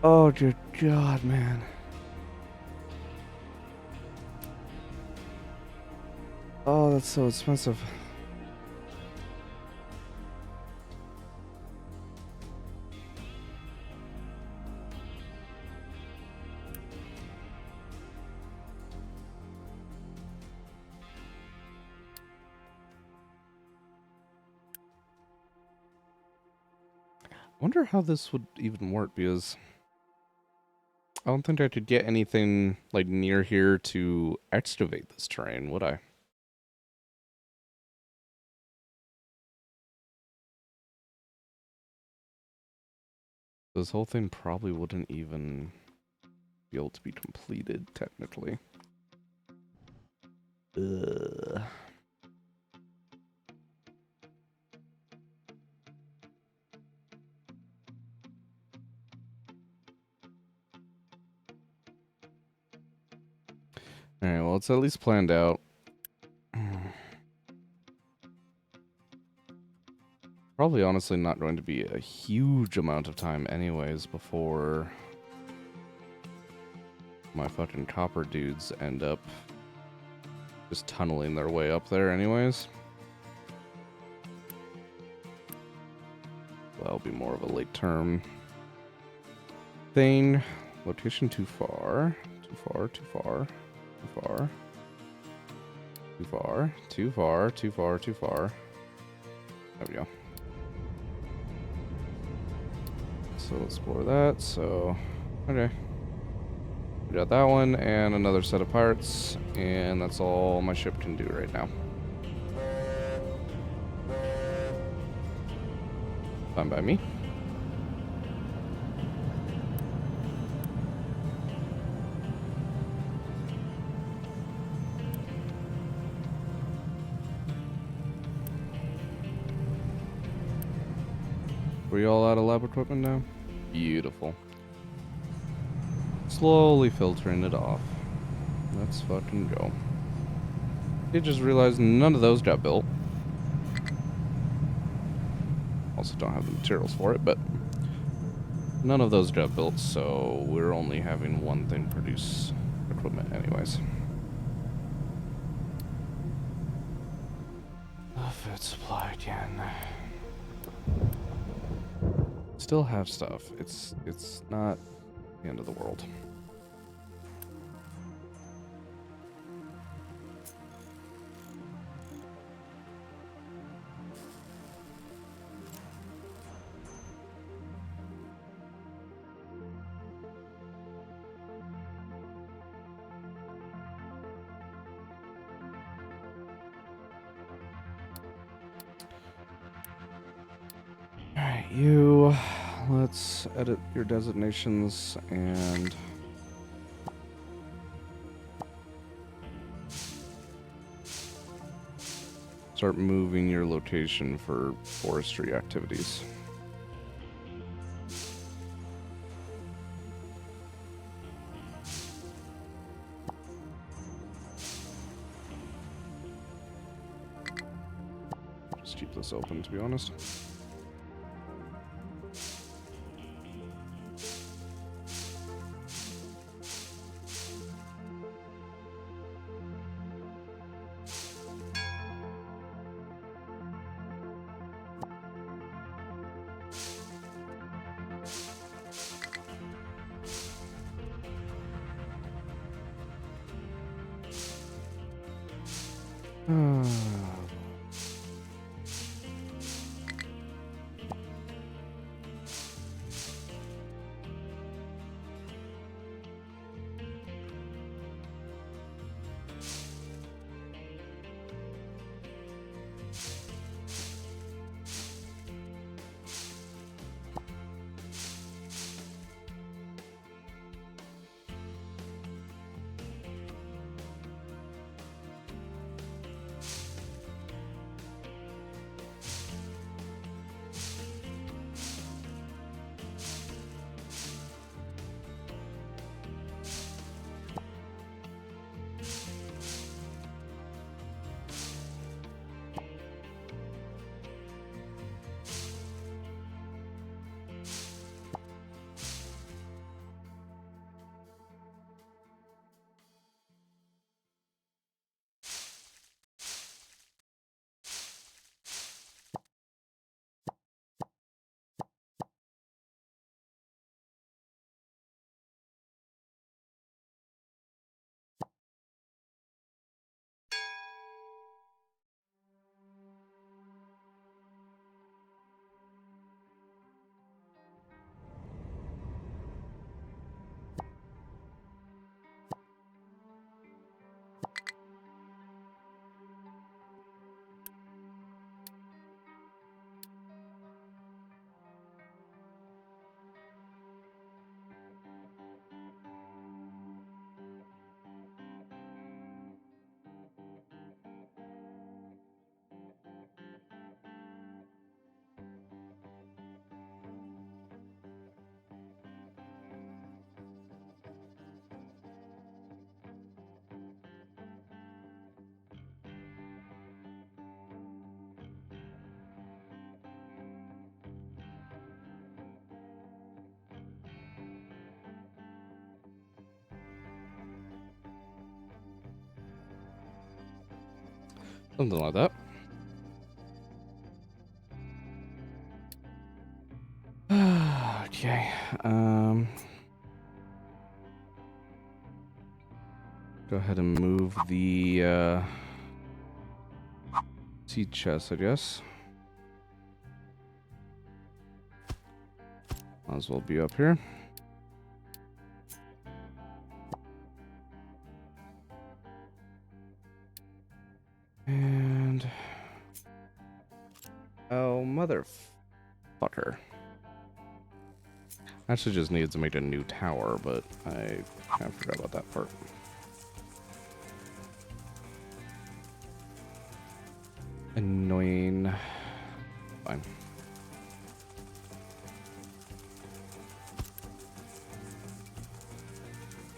Oh, good God, man. Oh, that's so expensive. I wonder how this would even work, because I don't think I could get anything like near here to excavate this terrain, would I? This whole thing probably wouldn't even be able to be completed, technically. Ugh. Alright, well, it's at least planned out. Probably honestly not going to be a huge amount of time anyways before my fucking copper dudes end up just tunneling their way up there anyways. That'll be more of a late term thing. Location too far. Too far, too far, too far. Too far, too far, too far, too far. There we go. So let's explore that. So, okay. We got that one and another set of pirates, and that's all my ship can do right now. Fine by me. We all out of lab equipment now? Beautiful. Slowly filtering it off. Let's fucking go. I just realized none of those got built. also don't have the materials for it, but none of those got built, so we're only having one thing produce equipment anyways. Food supply again. Still have stuff. It's not the end of the world. Alright, you... Let's edit your designations and... start moving your location for forestry activities. Just keep this open, to be honest. Something like that. Okay. Go ahead and move the seed chest, I guess. Might as well be up here. And oh, motherfucker. Actually just needs to make a new tower, but I kind of forgot about that part. Annoying. Fine.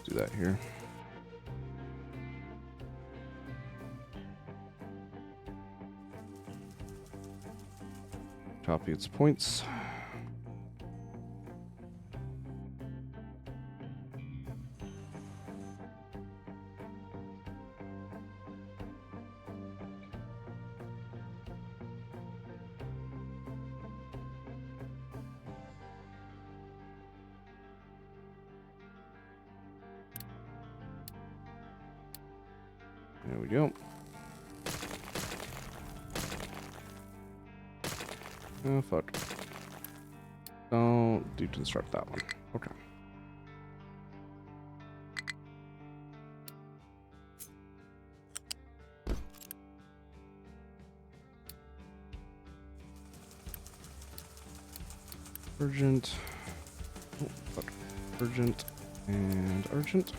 Do that here. Copy its points. There we go. Oh, fuck. Don't deconstruct that one. Okay. Urgent. Oh, fuck. Urgent and urgent.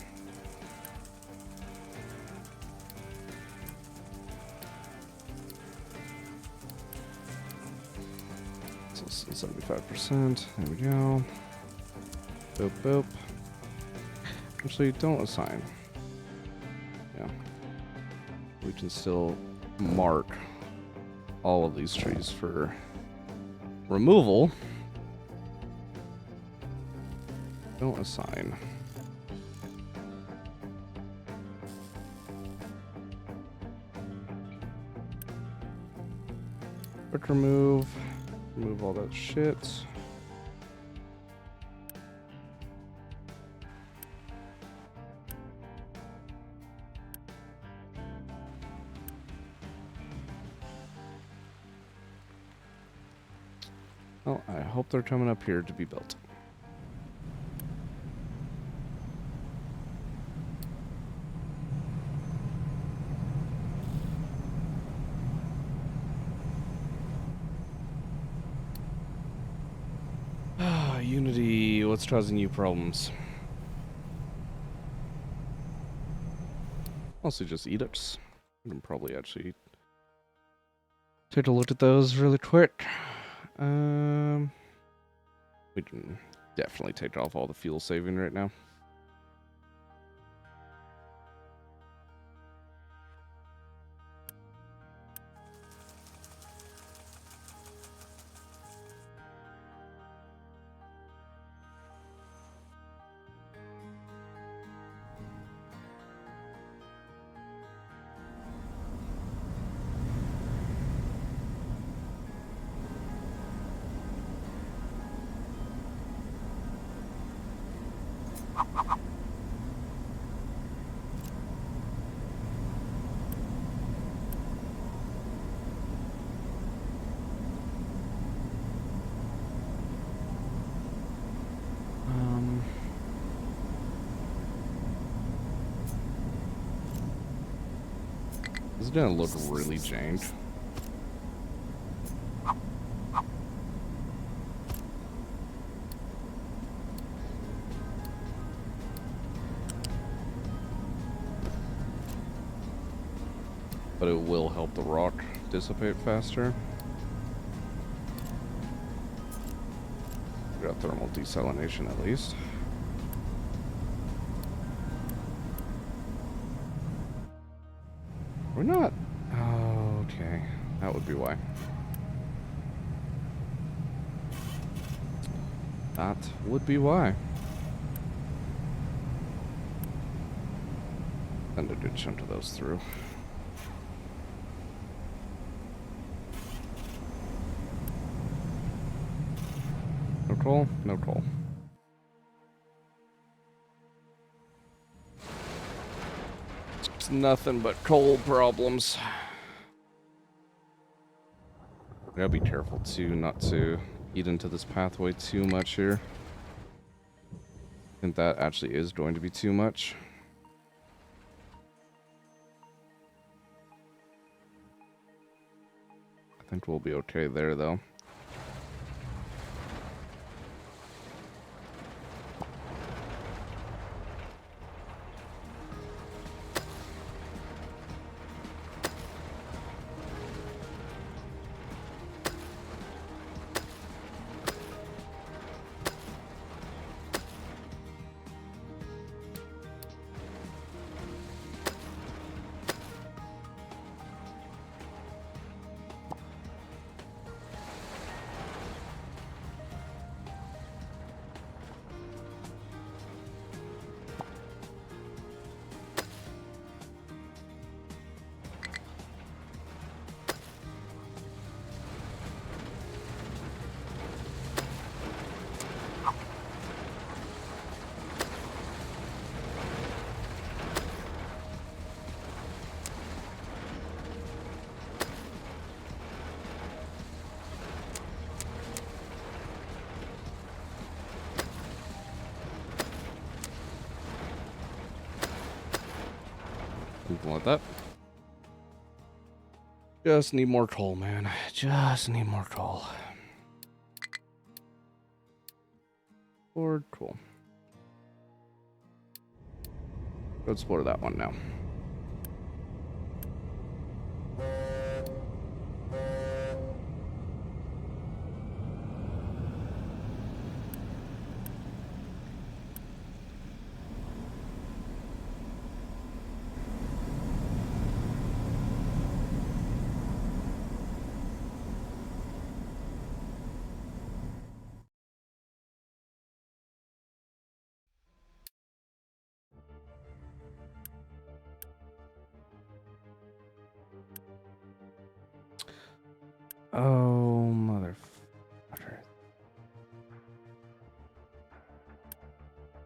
So 75%. There we go. Boop, boop. Actually, don't assign. Yeah. We can still mark all of these trees for removal. Don't assign. Quick remove. Remove all that shit. Well, I hope they're coming up here to be built. Unity, what's causing you problems? Also just edicts. I can probably actually take a look at those really quick. We can definitely take off all the fuel saving right now. This is gonna look really jank. But it will help the rock dissipate faster. We got thermal desalination at least. We're not. Oh, okay. That would be why. That would be why. Send a good chunk of those through. No coal? No coal. It's nothing but coal problems. Gotta be careful too, not to eat into this pathway too much here. I think that actually is going to be too much. I think we'll be okay there though. something like that. Just need more coal, man. Just need more coal. Board, cool. Go explore that one now. Oh, motherfucker.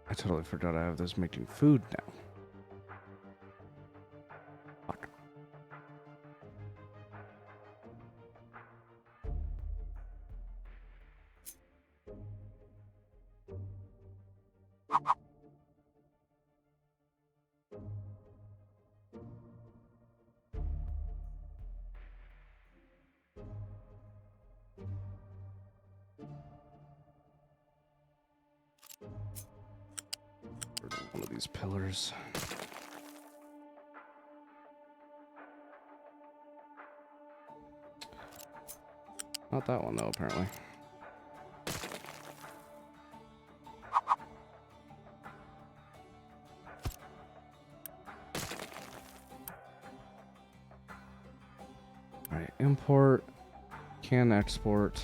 I totally forgot I have this making food now. Fuck. One of these pillars. Not that one though, apparently. Alright, import, can export.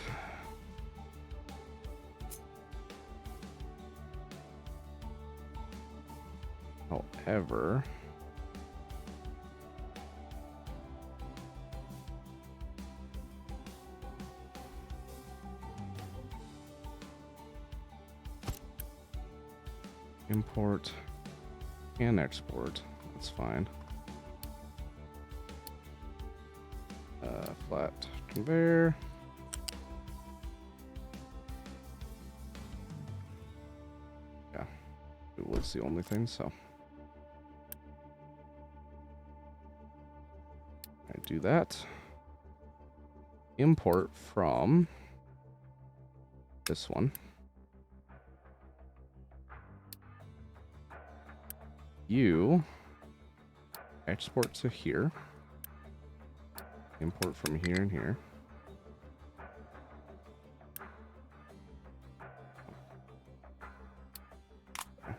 However, import and export, that's fine. Flat conveyor. Yeah, it was the only thing, so. I do that. Import from this one. You export to here. Import from here and here.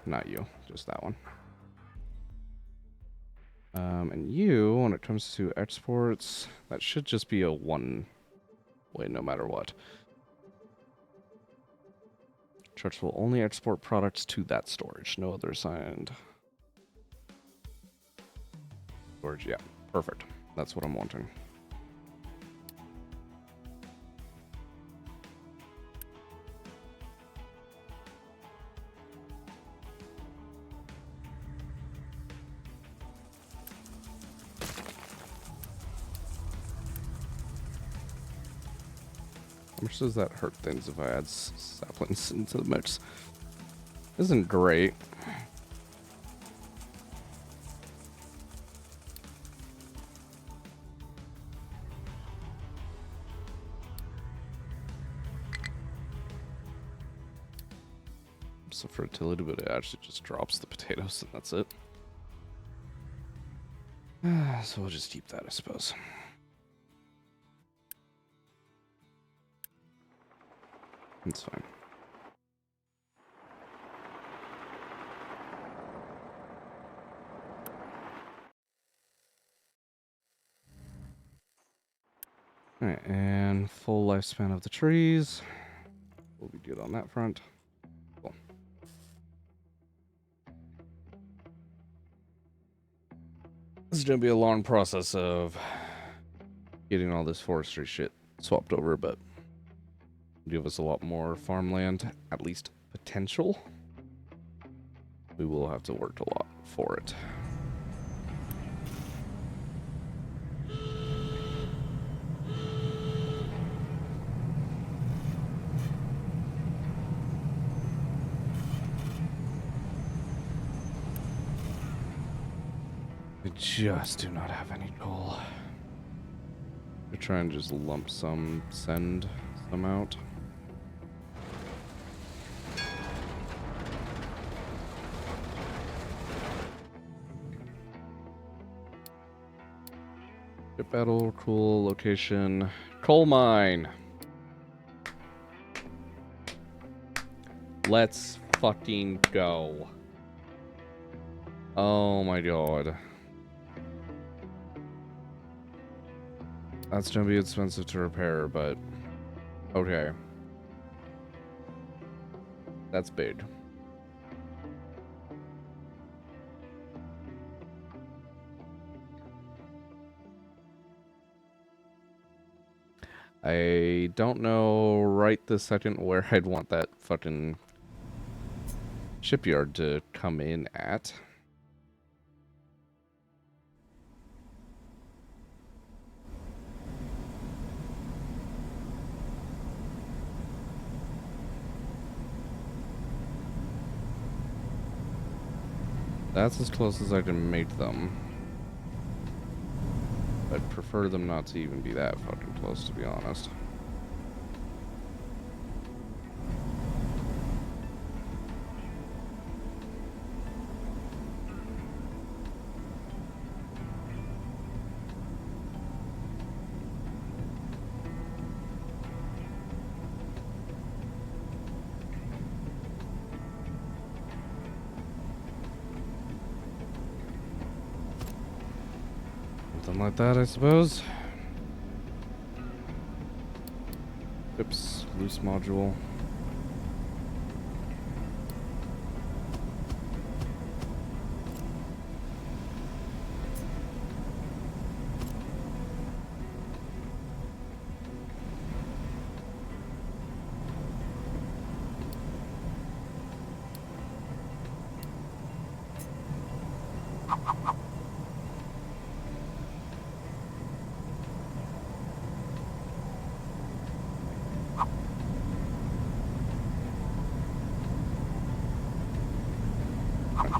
Not you, just that one. And you, when it comes to exports, that should just be a one way no matter what. Church will only export products to that storage, no other assigned storage. Yeah, perfect. That's what I'm wanting. How much does that hurt things if I add saplings into the mix? Isn't great. So fertility, but it actually just drops the potatoes and that's it. So we'll just keep that, I suppose. That's fine. Alright, and full lifespan of the trees. We'll be good on that front. Cool. This is gonna be a long process of getting all this forestry shit swapped over, but give us a lot more farmland, at least potential. We will have to work a lot for it. just do not have any coal. I try and just lump some, send some out. Ship battle, cool location, coal mine. Let's fucking go. Oh my god. That's gonna be expensive to repair, but okay. That's big. I don't know right this second where I'd want that fucking shipyard to come in at. That's as close as I can make them. I'd prefer them not to even be that fucking close, to be honest. Something like that, I suppose. Oops, loose module.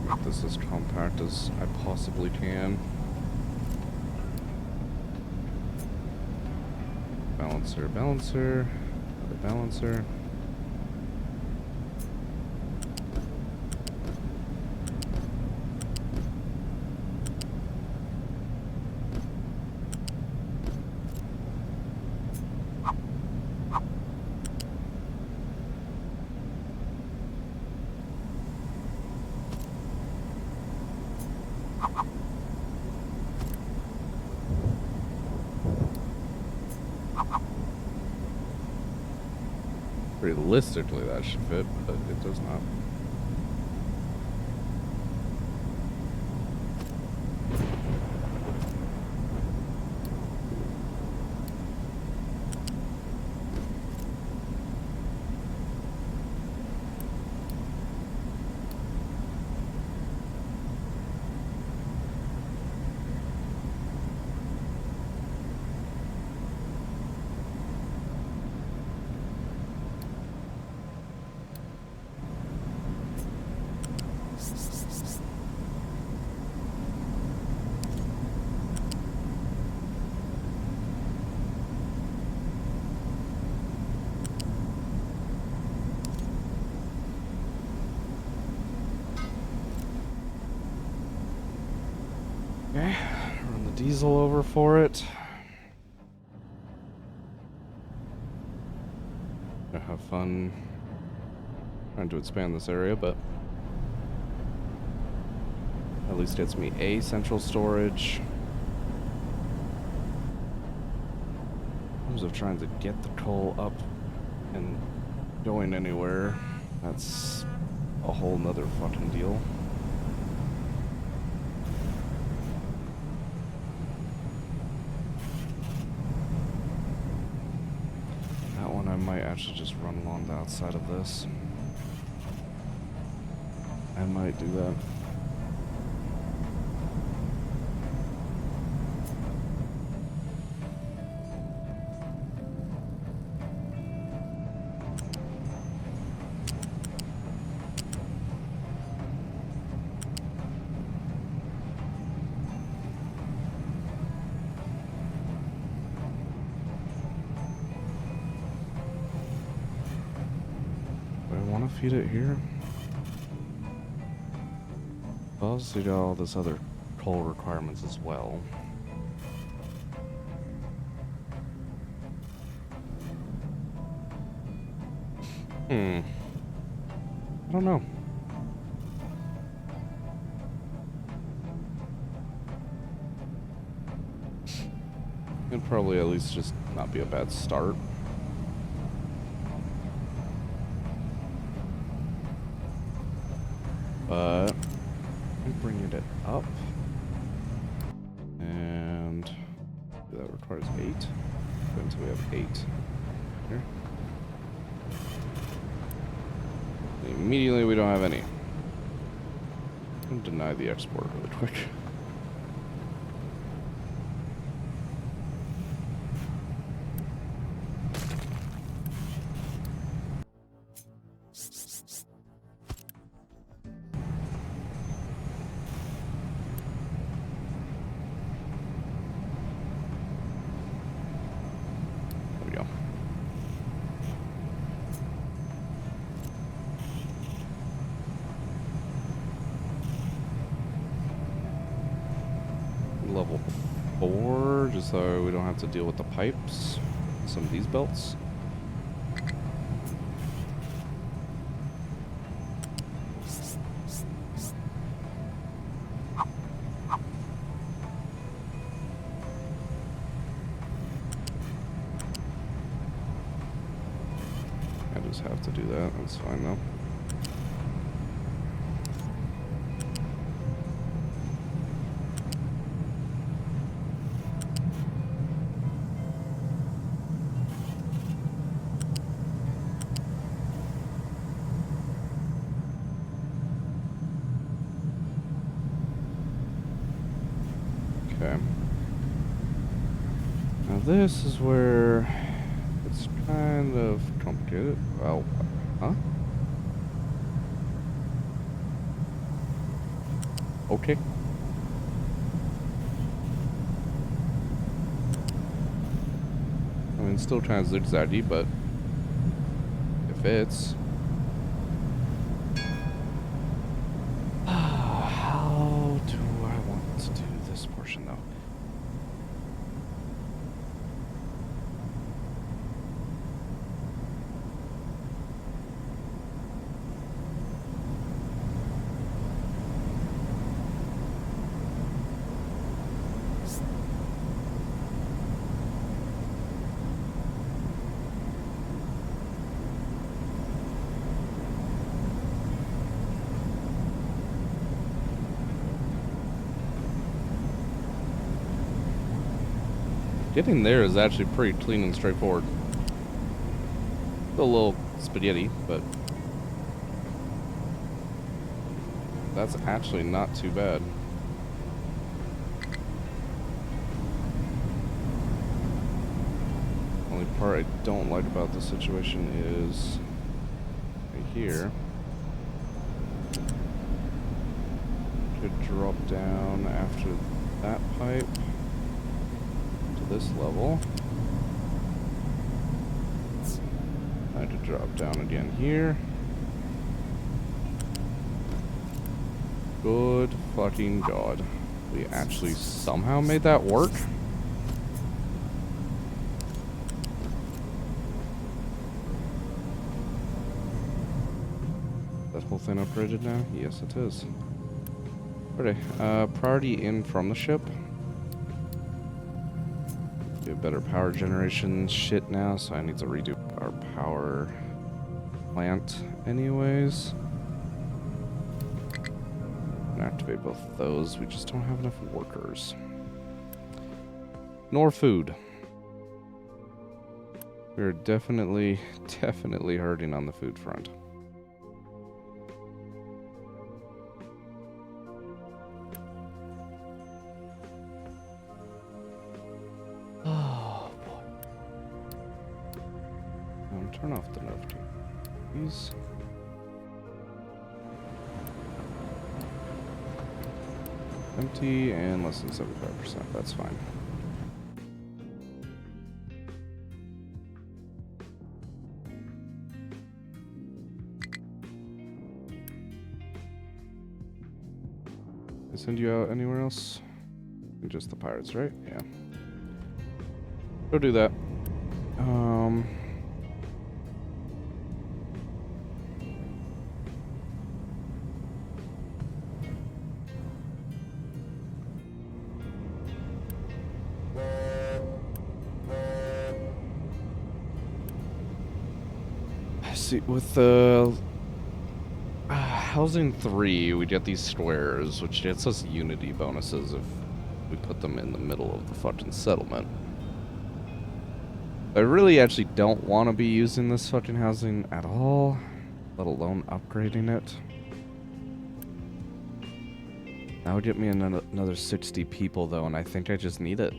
Make this as compact as I possibly can. Balancer, balancer, another balancer. Realistically, that should fit, but it does not. Okay, run the diesel over for it. Gonna have fun trying to expand this area, but at least gets me a central storage. In terms of trying to get the coal up and going anywhere, that's a whole nother fucking deal. I might actually just run along the outside of this. I might do that. feed it here. Obviously got all this other coal requirements as well. I don't know. It'd probably at least just not be a bad start. But I'm bringing it up. And that requires 8. Until we have 8 here. Immediately we don't have any. I'm gonna deny the export really quick. There we go. Level 4, just so we don't have to deal with the pipes. Some of these belts. I just have to do that, that's fine though. Okay. Now this is where it's kind of complicated. Well, huh? Okay. I mean, still kind of zigzaggy, but it fits. How do I want to do this portion, though? Getting there is actually pretty clean and straightforward. Still a little spaghetti, but that's actually not too bad. Only part I don't like about the situation is right here. Could drop down after that pipe. This level. I had to drop down again here. Good fucking god. We actually somehow made that work? That whole thing upgraded now? Yes, it is. Okay, priority in from the ship. Better power generation shit now, so I need to redo our power plant anyways. And activate both those. We just don't have enough workers. Nor food. We're definitely hurting on the food front. Turn off the note, please. Empty and less than 75%. That's fine. Send you out anywhere else? Just the pirates, right? Yeah. Go do that. See, with the housing 3, we get these squares, which gets us unity bonuses if we put them in the middle of the fucking settlement. I really actually don't want to be using this fucking housing at all, let alone upgrading it. That would get me another 60 people though, and I think I just need it.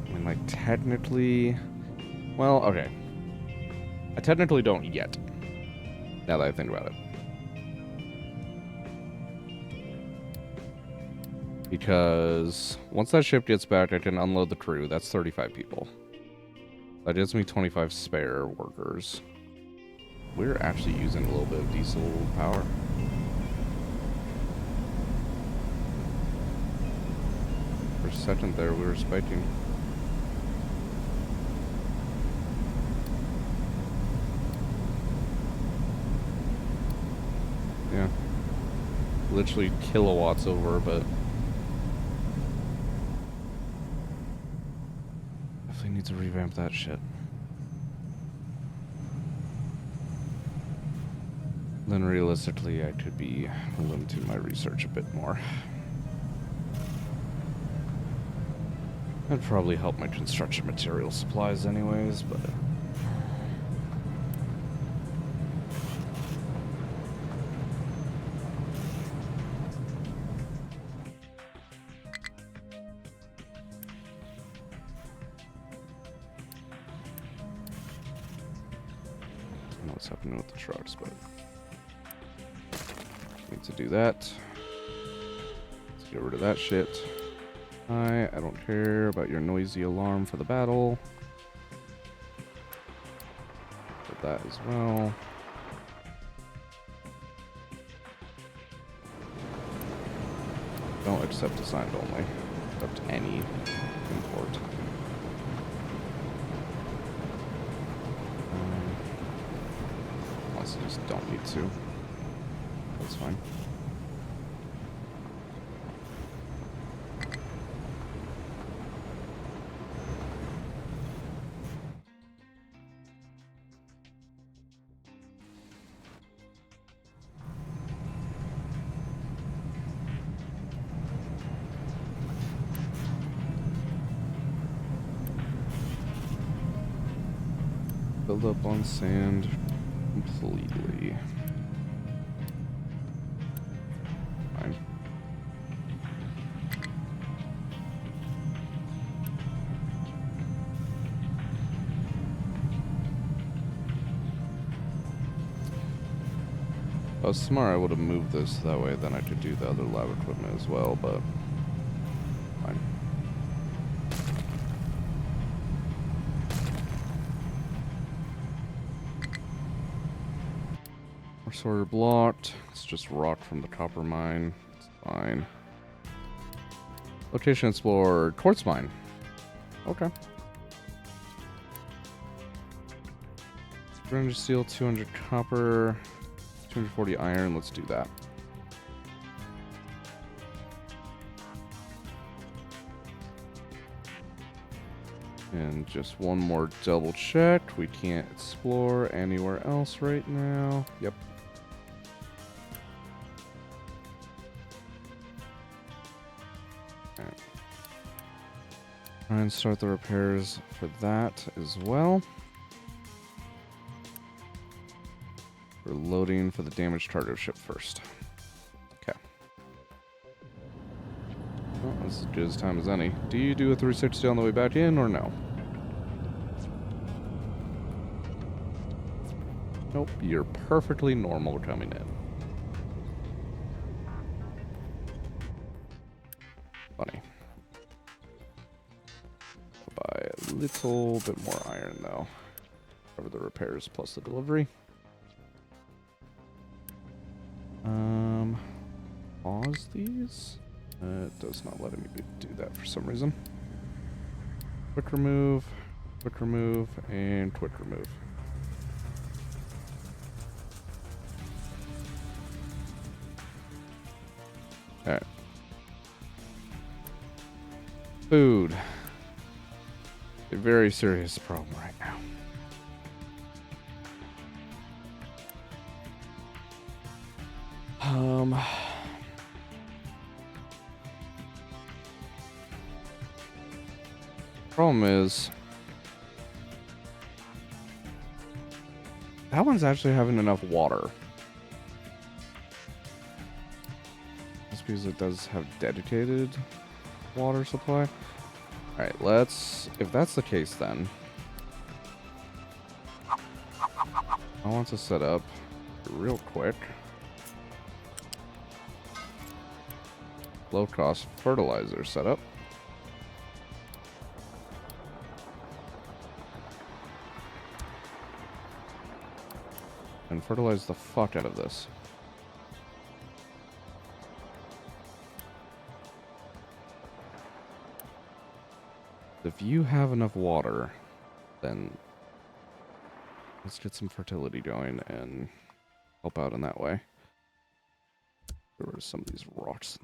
I mean, like, technically... Well, okay. I technically don't yet, now that I think about it. Because once that ship gets back, I can unload the crew. That's 35 people. That gives me 25 spare workers. We're actually using a little bit of diesel power. For a second there, we were spiking. Yeah. Literally kilowatts over, but... definitely need to revamp that shit. Then realistically, I could be limiting my research a bit more. That'd probably help my construction material supplies anyways, but... I don't know what's happening with the trucks, but... need to do that. Let's get rid of that shit. I don't care about your noisy alarm for the battle. Put that as well. Don't accept assigned only. Accept any import. Unless you just don't need to. That's fine. Build up on sand completely. Fine. If I was smart, I would have moved this that way, then I could do the other lab equipment as well, but fine. Sorter blocked. It's just rock from the copper mine. It's fine. Location explored. Quartz mine. Okay. 300 steel, 200 copper, 240 iron. Let's do that. And just one more double check. We can't explore anywhere else right now. Yep. Try and start the repairs for that as well. We're loading for the damaged cargo ship first. Okay. Well, this is as good as time as any. Do you do a 360 on the way back in or no? Nope, you're perfectly normal coming in. Funny. Buy a little bit more iron though. cover the repairs plus the delivery. Pause these. It does not let me do that for some reason. Quick remove, and quick remove. Alright. Food. A very serious problem right now. Problem is, that one's actually having enough water. Just because it does have dedicated water supply. Alright, if that's the case then, I want to set up real quick low cost fertilizer setup. And fertilize the fuck out of this. If you have enough water, then let's get some fertility going and help out in that way. There were some of these rocks.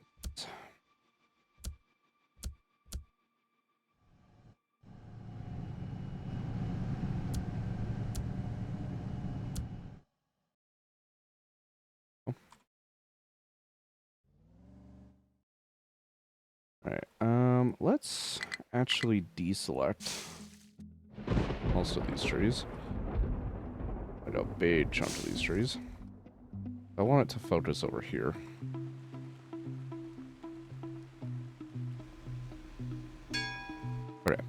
Alright, let's actually deselect most of these trees. Like a big chunk of these trees. I want it to focus over here. Okay.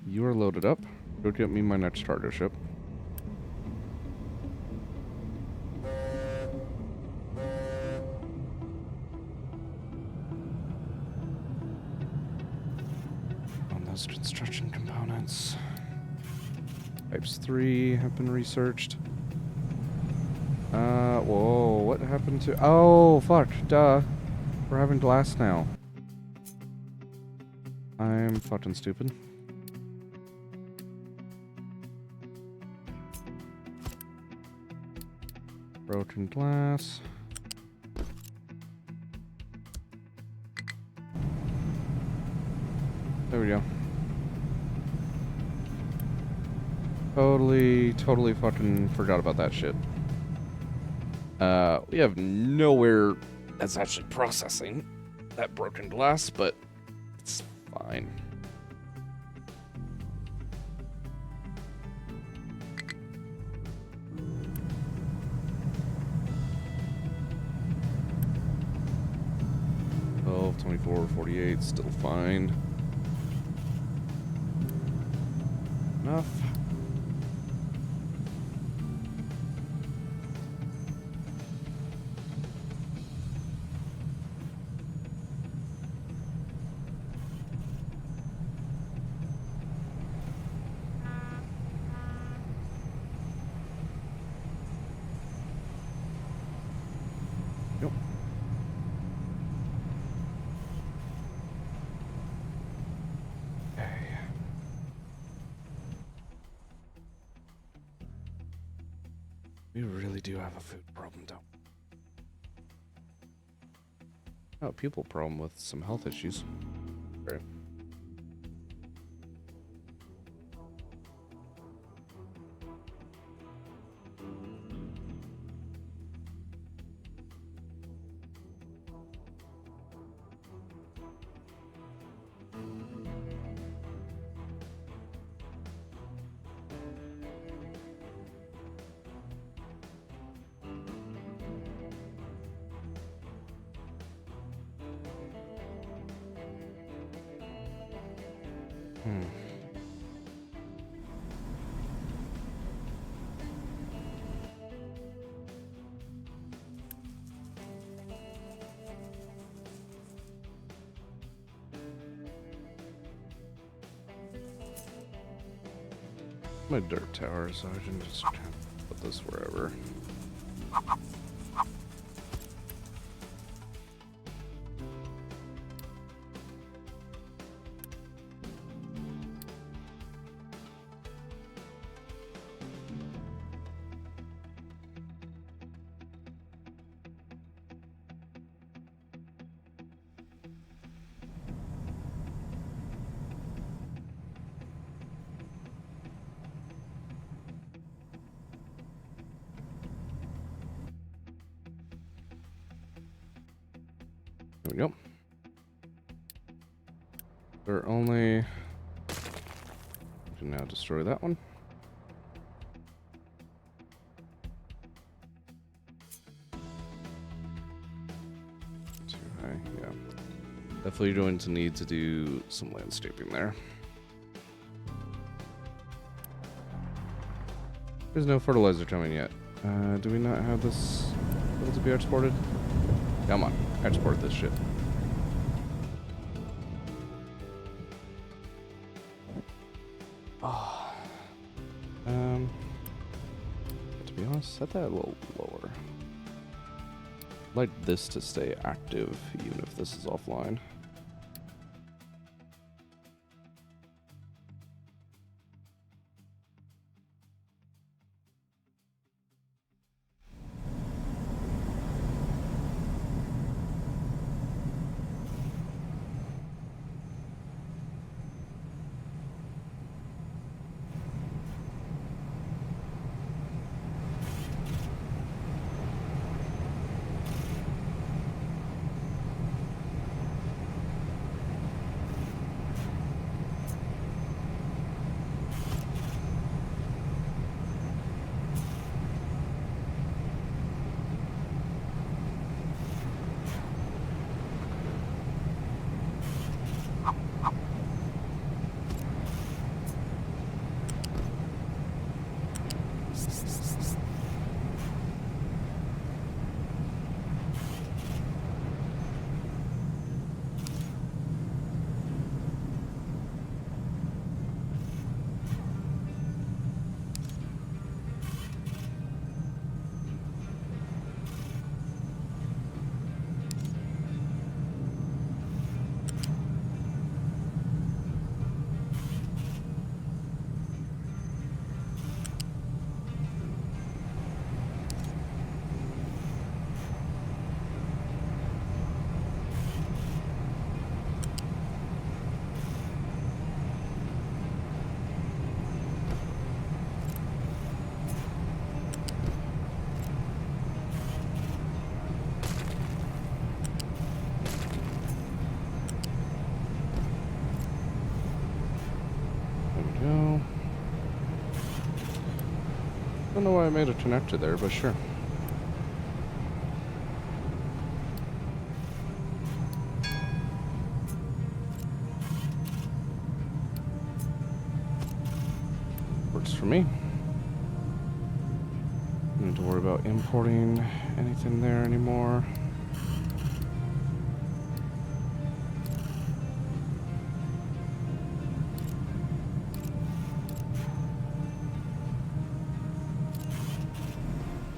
You are loaded up. Go get me my next cargo ship. On those construction components. Types 3 have been researched. Whoa, what happened to... Oh, fuck, duh. We're having glass now. I'm fucking stupid. Broken glass. There we go. Totally fucking forgot about that shit. We have nowhere that's actually processing that broken glass, but it's fine. Oh, 24, 48, still fine. Enough. Yep. Okay. We really do have a food problem, don't we? Oh, people problem with some health issues. Great. My dirt tower, so I can just put this wherever. There we go. They're only... I can now destroy that one. Too high, yeah. Definitely going to need to do some landscaping there. There's no fertilizer coming yet. Do we not have this able to be exported? Come on, export this shit. Oh. To be honest, set that a little lower. I'd like this to stay active, even if this is offline. I don't know why I made a connector there, but sure. Works for me. Don't need to worry about importing anything there anymore.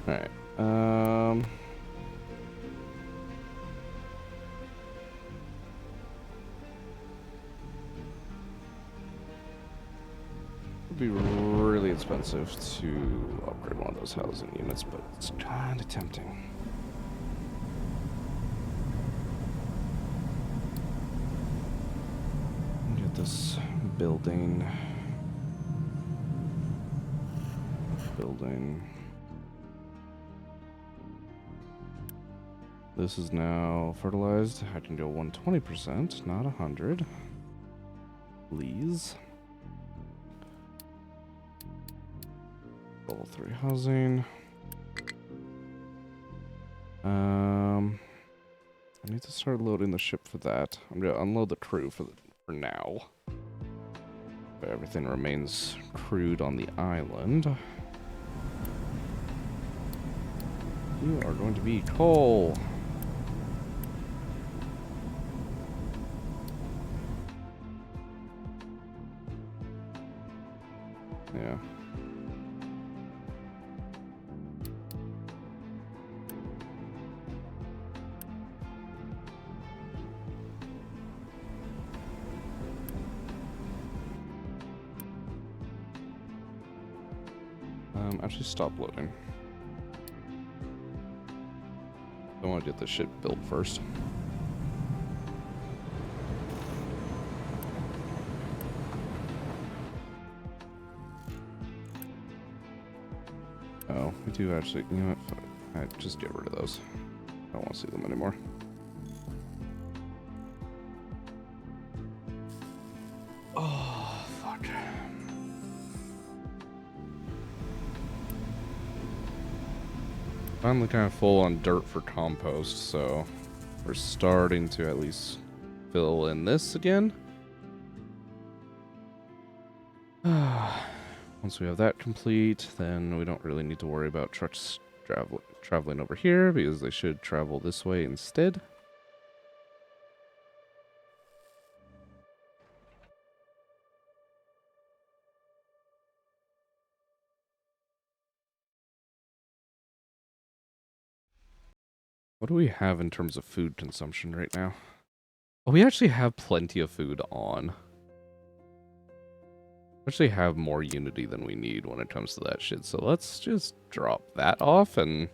Alright, it'd be really expensive to upgrade one of those housing units, but it's kind of tempting. Get this building. This is now fertilized. I can go 120%, not 100. Please. Level 3 housing. I need to start loading the ship for that. I'm gonna unload the crew for now. But everything remains crewed on the island. You are going to be coal. Yeah. Actually stop loading. I want to get this shit built first. Oh, we do actually, you know what, fuck it. Alright, just get rid of those. I don't want to see them anymore. Oh, fuck. Finally kind of full on dirt for compost, so we're starting to at least fill in this again. Once we have that complete, then we don't really need to worry about trucks traveling over here, because they should travel this way instead. What do we have in terms of food consumption right now? Oh, we actually have plenty of food on. We actually have more unity than we need when it comes to that shit, so let's just drop that off and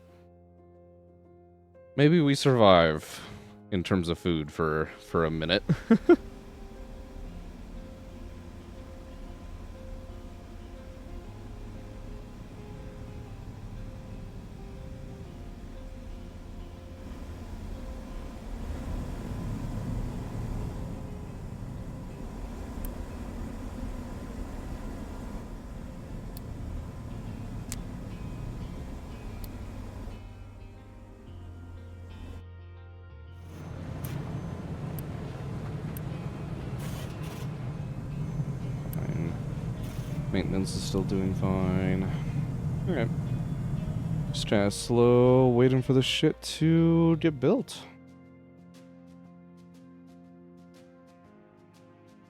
maybe we survive in terms of food for a minute. Maintenance is still doing fine. Okay. Just kind of slow, waiting for the shit to get built.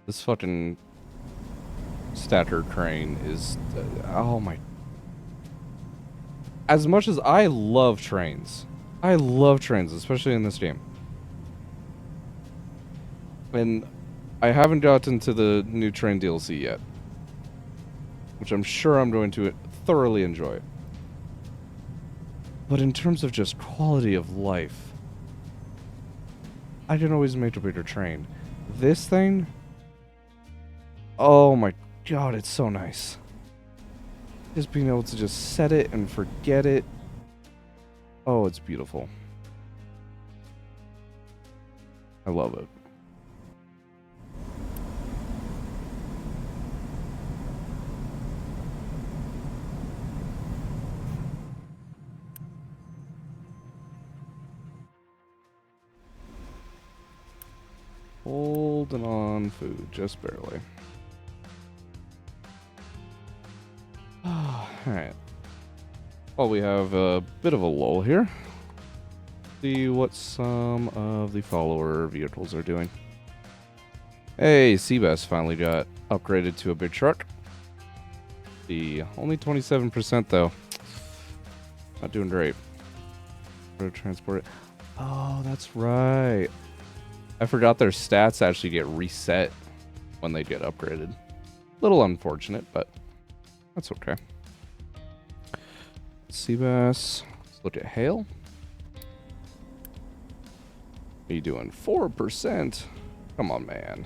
This fucking stacker crane is... oh my... As much as I love trains, especially in this game. And I haven't gotten to the new train DLC yet, which I'm sure I'm going to thoroughly enjoy. But in terms of just quality of life, I can always make a bigger train. This thing, oh my god, it's so nice. Just being able to just set it and forget it. Oh, it's beautiful. I love it. Holding on food, just barely. Alright. Well, we have a bit of a lull here. See what some of the follower vehicles are doing. Hey, Seabass finally got upgraded to a big truck. The only 27% though. Not doing great. To transport it. Oh, that's right. I forgot their stats actually get reset when they get upgraded. Little unfortunate, but that's okay. Seabass. Let's look at hail. Are you doing 4%? Come on, man.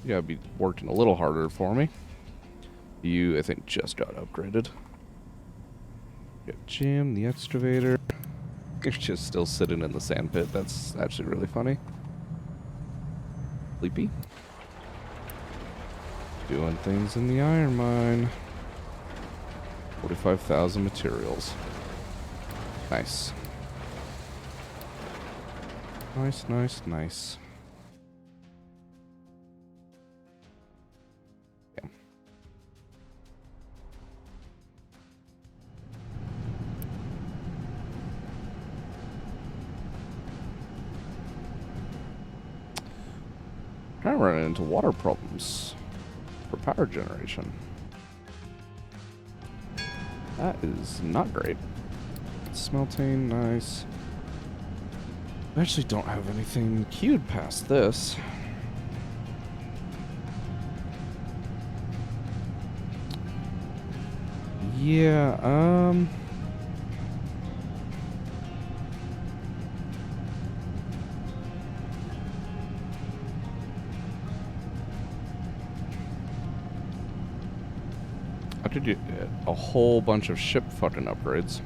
You gotta be working a little harder for me. You, I think, just got upgraded. Got Jim, the excavator. You're just still sitting in the sand pit. That's actually really funny. Sleepy. Doing things in the iron mine. 45,000 materials. Nice. Nice, nice, nice. Yeah. Kind of running into water problems for power generation. That is not great. Smelting, nice. I actually don't have anything queued past this. Yeah, I did a whole bunch of ship fucking upgrades.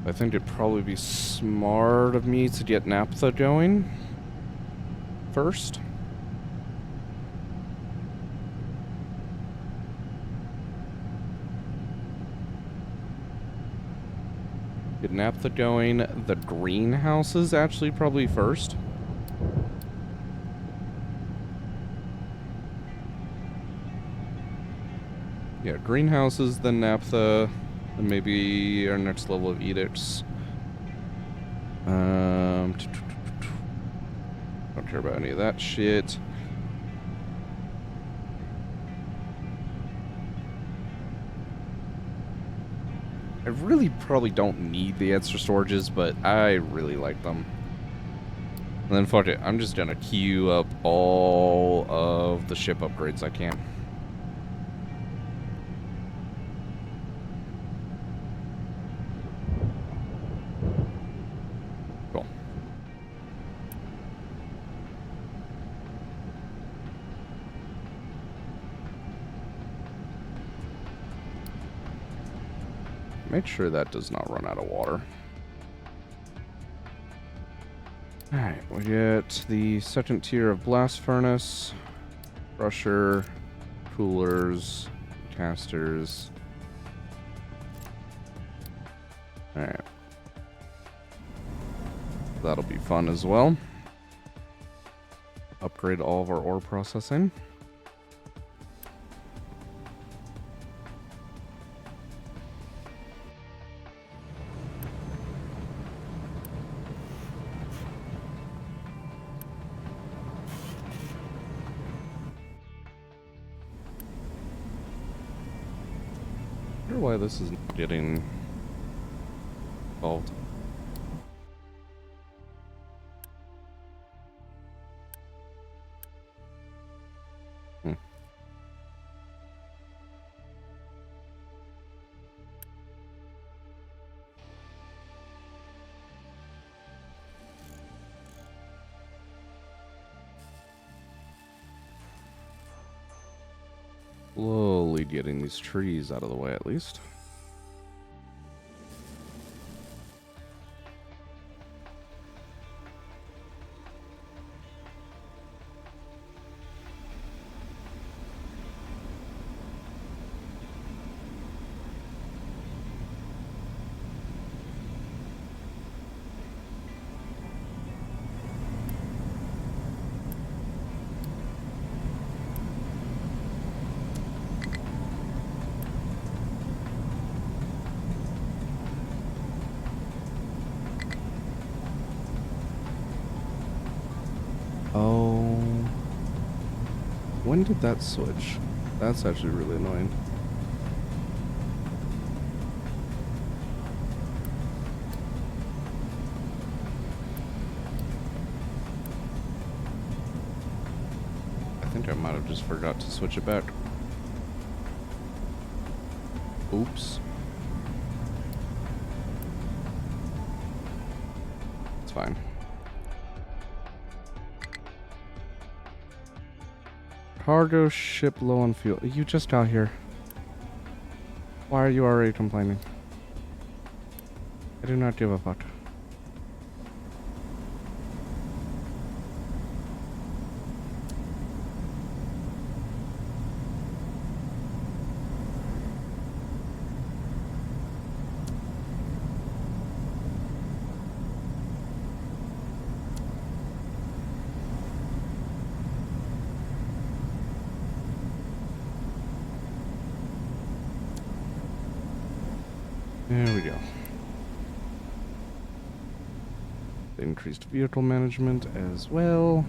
I think it'd probably be smart of me to get naphtha going first. Get naphtha going. The greenhouses actually probably first. Yeah, greenhouses, then naphtha, and maybe our next level of edicts. Don't care about any of that shit. I really probably don't need the extra storages, but I really like them. And then fuck it, I'm just gonna queue up all of the ship upgrades I can. Cool. Make sure that does not run out of water. Alright, we get the second tier of blast furnace, crusher, coolers, casters. Alright. That'll be fun as well. Upgrade all of our ore processing. I wonder why this is not getting solved. Slowly getting these trees out of the way, at least. Oh. When did that switch? That's actually really annoying. I think I might have just forgot to switch it back. Oops. It's fine. Cargo ship low on fuel. You just got here. Why are you already complaining? I do not give a fuck. There we go. Increased vehicle management as well.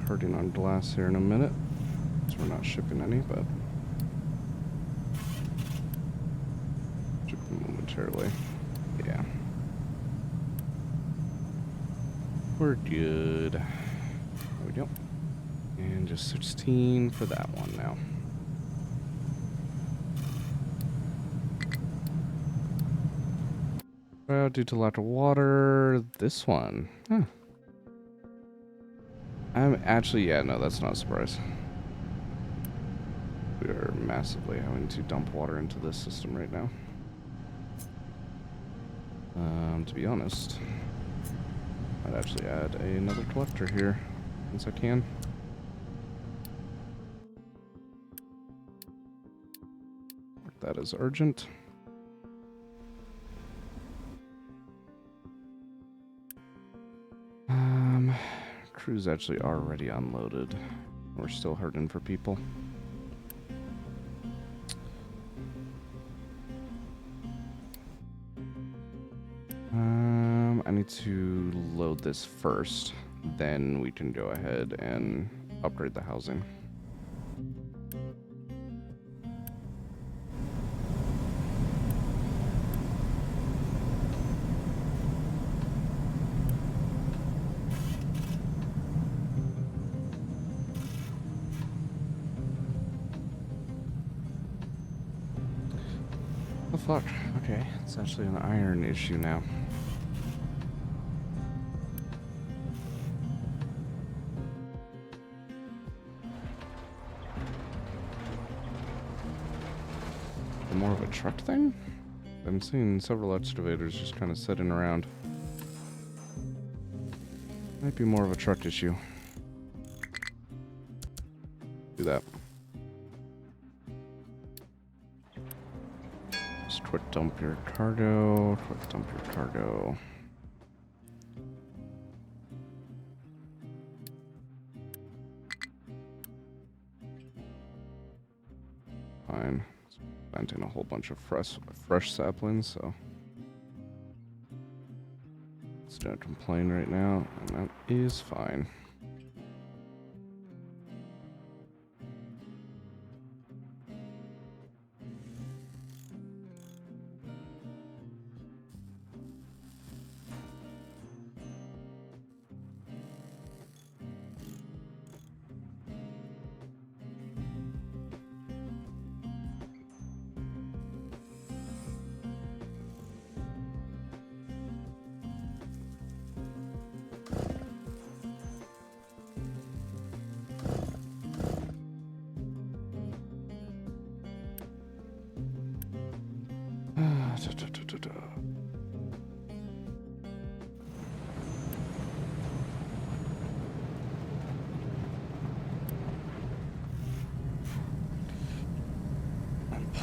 hurting on glass here in a minute. So we're not shipping any, but shipping momentarily. Yeah. We're good. There we go. And just 16 for that one now. Due to lack of water, this one. Huh. I'm actually, yeah, no, that's not a surprise. We are massively having to dump water into this system right now. To be honest, I'd actually add another collector here, since I can. Mark that as urgent. Crew's actually already unloaded. We're still hurting for people. I need to load this first, then we can go ahead and upgrade the housing. Oh fuck, okay, it's actually an iron issue now. More of a truck thing? I'm seeing several excavators just kind of sitting around. Might be more of a truck issue. Do that. Just quick dump your cargo. Quick dump your cargo. Fine. Planting a whole bunch of fresh saplings, so let's don't complain right now, and that is fine.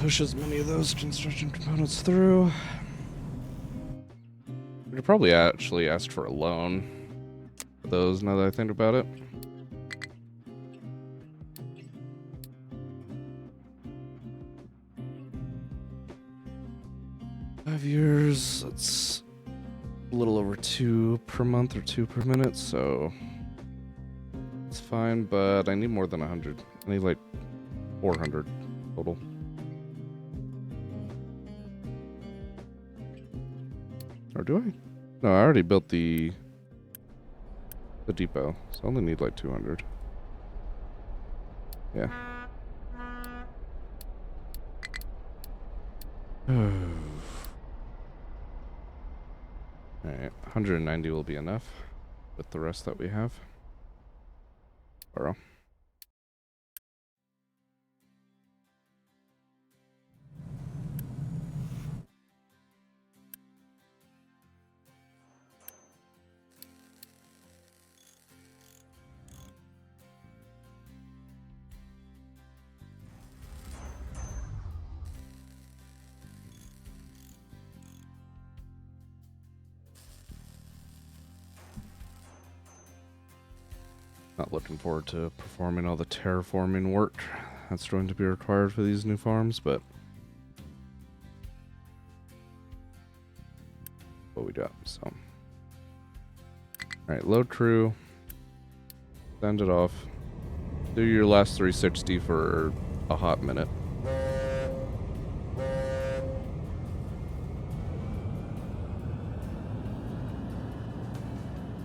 Push as many of those construction components through. We could probably actually ask for a loan for those now that I think about it. $5 that's a little over 2 per month or 2 per minute, so it's fine, but I need more than 100. I need like 400 total. Or do I? No, I already built the depot, so I only need like 200. Yeah. Alright, 190 will be enough with the rest that we have. Borrow. Not looking forward to performing all the terraforming work that's going to be required for these new farms, but what we got, so. Alright, load crew. Send it off. Do your last 360 for a hot minute.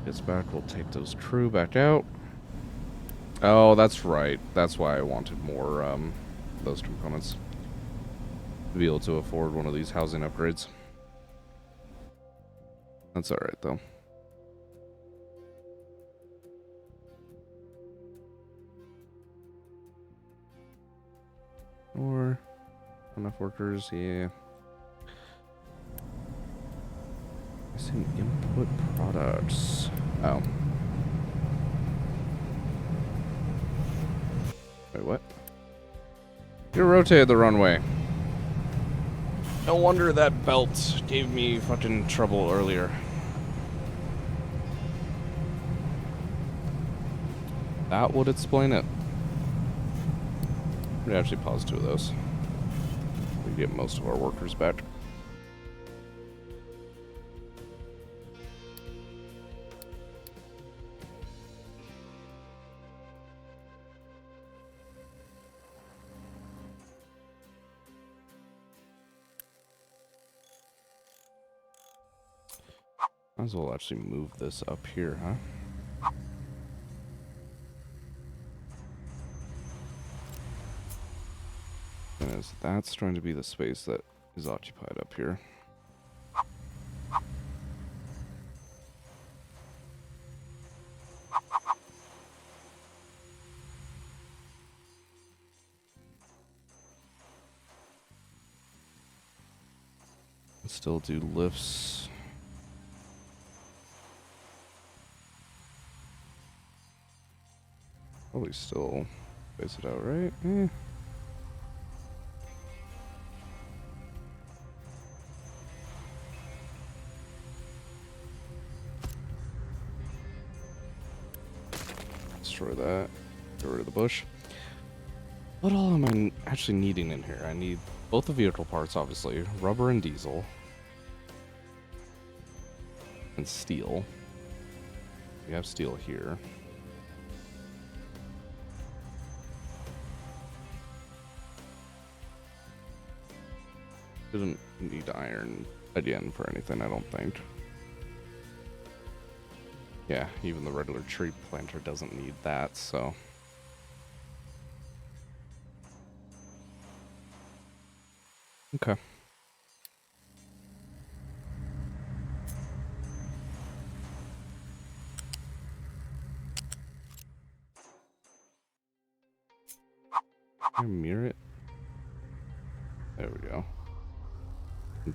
Gets back, we'll take those crew back out. Oh, that's right. That's why I wanted more, those components. To be able to afford one of these housing upgrades. That's alright, though. Or enough workers, yeah. Missing input products. Oh. Wait, what? You rotated the wrong way. No wonder that belt gave me fucking trouble earlier. That would explain it. We actually pause 2 of those. We get most of our workers back. Might as well actually move this up here, huh? As that's trying to be the space that is occupied up here. Still do lifts. Probably still space it out, right? Eh. Destroy that. Get rid of the bush. What all am I actually needing in here? I need both the vehicle parts, obviously. Rubber and diesel. And steel. We have steel here. Didn't need iron again for anything, I don't think. Yeah, even the regular tree planter doesn't need that, so. Okay. Can I mirror it? There we go.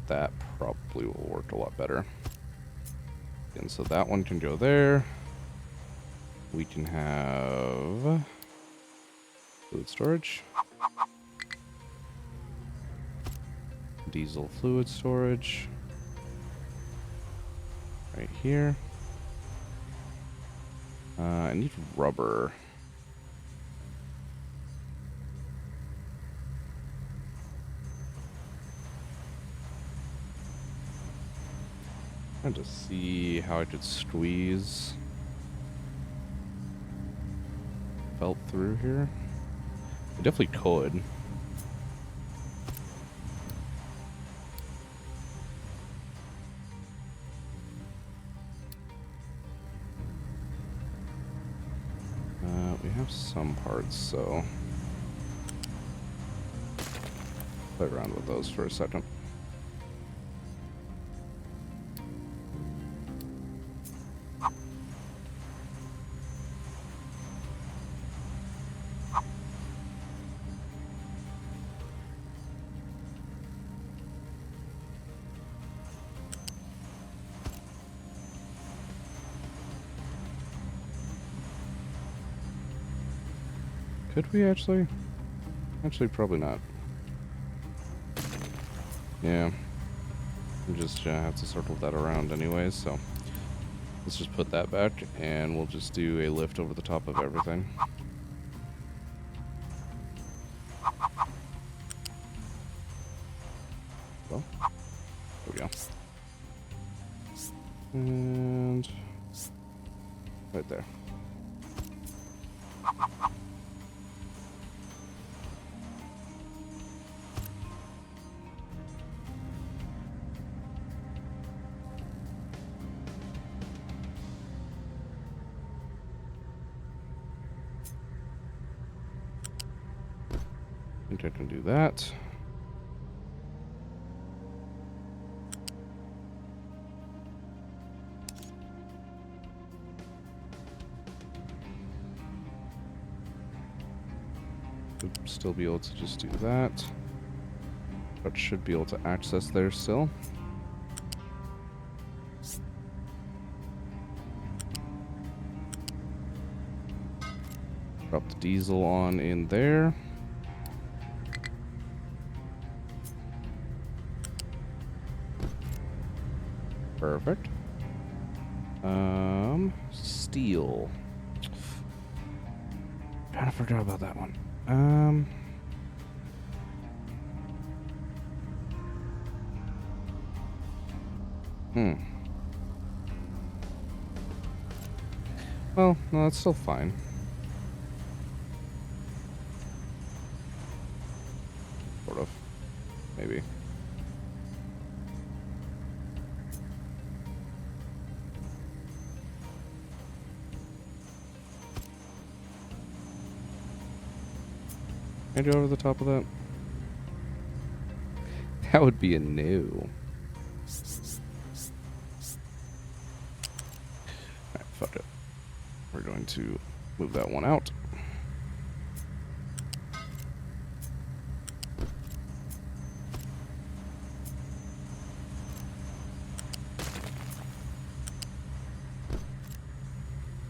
That probably will work a lot better. And so that one can go there. We can have fluid storage. Diesel fluid storage. Right here. I need rubber. Trying to see how I could squeeze belt through here. I definitely could. We have some parts, so play around with those for a second. Could we actually? Actually, probably not. Yeah. We just have to circle that around anyways, so let's just put that back, and we'll just do a lift over the top of everything. Well, there we go. And right there. think I can do that. Still be able to just do that. But should be able to access there still. Drop the diesel on in there. Perfect. Steel. Trying to figure out about that one. Well, no, that's still fine. Sort of. Maybe. Can I go over the top of that? That would be a no. Alright, fuck it. We're going to move that one out.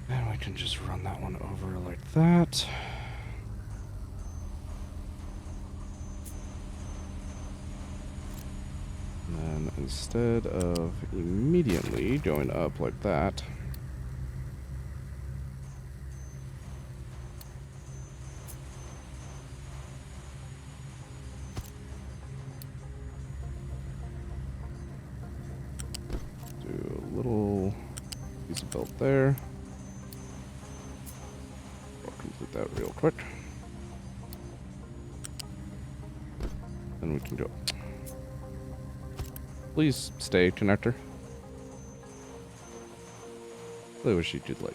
And we can just run that one over like that. And then instead of immediately going up like that, do a little piece of belt there. I'll complete that real quick. Then we can go. Please stay, connector. Really wish you could, like,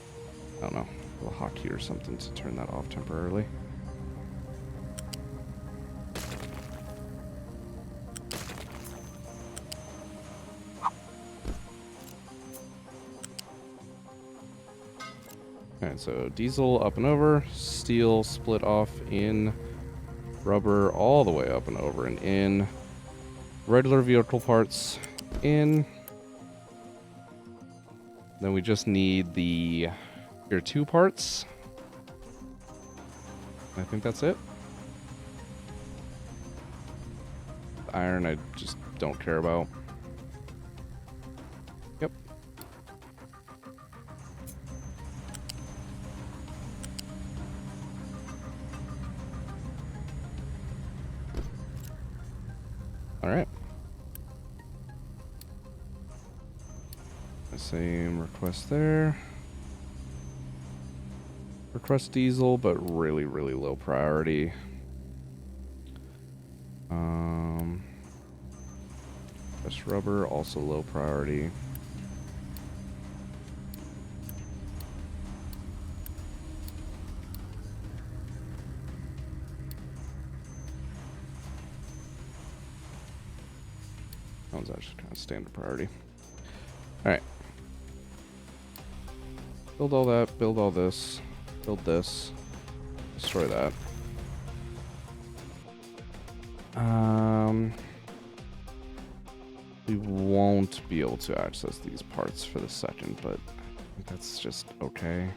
I don't know, a hotkey or something to turn that off temporarily. Alright, so diesel up and over, steel split off in, rubber all the way up and over and in. Regular vehicle parts in. Then we just need the tier 2 parts. I think that's it. The iron I just don't care about. Yep. Alright. Same request there. Request diesel, but really, really low priority. Request rubber, also low priority. That one's actually kind of standard priority. Alright. Build all that, build all this, build this, destroy that. We won't be able to access these parts for the second, but I think that's just okay.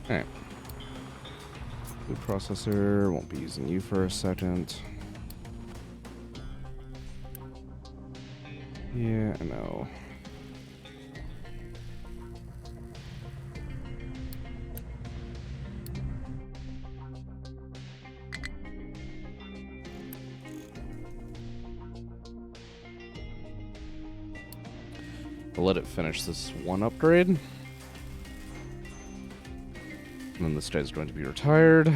Alright. Food processor, won't be using you for a second. Yeah, I know. I'll let it finish this one upgrade. And then this guy's going to be retired.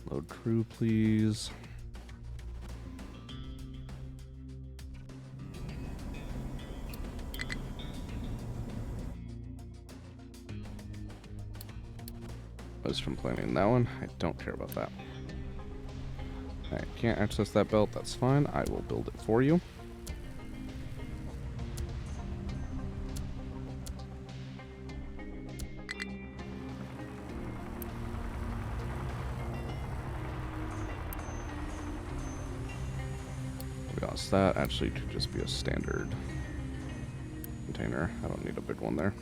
Load crew, please. I was from planning that one. I don't care about that. I can't access that belt. That's fine. I will build it for you. To be honest, that actually could just be a standard container. I don't need a big one there.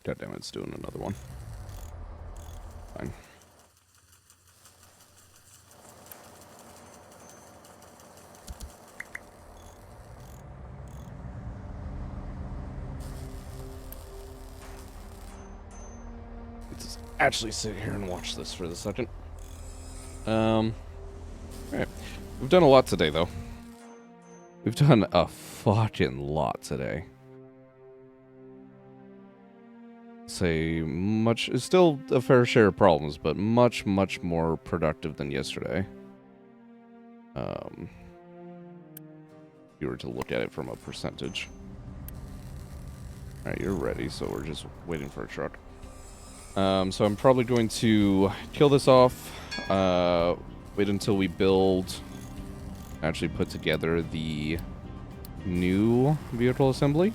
God damn it, it's doing another one. Fine. Let's actually sit here and watch this for the second. Alright. We've done a lot today, though. We've done a fucking lot today. Say much, it's still a fair share of problems, but much more productive than yesterday. If you were to look at it from a percentage. Alright, you're ready, so we're just waiting for a truck. So I'm probably going to kill this off, wait until we build, actually put together the new vehicle assembly.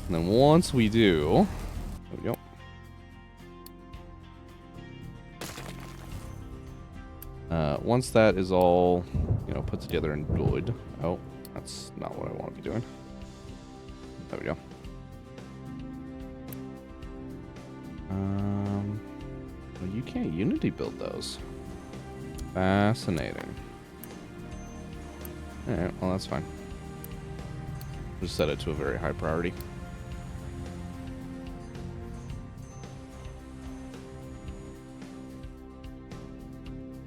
And then once we do, there we go. Once that is all, put together and good. Oh, that's not what I want to be doing. There we go. Well, you can't Unity build those. Fascinating. Alright, well that's fine. Just set it to a very high priority.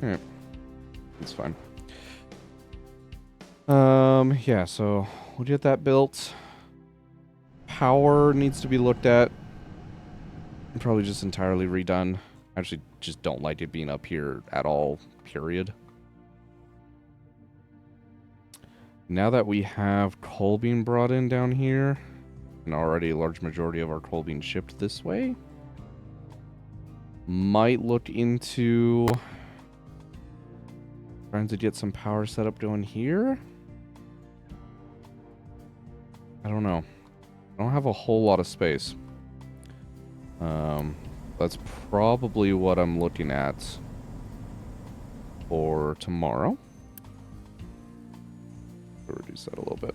Alright. That's fine. Yeah, so we'll get that built. Power needs to be looked at. Probably just entirely redone. Actually, just don't like it being up here at all, period. Now that we have coal being brought in down here, and already a large majority of our coal being shipped this way, might look into trying to get some power set up going here. I don't know. I don't have a whole lot of space. That's probably what I'm looking at for tomorrow. I'll reduce that a little bit.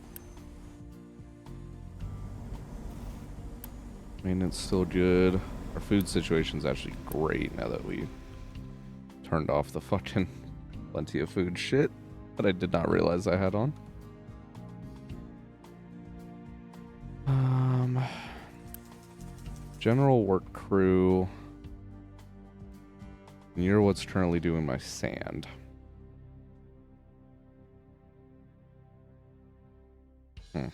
Maintenance still good. Our food situation's actually great now that we turned off the fucking plenty of food shit that I did not realize I had on. General work crew. And you're what's currently doing my sand. Okay.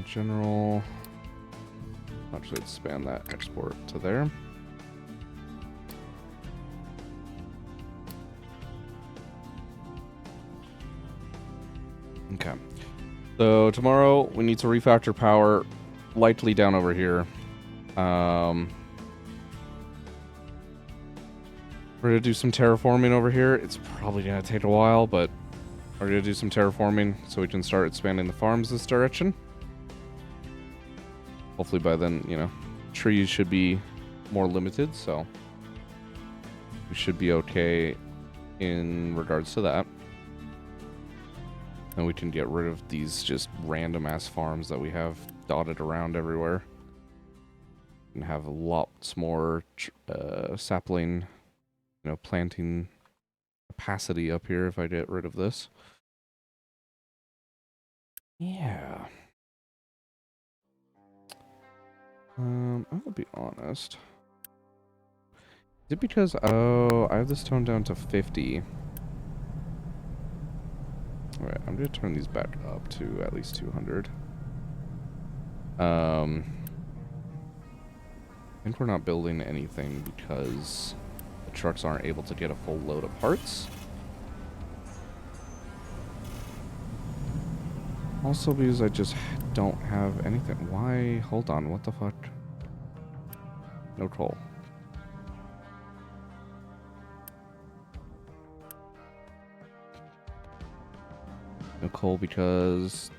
General. Actually, expand that export to there. Okay. So tomorrow we need to refactor power likely down over here. We're gonna do some terraforming over here. It's probably gonna take a while, but we're gonna do some terraforming so we can start expanding the farms this direction. Hopefully by then, trees should be more limited, so we should be okay in regards to that. And we can get rid of these just random ass farms that we have dotted around everywhere. And have lots more sapling, planting capacity up here if I get rid of this. Yeah. I'll be honest. Is it because, oh, I have this toned down to 50. Alright, I'm gonna turn these back up to at least 200. I think we're not building anything because the trucks aren't able to get a full load of parts. Also because I just don't have anything. Why? Hold on, what the fuck? No coal. No coal because...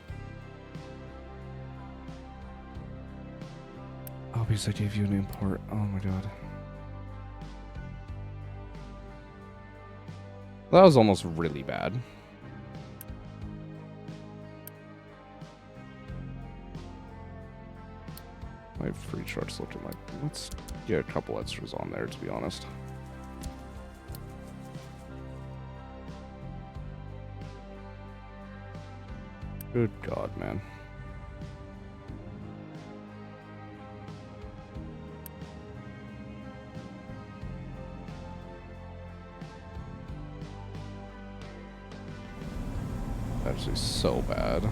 Oh, because I gave you an import. Oh my god. That was almost really bad. My free truck's looking like... Let's get a couple extras on there, to be honest. Good god, man. Actually so bad.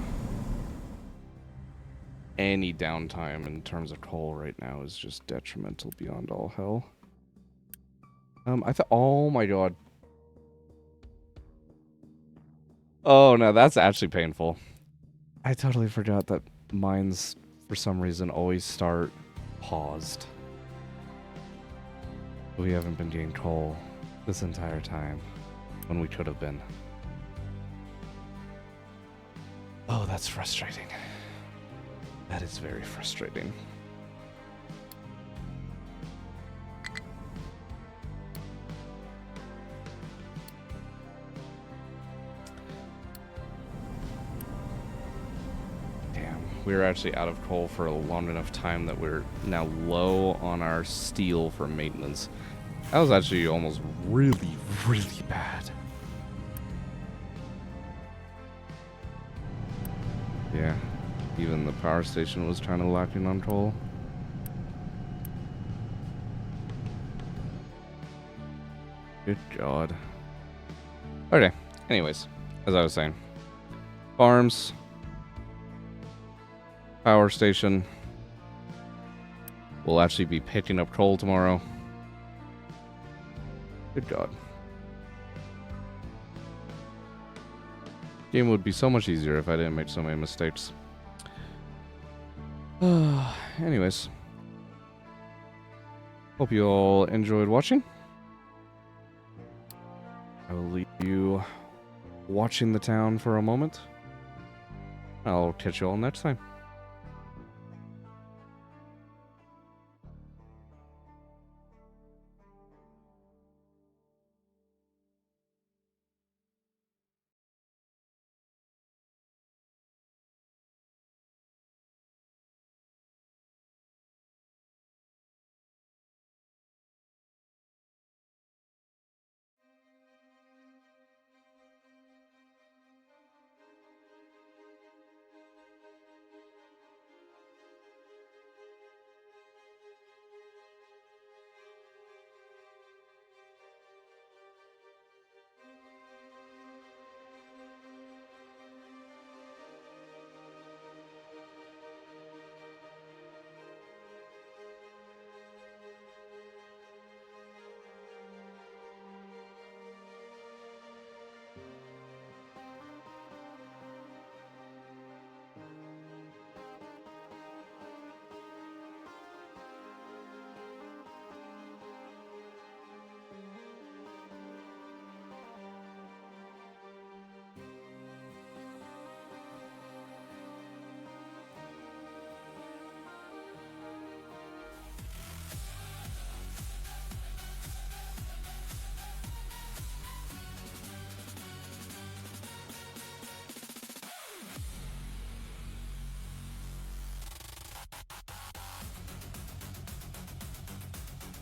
Any downtime in terms of coal right now is just detrimental beyond all hell. Oh my god. Oh no, that's actually painful. I totally forgot that mines, for some reason, always start paused. We haven't been getting coal this entire time, when we could have been. Oh, that's frustrating. That is very frustrating. Damn, we're actually out of coal for a long enough time that we're now low on our steel for maintenance. That was actually almost really, really bad. Yeah, even the power station was trying to lock in on coal. Good god. Okay, anyways, as I was saying. Farms. Power station. We'll actually be picking up coal tomorrow. Good god. Game would be so much easier if I didn't make so many mistakes. Anyways. Hope you all enjoyed watching. I will leave you watching the town for a moment. I'll catch you all next time.